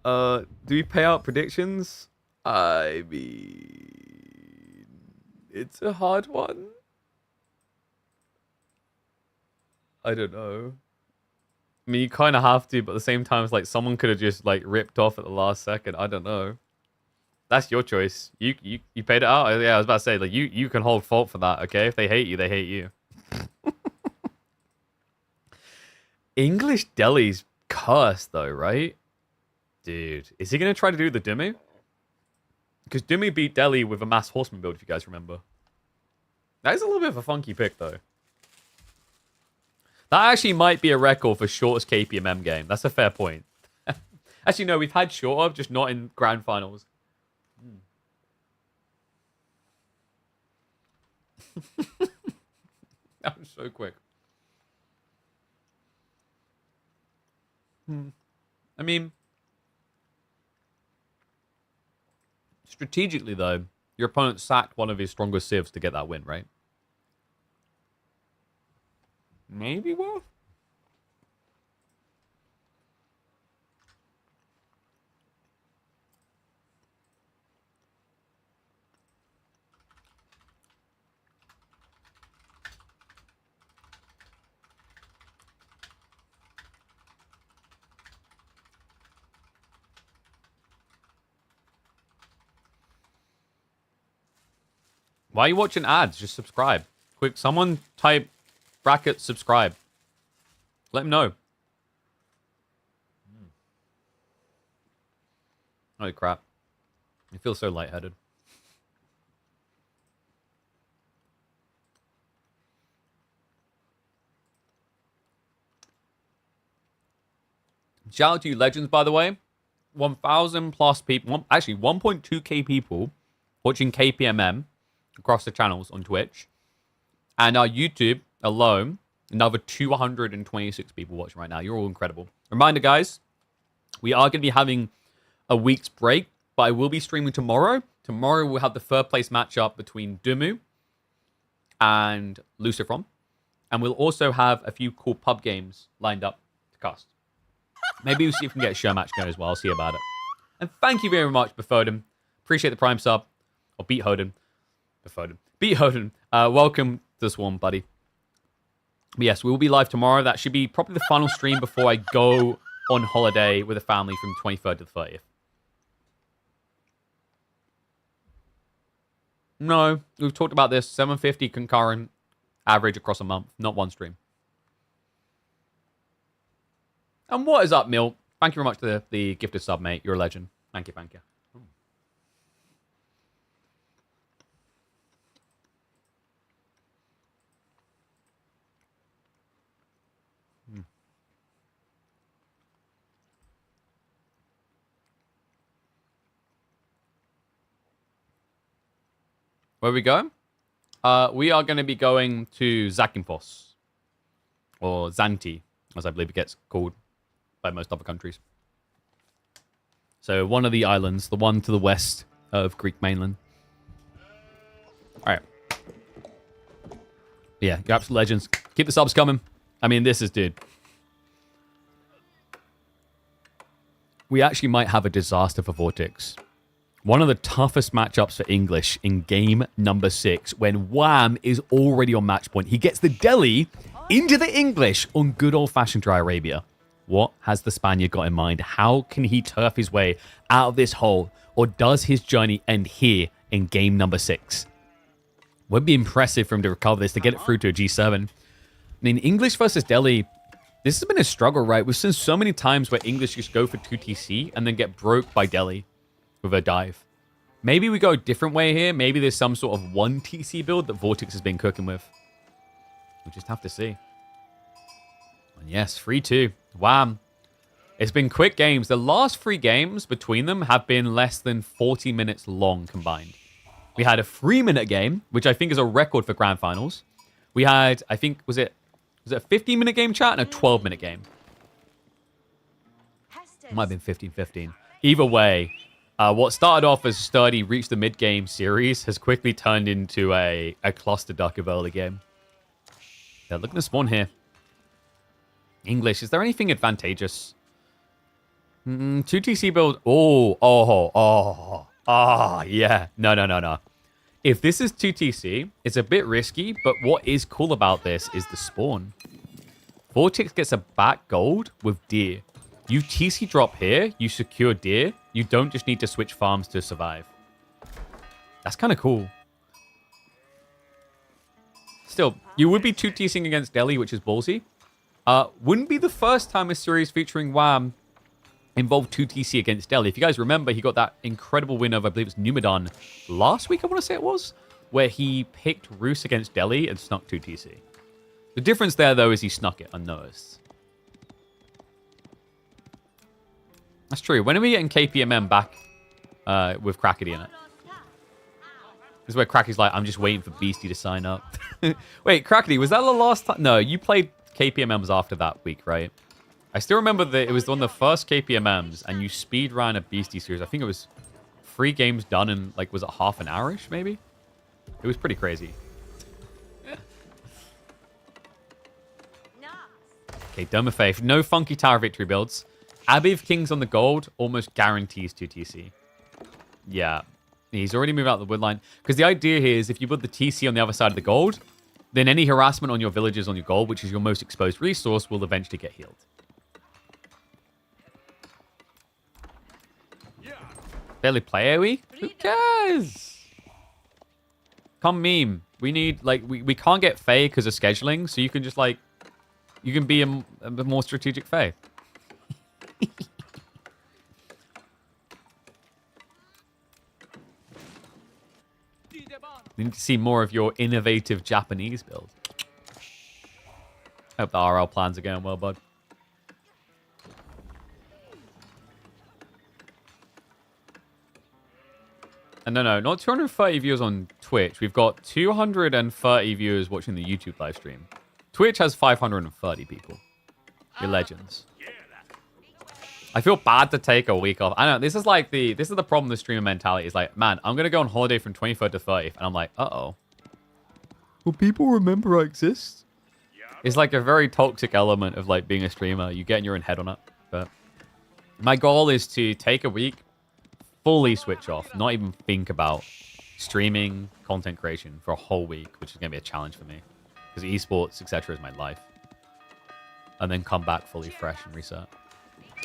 Do we pay out predictions? I mean, it's a hard one. I don't know. I mean, you kind of have to, but at the same time, it's like someone could have just like ripped off at the last second. I don't know. That's your choice. You paid it out. Yeah, I was about to say, like, you can hold fault for that. Okay, if they hate you, they hate you. English Delhi's cursed though, right? Dude, is he gonna try to do the Dimmu? Because Dimmu beat Delhi with a mass horseman build, if you guys remember. That is a little bit of a funky pick though. That actually might be a record for shortest KPMM game. That's a fair point. Actually, no, we've had shorter, just not in grand finals. That was so quick. I mean, strategically, though, your opponent sacked one of his strongest civs to get that win, right? Maybe worth? Why are you watching ads? Just subscribe. Quick, someone type bracket subscribe. Let him know. Holy crap. I feel so lightheaded. Shout out to you, Legends, by the way. 1,000 plus people, actually 1.2k people watching KPMM across the channels on Twitch. And our YouTube alone, another 226 people watching right now. You're all incredible. Reminder, guys, we are going to be having a week's break, but I will be streaming tomorrow. Tomorrow we'll have the third place matchup between Dumu and Lucifron. And we'll also have a few cool pub games lined up to cast. Maybe we'll see if we can get a show match going as well. I'll see about it. And thank you very much, Befoden. Appreciate the Prime sub. Or Beat Hoden. Befoden. Beat Hoden. Welcome to this one, buddy. But yes, we will be live tomorrow. That should be probably the final stream before I go on holiday with a family from 23rd to the 30th. No, we've talked about this. 750 concurrent average across a month. Not one stream. And what is up, Mill? Thank you very much for the gifted sub, mate. You're a legend. Thank you, thank you. Where are we going? We are going to be going to Zakynthos. Or Zante, as I believe it gets called by most other countries. So one of the islands, the one to the west of Greek mainland. All right. Yeah, you're absolute legends. Keep the subs coming. I mean, this is, dude. We actually might have a disaster for Vortex. One of the toughest matchups for English in game number 6 when Wham is already on match point. He gets the Delhi into the English on good old-fashioned Dry Arabia. What has the Spaniard got in mind? How can he turf his way out of this hole? Or does his journey end here in game number 6? Would be impressive for him to recover this, to get it through to a G7. I mean, English versus Delhi, this has been a struggle, right? We've seen so many times where English just go for 2TC and then get broke by Delhi with a dive. Maybe we go a different way here. Maybe there's some sort of 1TC build that Vortex has been cooking with. We'll just have to see. And yes, 3-2. Wham. It's been quick games. The last 3 games between them have been less than 40 minutes long combined. We had a 3-minute game, which I think is a record for grand finals. We had, I think, was it a 15-minute game, chat, and a 12-minute game? It might have been 15-15. Either way, what started off as sturdy, reached the mid-game series has quickly turned into a cluster duck of early game. Yeah, looking to spawn here. English, is there anything advantageous? 2TC build. Yeah. No. If this is 2TC, it's a bit risky, but what is cool about this is the spawn. Vortex gets a back gold with deer. You TC drop here, you secure deer. You don't just need to switch farms to survive. That's kind of cool. Still, you would be 2TCing against Delhi, which is ballsy. Wouldn't be the first time a series featuring Wham involved 2TC against Delhi. If you guys remember, he got that incredible win over, I believe it's Numidan last week, I want to say it was, where he picked Roos against Delhi and snuck 2TC. The difference there, though, is he snuck it unnoticed. That's true. When are we getting KPMM back with Crackety in it? This is where Crackety's like, I'm just waiting for Beastie to sign up. Wait, Crackety, was that the last time? No, you played KPMMs after that week, right? I still remember that it was one of the first KPMMs, and you speed ran a Beastie series. I think it was 3 games done in, like, was it half an hour-ish, maybe? It was pretty crazy. Okay, Dome of Faith. No funky tower victory builds. Abbey of Kings on the gold almost guarantees 2TC. Yeah. He's already moved out the wood line. Because the idea here is if you put the TC on the other side of the gold, then any harassment on your villages on your gold, which is your most exposed resource, will eventually get healed. Barely play AoE? Who cares? Come meme. We need, like, we can't get Fae because of scheduling, so you can just, like, you can be a more strategic Fae. We need to see more of your innovative Japanese build. Hope the RL plans are going well, bud. And no, not 230 viewers on Twitch. We've got 230 viewers watching the YouTube live stream. Twitch has 530 people. You're legends. I feel bad to take a week off. I know, this is the problem with streamer mentality. Is like, man, I'm going to go on holiday from 23rd to 30th. And I'm like, uh-oh. Will people remember I exist? It's like a very toxic element of, like, being a streamer. You get in your own head on it. But my goal is to take a week, fully switch off, not even think about streaming, content creation for a whole week, which is going to be a challenge for me. Because esports, etc. is my life. And then come back fully fresh and reset.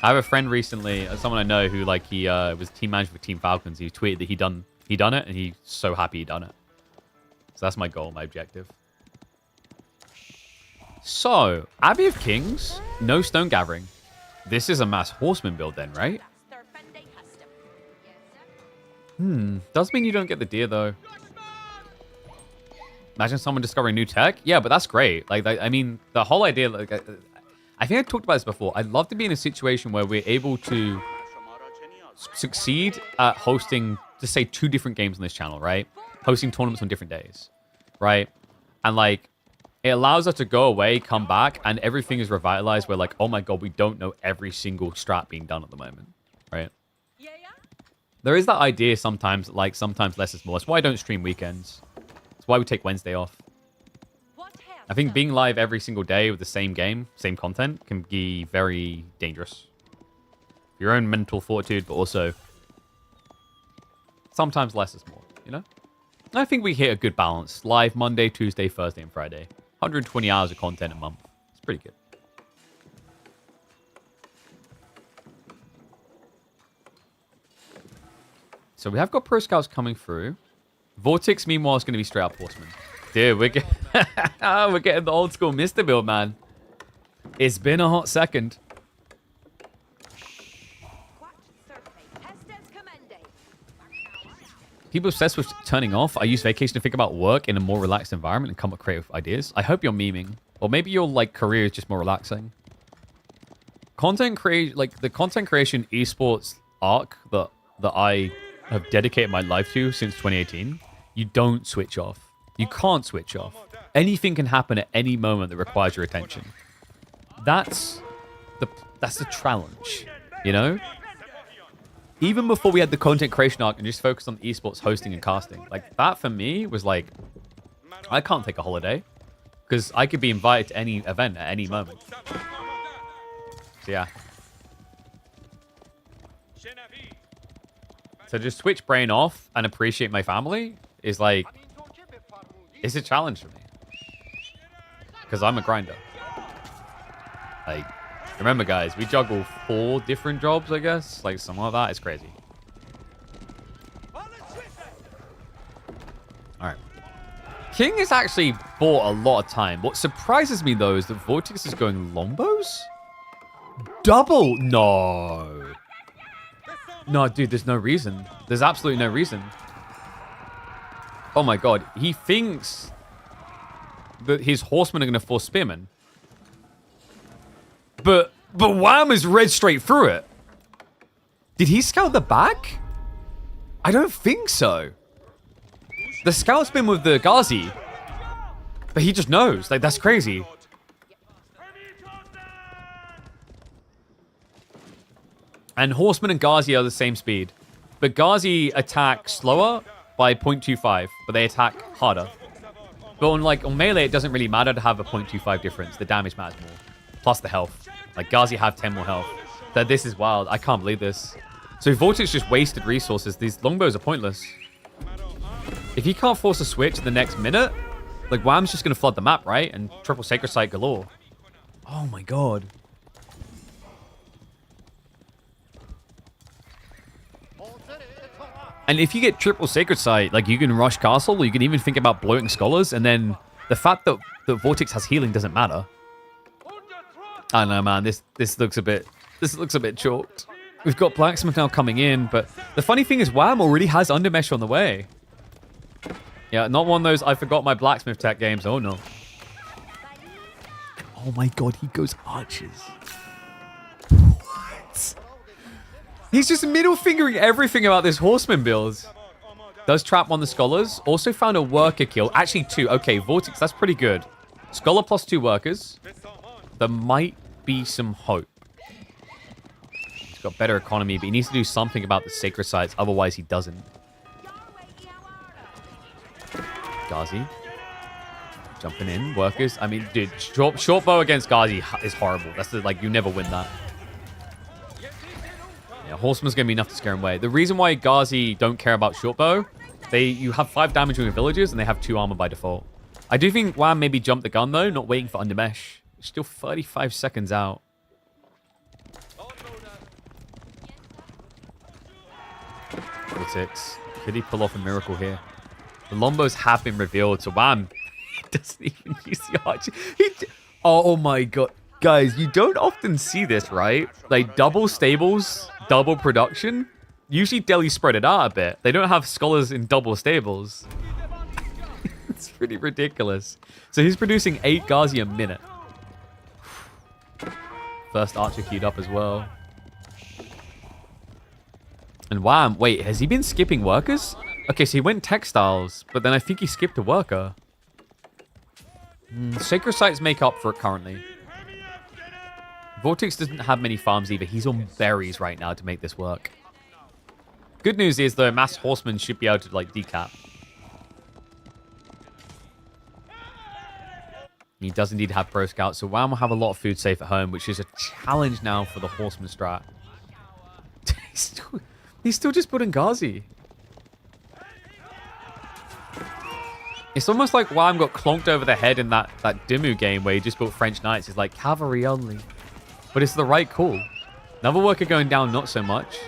I have a friend recently, someone I know who, like, he was team manager for Team Falcons. He tweeted that he done it, and he's so happy he done it. So that's my goal, my objective. So, Abbey of Kings, no stone gathering. This is a mass horseman build then, right? Does mean you don't get the deer, though. Imagine someone discovering new tech. Yeah, but that's great. Like, I mean, the whole idea, like, I think I talked about this before. I'd love to be in a situation where we're able to succeed at hosting, just say, 2 different games on this channel, right? Hosting tournaments on different days, right? And, like, it allows us to go away, come back, and everything is revitalized. We're like, oh my god, we don't know every single strat being done at the moment, right? There is that idea sometimes, like, sometimes less is more. That's why I don't stream weekends. That's why we take Wednesday off. I think being live every single day with the same game, same content, can be very dangerous. Your own mental fortitude, but also sometimes less is more, you know? I think we hit a good balance. Live Monday, Tuesday, Thursday, and Friday. 120 hours of content a month. It's pretty good. So we have got Pro Scouts coming through. Vortex, meanwhile, is going to be straight up Horseman. Dude, we're getting the old school Mr. build, man. It's been a hot second. People obsessed with turning off. I use vacation to think about work in a more relaxed environment and come up with creative ideas. I hope you're memeing. Or maybe your, like, career is just more relaxing. Content like, the content creation esports arc that I have dedicated my life to since 2018, you don't switch off. You can't switch off. Anything can happen at any moment that requires your attention. That's the challenge, you know? Even before we had the content creation arc and just focused on esports hosting and casting, like, that for me was like, I can't take a holiday because I could be invited to any event at any moment. So yeah. So just switch brain off and appreciate my family is like, it's a challenge for me. Because I'm a grinder. Like, remember guys, we juggle 4 different jobs, I guess. Like, something like that. It's crazy. Alright. King has actually bought a lot of time. What surprises me, though, is that Vortex is going longbows? Double? No. No, dude, there's no reason. There's absolutely no reason. Oh my god. He thinks that his horsemen are going to force spearmen. But Wham is read straight through it. Did he scout the back? I don't think so. The scout's been with the Ghazi. But he just knows. Like, that's crazy. And Horseman and Ghazi are the same speed. But Ghazi attack slower by 0.25, but they attack harder. But on melee, it doesn't really matter to have a 0.25 difference. The damage matters more. Plus the health. Like, Ghazi have 10 more health. That this is wild. I can't believe this. So Vortex just wasted resources. These longbows are pointless. If he can't force a switch in the next minute, like, Wham's just going to flood the map, right? And triple Sacred Sight galore. Oh my god. And if you get triple Sacred Sight, like, you can rush castle, or you can even think about bloating scholars, and then the fact that Vortex has healing doesn't matter. I don't know, man. This looks a bit chalked. We've got Blacksmith now coming in, but the funny thing is Wham already has Undermesh on the way. Yeah, not one of those I forgot my Blacksmith tech games. Oh no. Oh my god, he goes archers. What? He's just middle fingering everything about this horseman build. Does trap on the scholars. Also found a worker kill. Actually 2. Okay, Vortex, that's pretty good. Scholar plus 2 workers. There might be some hope. He's got better economy, but he needs to do something about the sacred sites. Otherwise, he doesn't. Ghazi. Jumping in. Workers. I mean, dude, short bow against Ghazi is horrible. That's like, you never win that. Yeah, Horseman's going to be enough to scare him away. The reason why Ghazi don't care about short bow, you have 5 damage on your villagers, and they have 2 armor by default. I do think Wham maybe jumped the gun, though, not waiting for Undermesh. Still 35 seconds out. Vortex. Could he pull off a miracle here? The Lombos have been revealed, so Wham doesn't even use the archer. Oh my god. Guys, you don't often see this, right? Like, double stables, double production. Usually Delhi spread it out a bit. They don't have scholars in double stables. It's pretty ridiculous. So he's producing 8 Ghazi a minute. First archer queued up as well. And wham, wait, has he been skipping workers? Okay, so he went textiles, but then I think he skipped a worker. Sacred sites make up for it currently. Vortex doesn't have many farms either. He's on berries right now to make this work. Good news is, though, Mass Horsemen should be able to, like, decap. He does indeed have Pro Scout, so Wham will have a lot of food safe at home, which is a challenge now for the Horseman strat. He's still just putting Ghazi. It's almost like Wham got clonked over the head in that Dimmu game where he just built French Knights. It's like cavalry only. But it's the right call. Another worker going down, not so much.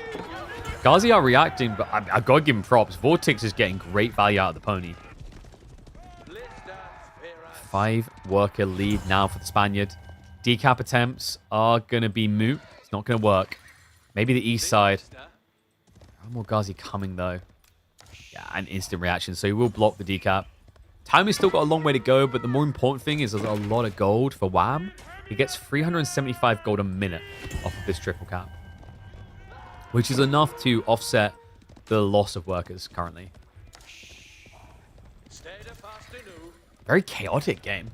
Ghazi are reacting, but I gotta give him props. Vortex is getting great value out of the pony. 5 worker lead now for the Spaniard. Decap attempts are gonna be moot. It's not gonna work. Maybe the east side. One more Ghazi coming though. Yeah, an instant reaction. So he will block the decap. Time has still got a long way to go, but the more important thing is there's a lot of gold for Wham. He gets 375 gold a minute off of this triple cap, which is enough to offset the loss of workers currently. Very chaotic game.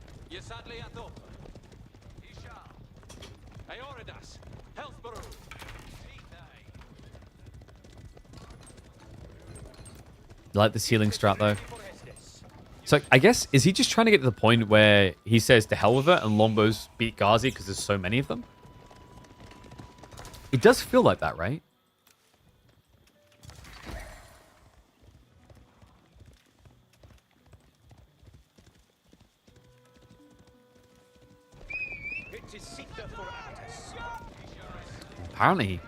I like the ceiling strat though. So I guess, is he just trying to get to the point where he says to hell with it and Lombos beat Ghazi because there's so many of them? It does feel like that, right? Apparently,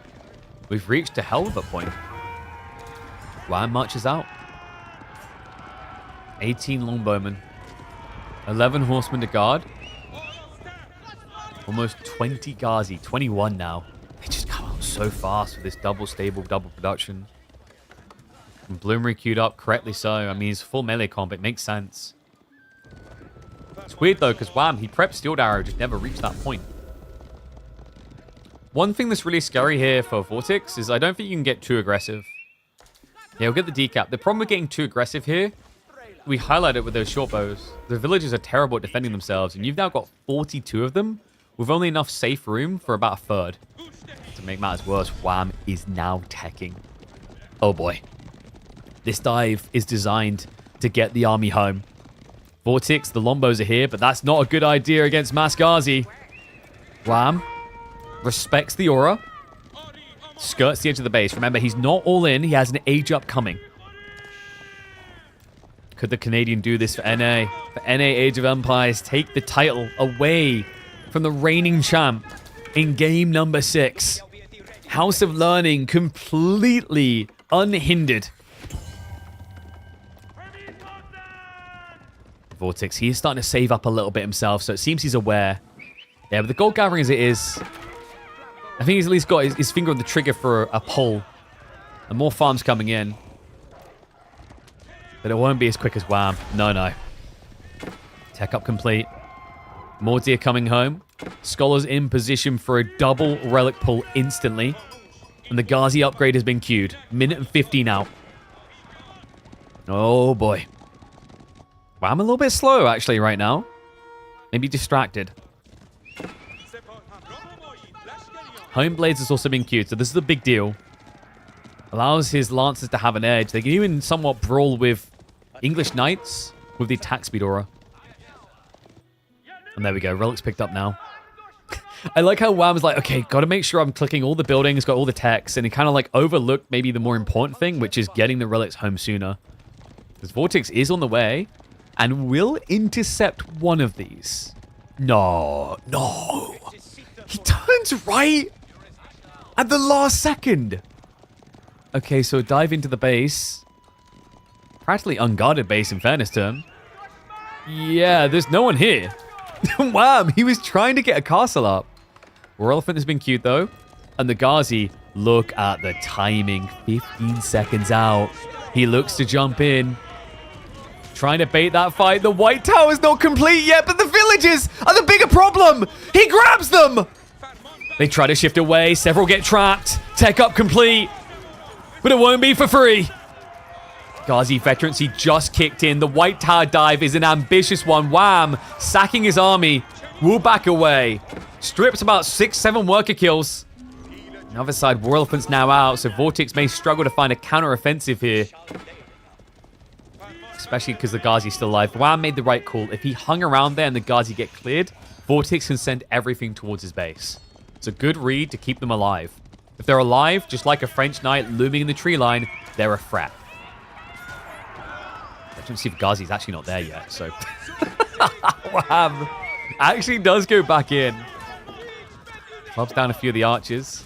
we've reached a hell of a point. Wham marches out. 18 longbowmen. 11 horsemen to guard. Almost 20 Ghazi. 21 now. They just come out so fast with this double stable, double production. And Bloomery queued up, correctly so. I mean, he's full melee comp. It makes sense. It's weird, though, because Wham, he prepped Steeled Arrow, just never reached that point. One thing that's really scary here for Vortex is I don't think you can get too aggressive. Yeah, we'll get the decap. The problem with getting too aggressive here, we highlight it with those short bows. The villagers are terrible at defending themselves, and you've now got 42 of them with only enough safe room for about a third. To make matters worse, Wham is now teching. Oh boy. This dive is designed to get the army home. Vortex, the Lombos are here, but that's not a good idea against Mass Ghazi. Wham respects the aura. Skirts the edge of the base. Remember, he's not all in. He has an age up coming. Could the Canadian do this for NA? For NA Age of Empires, take the title away from the reigning champ in game number 6. House of Learning completely unhindered. Vortex, he is starting to save up a little bit himself, so it seems he's aware. Yeah, but the gold gathering as it is, I think he's at least got his finger on the trigger for a pull. And more farms coming in. But it won't be as quick as Wham. No, no. Tech up complete. More deer coming home. Scholars in position for a double relic pull instantly. And the Ghazi upgrade has been queued. Minute and 15 out. Oh, boy. Wham a little bit slow, actually, right now. Maybe distracted. Home Blades has also been queued, so this is a big deal. Allows his Lancers to have an edge. They can even somewhat brawl with English Knights with the attack speed aura. And there we go. Relic's picked up now. I like how Wham is like, okay, got to make sure I'm clicking all the buildings, got all the techs, and he kind of like overlooked maybe the more important thing, which is getting the relics home sooner. Because Vortex is on the way and will intercept one of these. No, no. He turns right at the last second. Okay, so dive into the base. Practically unguarded base in fairness to him. Yeah, there's no one here. Wham! He was trying to get a castle up. War Elephant has been cute, though. And the Ghazi, look at the timing. 15 seconds out. He looks to jump in. Trying to bait that fight. The White Tower's not complete yet, but the villagers are the bigger problem. He grabs them. They try to shift away. Several get trapped. Tech up complete. But it won't be for free. Ghazi veterancy just kicked in. The White Tower dive is an ambitious one. Wham! Sacking his army. Will back away. Strips about 6-7 worker kills. On the other side, War Elephant's now out, so Vortex may struggle to find a counter-offensive here. Especially because the Ghazi's still alive. Wham made the right call. If he hung around there and the Ghazi get cleared, Vortex can send everything towards his base. It's a good read to keep them alive. If they're alive, just like a French knight looming in the tree line, they're a threat. I don't see if Ghazi's actually not there yet, so... Wham! Actually does go back in. Clubs down a few of the archers.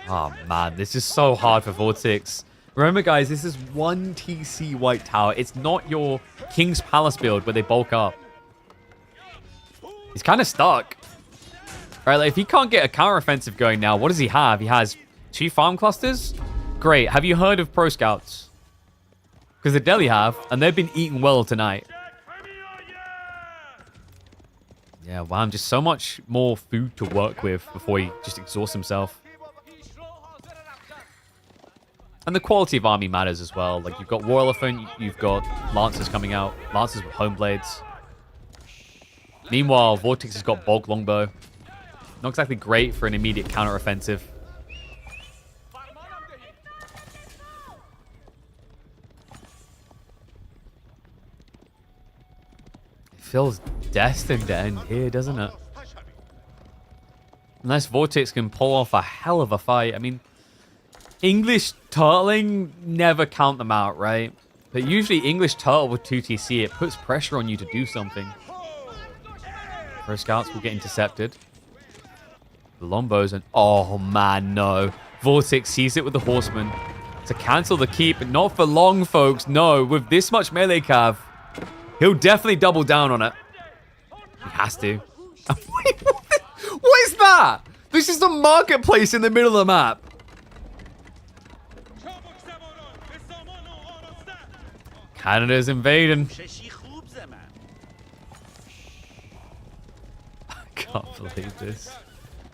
Oh, man. This is so hard for Vortex. Remember, guys, this is 1 TC White Tower. It's not your King's Palace build where they bulk up. He's kind of stuck. All right, like, if he can't get a counteroffensive going now, what does he have? He has 2 farm clusters? Great. Have you heard of Pro Scouts? Because the Delhi have, and they've been eating well tonight. Yeah, wow, just so much more food to work with before he just exhausts himself. And the quality of army matters as well. Like, you've got War Elephant, you've got Lancers coming out. Lancers with home blades. Meanwhile, Vortex has got Bulk Longbow. Not exactly great for an immediate counter-offensive. It feels destined to end here, doesn't it? Unless Vortex can pull off a hell of a fight. I mean, English turtling, never count them out, right? But usually English turtle with 2TC, it puts pressure on you to do something. Pro Scouts will get intercepted. The Lombos and... Oh, man, no. Vortex sees it with the Horsemen. To cancel the keep, but not for long, folks. No, with this much melee cav, he'll definitely double down on it. He has to. Wait, what is that? This is the marketplace in the middle of the map. Canada's invading. I can't believe this.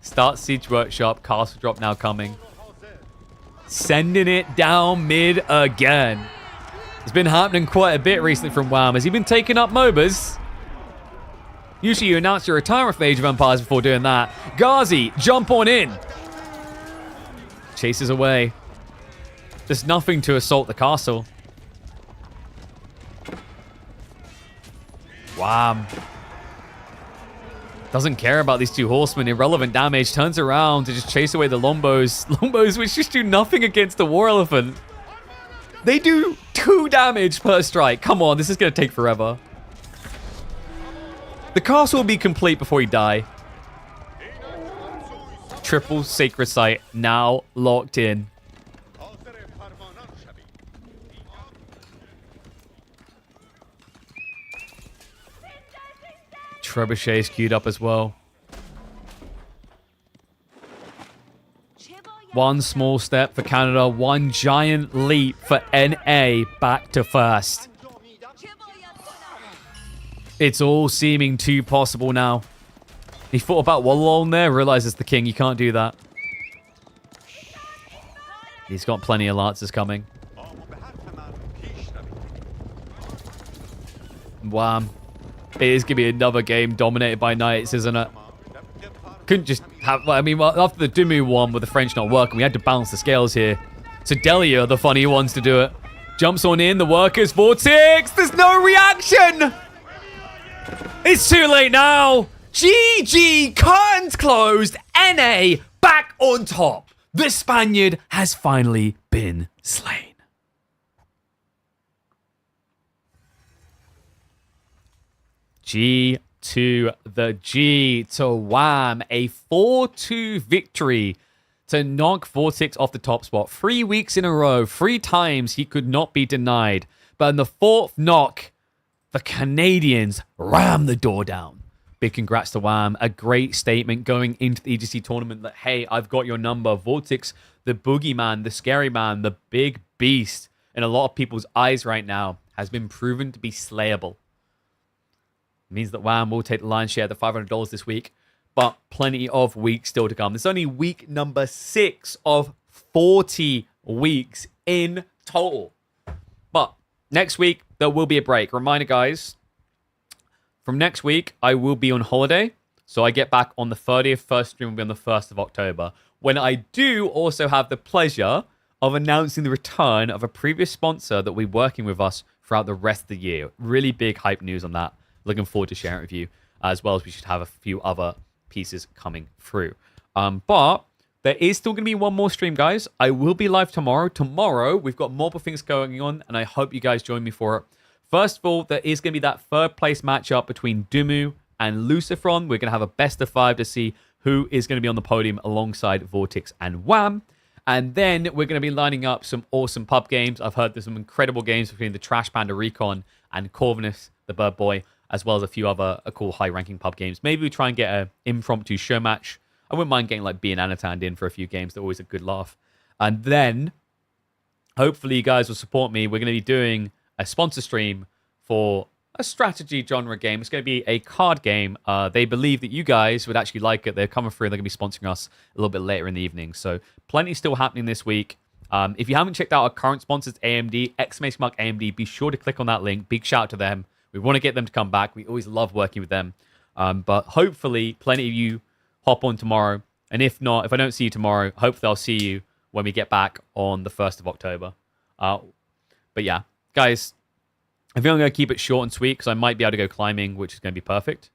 Start Siege Workshop. Castle drop now coming. Sending it down mid again. It's been happening quite a bit recently from Wham. Has he been taking up MOBAs? Usually you announce your retirement from Age of Empires before doing that. Ghazi, jump on in. Chases away. There's nothing to assault the castle. Wham. Doesn't care about these 2 horsemen. Irrelevant damage. Turns around to just chase away the Lombos. Lombos which just do nothing against the War Elephant. They do 2 damage per strike. Come on, this is going to take forever. The castle will be complete before he die. Triple Sacred Site now locked in. Trebuchet's queued up as well. One small step for Canada, one giant leap for NA back to first. It's all seeming too possible now. He thought about Wallon there, realizes the king, you can't do that. He's got plenty of lances coming. Wham. It is going to be another game dominated by knights, isn't it? Couldn't just have... I mean, after the Dumu one with the French not working, we had to balance the scales here. So Delhi are the funny ones to do it. Jumps on in, the workers, Vortex! There's no reaction! It's too late now! GG, curtains closed, NA back on top. The Spaniard has finally been slain. G to the G to Wham. A 4-2 victory to knock Vortex off the top spot. 3 weeks in a row, 3 times he could not be denied. But in the 4th knock, the Canadians ram the door down. Big congrats to Wham. A great statement going into the EGC tournament that, hey, I've got your number. Vortex, the boogeyman, the scary man, the big beast in a lot of people's eyes right now, has been proven to be slayable. It means that Wham will take the lion's share of the $500 this week, but plenty of weeks still to come. There's only week number 6 of 40 weeks in total. But next week, there will be a break. Reminder, guys, from next week, I will be on holiday. So I get back on the 30th. First stream will be on the 1st of October. When I do also have the pleasure of announcing the return of a previous sponsor that will be working with us throughout the rest of the year. Really big hype news on that. Looking forward to sharing it with you. As well as we should have a few other pieces coming through. But there is still going to be one more stream, guys. I will be live tomorrow. Tomorrow, we've got multiple things going on, and I hope you guys join me for it. First of all, there is going to be that third place matchup between Dumu and Lucifron. We're going to have a best of 5 to see who is going to be on the podium alongside Vortex and Wham. And then we're going to be lining up some awesome pub games. I've heard there's some incredible games between the Trash Panda Recon and Corvinus, the Bird Boy, as well as a few other cool high-ranking pub games. Maybe we try and get an impromptu show match. I wouldn't mind getting like B and Anatand in for a few games. They're always a good laugh. And then, hopefully you guys will support me. We're going to be doing a sponsor stream for a strategy genre game. It's going to be a card game. They believe that you guys would actually like it. They're coming through and they're going to be sponsoring us a little bit later in the evening. So plenty still happening this week. If you haven't checked out our current sponsors, AMD, !AMD, be sure to click on that link. Big shout out to them. We want to get them to come back. We always love working with them. But hopefully plenty of you hop on tomorrow. And if not, if I don't see you tomorrow, hopefully I'll see you when we get back on the 1st of October. But yeah, guys, I think I'm going to keep it short and sweet because I might be able to go climbing, which is going to be perfect.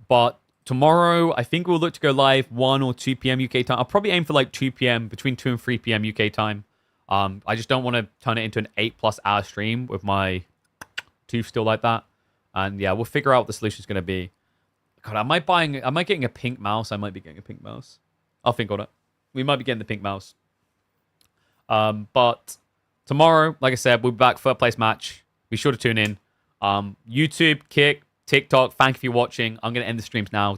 But tomorrow, I think we'll look to go live 1 or 2 p.m. UK time. I'll probably aim for like 2 p.m., between 2 and 3 p.m. UK time. I just don't want to turn it into an 8+ hour stream with my tooth still like that. And yeah, we'll figure out what the solution is going to be. God, am I getting a pink mouse? I might be getting a pink mouse. I'll think on it. We might be getting the pink mouse. But tomorrow, like I said, we'll be back for a place match. Be sure to tune in. YouTube, Kick, TikTok, thank you for watching. I'm going to end the streams now.